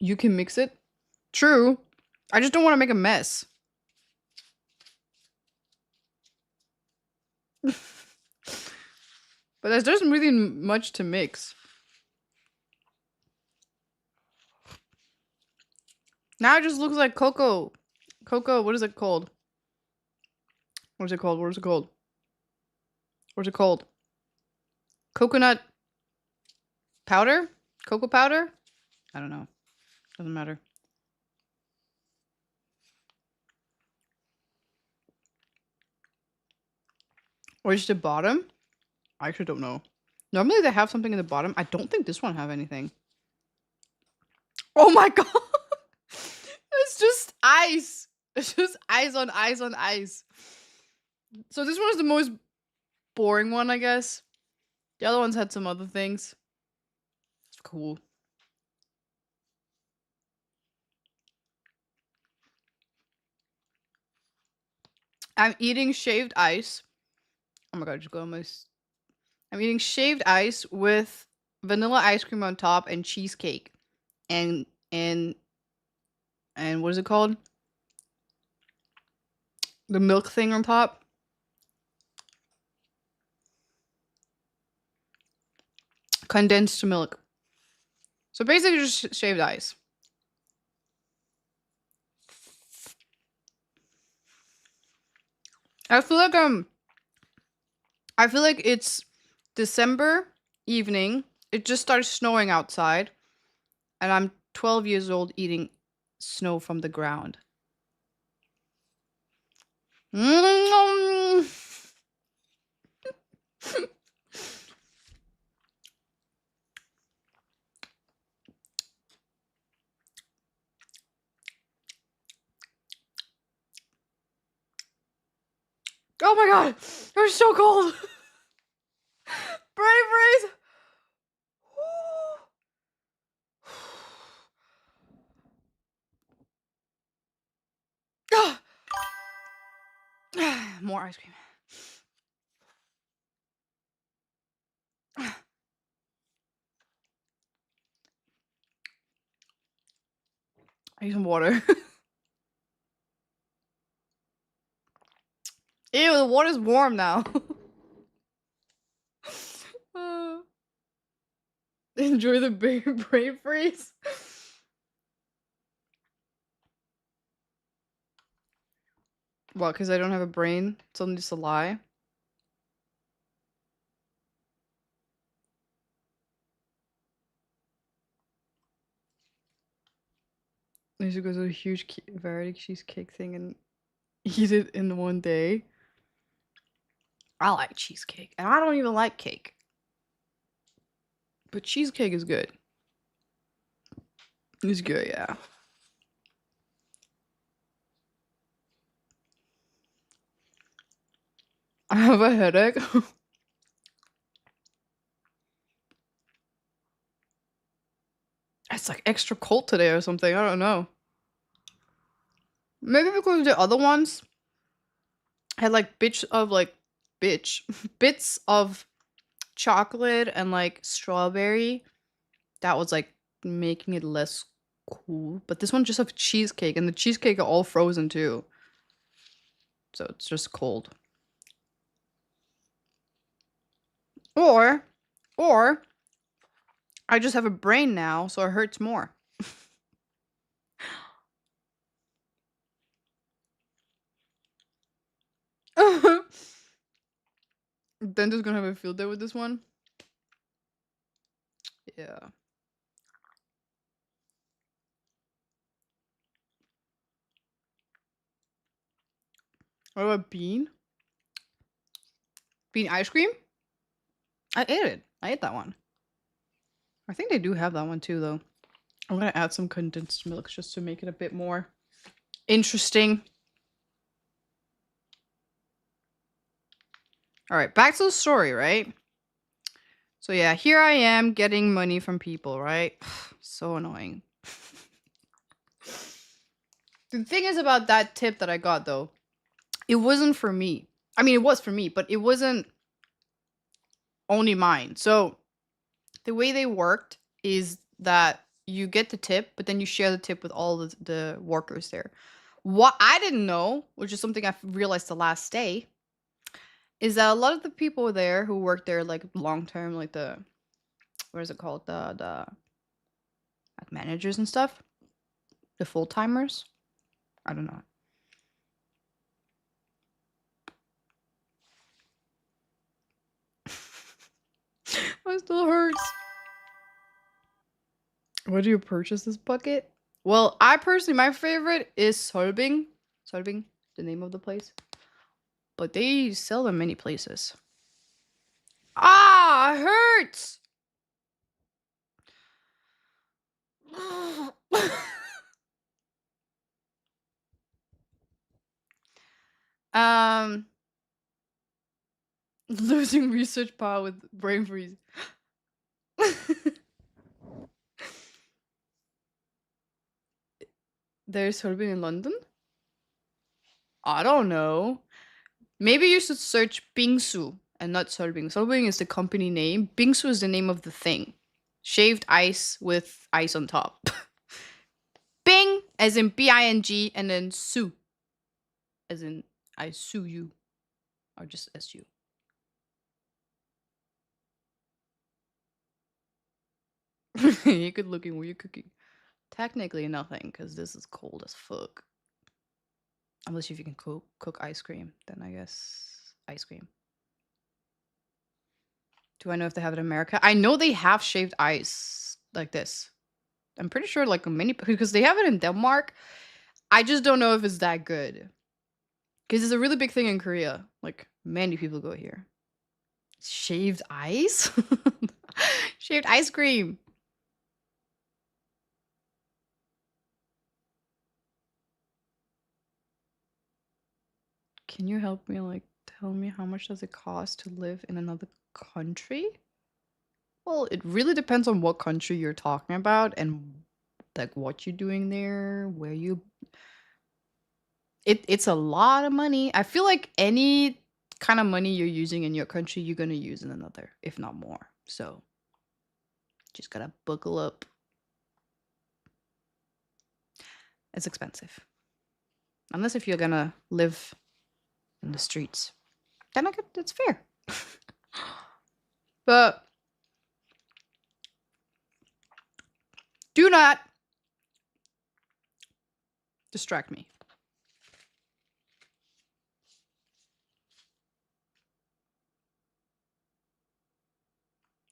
You can mix it? True. I just don't want to make a mess. But there's just really much to mix. Now it just looks like cocoa. Cocoa, what is it called? What is it called? What is it called? What is it called? Coconut powder? Cocoa powder? I don't know. Doesn't matter. Where's the bottom? I actually don't know. Normally they have something in the bottom. I don't think this one have anything. Oh my god! It's just ice. It's just ice on ice on ice. So this one is the most boring one, I guess. The other ones had some other things. It's cool. I'm eating shaved ice. Oh my god, just go on my. I'm eating shaved ice with vanilla ice cream on top and cheesecake, and what is it called? The milk thing on top. Condensed milk. So basically just shaved ice. I feel like it's December evening. It just started snowing outside, and I'm 12 years old eating snow from the ground. Mm. Oh my god, it was so cold. Braveries. More ice cream. I need some water. Ew, the water's warm now. Enjoy the brain freeze. What, because I don't have a brain? Something just a lie? I used to go to a huge variety cheesecake thing and eat it in one day. I like cheesecake, and I don't even like cake. But cheesecake is good. It's good, yeah. I have a headache. It's like extra cold today or something. I don't know. Maybe because the other ones had like bits of chocolate and like strawberry. That was like making it less cool. But this one just have cheesecake, and the cheesecake are all frozen too. So it's just cold. Or I just have a brain now, so it hurts more. Denta's gonna have a field day with this one. Yeah. What about bean? Bean ice cream? I ate it. I ate that one. I think they do have that one too, though. I'm gonna add some condensed milk just to make it a bit more interesting. Alright, back to the story, right? So yeah, here I am getting money from people, right? So annoying. The thing is about that tip that I got, though, it wasn't for me. I mean, it was for me, but it wasn't only mine. So the way they worked is that you get the tip, but then you share the tip with all the workers there. What I didn't know, which is something I realized the last day, is that a lot of the people there who work there like long term, like the what is it called, the like managers and stuff, the full timers. I don't know. My still hurts. Where do you purchase this bucket? Well, I personally, my favorite is Solbing. Solbing, the name of the place. But they sell them many places. Ah, it hurts! um, Losing research power with brain freeze. There's Harvey in London? I don't know. Maybe you should search Bingsu and not Solbing. Solbing is the company name. Bingsu is the name of the thing. Shaved ice with ice on top. Bing as in B-I-N-G and then Su as in I sue you. Or just S-U. You good looking, what are you cooking? Technically nothing, because this is cold as fuck. Unless if you can cook ice cream, then I guess ice cream. Do I know if they have it in America? I know they have shaved ice like this. I'm pretty sure like many, because they have it in Denmark. I just don't know if it's that good. Because it's a really big thing in Korea. Like many people go here. Shaved ice? Shaved ice cream. Can you help me, like, tell me how much does it cost to live in another country? Well, it really depends on what country you're talking about and, like, what you're doing there, where you... It's a lot of money. I feel like any kind of money you're using in your country, you're gonna use in another, if not more. So, just gotta buckle up. It's expensive. Unless if you're gonna live in the streets. Then I get it's fair. But do not distract me.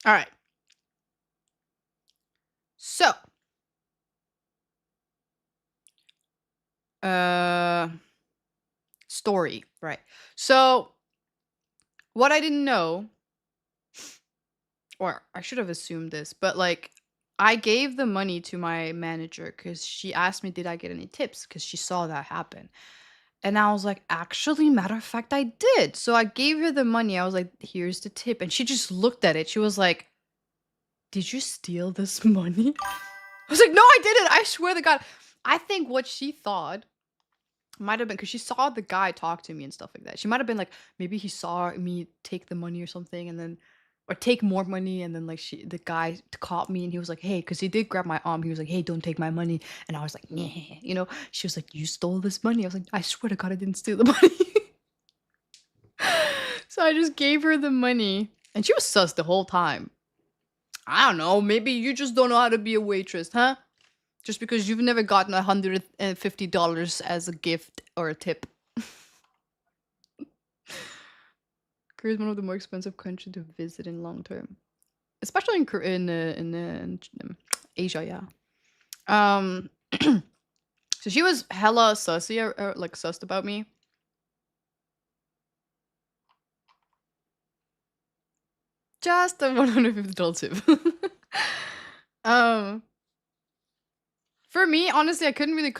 All right. So, story, right? So, what I didn't know, or I should have assumed this, but like I gave the money to my manager because she asked me, did I get any tips? Because she saw that happen. And I was like, actually, matter of fact, I did. So I gave her the money. I was like, here's the tip. And she just looked at it. She was like, did you steal this money? I was like, no, I didn't. I swear to God. I think what she thought might have been because she saw the guy talk to me and stuff like that. She might have been like, maybe he saw me take the money or something and then, or take more money. And then like the guy caught me and he was like, hey, because he did grab my arm. He was like, hey, don't take my money. And I was like, nah, you know, she was like, you stole this money. I was like, I swear to God, I didn't steal the money. So I just gave her the money and she was sus the whole time. I don't know. Maybe you just don't know how to be a waitress, huh? Just because you've never gotten $150 as a gift or a tip. Korea is one of the more expensive countries to visit in long term, especially in Asia. Yeah. So she was hella sussy, or like sussed about me. Just a $150 tip. For me, honestly, I couldn't really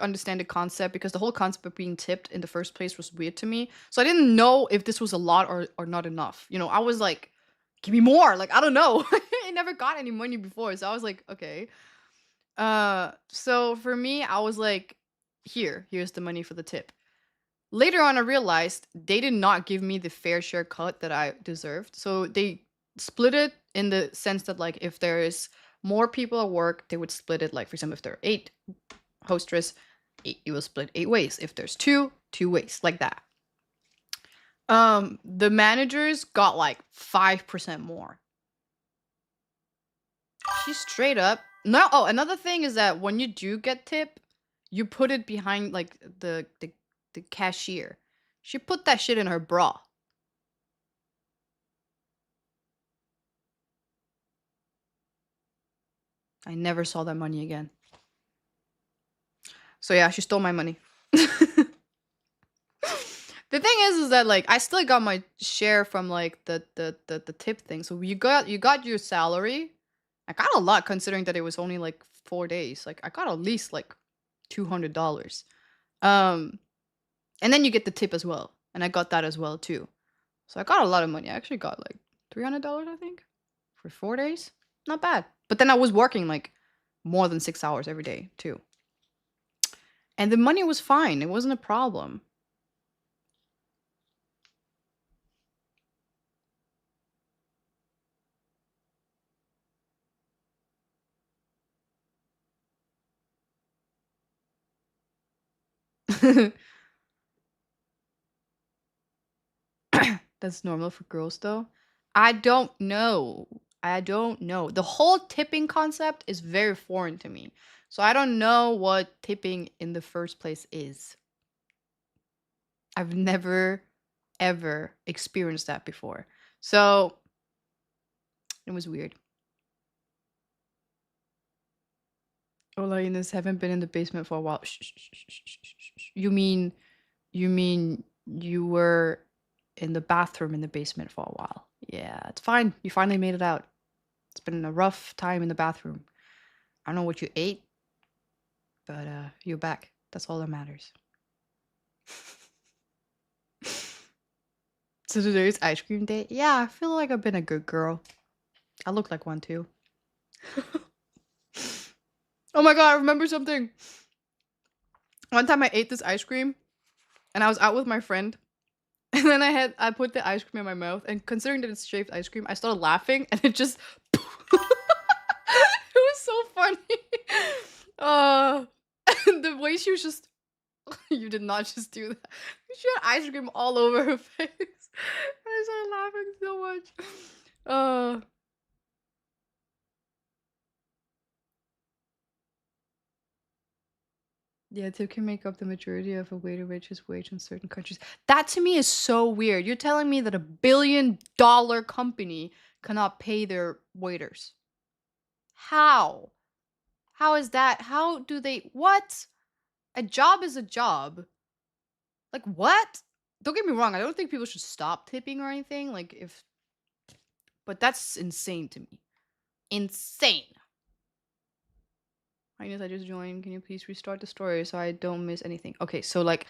understand the concept because the whole concept of being tipped in the first place was weird to me. So I didn't know if this was a lot or not enough. You know, I was like, give me more. Like, I don't know. I never got any money before. So I was like, okay. So for me, I was like, here's the money for the tip. Later on, I realized they did not give me the fair share cut that I deserved. So they split it in the sense that, like, if there is more people at work, they would split it. Like, for example, if there are 8 hostess, you will split 8 ways. If there's 2 ways, like that. The managers got like 5% more. She's straight up. No. Oh, another thing is that when you do get tip, you put it behind like the cashier. She put that shit in her bra. I never saw that money again. So yeah, she stole my money. The thing is that like I still got my share from like the tip thing. So you got your salary. I got a lot considering that it was only like 4 days. Like I got at least like $200. And then you get the tip as well. And I got that as well too. So I got a lot of money. I actually got like $300, I think, for 4 days. Not bad. But then I was working like more than 6 hours every day too. And the money was fine. It wasn't a problem. That's normal for girls though. I don't know. I don't know. The whole tipping concept is very foreign to me. So I don't know what tipping in the first place is. I've never ever experienced that before. So it was weird. Olainus haven't been in the basement for a while. You mean you were in the bathroom in the basement for a while? Yeah, it's fine. You finally made it out. It's been a rough time in the bathroom. I don't know what you ate, but you're back. That's all that matters. So today's ice cream day? Yeah, I feel like I've been a good girl. I look like one too. Oh my god, I remember something. One time I ate this ice cream and I was out with my friend. And then I put the ice cream in my mouth, and considering that it's shaved ice cream, I started laughing and it just it was so funny. The way she was just you did not just do that. She had ice cream all over her face. I started laughing so much. Yeah, tip can make up the majority of a waiter wages wage in certain countries. That to me is so weird. You're telling me that a $1 billion company cannot pay their waiters. How? How is that? How do they... What? A job is a job. Like, what? Don't get me wrong. I don't think people should stop tipping or anything. Like, if... But that's insane to me. Insane. I just joined. Can you please restart the story so I don't miss anything? Okay, so like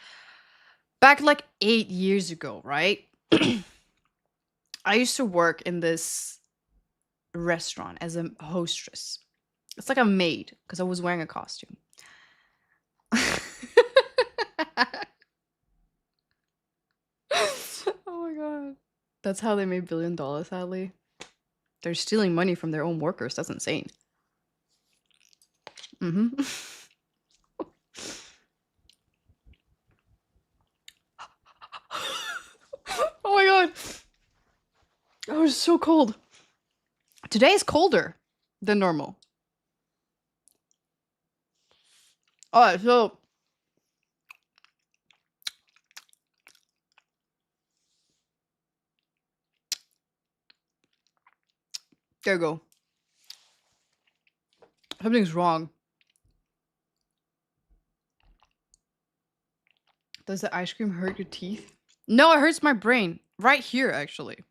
back like 8 years ago, right? I used to work in this restaurant as a hostess. It's like a maid because I was wearing a costume. Oh my god. That's how they made $1 billion, sadly. They're stealing money from their own workers. That's insane. Mm-hmm. Oh my god. Oh, it's so cold. Today is colder than normal. Alright, so there you go. Something's wrong. Does the ice cream hurt your teeth? No, it hurts my brain. Right here, actually.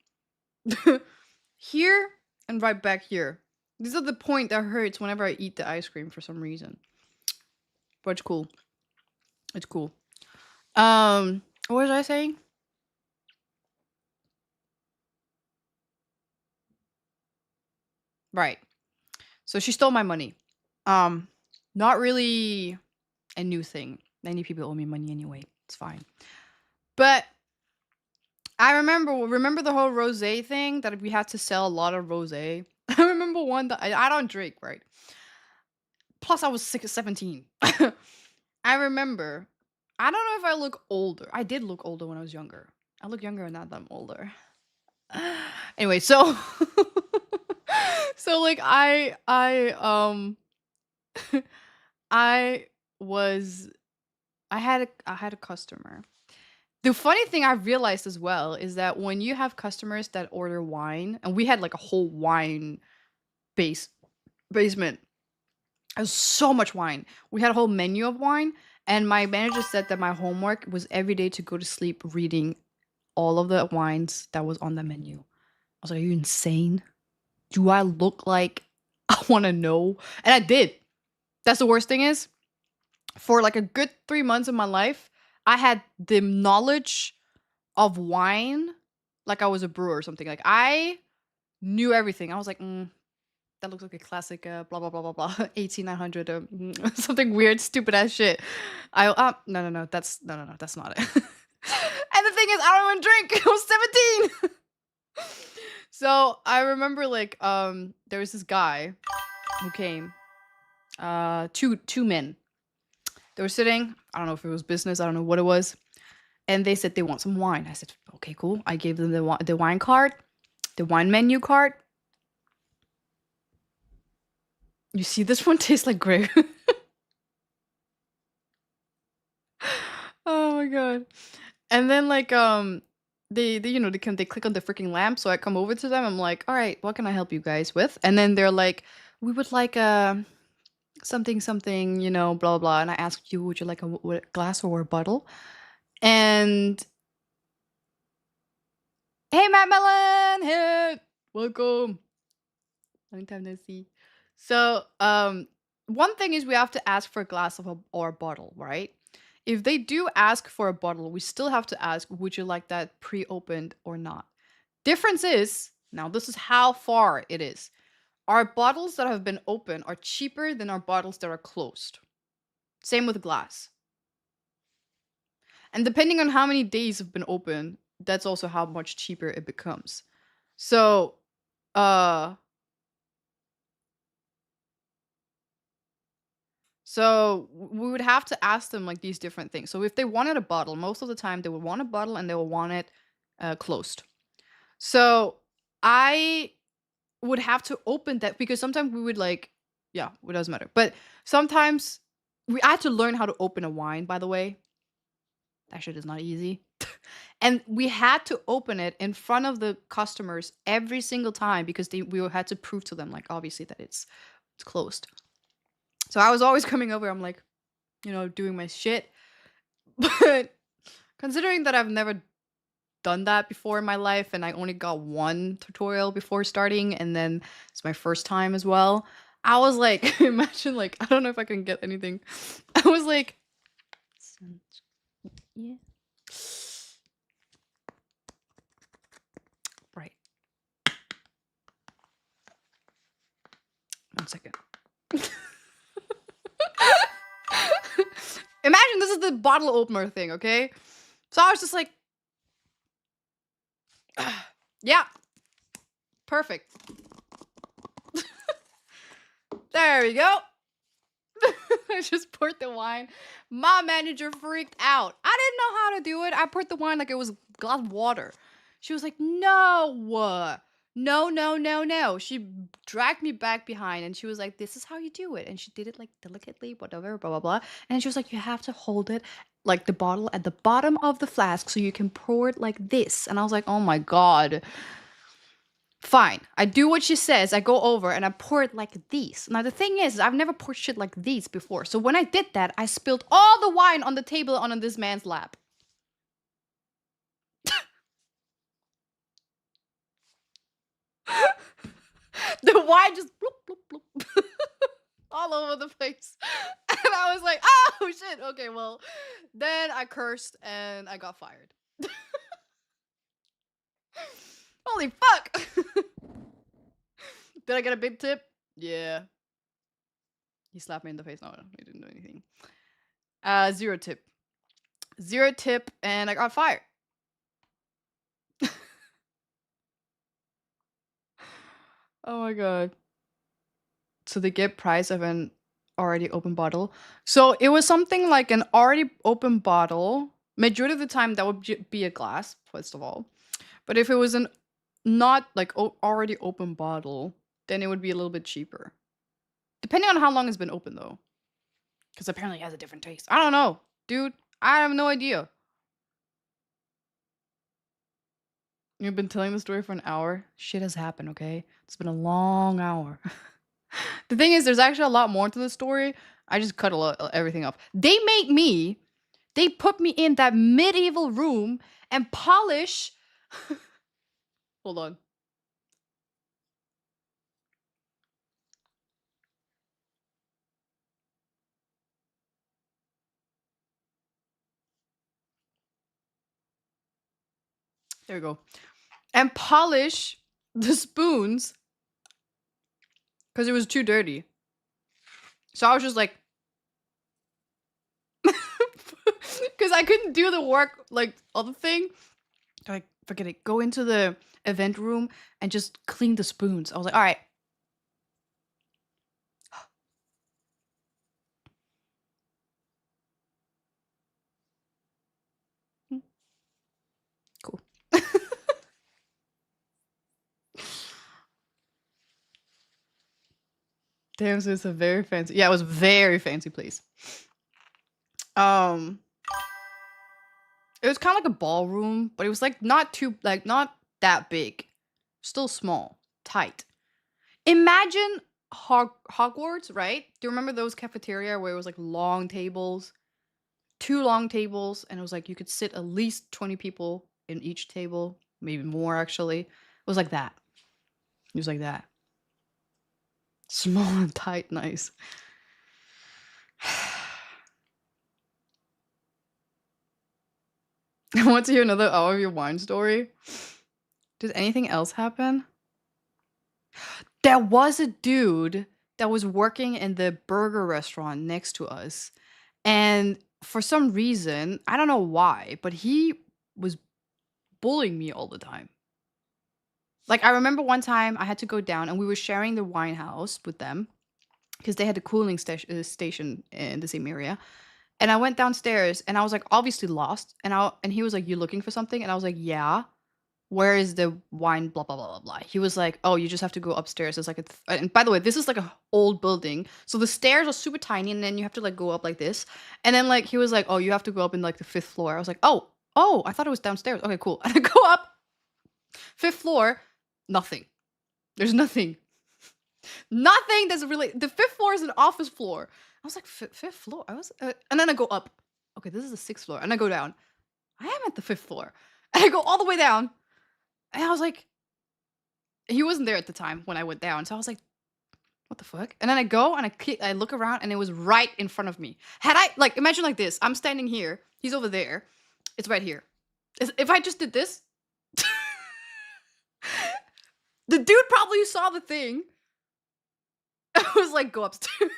Here and right back here. These are the point that hurts whenever I eat the ice cream for some reason. But it's cool. It's cool. What was I saying? Right. So she stole my money. Not really a new thing. Many people owe me money anyway. It's fine. But I remember the whole rosé thing that we had to sell a lot of rosé. I remember one that I don't drink, right? Plus I was 17. I remember. I don't know if I look older. I did look older when I was younger. I look younger now that I'm older. Anyway, so so like I had a customer. The funny thing I realized as well is that when you have customers that order wine, and we had like a whole wine basement. There's so much wine. We had a whole menu of wine, and my manager said that my homework was every day to go to sleep reading all of the wines that was on the menu. I was like, are you insane? Do I look like I want to know? And I did. That's the worst thing is, for like a good 3 months of my life, I had the knowledge of wine like I was a brewer or something. Like I knew everything. I was like, that looks like a classic, blah blah blah blah blah, 18900, something weird, stupid ass shit. No, that's no, that's not it. And the thing is, I don't even drink. I was 17. So I remember like there was this guy who came, two men. They were sitting. I don't know if it was business. I don't know what it was. And they said they want some wine. I said, okay, cool. I gave them the wine card, the wine menu card. You see, this one tastes like grape. Oh my god. And then like they they click on the freaking lamp, so I come over to them. I'm like, all right, what can I help you guys with? And then they're like, we would like something, you know, blah blah. And I asked you, would you like a glass or a bottle? And hey, Matt Mellon, hey, welcome. Long time no see. So one thing is we have to ask for a glass or a bottle, right? If they do ask for a bottle, we still have to ask, would you like that pre-opened or not? Difference is, now this is how far it is. Our bottles that have been opened are cheaper than our bottles that are closed. Same with glass. And depending on how many days have been open, that's also how much cheaper it becomes. So, we would have to ask them like these different things. So if they wanted a bottle, most of the time they would want a bottle and they would want it closed. So I would have to open that because sometimes we would like, yeah, it doesn't matter. But sometimes I had to learn how to open a wine, by the way. That shit is not easy. And we had to open it in front of the customers every single time because we had to prove to them, like, obviously that it's closed. So I was always coming over, I'm like, you know, doing my shit. But considering that I've never done that before in my life and I only got one tutorial before starting and then it's my first time as well, I was like, imagine like, I don't know if I can get anything. I was like, yeah. Right. 1 second. Imagine this is the bottle opener thing, okay? So I was just like, yeah, perfect. There we go. I just poured the wine. My manager freaked out. I didn't know how to do it. I poured the wine like it was glass of water. She was like, no. No. She dragged me back behind and she was like, this is how you do it. And she did it like delicately, whatever, blah, blah, blah. And she was like, you have to hold it like the bottle at the bottom of the flask so you can pour it like this. And I was like, oh my God. Fine. I do what she says. I go over and I pour it like these. Now, the thing is, I've never poured shit like these before. So when I did that, I spilled all the wine on the table on this man's lap. The wine just bloop, bloop, bloop. All over the place. And I was like, oh shit. Okay, well, then I cursed and I got fired. Holy fuck. Did I get a big tip? Yeah. He slapped me in the face. No, he didn't do anything. 0 tip. 0 tip, and I got fired. Oh my God. So they get price of an already open bottle. So it was something like an already open bottle. Majority of the time that would be a glass, first of all. But if it was an not like already open bottle, then it would be a little bit cheaper. Depending on how long it's been open though. Because apparently it has a different taste. I don't know. Dude, I have no idea. You've been telling the story for an hour. Shit has happened, okay? It's been a long hour. The thing is, there's actually a lot more to the story. I just cut everything off. They put me in that medieval room and polish. Hold on. There we go. and polish the spoons because it was too dirty. So I was just like, because I couldn't do the work like other thing. Like, forget it. Go into the event room and just clean the spoons. I was like, all right. Cool. Damn, so it's a very fancy. Yeah, it was very fancy place. It was kind of like a ballroom, but it was like not that big. Still small, tight. Imagine Hogwarts, right? Do you remember those cafeteria where it was like long tables? 2 long tables, and it was like you could sit at least 20 people in each table, maybe more actually. It was like that. It was like that. Small and tight, nice. I want to hear another hour of your wine story. Did anything else happen? There was a dude that was working in the burger restaurant next to us. And for some reason, I don't know why, but he was bullying me all the time. Like, I remember one time I had to go down and we were sharing the wine house with them because they had a cooling station in the same area. And I went downstairs and I was like obviously lost. And he was like, "You looking for something?" And I was like, "Yeah. Where is the wine? Blah blah blah blah blah." He was like, "Oh, you just have to go upstairs. It's like and by the way, this is like a old building, so the stairs are super tiny, and then you have to like go up like this. And then like he was like, "Oh, you have to go up in like the 5th floor." I was like, "Oh, I thought it was downstairs. Okay, cool." And I go up 5th floor, nothing. There's nothing. Nothing that's really. The 5th floor is an office floor. I was like, 5th floor. I was, and then I go up. Okay, this is the 6th floor, and I go down. I am at the 5th floor, and I go all the way down, and I was like, he wasn't there at the time when I went down, so I was like, what the fuck? And then I go and I look around, and it was right in front of me. Had I like imagine like this? I'm standing here. He's over there. It's right here. If I just did this, the dude probably saw the thing. I was like, go upstairs.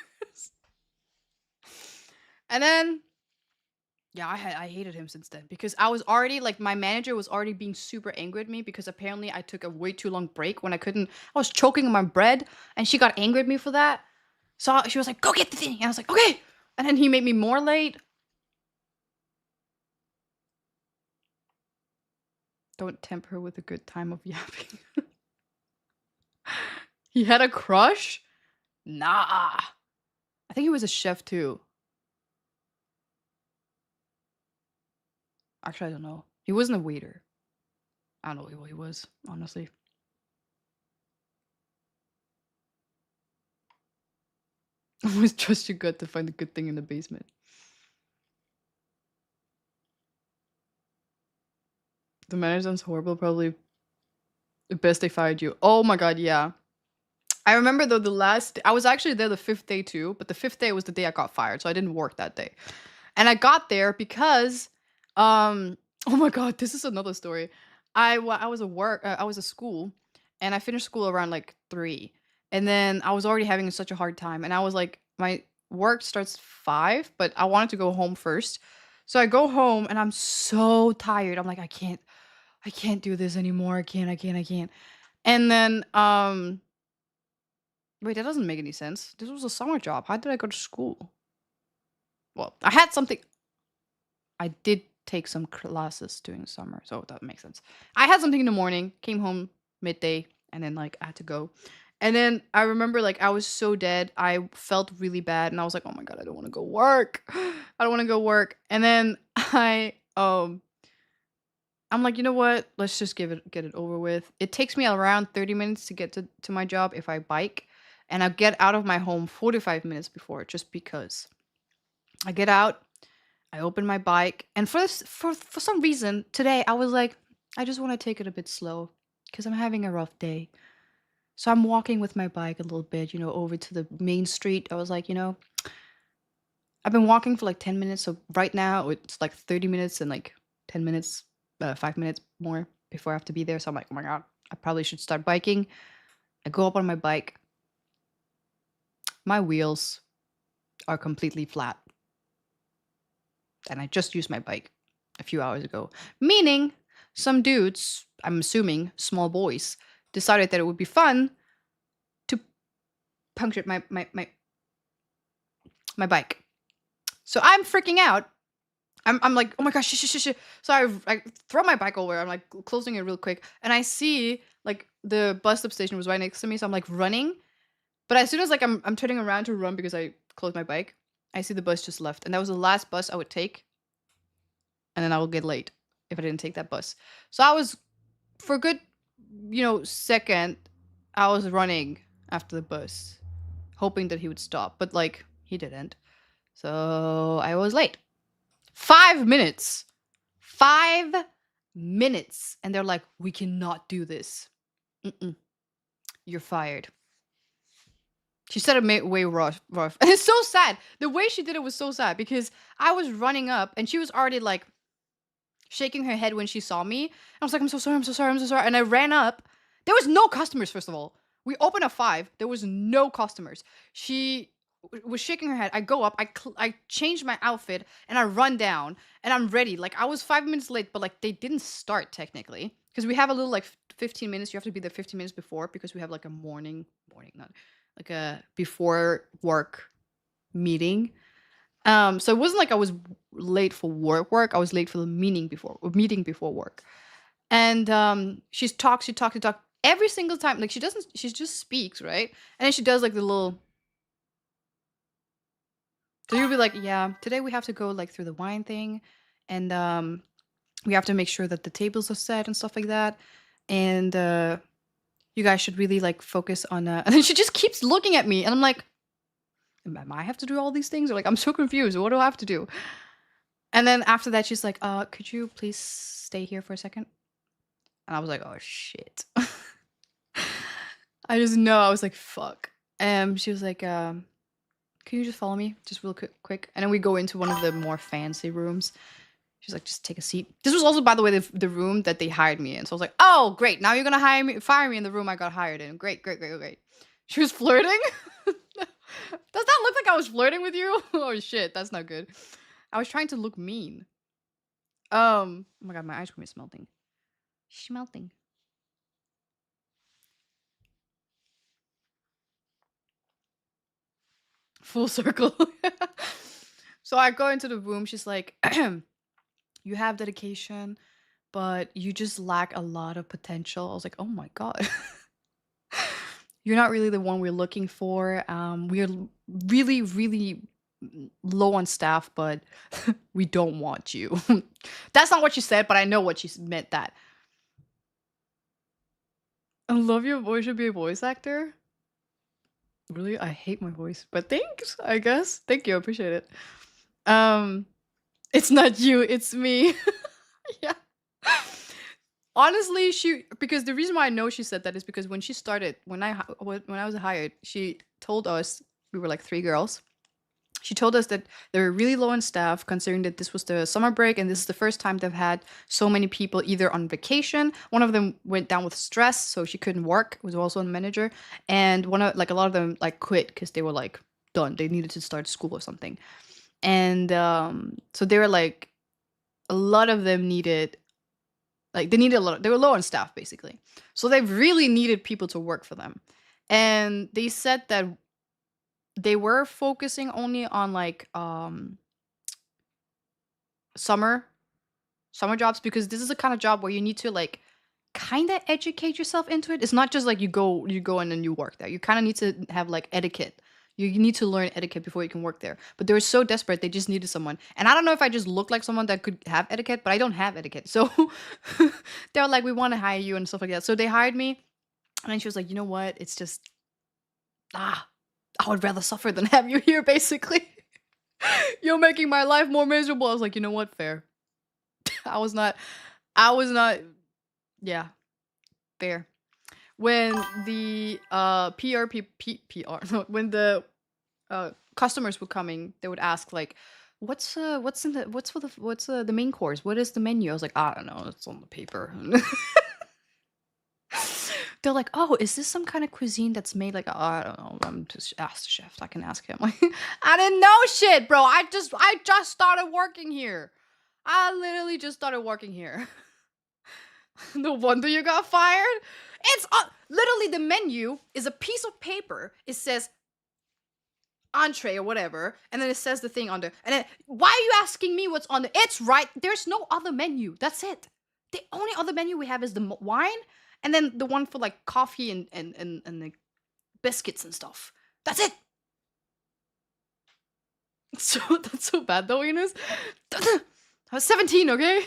And then, yeah, I hated him since then because I was already like my manager was already being super angry at me because apparently I took a way too long break when I was choking on my bread and she got angry at me for that. So she was like, "Go get the thing." And I was like, "Okay." And then he made me more late. Don't tempt her with a good time of yapping. He had a crush? Nah. I think he was a chef too. Actually, I don't know. He wasn't a waiter. I don't know what he was, honestly. Always trust your gut to find a good thing in the basement. The manager sounds horrible. Probably the best they fired you. Oh my god, yeah. I remember though I was actually there the 5th day too, but the 5th day was the day I got fired, so I didn't work that day. And I got there because, oh my god, this is another story. I was at school, and I finished school around like 3, and then I was already having such a hard time, and I was like, my work starts 5, but I wanted to go home first, so I go home, and I'm so tired. I'm like, I can't do this anymore. I can't. And then, wait, that doesn't make any sense. This was a summer job. How did I go to school? Well, I had something. I did take some classes during summer, so that makes sense. I had something in the morning, came home midday, and then like I had to go. And then I remember like I was so dead. I felt really bad, and I was like, "Oh my god, I don't want to go work. I don't want to go work." And then I'm like, you know what? Let's just get it over with. It takes me around 30 minutes to get to my job if I bike, and I get out of my home 45 minutes before, just because. I get out, I open my bike, and for some reason today I was like, I just want to take it a bit slow because I'm having a rough day. So I'm walking with my bike a little bit, over to the main street. I was like, I've been walking for like 10 minutes, so right now it's like 30 minutes and like 10 minutes, 5 minutes more. before I have to be there. So I'm like, oh my god, I probably should start biking. I go up on my bike. My wheels are completely flat. And I just used my bike a few hours ago. Meaning, some dudes, I'm assuming small boys, decided that it would be fun to puncture my bike. So I'm freaking out. I'm like, oh my gosh, shh. So I throw my bike over. I'm like closing it real quick. And I see like the bus stop station was right next to me. So I'm like running. But as soon as like I'm turning around to run because I closed my bike, I see the bus just left. And that was the last bus I would take. And then I will get late if I didn't take that bus. So I was, for a good, second, I was running after the bus, hoping that he would stop. But like, he didn't. So I was late. 5 minutes. 5 minutes. And they're like, we cannot do this. You're fired. She said it way rough. And it's so sad. The way she did it was so sad because I was running up and she was already like shaking her head when she saw me. I was like, I'm so sorry. And I ran up. There was no customers, first of all. We opened at 5. There was no customers. She was shaking her head. I go up. I changed my outfit and I run down and I'm ready. Like I was 5 minutes late, but like they didn't start technically because we have a little like 15 minutes. You have to be there 15 minutes before because we have like a not like a before work meeting. So it wasn't like I was late for work. I was late for the meeting before work. And she talks every single time. Like she just speaks, right? And then she does like the little. So you'll be like, yeah, today we have to go like through the wine thing, and we have to make sure that the tables are set and stuff like that. And you guys should really like focus on. And then she just keeps looking at me, and I'm like, am I have to do all these things? Or like, I'm so confused. What do I have to do? And then after that, she's like, could you please stay here for a second? And I was like, oh shit. I just know. I was like, fuck. And she was like, can you just follow me? Just real quick. And then we go into one of the more fancy rooms. She's like, just take a seat. This was also, by the way, the room that they hired me in. So I was like, oh, great. Now you're going to fire me in the room I got hired in. Great. She was flirting. Does that look like I was flirting with you? Oh shit, that's not good. I was trying to look mean. Oh my god, my ice cream is melting. Schmelting. Full circle. So I go into the room. She's like, you have dedication, but you just lack a lot of potential. I was like, oh my god. You're not really the one we're looking for. We're really, really low on staff, but we don't want you. That's not what she said, but I know what she meant that. I love your voice. Should be a voice actor. Really? I hate my voice, but thanks, I guess. Thank you. I appreciate it. It's not you, it's me. Yeah. Honestly, because the reason why I know she said that is because when she started, when I was hired, she told us, we were like 3 girls. She told us that they were really low on staff, considering that this was the summer break and this is the first time they've had so many people either on vacation. One of them went down with stress, so she couldn't work. Was also a manager, and a lot of them like quit because they were like done. They needed to start school or something, and so they were like, a lot of them needed. Like, they were low on staff, basically. So they really needed people to work for them. And they said that they were focusing only on, like, summer jobs, because this is the kind of job where you need to, like, kind of educate yourself into it. It's not just, like, you go in and you work there. You kind of need to have, like, etiquette. You need to learn etiquette before you can work there. But they were so desperate, they just needed someone. And I don't know if I just look like someone that could have etiquette, but I don't have etiquette. So they were like, we want to hire you and stuff like that. So they hired me. And then she was like, you know what? It's just, I would rather suffer than have you here, basically. You're making my life more miserable. I was like, you know what? Fair. I was not, yeah, fair. When the when the customers were coming, they would ask like, what's in the what's the main course? What is the menu? I was like, I don't know. It's on the paper. They're like, oh, is this some kind of cuisine that's made like I don't know. I'm just ask the chef. I can ask him. Like, I didn't know shit, bro. I just started working here. I literally just started working here. No wonder you got fired. It's literally the menu is a piece of paper. It says entree or whatever, and then it says the thing on there. And then why are you asking me what's on there? It's right. There's no other menu. That's it. The only other menu we have is the wine, and then the one for like coffee and the biscuits and stuff. That's it. So that's so bad though, Enos. I was 17, okay?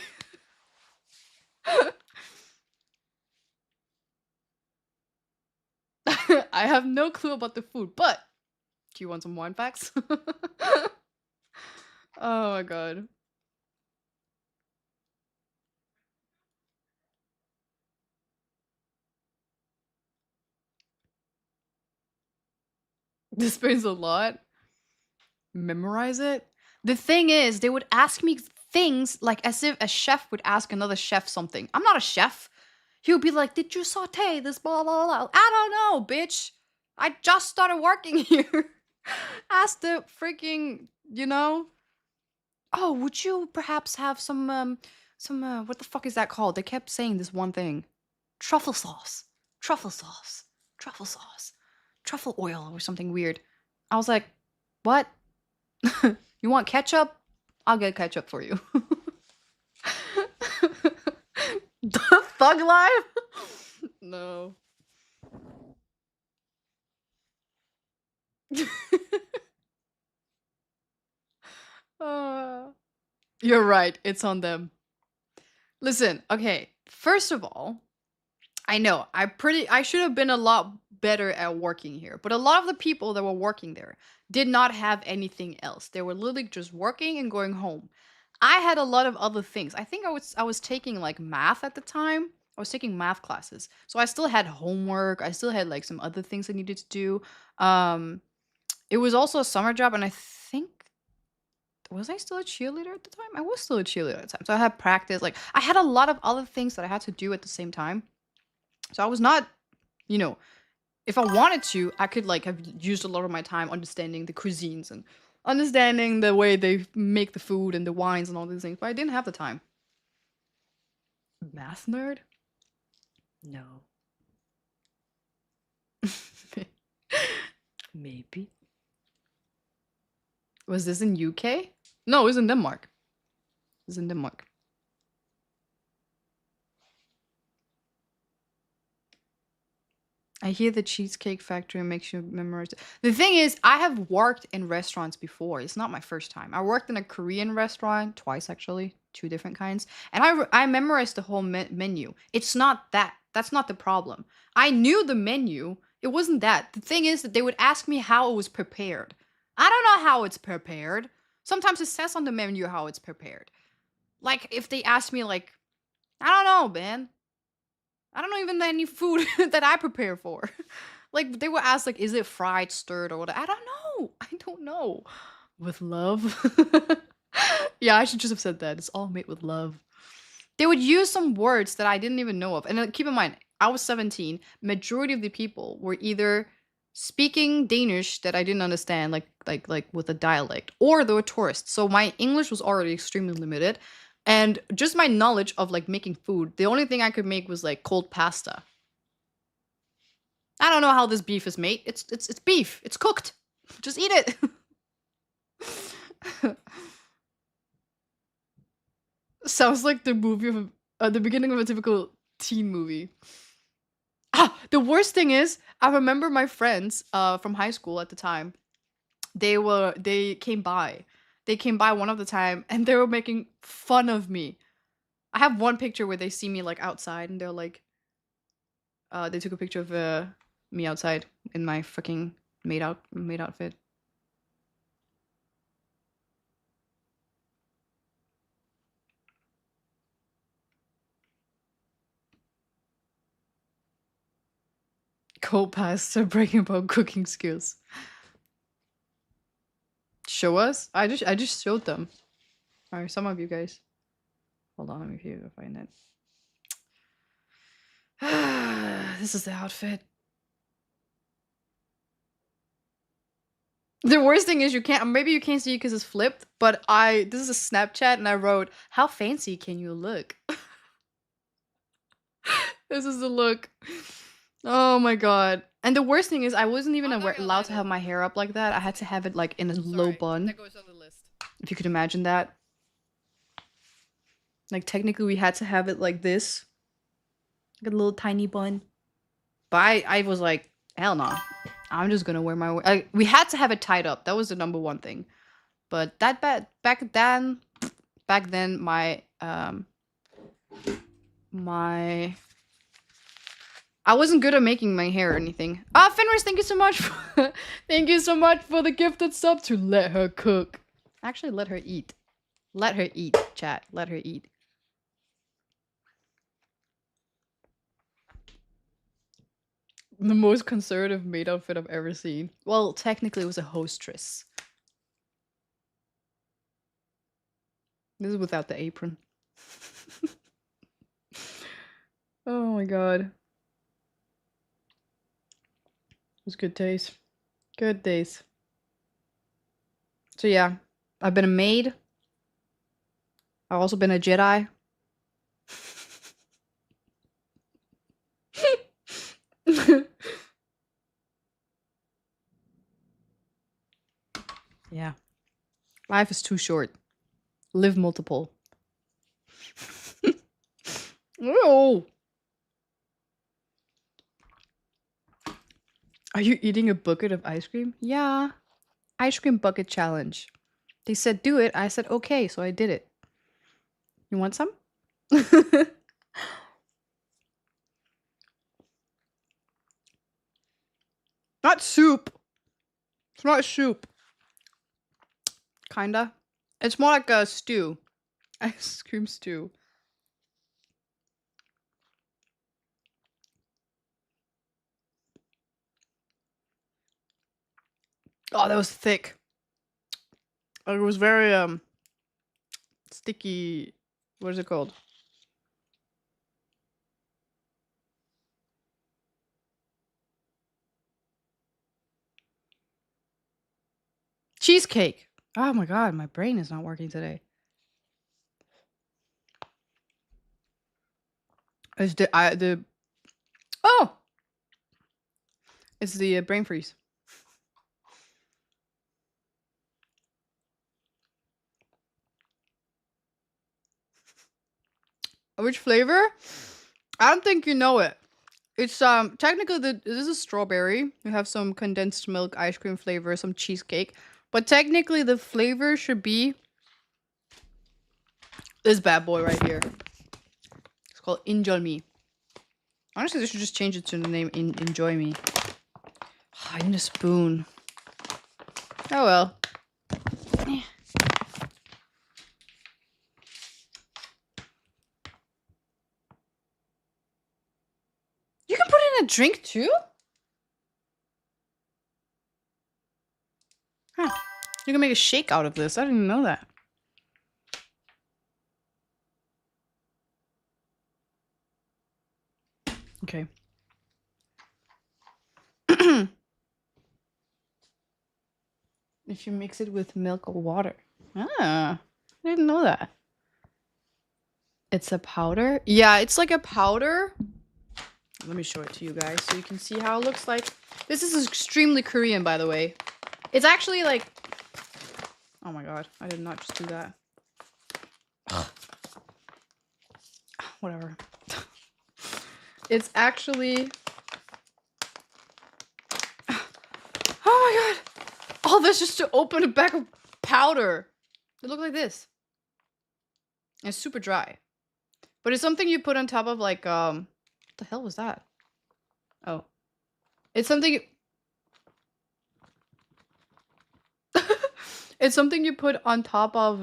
I have no clue about the food, but do you want some wine facts? Oh my god. This brings a lot. Memorize it. The thing is, they would ask me things like as if a chef would ask another chef something. I'm not a chef. He would be like, did you saute this blah blah blah? I don't know, bitch. I just started working here. Ask the freaking, you know. Oh, would you perhaps have some what the fuck is that called? They kept saying this one thing. Truffle sauce. Truffle sauce. Truffle sauce. Truffle oil or something weird. I was like, what? You want ketchup? I'll get ketchup for you. The Thug Life? No. You're right. It's on them. Listen, okay. First of all, I know I should have been a lot better at working here, but a lot of the people that were working there did not have anything else. They were literally just working and going home. I had a lot of other things. I think I was taking like math at the time. I was taking math classes. So I still had homework. I still had like some other things I needed to do. It was also a summer job, and I think was I still a cheerleader at the time? I was still a cheerleader at the time. So I had practice. Like I had a lot of other things that I had to do at the same time. So I was not, you know, if I wanted to, I could like have used a lot of my time understanding the cuisines and understanding the way they make the food and the wines and all these things, but I didn't have the time. Math nerd? No. Maybe. Was this in UK? No, it was in Denmark. It was in Denmark. I hear the Cheesecake Factory makes you memorize it. The thing is, I have worked in restaurants before. It's not my first time. I worked in a Korean restaurant twice, actually. 2 different kinds. And I memorized the whole menu. It's not that. That's not the problem. I knew the menu. It wasn't that. The thing is that they would ask me how it was prepared. I don't know how it's prepared. Sometimes it says on the menu how it's prepared. Like, if they ask me, like, I don't know, man. I don't know even any food that I prepare for. Like, they would ask, like, is it fried, stirred, or whatever? I don't know. I don't know. With love? Yeah, I should just have said that. It's all made with love. They would use some words that I didn't even know of. And keep in mind, I was 17. Majority of the people were either speaking Danish that I didn't understand, like with a dialect, or they were tourists. So my English was already extremely limited. And just my knowledge of like making food, the only thing I could make was like cold pasta. I don't know how this beef is made. It's beef. It's cooked. Just eat it. Sounds like the movie of the beginning of a typical teen movie. Ah, the worst thing is, I remember my friends from high school at the time. They came by. They came by one of the time, and they were making fun of me. I have one picture where they see me like outside, and they're like, they took a picture of me outside in my fucking maid outfit. Cold pasta, breaking about cooking skills. show us? I just showed them. Or some of you guys. Hold on, let me see if I find it. This is the outfit. The worst thing is you can't, maybe you can't see it because it's flipped, but this is a Snapchat and I wrote, how fancy can you look? This is the look. Oh my god. And the worst thing is I wasn't even allowed to have my hair up like that. I had to have it like in a low bun. That goes on the list. If you could imagine that. Like technically we had to have it like this. Like a little tiny bun. But I was like, hell no. I'm just gonna wear my... we had to have it tied up. That was the number one thing. But that back then my I wasn't good at making my hair or anything. Fenris, thank you so much. Thank you so much for the gifted sub to let her cook. Actually, let her eat. Let her eat, chat. Let her eat. The most conservative maid outfit I've ever seen. Well, technically it was a hostess. This is without the apron. Oh my god. It was good days. Good days. So yeah, I've been a maid. I've also been a Jedi. Yeah. Life is too short. Live multiple. Oh. Are you eating a bucket of ice cream? Yeah. Ice cream bucket challenge. They said do it. I said okay, so I did it. You want some? Not soup. It's not soup. Kinda. It's more like a stew. Ice cream stew. Oh, that was thick. It was very sticky. What is it called? Cheesecake. Oh my god, my brain is not working today. It's it's the brain freeze. Which flavor? I don't think you know it. It's technically this is strawberry. You have some condensed milk ice cream flavor, some cheesecake, but technically the flavor should be this bad boy right here. It's called Enjoy Me. Honestly, they should just change it to the name Enjoy Me. Oh, I need a spoon. Oh well. You can put it in a drink too? Huh. You can make a shake out of this. I didn't know that. Okay. If you mix it with milk or water. Ah, I didn't know that. It's a powder? Yeah, it's like a powder. Let me show it to you guys so you can see how it looks like. This is extremely Korean, by the way. It's actually like... Oh my god, I did not just do that. Whatever. It's actually... Oh my god! All this just to open a bag of powder. It looks like this. It's super dry. But it's something you put on top of like, what the hell was that? Oh. It's something... It's something you put on top of,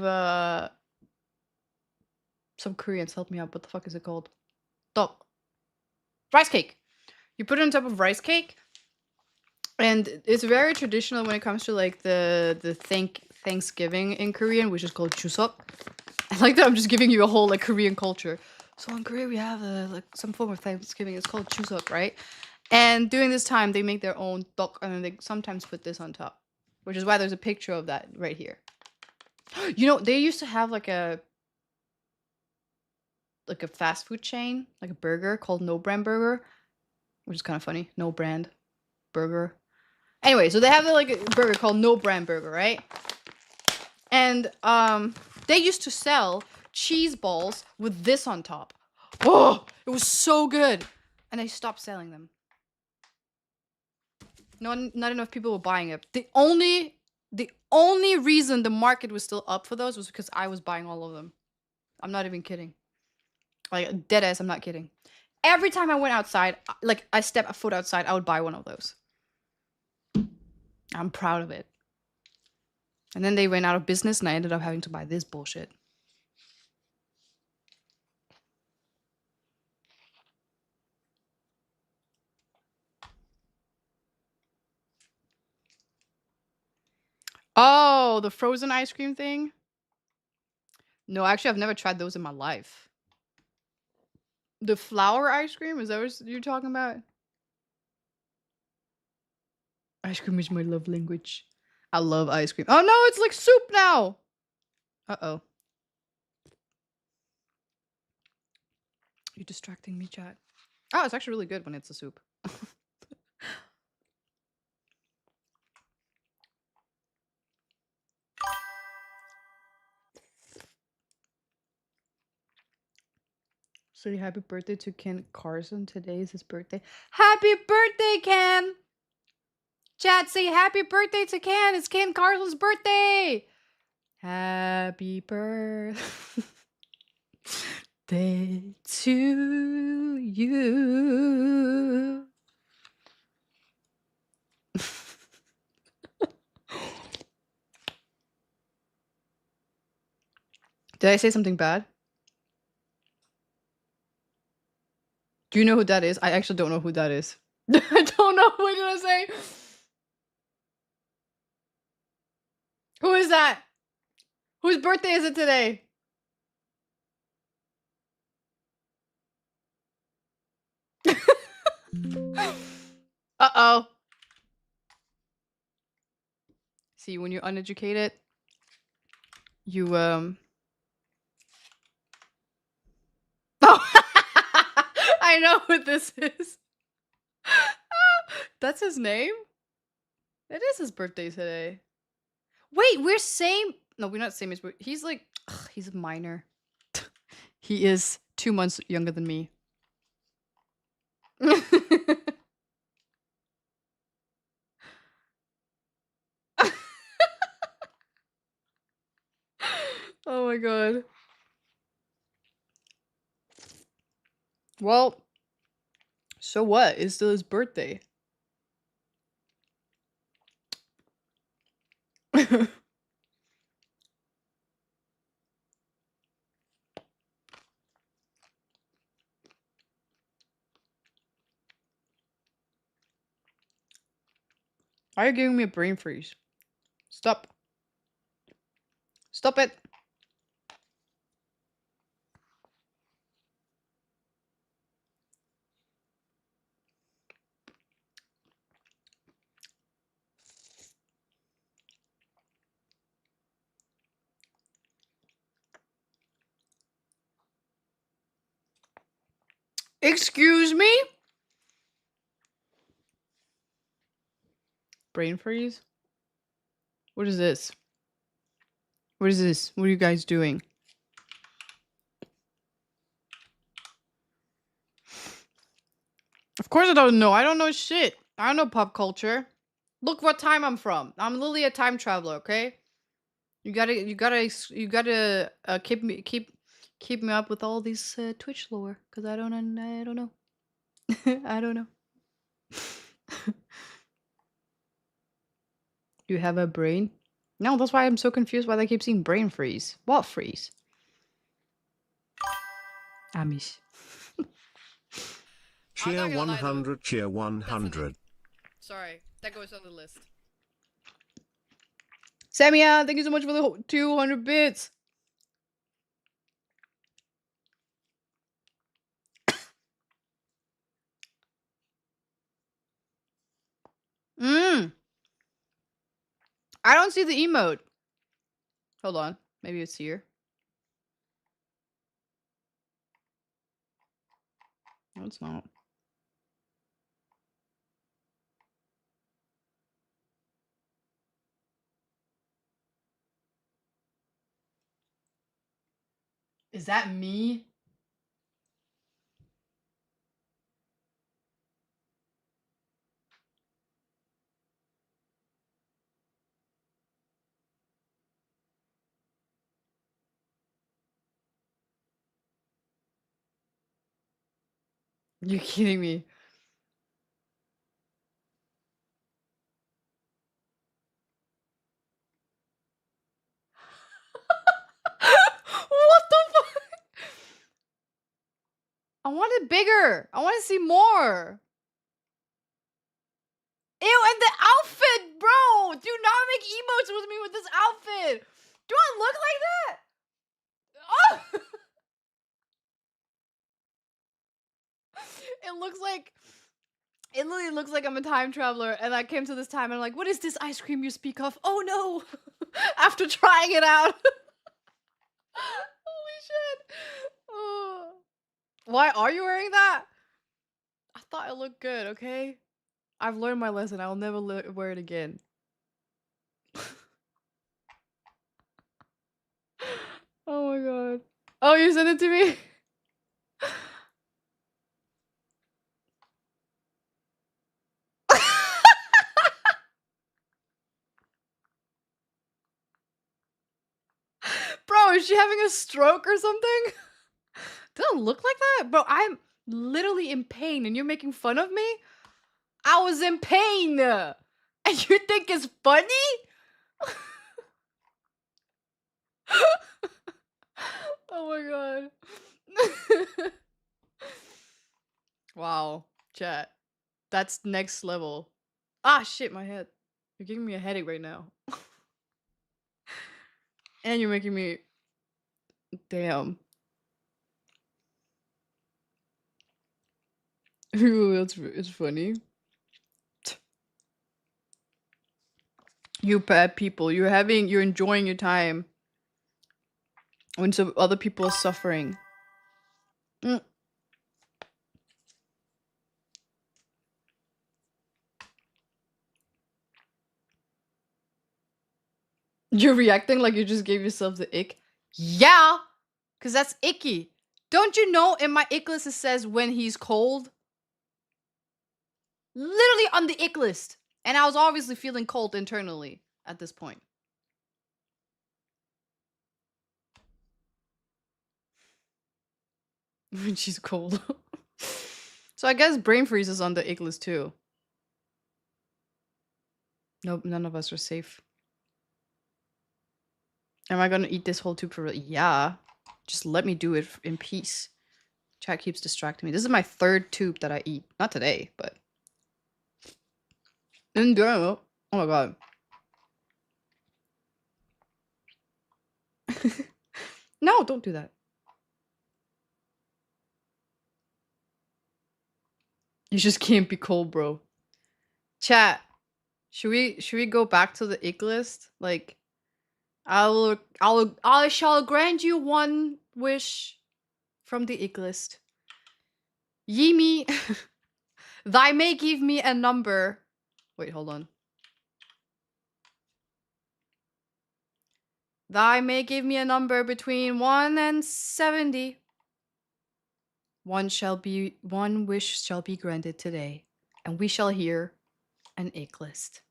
some Koreans help me out. What the fuck is it called? Top. Rice cake. You put it on top of rice cake. And it's very traditional when it comes to like the Thanksgiving in Korean, which is called Chuseok. I like that I'm just giving you a whole like Korean culture. So in Korea we have like some form of Thanksgiving. It's called Chuseok, right? And during this time they make their own tteok and then they sometimes put this on top, which is why there's a picture of that right here. You know, they used to have like a fast food chain, like a burger called No Brand Burger, which is kind of funny. No Brand Burger. Anyway, so they have like a burger called No Brand Burger, right? And they used to sell cheese balls with this on top. Oh, it was so good. And they stopped selling them. Not enough people were buying it. The only reason the market was still up for those was because I was buying all of them. I'm not even kidding. Like dead ass, I'm not kidding. Every time I went outside, like I step a foot outside, I would buy one of those. I'm proud of it. And then they went out of business and I ended up having to buy this bullshit. Oh, the frozen ice cream thing? No, actually, I've never tried those in my life. The flour ice cream? Is that what you're talking about? Ice cream is my love language. I love ice cream. Oh no, it's like soup now! Uh-oh. You're distracting me, chat. Oh, it's actually really good when it's a soup. Say happy birthday to Ken Carson. Today is his birthday. Happy birthday, Ken! Chat, say happy birthday to Ken. It's Ken Carson's birthday. Happy birthday to you. Did I say something bad? Do you know who that is? I actually don't know who that is. I don't know. What did I say? Who is that? Whose birthday is it today? Uh-oh. See, when you're uneducated, you, Oh! I know what this is. That's his name? It is his birthday today. Wait, we're same... No, we're not same age, but he's like... Ugh, he's a minor. He is 2 months younger than me. Oh my god. Well, so what? It's still his birthday. Why are you giving me a brain freeze? Stop. Stop it. Excuse me? Brain freeze? What is this? What is this? What are you guys doing? Of course I don't know. I don't know shit. I don't know pop culture. Look what time I'm from. I'm literally a time traveler, okay? You gotta keep me up with all these Twitch lore, cause I don't know. I don't know. You have a brain? No, that's why I'm so confused why they keep saying brain freeze. What freeze? Amish. Cheer gonna lie, though. 100, cheer 100. Sorry, that goes on the list. Samia, thank you so much for the 200 bits. I don't see the emote. Hold on. Maybe it's here. No, it's not. Is that me? You're kidding me. What the fuck? I want it bigger. I want to see more. Ew, and the outfit, bro! Do not make emotes with me with this outfit! Do I look like that? Oh! It looks like... It literally looks like I'm a time traveler, and I came to this time, and I'm like, what is this ice cream you speak of? Oh no! After trying it out! Holy shit! Oh. Why are you wearing that? I thought it looked good, okay? I've learned my lesson. I'll never wear it again. Oh my god. Oh, you sent it to me? Bro, is she having a stroke or something? Doesn't look like that? Bro, I'm literally in pain and you're making fun of me? I was in pain! And you think it's funny? Oh my god. Wow, chat. That's next level. Ah, shit, my head. You're giving me a headache right now. And you're making me... Damn. Ooh, it's funny. You bad people. You're enjoying your time. When some other people are suffering. Mm. You're reacting like you just gave yourself the ick? Yeah! Because that's icky. Don't you know in my ick list it says when he's cold? Literally on the ick list. And I was obviously feeling cold internally at this point. When she's cold. So I guess brain freeze is on the ick list too. Nope, none of us are safe. Am I gonna eat this whole tube for real? Yeah. Just let me do it in peace. Chat keeps distracting me. This is my third tube that I eat. Not today, but... in general. Oh my god. No, don't do that. You just can't be cold, bro. Chat. Should we go back to the ick list? Like, I shall grant you one wish from the ick list. Ye me, thy may give me a number. Wait, hold on. Thy may give me a number between 1 and 70. One wish shall be granted today, and we shall hear an ick list.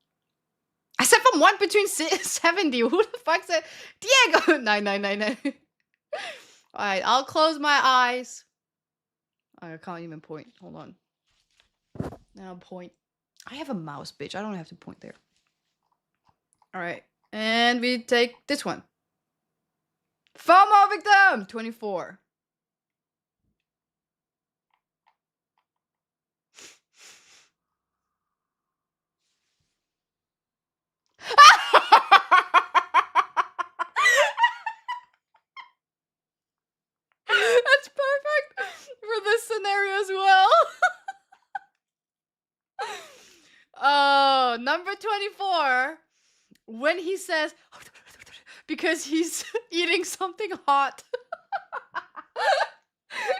I said from 1 between 70. Who the fuck said Diego? 9999. Alright, I'll close my eyes. I can't even point. Hold on. Now point. I have a mouse, bitch. I don't have to point there. Alright. And we take this one. FOMO victim! 24. when he says because he's eating something hot.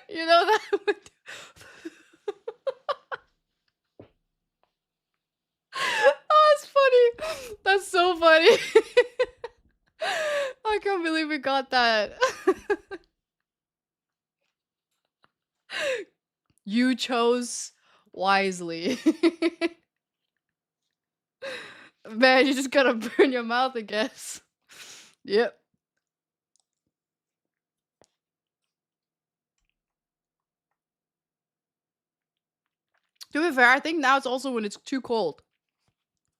You know that would oh, it's funny. That's so funny. I can't believe we got that. You chose wisely. Man, you just gotta burn your mouth, I guess. Yep. To be fair, I think now it's also when it's too cold.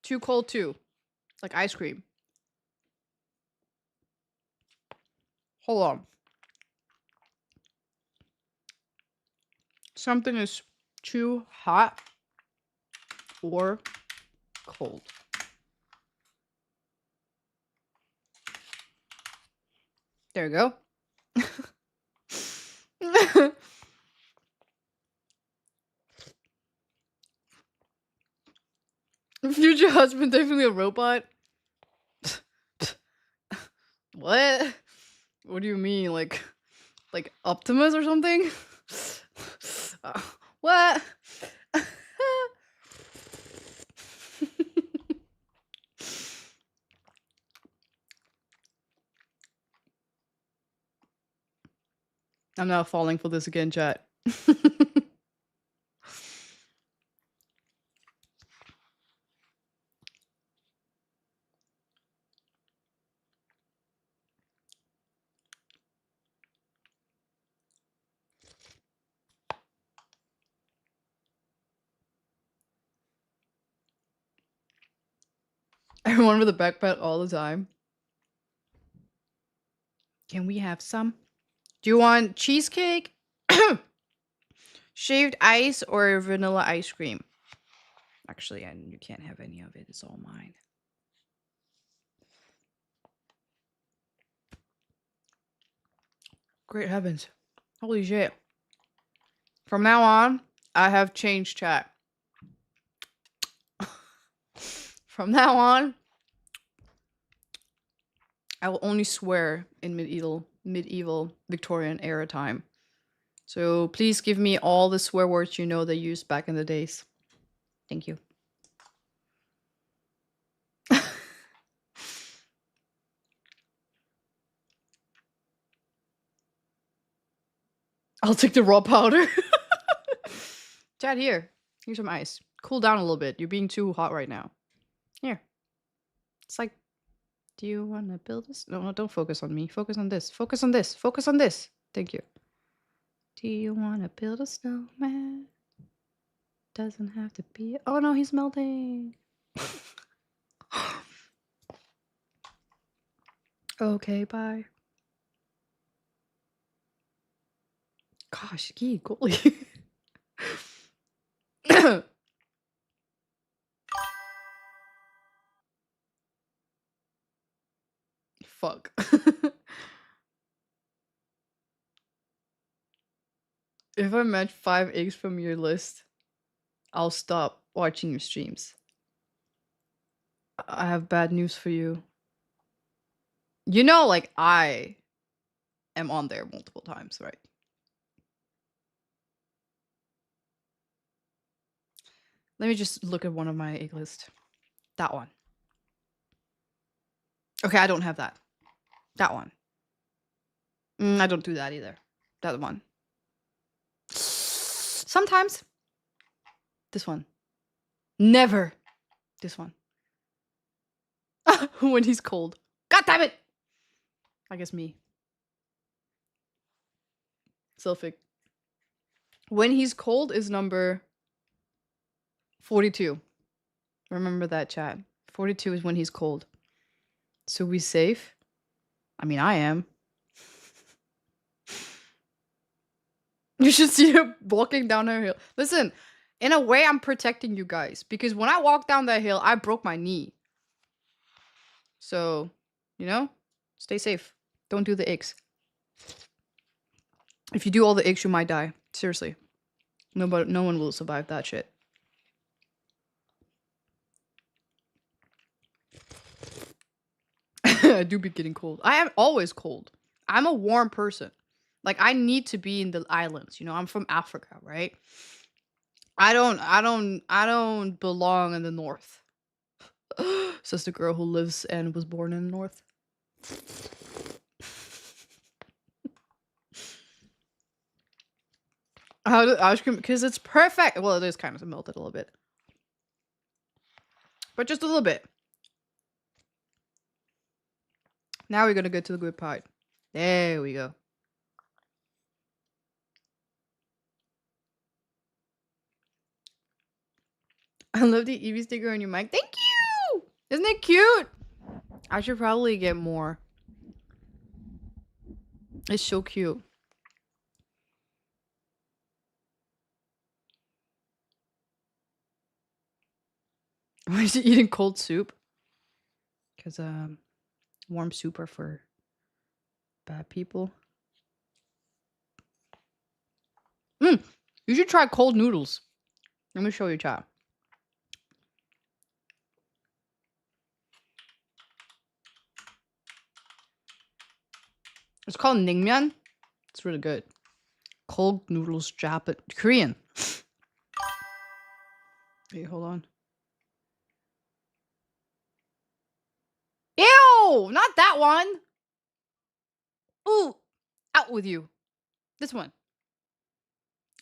Too cold too. Like ice cream. Hold on. Something is too hot or cold. There you go. Future husband, definitely a robot. What? What do you mean? Like Optimus or something? What? I'm not falling for this again, chat. Everyone with a backpack all the time. Can we have some? Do you want cheesecake, shaved ice, or vanilla ice cream? Actually, you can't have any of it. It's all mine. Great heavens. Holy shit. From now on, I have changed chat. From now on, I will only swear in medieval Victorian era time. So please give me all the swear words you know they used back in the days. Thank you. I'll take the raw powder. Chat, here. Here's some ice. Cool down a little bit. You're being too hot right now. Here. It's like, do you want to build this? No, don't focus on me. Focus on this. Focus on this. Focus on this. Thank you. Do you want to build a snowman? Doesn't have to be. Oh no, he's melting. Okay, bye. Gosh, gee, golly. Fuck. If I match 5 eggs from your list, I'll stop watching your streams. I have bad news for you. You know, like, I am on there multiple times, right? Let me just look at one of my egg list. That one. Okay, I don't have that. That one. I don't do that either. That one. Sometimes. This one. Never. This one. When he's cold. God damn it! I guess me. Selfic. When he's cold is number 42. Remember that, chat. 42 is when he's cold. So we safe? I mean, I am. You should see her walking down her hill. Listen, in a way, I'm protecting you guys. Because when I walked down that hill, I broke my knee. So, you know, stay safe. Don't do the eggs. If you do all the eggs, you might die. Seriously. No one will survive that shit. I do be getting cold. I am always cold. I'm a warm person. Like, I need to be in the islands. You know, I'm from Africa, right? I don't belong in the north. Says the girl who lives and was born in the north. How do ice cream? Because it's perfect. Well, it is kind of melted a little bit, but just a little bit. Now we're gonna get to the good part. There we go. I love the Eevee sticker on your mic. Thank you! Isn't it cute? I should probably get more. It's so cute. Why is she eating cold soup? Because warm soup are for bad people. You should try cold noodles. Let me show you, chat. It's called naengmyeon. It's really good. Cold noodles, Korean. Hey, hold on. Ew! Not that one! Ooh! Out with you. This one.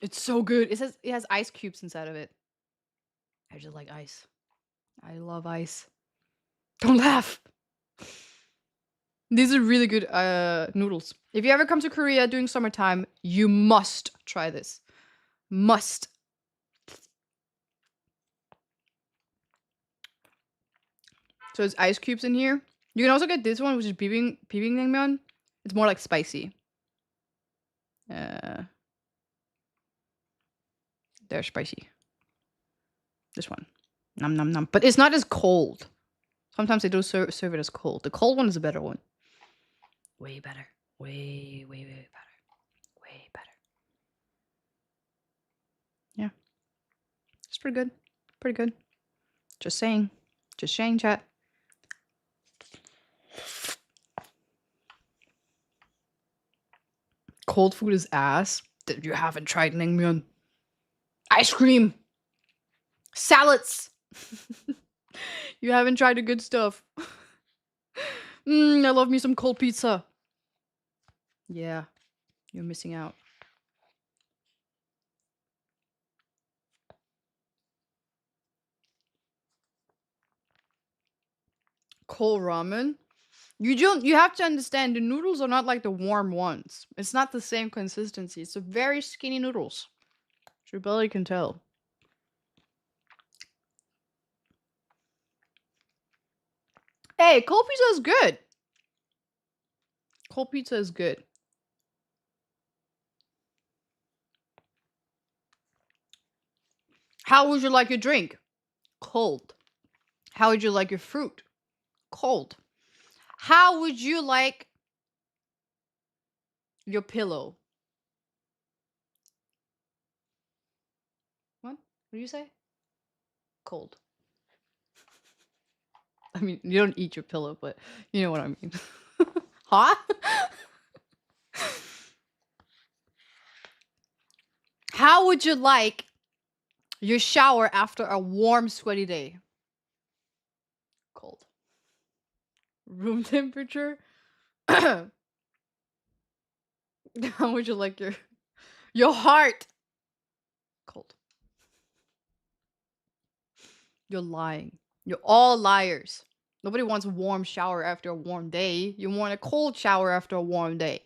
It's so good. It has ice cubes inside of it. I just like ice. I love ice. Don't laugh! These are really good noodles. If you ever come to Korea during summertime, you must try this. Must. So it's ice cubes in here. You can also get this one, which is bibimbap naengmyeon. It's more like spicy. They're spicy. This one. Nom nom nom. But it's not as cold. Sometimes they do serve it as cold. The cold one is a better one. Way better. Way better. Way better. Yeah. It's pretty good. Pretty good. Just saying. Just saying, chat. Cold food is ass. That you haven't tried naengmyeon. Ice cream. Salads. You haven't tried the good stuff. I love me some cold pizza. Yeah. You're missing out. Cold ramen. You have to understand the noodles are not like the warm ones. It's not the same consistency. It's a very skinny noodles. Your belly can tell. Hey, cold pizza is good. Cold pizza is good. How would you like your drink? Cold. How would you like your fruit? Cold. How would you like your pillow? What? What do you say? Cold. I mean, you don't eat your pillow, but you know what I mean. Hot? How would you like your shower after a warm, sweaty day? Cold. Room temperature? How would you like your heart? Cold. You're lying. You're all liars. Nobody wants a warm shower after a warm day. You want a cold shower after a warm day.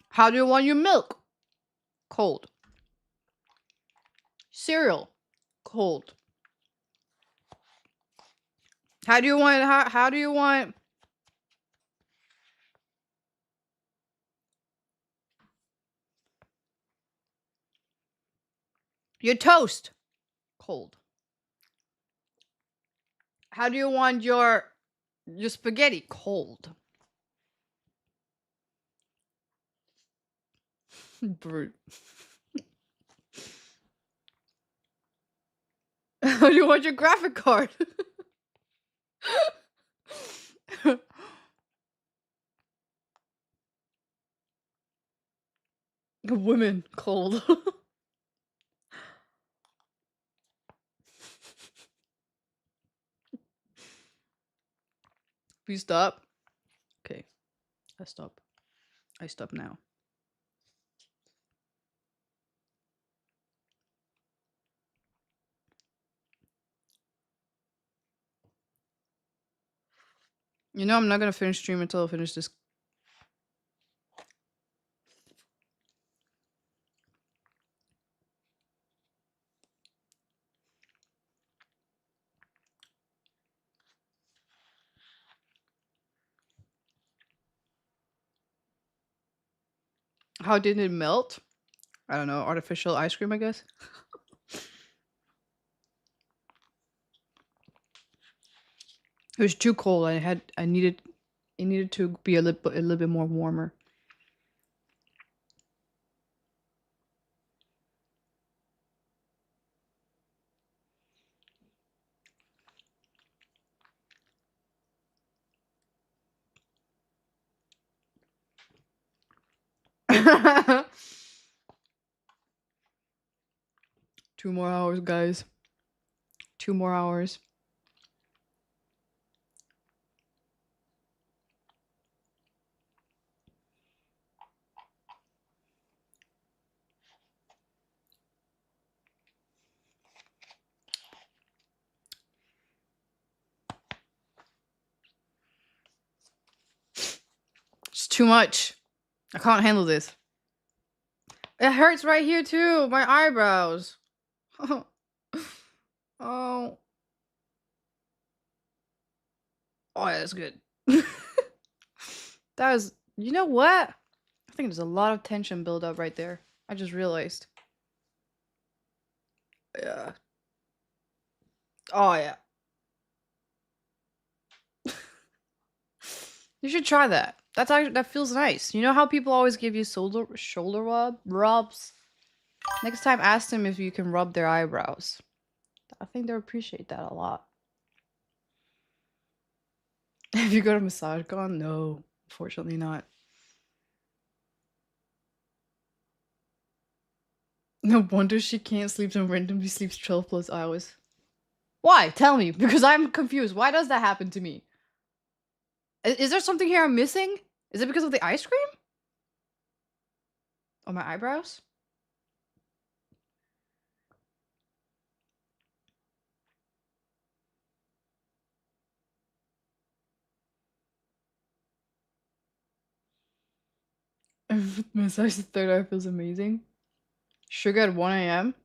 How do you want your milk? Cold. Cereal. Cold. How do you want your toast? Cold. How do you want your spaghetti? Cold. Brute. You want your graphic card? Women cold. Please stop. Okay, I stop. I stop now. You know I'm not gonna finish stream until I finish this. How did it melt? I don't know. Artificial ice cream, I guess. It was too cold. It needed to be a little bit more warmer. Two more hours, guys. 2 more hours. It's too much. I can't handle this. It hurts right here too. My eyebrows. Oh. Oh, yeah, that's good. That was, you know what? I think there's a lot of tension build up right there. I just realized. Yeah. Oh, yeah. You should try that. That's actually, that feels nice. You know how people always give you shoulder rubs? Next time, ask them if you can rub their eyebrows. I think they'll appreciate that a lot. Have you got a massage gun? No, unfortunately not. No wonder she can't sleep and randomly sleeps 12 plus hours. Why? Tell me, because I'm confused. Why does that happen to me? Is there something here I'm missing? Is it because of the ice cream? Or my eyebrows? Massage the third eye feels amazing. Sugar at 1 a.m.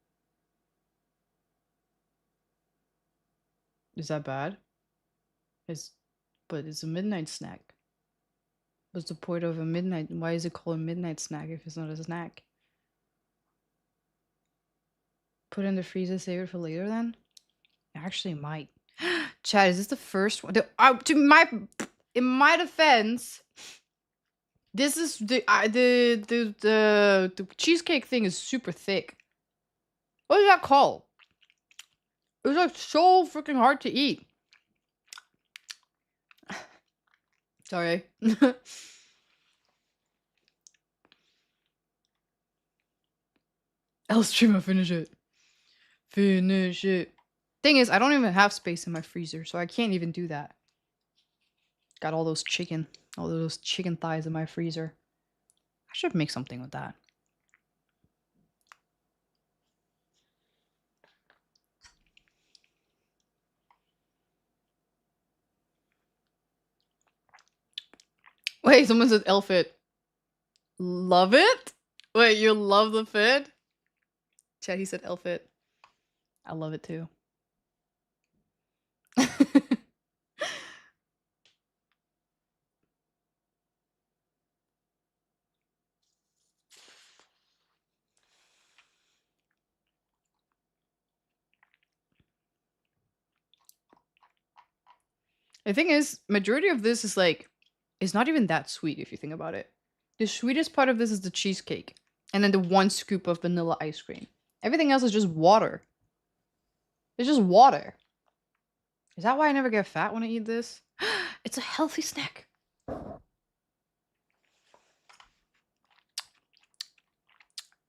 Is that bad? But it's a midnight snack. What's the point of a midnight? Why is it called a midnight snack if it's not a snack? Put it in the freezer, save it for later then? Actually might. Chad, is this the first one? In my defense, this is the cheesecake thing is super thick. What is that called? It was like so freaking hard to eat. Sorry. I'll stream, finish it. Finish it. Thing is, I don't even have space in my freezer, so I can't even do that. Got all those chicken thighs in my freezer. I should make something with that. Wait, someone said L-fit. Love it? Wait, you love the fit? Chad, he said L-fit. I love it too. The thing is, majority of this is like, it's not even that sweet if you think about it. The sweetest part of this is the cheesecake. And then the 1 scoop of vanilla ice cream. Everything else is just water. It's just water. Is that why I never get fat when I eat this? It's a healthy snack.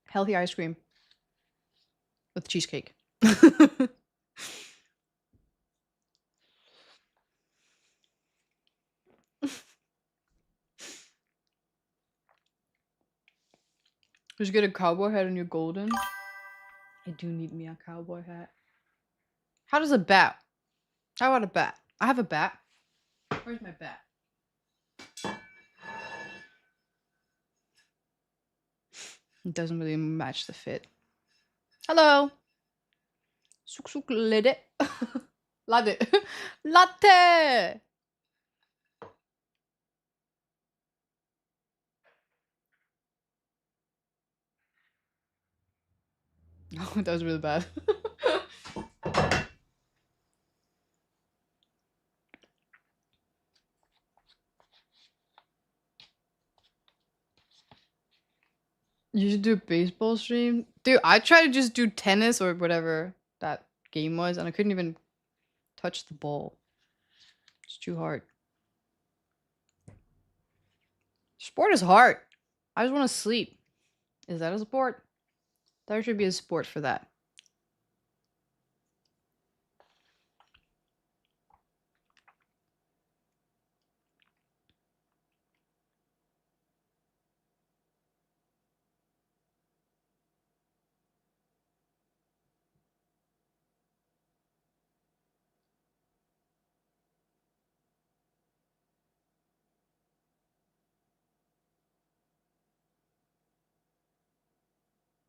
Healthy ice cream with cheesecake. Just get a cowboy hat and you're golden. I do need me a cowboy hat. How does a bat? How about a bat? I have a bat. Where's my bat? It doesn't really match the fit. Hello. Suk suk lede. Latte. Latte. Oh, that was really bad. You should do a baseball stream. Dude, I tried to just do tennis or whatever that game was, and I couldn't even touch the ball. It's too hard. Sport is hard. I just want to sleep. Is that a sport? There should be a sport for that.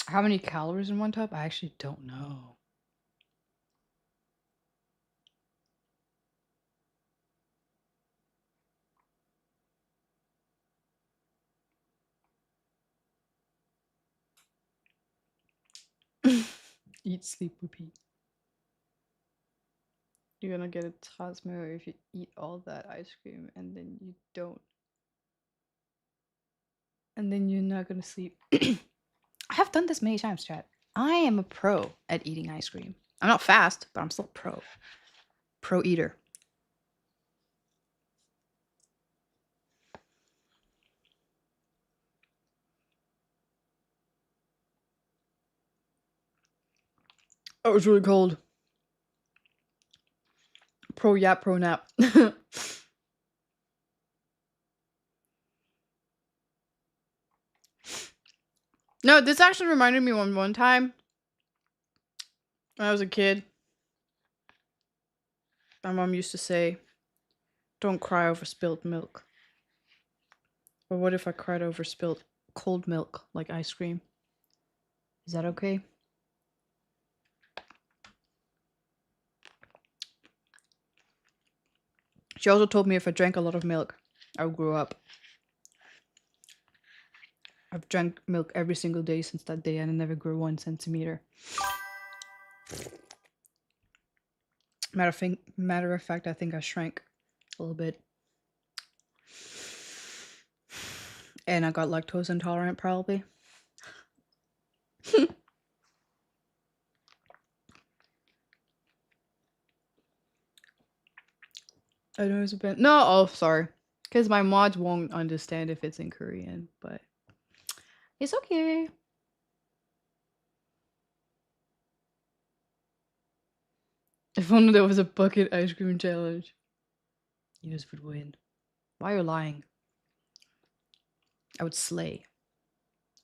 How many calories in one tub? I actually don't know. Eat, sleep, repeat. You're gonna get a Tasmo if you eat all that ice cream and then you don't. And then you're not gonna sleep. I have done this many times, chat. I am a pro at eating ice cream. I'm not fast, but I'm still pro. Pro eater. Oh, it's really cold. Pro yap, pro nap. No, this actually reminded me one time when I was a kid. My mom used to say, "Don't cry over spilled milk." But what if I cried over spilled cold milk, like ice cream? Is that okay? She also told me if I drank a lot of milk, I would grow up. I've drank milk every single day since that day and I never grew 1 centimeter. Matter of fact, I think I shrank a little bit. And I got lactose intolerant, probably. I know it's a bit. No, oh, sorry. Because my mods won't understand if it's in Korean, but it's okay. If only there was a bucket ice cream challenge, Enos would win. Why are you lying? I would slay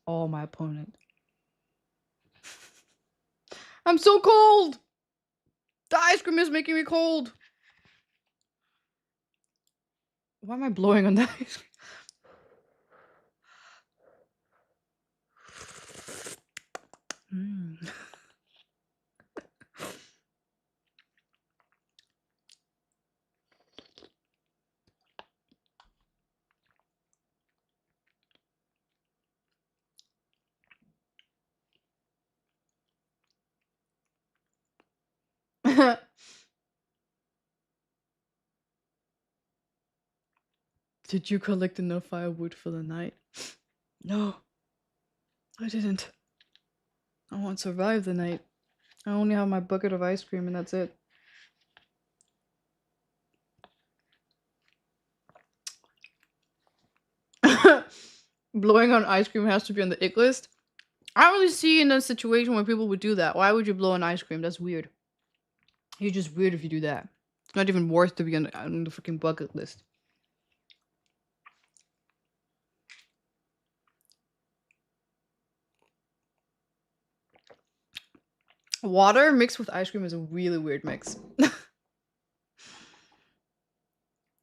all my opponent. I'm so cold! The ice cream is making me cold! Why am I blowing on the ice cream? Did you collect enough firewood for the night? No, I didn't. I want to survive the night. I only have my bucket of ice cream and that's it. Blowing on ice cream has to be on the ick list. I don't really see in a situation where people would do that. Why would you blow on ice cream? That's weird. You're just weird if you do that. It's not even worth to be on the freaking bucket list. Water mixed with ice cream is a really weird mix.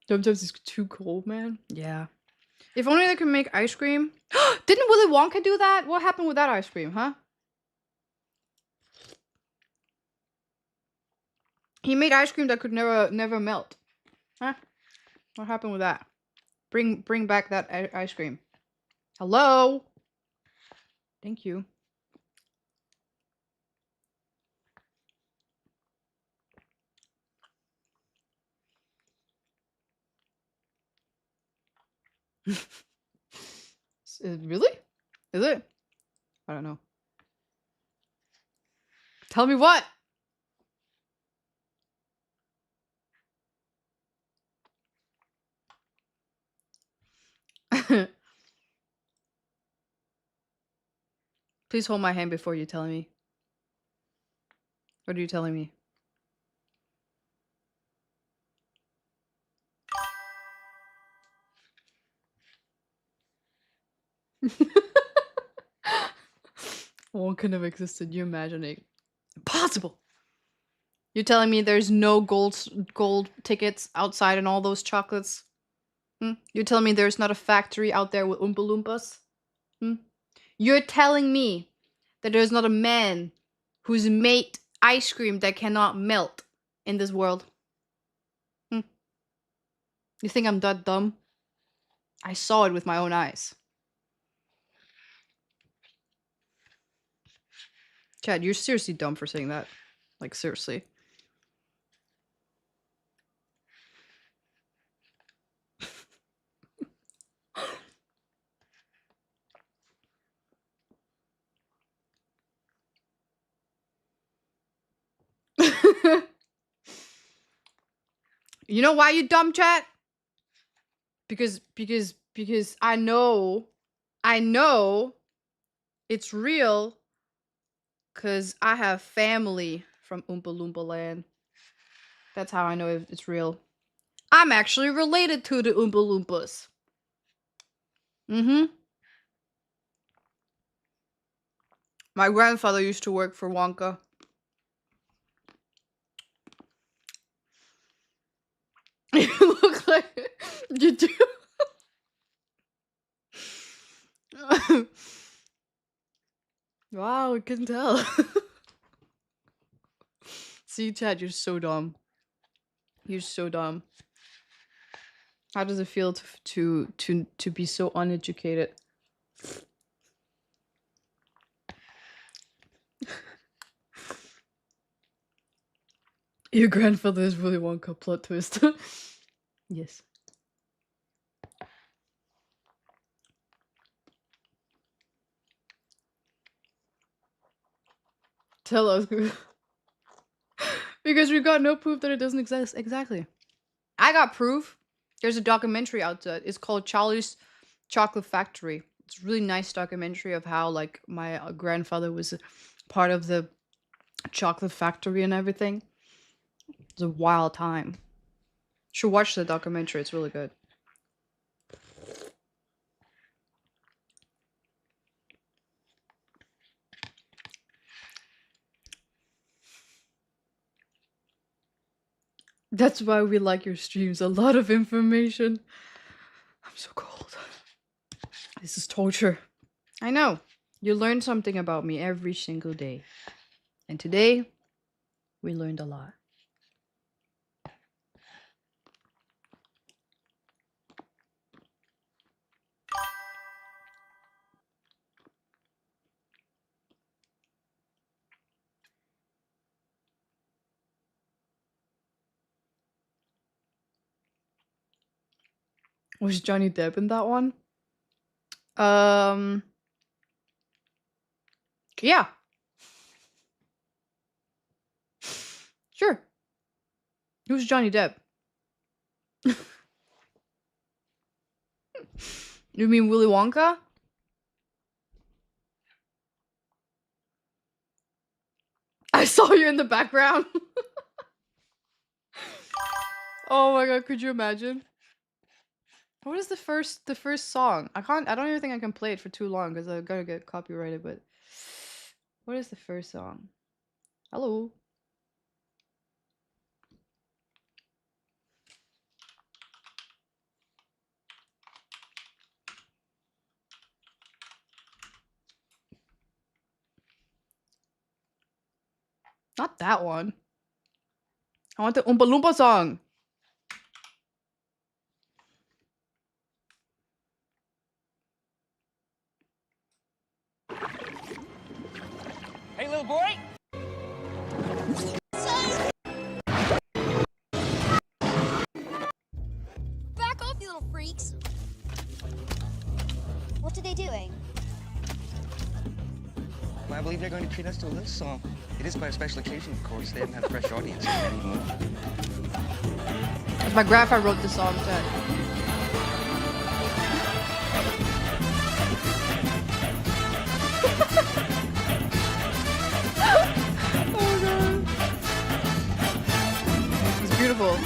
Sometimes it's too cold, man. Yeah. If only they could make ice cream. Didn't Willy Wonka do that? What happened with that ice cream, huh? He made ice cream that could never melt. Huh? What happened with that? Bring back that ice cream. Hello? Thank you. Really? Is it? I don't know. Tell me what? Please hold my hand before you tell me. What are you telling me? One could have existed. You imagining? Impossible. You're telling me there's no gold tickets outside and all those chocolates? You're telling me there's not a factory out there with Oompa Loompas? You're telling me that there's not a man who's made ice cream that cannot melt in this world? You think I'm that dumb? I saw it with my own eyes. Chad, you're seriously dumb for saying that. Like, seriously. You know why you dumb, chat? Because I know it's real, cause I have family from Oompa Loompa land. That's how I know it's real. I'm actually related to the Oompa Loompas. My grandfather used to work for Wonka. You look like you do. Wow, I can tell. See, Chad, you're so dumb. You're so dumb. How does it feel to be so uneducated? Your grandfather is really Wonka plot twist. Yes. Tell us. Because we got no proof that it doesn't exist. Exactly. I got proof. There's a documentary out there. It's called Charlie's Chocolate Factory. It's a really nice documentary of how, like, my grandfather was part of the chocolate factory and everything. It's a wild time. You should watch the documentary. It's really good. That's why we like your streams. A lot of information. I'm so cold. This is torture. I know. You learn something about me every single day. And today, we learned a lot. Was Johnny Depp in that one? Yeah. Sure. Who's Johnny Depp? You mean Willy Wonka? I saw you in the background. Oh my god, could you imagine? What is the first song? I don't even think I can play it for too long because I'm gonna get copyrighted, but what is the first song? Hello. Not that one. I want the Oompa Loompa song. Hey, little boy! Back off, you little freaks! What are they doing? Well, I believe they're going to treat us to a little song. It is quite a special occasion, of course. They haven't had a fresh audience in many months. My grandpa wrote this song, Chad. Oh god. It's beautiful.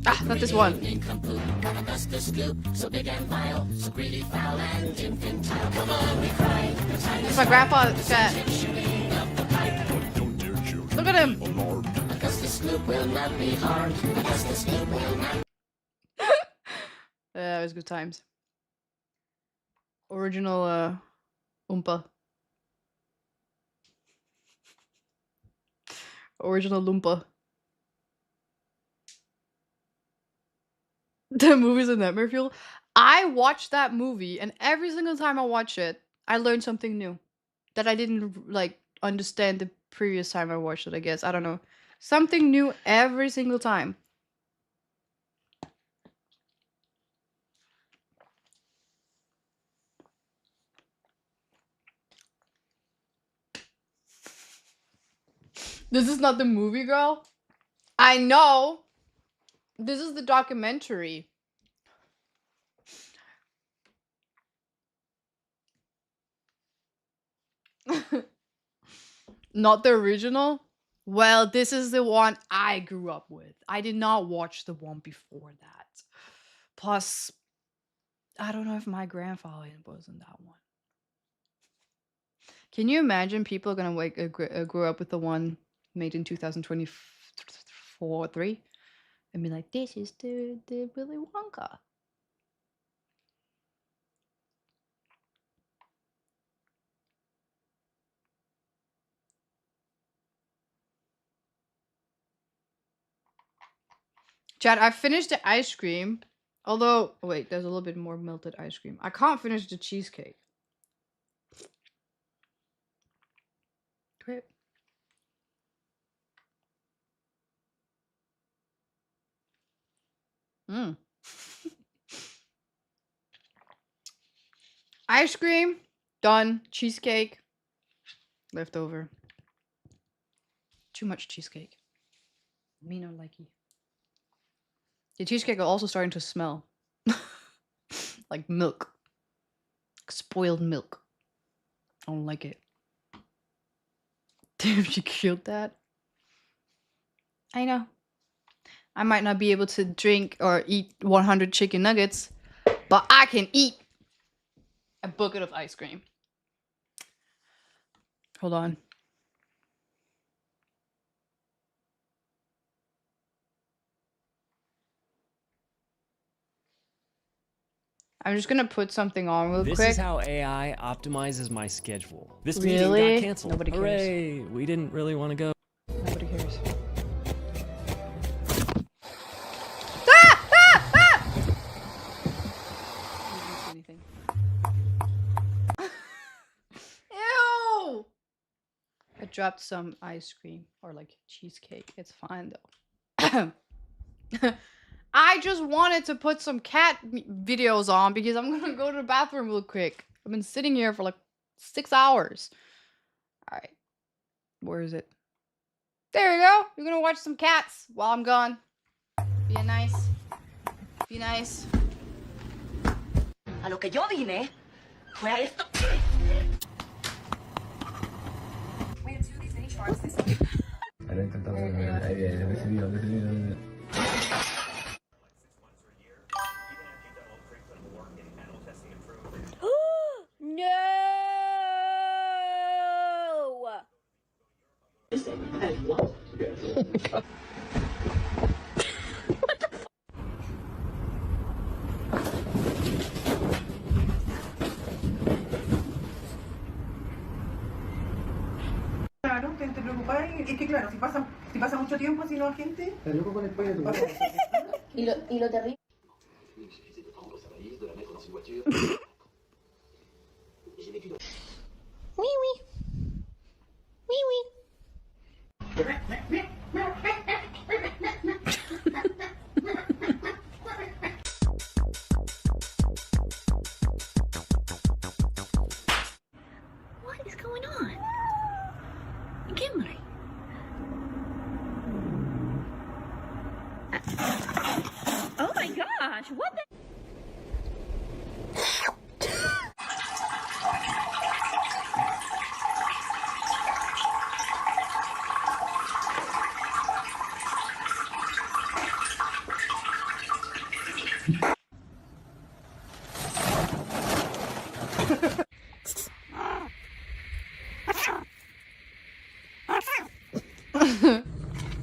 Ah, not this one. It's my grandpa, Chat. Look at him. Yeah, it was good times. Original Oompa. Original Loompa. The movie's a nightmare fuel. I watched that movie, and every single time I watch it, I learn something new that I didn't like understand the previous time I watched it. I guess I don't know, something new every single time. This is not the movie, girl. I know. This is the documentary. Not the original? Well, this is the one I grew up with. I did not watch the one before that. Plus, I don't know if my grandfather was in that one. Can you imagine people are gonna grow up with the one made in 2024 3 and be like, this is the Willy Wonka. Chad, I finished the ice cream. Although, wait, there's a little bit more melted ice cream. I can't finish the cheesecake. Great. Ice cream, done. Cheesecake, left over. Too much cheesecake. Me no likey. The cheesecake are also starting to smell. Like milk. Spoiled milk. I don't like it. Damn, she killed that. I know. I might not be able to drink or eat 100 chicken nuggets, but I can eat a bucket of ice cream. Hold on. I'm just gonna put something on real quick. This is how AI optimizes my schedule. This Really? meeting got canceled. Nobody cares. Hooray! We didn't really want to go. Nobody cares. Ah! Ah! Ah! I didn't see anything. Ew! I dropped some ice cream or like cheesecake. It's fine though. I just wanted to put some cat videos on because I'm gonna go to the bathroom real quick. I've been sitting here for like 6 hours. Alright. Where is it? There you go. You're gonna watch some cats while I'm gone. Be nice. Be nice. A lo que yo vine fue a esto. Claro, te preocupáis. Es que claro, si pasa mucho tiempo sin la gente. Está loco con el pollo tu Y lo terrible. What is going on? Kimberly. Oh my gosh, what the?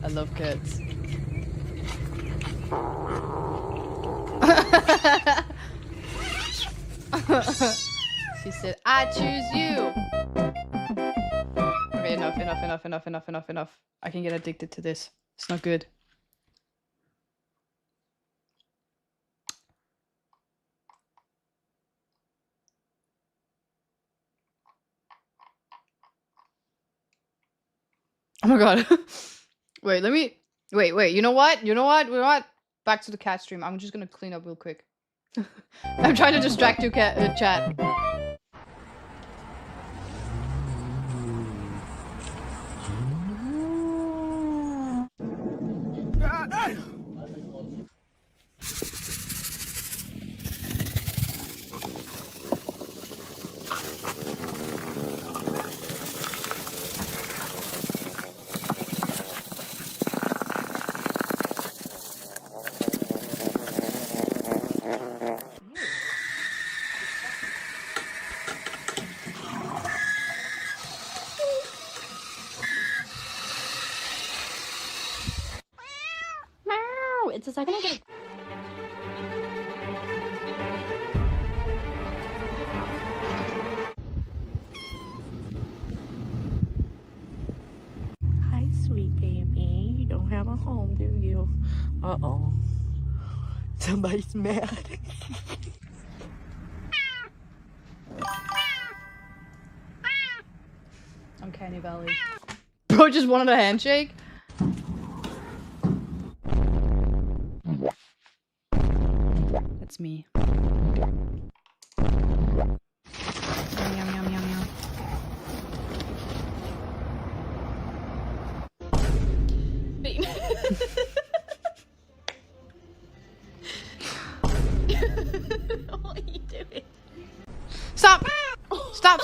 I love cats. She said, I choose you. Okay, enough. I can get addicted to this. It's not good. Oh my god. Wait, let me... Wait, you know what? Back to the cat stream. I'm just gonna clean up real quick. I'm trying to distract you, chat. It's a second I get. Hi, sweet baby. You don't have a home, do you? Uh-oh. Somebody's mad. Uncanny Valley. Bro just wanted a handshake? That's me. Yum, yum. Bean. What are you doing? Stop! Stop!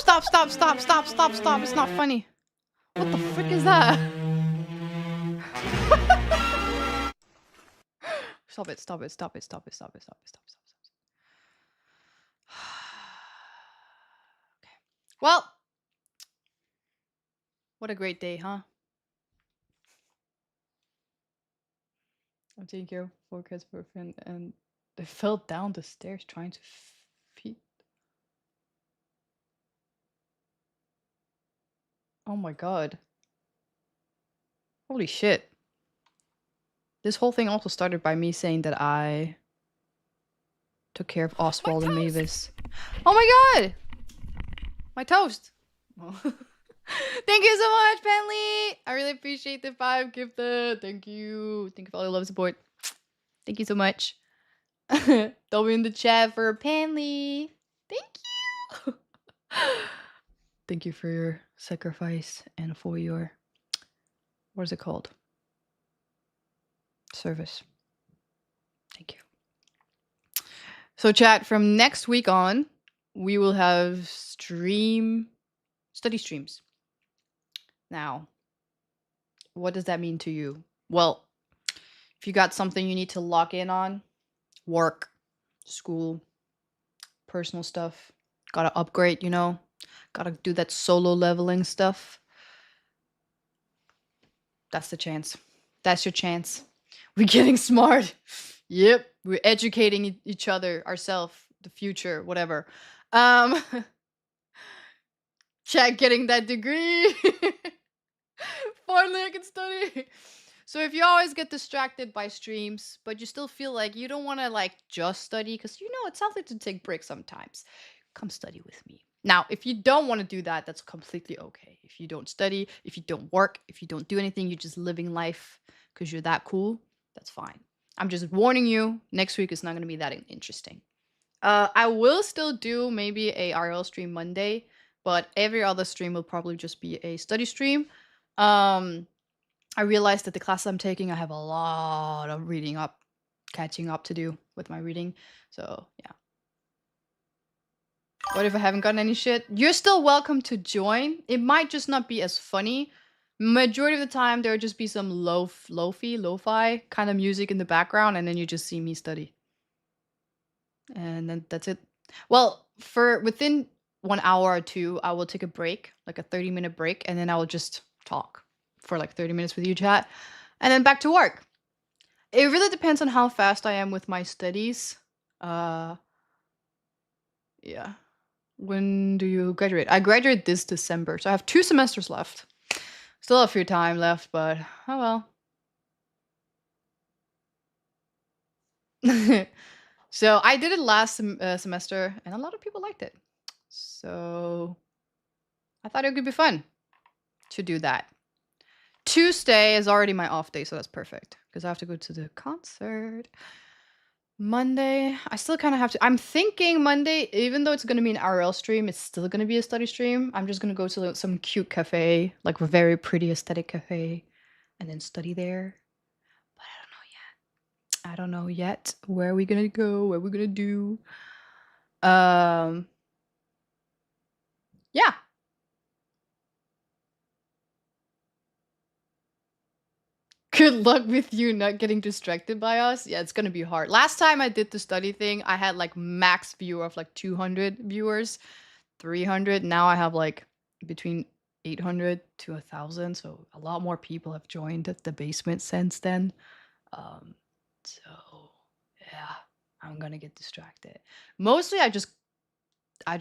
It's not funny. What the frick is that? Stop it. Okay. Well, what a great day, huh? I'm taking care of 4 cats for a friend, and they fell down the stairs trying to feed. Oh my god. Holy shit. This whole thing also started by me saying that I took care of Oswald and Mavis. Oh my god! My toast! Oh. Thank you so much, Penley! I really appreciate the 5 gifted. Thank you. Thank you for all your love and support. Thank you so much. W in the chat for Penley. Thank you. Thank you for your sacrifice and for your What is it called? Service. Thank you. So chat, from next week on, we will have study streams. Now, what does that mean to you? Well, if you got something you need to lock in on, work, school, personal stuff, gotta upgrade, gotta do that solo leveling stuff. That's the chance. That's your chance. We're getting smart. Yep, we're educating each other, ourselves, the future, whatever. Chat, getting that degree. Finally, I can study. So if you always get distracted by streams, but you still feel like you don't want to just study, because it's healthy to take breaks sometimes, come study with me. Now, if you don't want to do that, that's completely okay. If you don't study, if you don't work, if you don't do anything, you're just living life because you're that cool, that's fine. I'm just warning you, next week is not going to be that interesting. I will still do maybe a RL stream Monday, but every other stream will probably just be a study stream. I realized that the class I'm taking, I have a lot of catching up to do with my reading. So, yeah. What if I haven't gotten any shit? You're still welcome to join. It might just not be as funny. Majority of the time, there'll just be some lo-fi kind of music in the background, and then you just see me study. And then that's it. Well, within 1 hour or two, I will take a break, like a 30-minute break, and then I will just talk for 30 minutes with you, chat, and then back to work. It really depends on how fast I am with my studies. Yeah. When do you graduate? I graduate this December, so I have 2 semesters left. Still have a few time left, but oh well. So I did it last semester, and a lot of people liked it. So I thought it could be fun to do that. Tuesday is already my off day, so that's perfect because I have to go to the concert. Monday, I still kind of have to. I'm thinking Monday, even though it's going to be an RL stream, it's still going to be a study stream. I'm just going to go to some cute cafe, like a very pretty aesthetic cafe, and then study there. But I don't know yet where we're going to go, what we're going to do. Yeah. Good luck with you not getting distracted by us. Yeah, it's gonna be hard. Last time I did the study thing, I had max viewer of 200 viewers, 300. Now I have between 800 to 1,000. So a lot more people have joined the basement since then. So yeah, I'm gonna get distracted. Mostly I just, and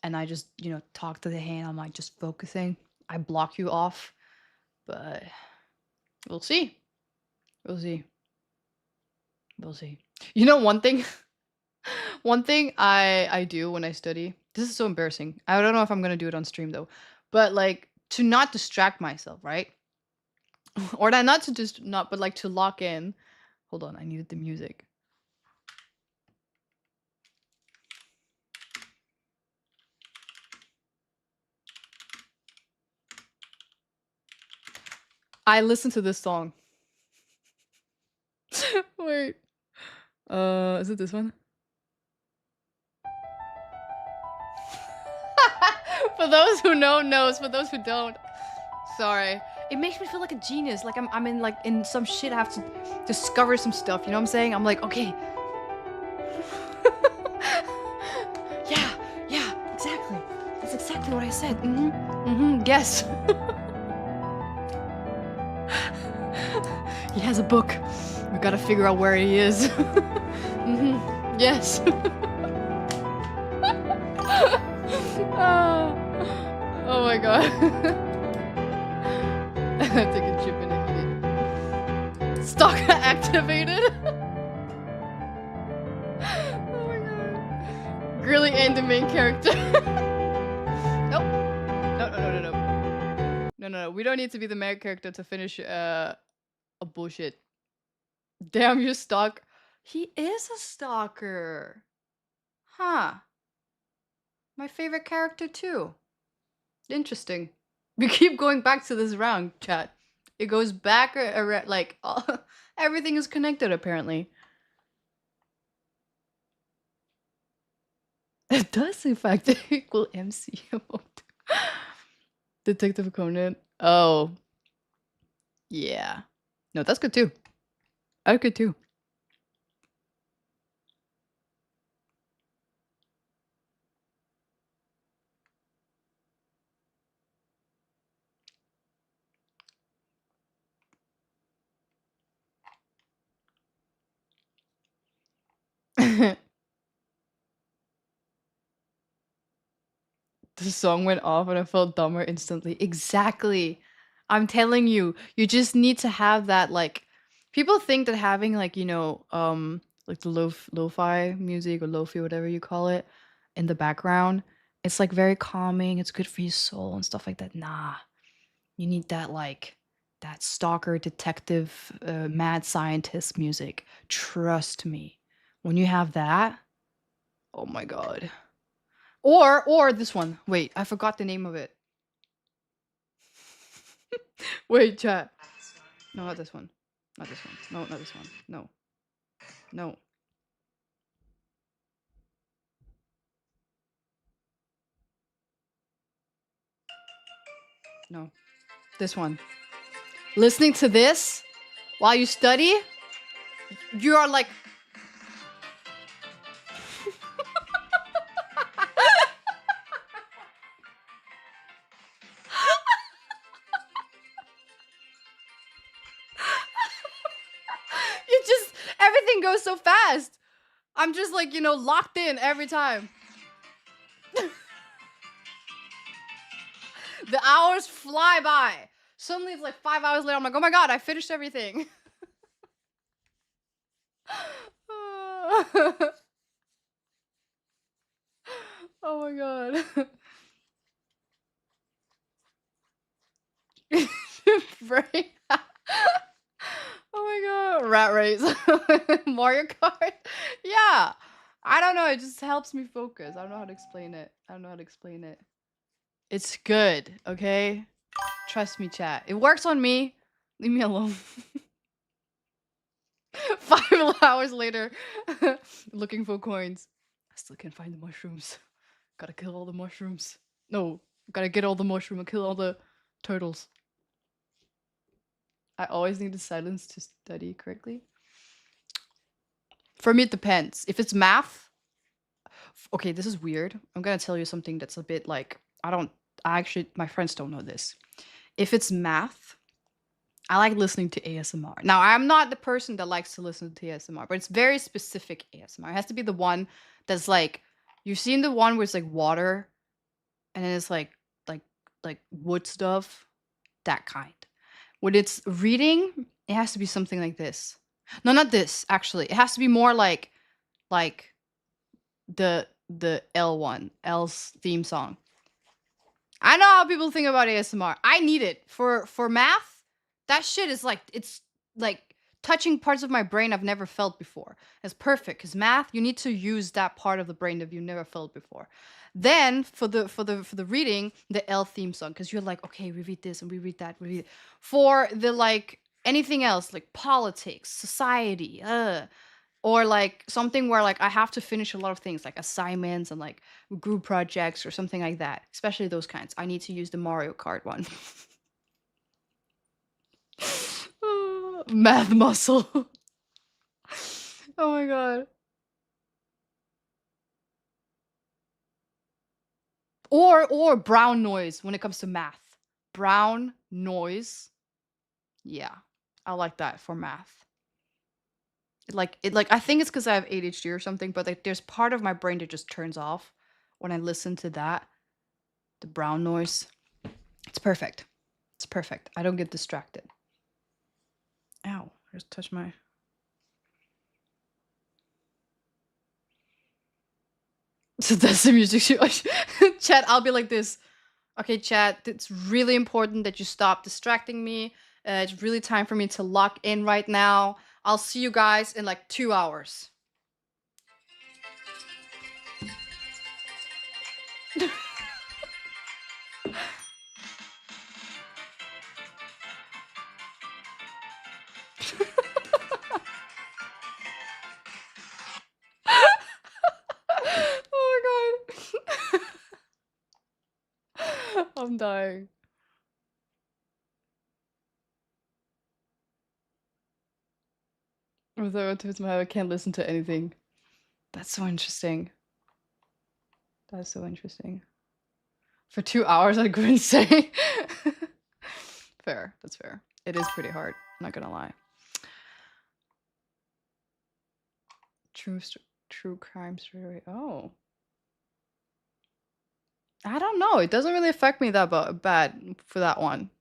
I just, talk to the hand. I'm just focusing. I block you off. But we'll see. We'll see. We'll see. One thing I do when I study. This is so embarrassing. I don't know if I'm gonna do it on stream though. But to not distract myself, right? Or not to just not, but to lock in. Hold on, I needed the music. I listen to this song. Wait. Is it this one? For those who know, knows. For those who don't, sorry. It makes me feel like a genius. Like I'm in some shit. I have to discover some stuff. You know what I'm saying? I'm like, okay. Yeah, exactly. That's exactly what I said. Yes. He has a book. We gotta figure out where he is. Yes. Oh my god. Take a chip and eat it. Stock activated. Oh my god. Grilling and the main character. Nope. No. We don't need to be the main character to finish a bullshit. Damn, you stalk. He is a stalker. Huh. My favorite character too. Interesting. We keep going back to this round, chat. It goes back around, like, everything is connected, apparently. It does, in fact, equal MC mode. Detective Conan. Oh. Yeah. No, that's good too. That's good too. The song went off and I felt dumber instantly. Exactly. I'm telling you, you just need to have that, like, people think that having, like, you know, like the lo-fi music or lo-fi, whatever you call it, in the background, it's like very calming, it's good for your soul and stuff like that. Nah. You need that, like, that stalker detective mad scientist music. Trust me. When you have that, oh my god. Or this one. Wait, I forgot the name of it. Wait, chat. No, not this one. Not this one. No, not this one. No. No. No. This one. Listening to this while you study, you are like... You just... Everything goes so fast. I'm just like, you know, locked in every time. The hours fly by. Suddenly it's like 5 hours later. I'm like, oh my god, I finished everything. Oh my god. Brain. Oh my god. Rat race. Mario Kart. Yeah. I don't know. It just helps me focus. I don't know how to explain it. I don't know how to explain it. It's good. Okay? Trust me, chat. It works on me. Leave me alone. 5 hours later. Looking for coins. I still can't find the mushrooms. Gotta kill all the mushrooms. No. Gotta get all the mushroom and kill all the turtles. I always need the silence to study correctly. For me, it depends. If it's math... Okay, this is weird. I'm gonna tell you something that's a bit like... my friends don't know this. If it's math, I like listening to ASMR. Now, I'm not the person that likes to listen to ASMR, but it's very specific ASMR. It has to be the one that's like... You've seen the one where it's like water, and then it's like wood stuff? That kind. When it's reading, it has to be something like this. No, not this, actually. It has to be more like the L one, L's theme song. I know how people think about ASMR. I need it. For math, that shit is like, it's like touching parts of my brain I've never felt before. It's perfect, because math, you need to use that part of the brain that you never felt before. Then for the reading, the L theme song, because you're like, okay, we read this and we read that, we read it. For the like anything else, like politics, society, or like something where like I have to finish a lot of things, like assignments and like group projects or something like that, especially those kinds, I need to use the Mario Kart one. Math muscle. Oh my god. Or brown noise when it comes to math. Brown noise. Yeah. I like that for math. Like I think it's because I have ADHD or something, but like there's part of my brain that just turns off when I listen to that. The brown noise. It's perfect. It's perfect. I don't get distracted. Ow. I just touched my... So that's the music show. Chat, I'll be like this. Okay, chat, it's really important that you stop distracting me. It's really time for me to lock in right now. I'll see you guys in like 2 hours. Oh my god. I'm dying. Without it, I can't listen to anything. That's so interesting. That's so interesting. For 2 hours, I couldn't say. Fair. That's fair. It is pretty hard. I'm not gonna lie. True crime story. Oh. I don't know. It doesn't really affect me that bad for that one.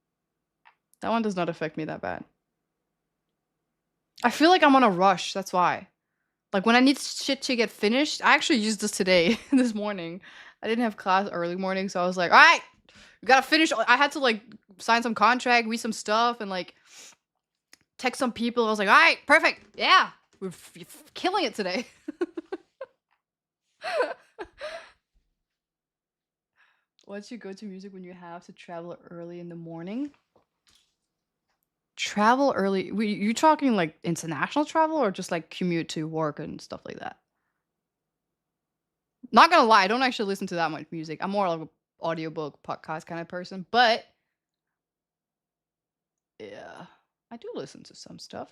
That one does not affect me that bad. I feel like I'm on a rush. That's why. Like when I need shit to get finished, I actually used this today, this morning. I didn't have class early morning, so I was like, all right, we gotta finish. I had to like sign some contract, read some stuff, and like text some people. I was like, all right, perfect. Yeah, we're killing it today. What's your go-to music when you have to travel early in the morning? Travel early? You talking like international travel or just like commute to work and stuff like that? Not gonna lie, I don't actually listen to that much music. I'm more like an audiobook, podcast kind of person, but yeah, I do listen to some stuff.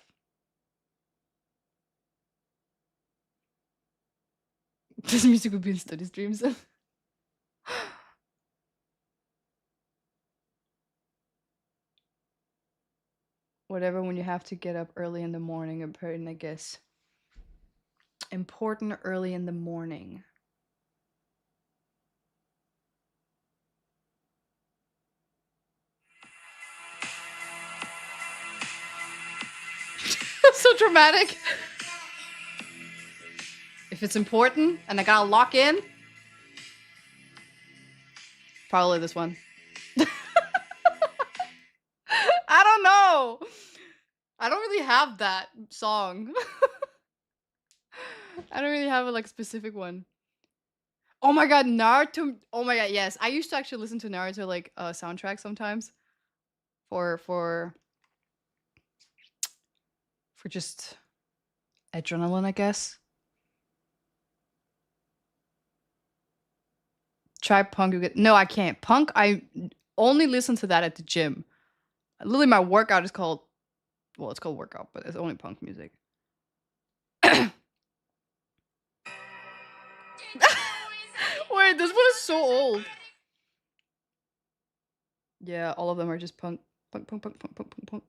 This music would be in study streams. Whatever, when you have to get up early in the morning, important, I guess. Important early in the morning. So dramatic. If it's important and I gotta lock in, probably this one. I don't know. I don't really have that song. I don't really have a like specific one. Oh my god, Naruto. Oh my god, yes. I used to actually listen to Naruto like soundtrack sometimes. For just adrenaline, I guess. Try punk. No, I can't. Punk, I only listen to that at the gym. Literally, my workout is called, well, it's called workout, but it's only punk music. Wait, this one is so old. Yeah, all of them are just punk. Punk, punk, punk, punk, punk, punk, punk.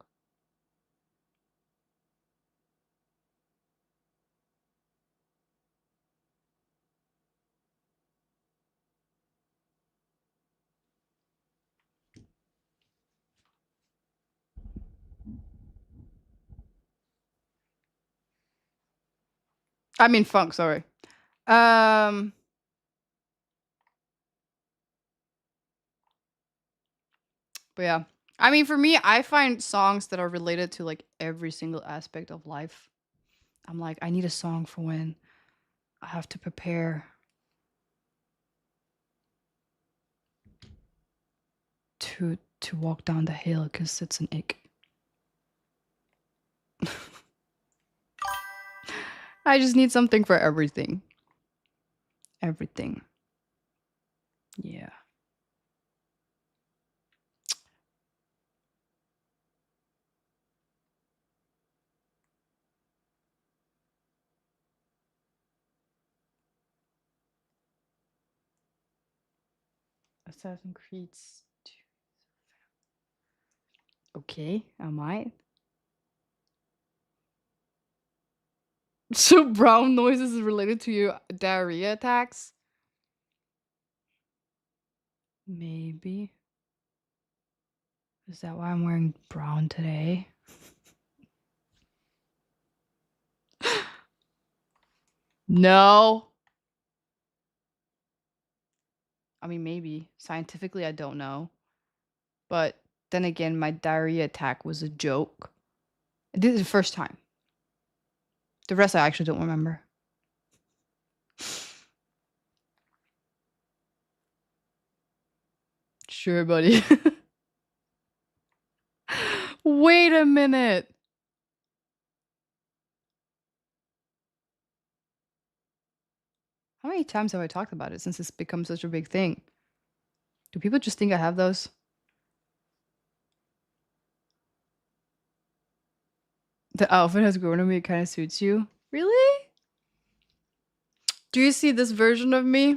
I mean funk, sorry. But yeah. I mean, for me, I find songs that are related to like every single aspect of life. I'm like, I need a song for when I have to prepare to walk down the hill because it's an ick. I just need something for everything. Everything. Yeah. Assassin's Creed 2. Okay, I might. So brown noises is related to your diarrhea attacks? Maybe. Is that why I'm wearing brown today? No. I mean, maybe. Scientifically, I don't know. But then again, my diarrhea attack was a joke. I did it the first time. The rest I actually don't remember. Sure, buddy. Wait a minute. How many times have I talked about it since it's become such a big thing? Do people just think I have those? The outfit has grown on me. It kind of suits you. Really? Do you see this version of me?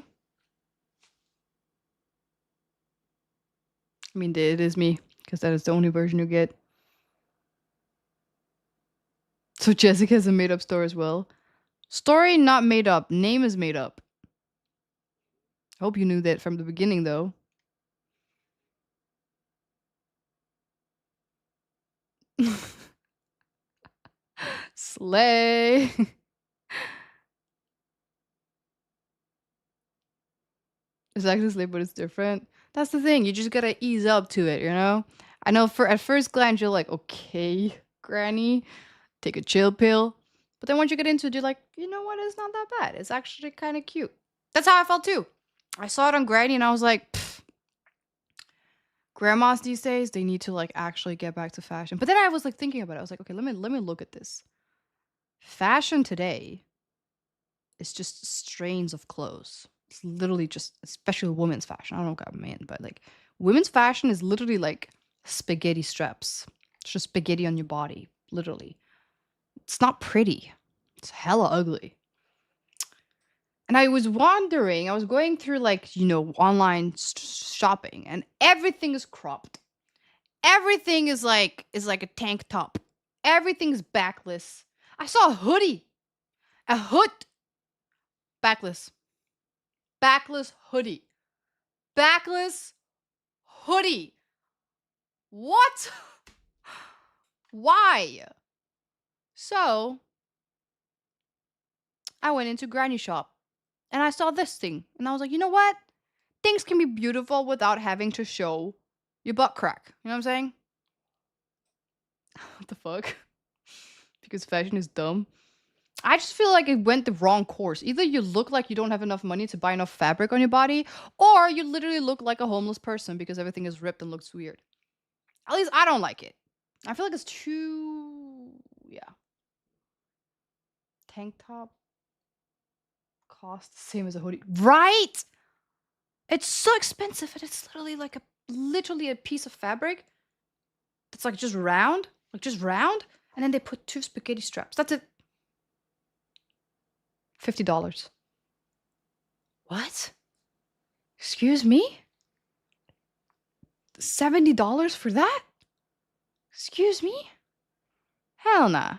I mean, it is me, because that is the only version you get. So Jessica has a made-up story as well. Story not made up. Name is made up. I hope you knew that from the beginning, though. Slay. It's actually slay, but it's different. That's the thing. You just gotta ease up to it, you know? I know at first glance, you're like, okay, Granny, take a chill pill. But then once you get into it, you're like, you know what? It's not that bad. It's actually kind of cute. That's how I felt too. I saw it on Granny and I was like, pfft. Grandmas these days, they need to like actually get back to fashion. But then I was like thinking about it. I was like, okay, let me look at this. Fashion today is just strains of clothes. It's literally just, especially women's fashion. I don't know about men, but like women's fashion is literally like spaghetti straps. It's just spaghetti on your body, literally. It's not pretty. It's hella ugly. And I was wondering, I was going through like, you know, online shopping and everything is cropped. Everything is like a tank top. Everything's backless. I saw a hoodie. A hood. Backless. Backless hoodie. Backless hoodie. What? Why? So, I went into Granny shop and I saw this thing and I was like, you know what? Things can be beautiful without having to show your butt crack. You know what I'm saying? What the fuck? Because fashion is dumb. I just feel like it went the wrong course. Either you look like you don't have enough money to buy enough fabric on your body, or you literally look like a homeless person because everything is ripped and looks weird. At least I don't like it. I feel like it's too... yeah. Tank top cost the same as a hoodie. Right? It's so expensive and it's literally like literally a piece of fabric that's like just round. Like just round. And then they put 2 spaghetti straps. That's it. $50. What? Excuse me? $70 for that? Excuse me? Hell nah.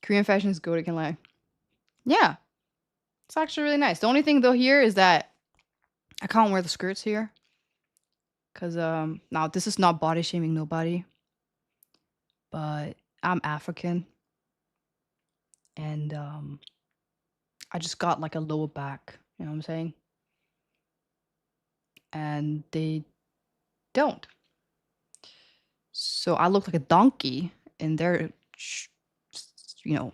Korean fashion is good, I can lie. Yeah. It's actually really nice. The only thing though here is that I can't wear the skirts here. Cause now this is not body shaming nobody. But I'm African. And I just got like a lower back, you know what I'm saying? And they don't. So I look like a donkey in their, you know,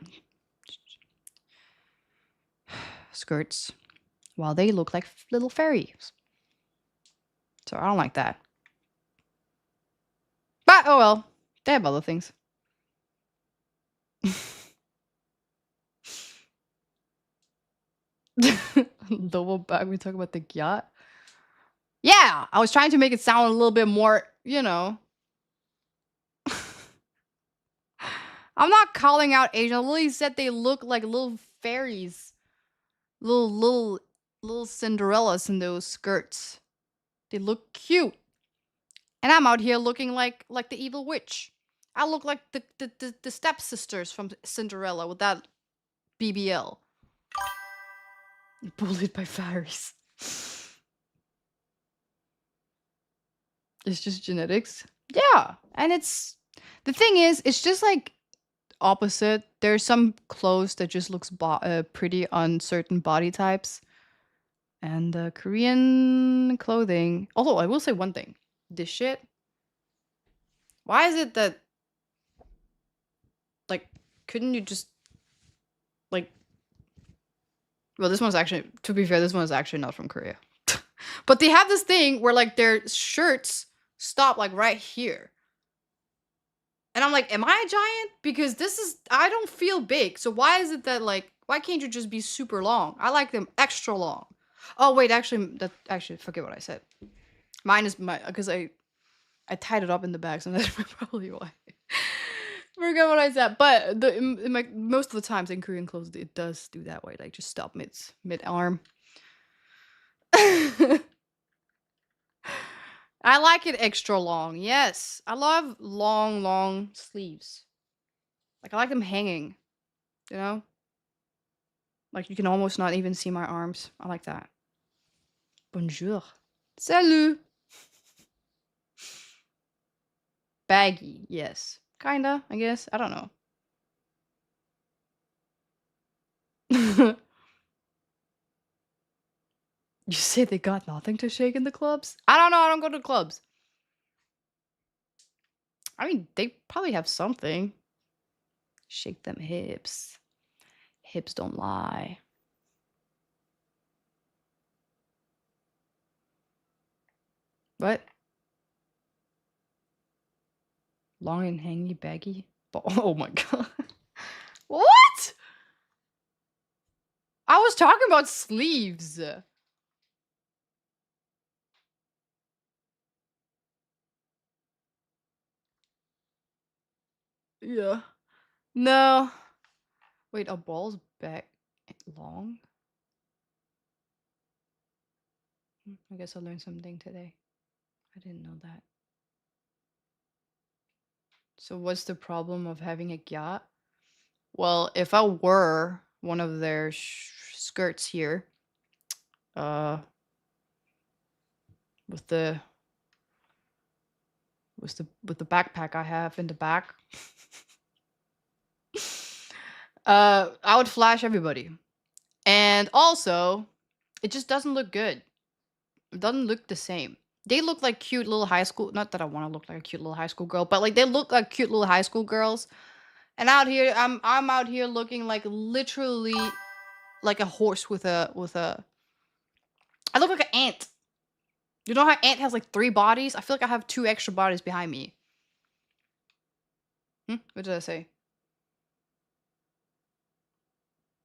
skirts, while they look like little fairies. So I don't like that. But oh well, they have other things. Double back, we talk about the gyat. Yeah, I was trying to make it sound a little bit more, you know. I'm not calling out Asian. I literally said they look like little fairies. Little Cinderellas in those skirts. They look cute. And I'm out here looking like the evil witch. I look like the stepsisters from Cinderella with that BBL. Bullied by fairies. It's just genetics. Yeah. And it's... the thing is, it's just like opposite. There's some clothes that just looks pretty on certain body types. And Korean clothing... although, I will say one thing. This shit... why is it that... like, couldn't you just... like... well, this one's actually... to be fair, this one is actually not from Korea. But they have this thing where, like, their shirts stop, like, right here. And I'm like, am I a giant? Because this is... I don't feel big. So why is it that, like... Why can't you just be super long? I like them extra long. Oh wait, actually, forget what I said. Mine is because I tied it up in the back, so that's probably why. Forget what I said. But most of the times in Korean clothes, it does do that way. Like just stop mid arm. I like it extra long. Yes, I love long sleeves. Like I like them hanging. You know, like you can almost not even see my arms. I like that. Bonjour. Salut. Baggy, yes. Kinda, I guess. I don't know. You say they got nothing to shake in the clubs? I don't know, I don't go to clubs. I mean, they probably have something. Shake them hips. Hips don't lie. What? Long and hangy, baggy? Oh my god. What? I was talking about sleeves. Yeah. No. Wait, are balls back long? I guess I learned something today. I didn't know that. So what's the problem of having a yacht? Well, if I were one of their skirts here, with the backpack I have in the back, I would flash everybody. And also, it just doesn't look good. It doesn't look the same. They look like cute little high school. Not that I want to look like a cute little high school girl, but like they look like cute little high school girls. And out here, I'm out here looking like literally like a horse with a. I look like an ant. You know how ant has like 3 bodies? I feel like I have 2 extra bodies behind me. What did I say?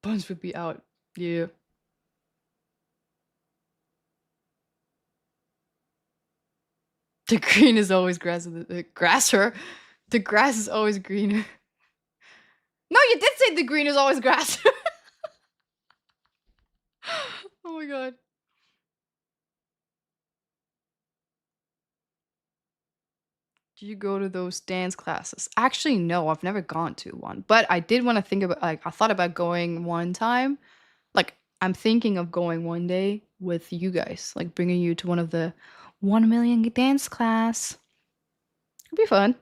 Buns would be out. Yeah. The green is always grass. The grasser. The grass is always greener. No, you did say the green is always grass. Oh my god. Do you go to those dance classes? Actually, no, I've never gone to one. But I did want to think about, like, I thought about going one time. Like, I'm thinking of going one day with you guys. Like, bringing you to one of the 1 million dance class. It'd be fun.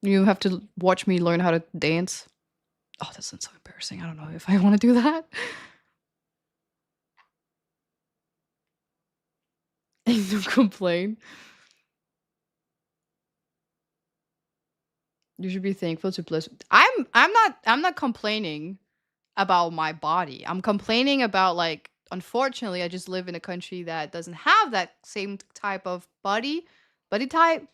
You have to watch me learn how to dance. Oh, that sounds so embarrassing. I don't know if I want to do that. And don't complain. You should be thankful to bliss. I'm not complaining about my body. I'm complaining about, like, unfortunately, I just live in a country that doesn't have that same type of body type.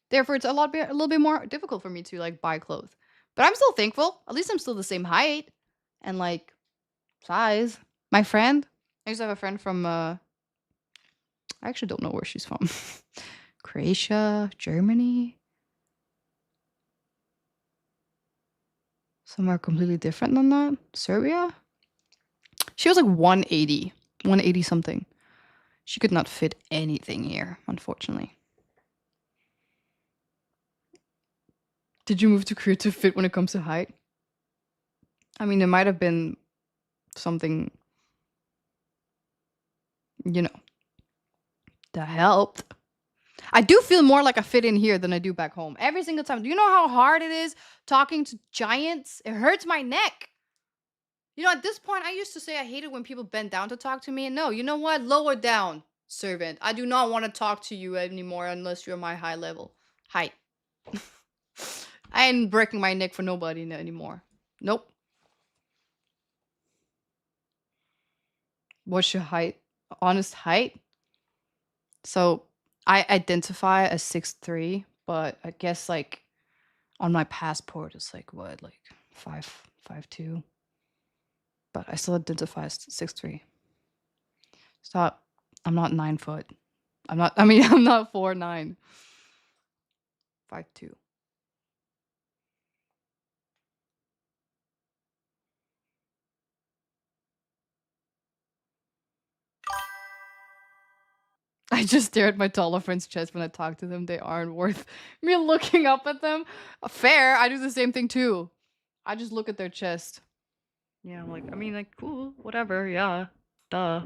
Therefore, it's a little bit more difficult for me to, like, buy clothes. But I'm still thankful. At least I'm still the same height and, like, size. My friend, I used to have a friend from I actually don't know where she's from. Croatia, Germany. Somewhere completely different than that. Serbia? She was like 180. 180 something. She could not fit anything here, unfortunately. Did you move to Korea to fit when it comes to height? I mean, it might have been something, you know, that helped. I do feel more like I fit in here than I do back home. Every single time. Do you know how hard it is talking to giants? It hurts my neck. You know, at this point, I used to say I hated when people bend down to talk to me. And no, you know what? Lower down, servant. I do not want to talk to you anymore unless you're my height. I ain't breaking my neck for nobody anymore. Nope. What's your height? Honest height? So, I identify as 6'3", but I guess, like, on my passport, it's like, what, like 5'2". But I still identify as 6'3". Stop. I'm not 9 foot. I'm not, I mean, I'm not 4'9". 5'2". I just stare at my taller friend's chest when I talk to them. They aren't worth me looking up at them. Fair. I do the same thing too. I just look at their chest. Yeah, I'm like, I mean, like, cool, whatever. Yeah, duh.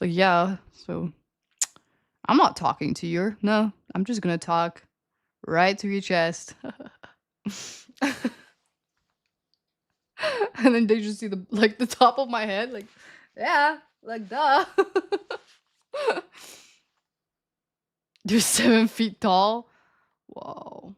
Like, yeah, so I'm not talking to you. No, I'm just gonna talk right to your chest. And then they just see the like the top of my head, like, yeah, like duh. You're 7 feet tall. Whoa.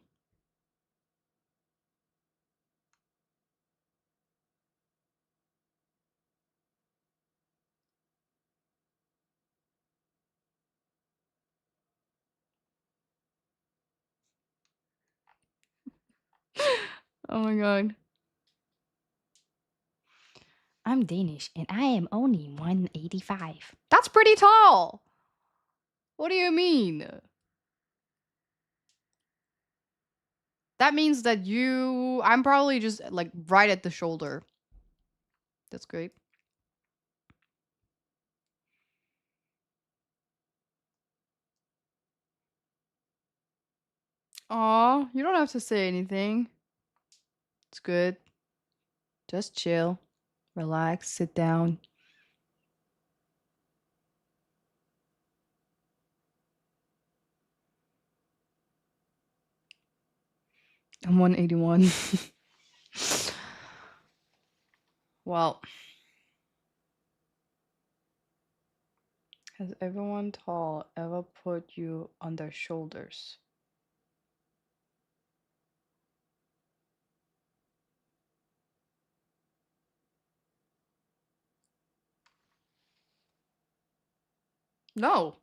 Oh my god. I'm Danish and I am only 185. That's pretty tall. What do you mean? That means that I'm probably just like right at the shoulder. That's great. Aw, you don't have to say anything. It's good. Just chill. Relax. Sit down. I'm 181. Well, has everyone tall ever put you on their shoulders? No.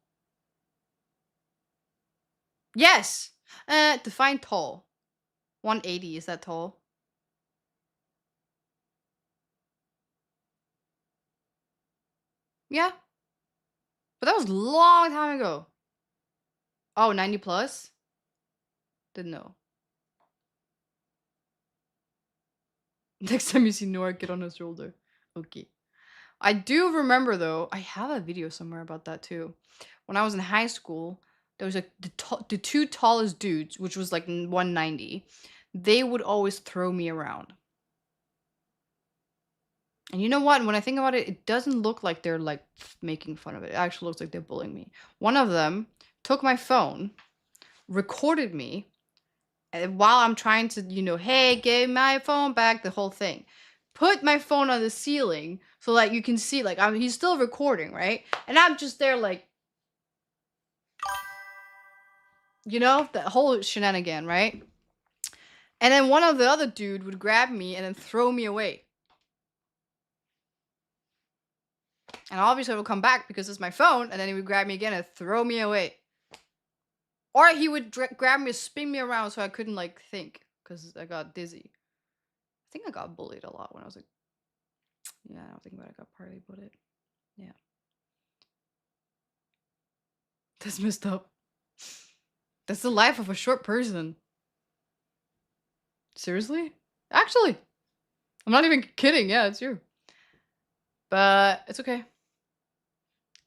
Yes. Define tall. 180, is that tall? Yeah. But that was a long time ago. Oh, 90 plus? Didn't know. Next time you see Nora, get on her shoulder. Okay. I do remember though, I have a video somewhere about that too. When I was in high school, there was like the two tallest dudes, which was like 190. They would always throw me around. And you know what? When I think about it, it doesn't look like they're like making fun of it. It actually looks like they're bullying me. One of them took my phone, recorded me, and while I'm trying to, hey, give my phone back, the whole thing. Put my phone on the ceiling so that you can see, like, he's still recording, right? And I'm just there, like, that whole shenanigan, right? And then one of the other dude would grab me and then throw me away. And obviously I would come back because it's my phone, and then he would grab me again and throw me away. Or he would grab me and spin me around so I couldn't, like, think, because I got dizzy. I think I got bullied a lot when I was like, yeah, I don't think about it, I got partly bullied. Yeah. That's messed up. That's the life of a short person. Seriously? Actually, I'm not even kidding. Yeah, it's true. But it's okay.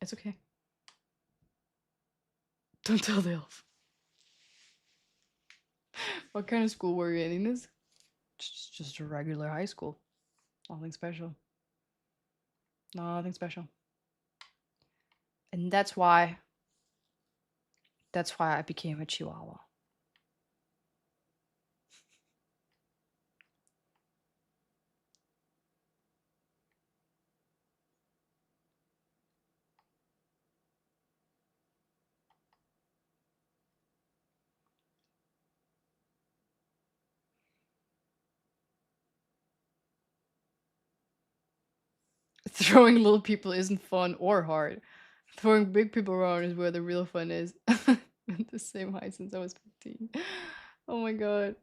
It's okay. Don't tell the elf. What kind of school were you in this? Just a regular high school. Nothing special. Nothing special. And that's why I became a Chihuahua. Throwing little people isn't fun or hard. Throwing big people around is where the real fun is. Been the same height since I was 15. Oh my god.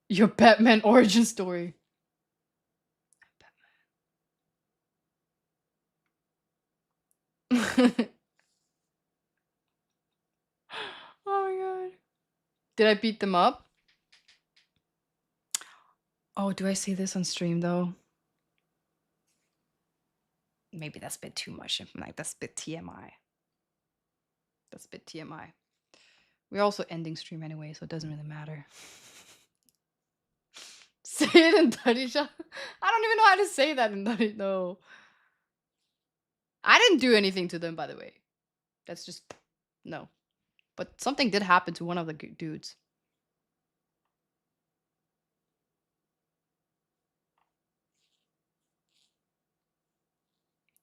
Your Batman origin story. Batman. Oh my god. Did I beat them up? Oh, do I say this on stream though? Maybe that's a bit too much. Like, that's a bit TMI. That's a bit TMI. We're also ending stream anyway, so it doesn't really matter. Say it in Darisha. I don't even know how to say that in Darisha. No. I didn't do anything to them, by the way. That's just... No. But something did happen to one of the dudes.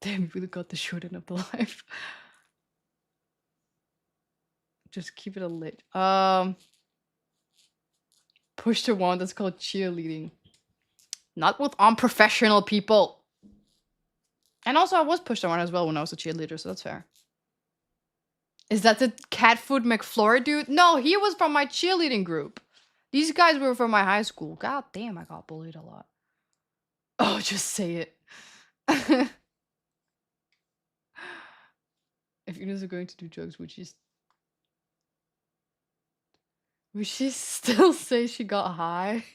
Damn, really got the short end of the life. Just keep it a lit. Push to one, that's called cheerleading. Not with unprofessional people. And also I was pushed to one as well when I was a cheerleader, so that's fair. Is that the cat food McFlurry dude? No, he was from my cheerleading group. These guys were from my high school. God damn, I got bullied a lot. Oh, just say it. If Ines are going to do drugs, would she still say she got high?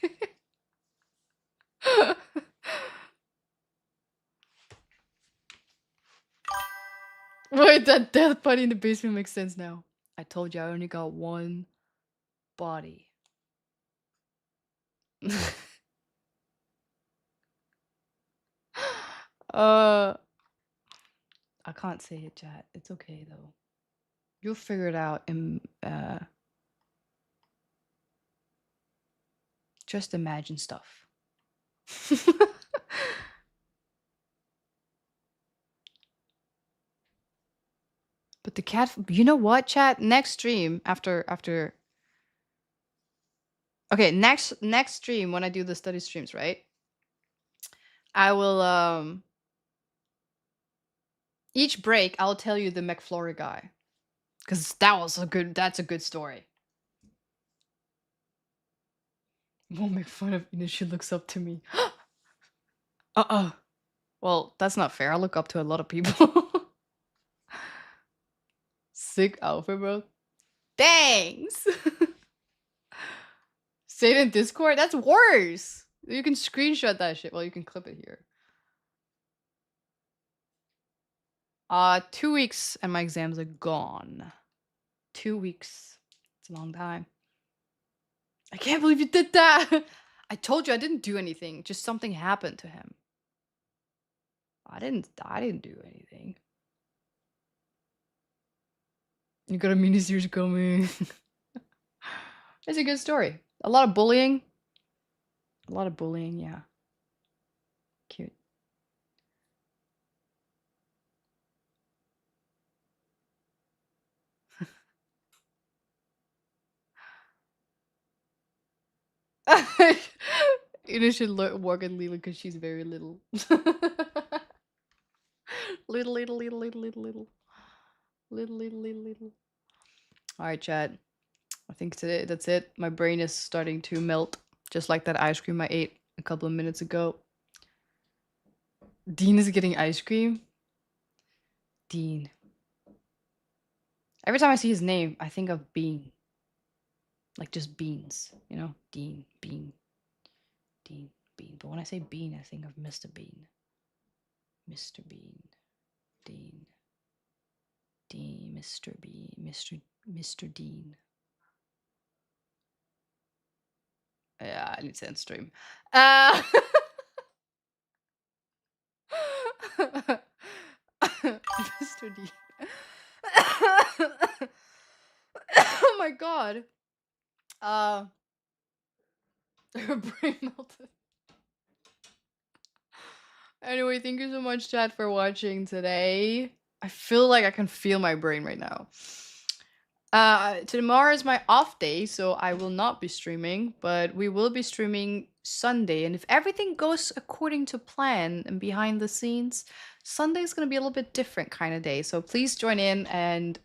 Wait, that death body in the basement makes sense now. I told you I only got one body. I can't say it, chat. It's okay though. You'll figure it out in just imagine stuff. But the cat, you know what, chat? Next stream after okay, next stream when I do the study streams, right? I will each break I'll tell you the McFlurry guy. Cause that's a good story. Won't make fun of Ines, she looks up to me. Well, that's not fair. I look up to a lot of people. Sick outfit, bro. Thanks. Say it in Discord? That's worse. You can screenshot that shit. Well, you can clip it here. 2 weeks and my exams are gone. 2 weeks. It's a long time. I can't believe you did that. I told you I didn't do anything. Just something happened to him. I didn't do anything. You got a mini-series coming. It's a good story. A lot of bullying. A lot of bullying, yeah. Cute. You should work at Lila because she's very little. Little. Alright, chat. I think today that's it. My brain is starting to melt. Just like that ice cream I ate a couple of minutes ago. Dean is getting ice cream? Dean. Every time I see his name, I think of Bean. Like just beans, you know? Dean, Bean. Dean, Bean. But when I say Bean, I think of Mr. Bean. Mr. Bean. Dean. Dean, Mr. Bean. Mr. Dean. Yeah, I need to end stream. Mr. D. Oh my god. Her brain melted. Anyway, thank you so much, chat, for watching today. I feel like I can feel my brain right now. Tomorrow is my off day, so I will not be streaming, but we will be streaming Sunday. And if everything goes according to plan and behind the scenes, Sunday is going to be a little bit different kind of day. So please join in and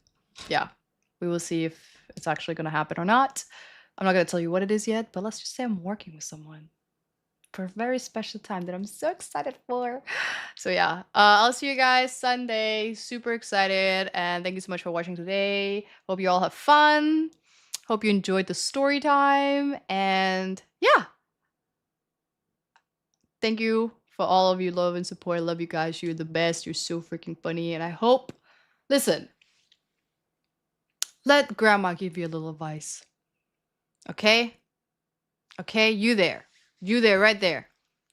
yeah, we will see if it's actually going to happen or not. I'm not gonna tell you what it is yet, but let's just say I'm working with someone for a very special time that I'm so excited for. So yeah, I'll see you guys Sunday. Super excited, and thank you so much for watching today. Hope you all have fun. Hope you enjoyed the story time, and yeah. Thank you for all of your love and support. I love you guys. You're the best. You're so freaking funny, and I hope. Listen, let grandma give you a little advice. Okay? Okay, you there. You there, right there.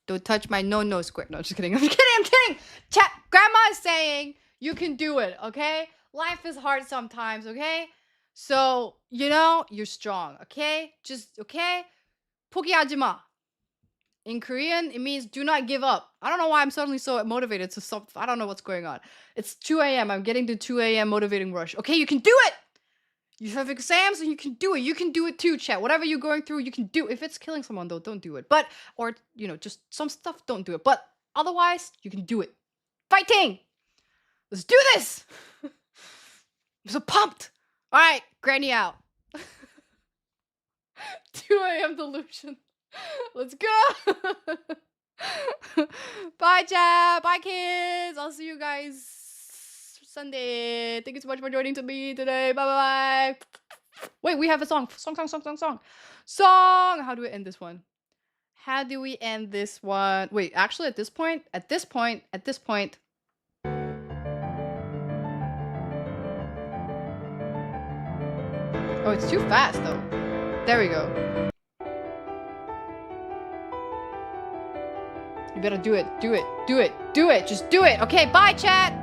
Don't touch my no square. No, just kidding. I'm kidding. Chat. Grandma is saying you can do it, okay? Life is hard sometimes, okay? So, you know, you're strong, okay? Just, okay? 포기하지 마. In Korean, it means do not give up. I don't know why I'm suddenly so motivated to stop. I don't know what's going on. It's 2 a.m. I'm getting to 2 a.m. motivating rush. Okay, you can do it! You have exams and you can do it. You can do it too, chat. Whatever you're going through, you can do. If it's killing someone, though, don't do it. But, or, you know, just some stuff, don't do it. But otherwise, you can do it. Fighting! Let's do this! I'm so pumped! Alright, Granny out. 2 a.m. delusion. Let's go! Bye, chat! Bye, kids! I'll see you guys Sunday. Thank you so much for joining me today. Bye-bye! Wait, we have a song. Song! How do we end this one? How do we end this one? Wait, actually at this point. Oh, it's too fast though. There we go. You better do it. Just do it. Okay, bye, chat!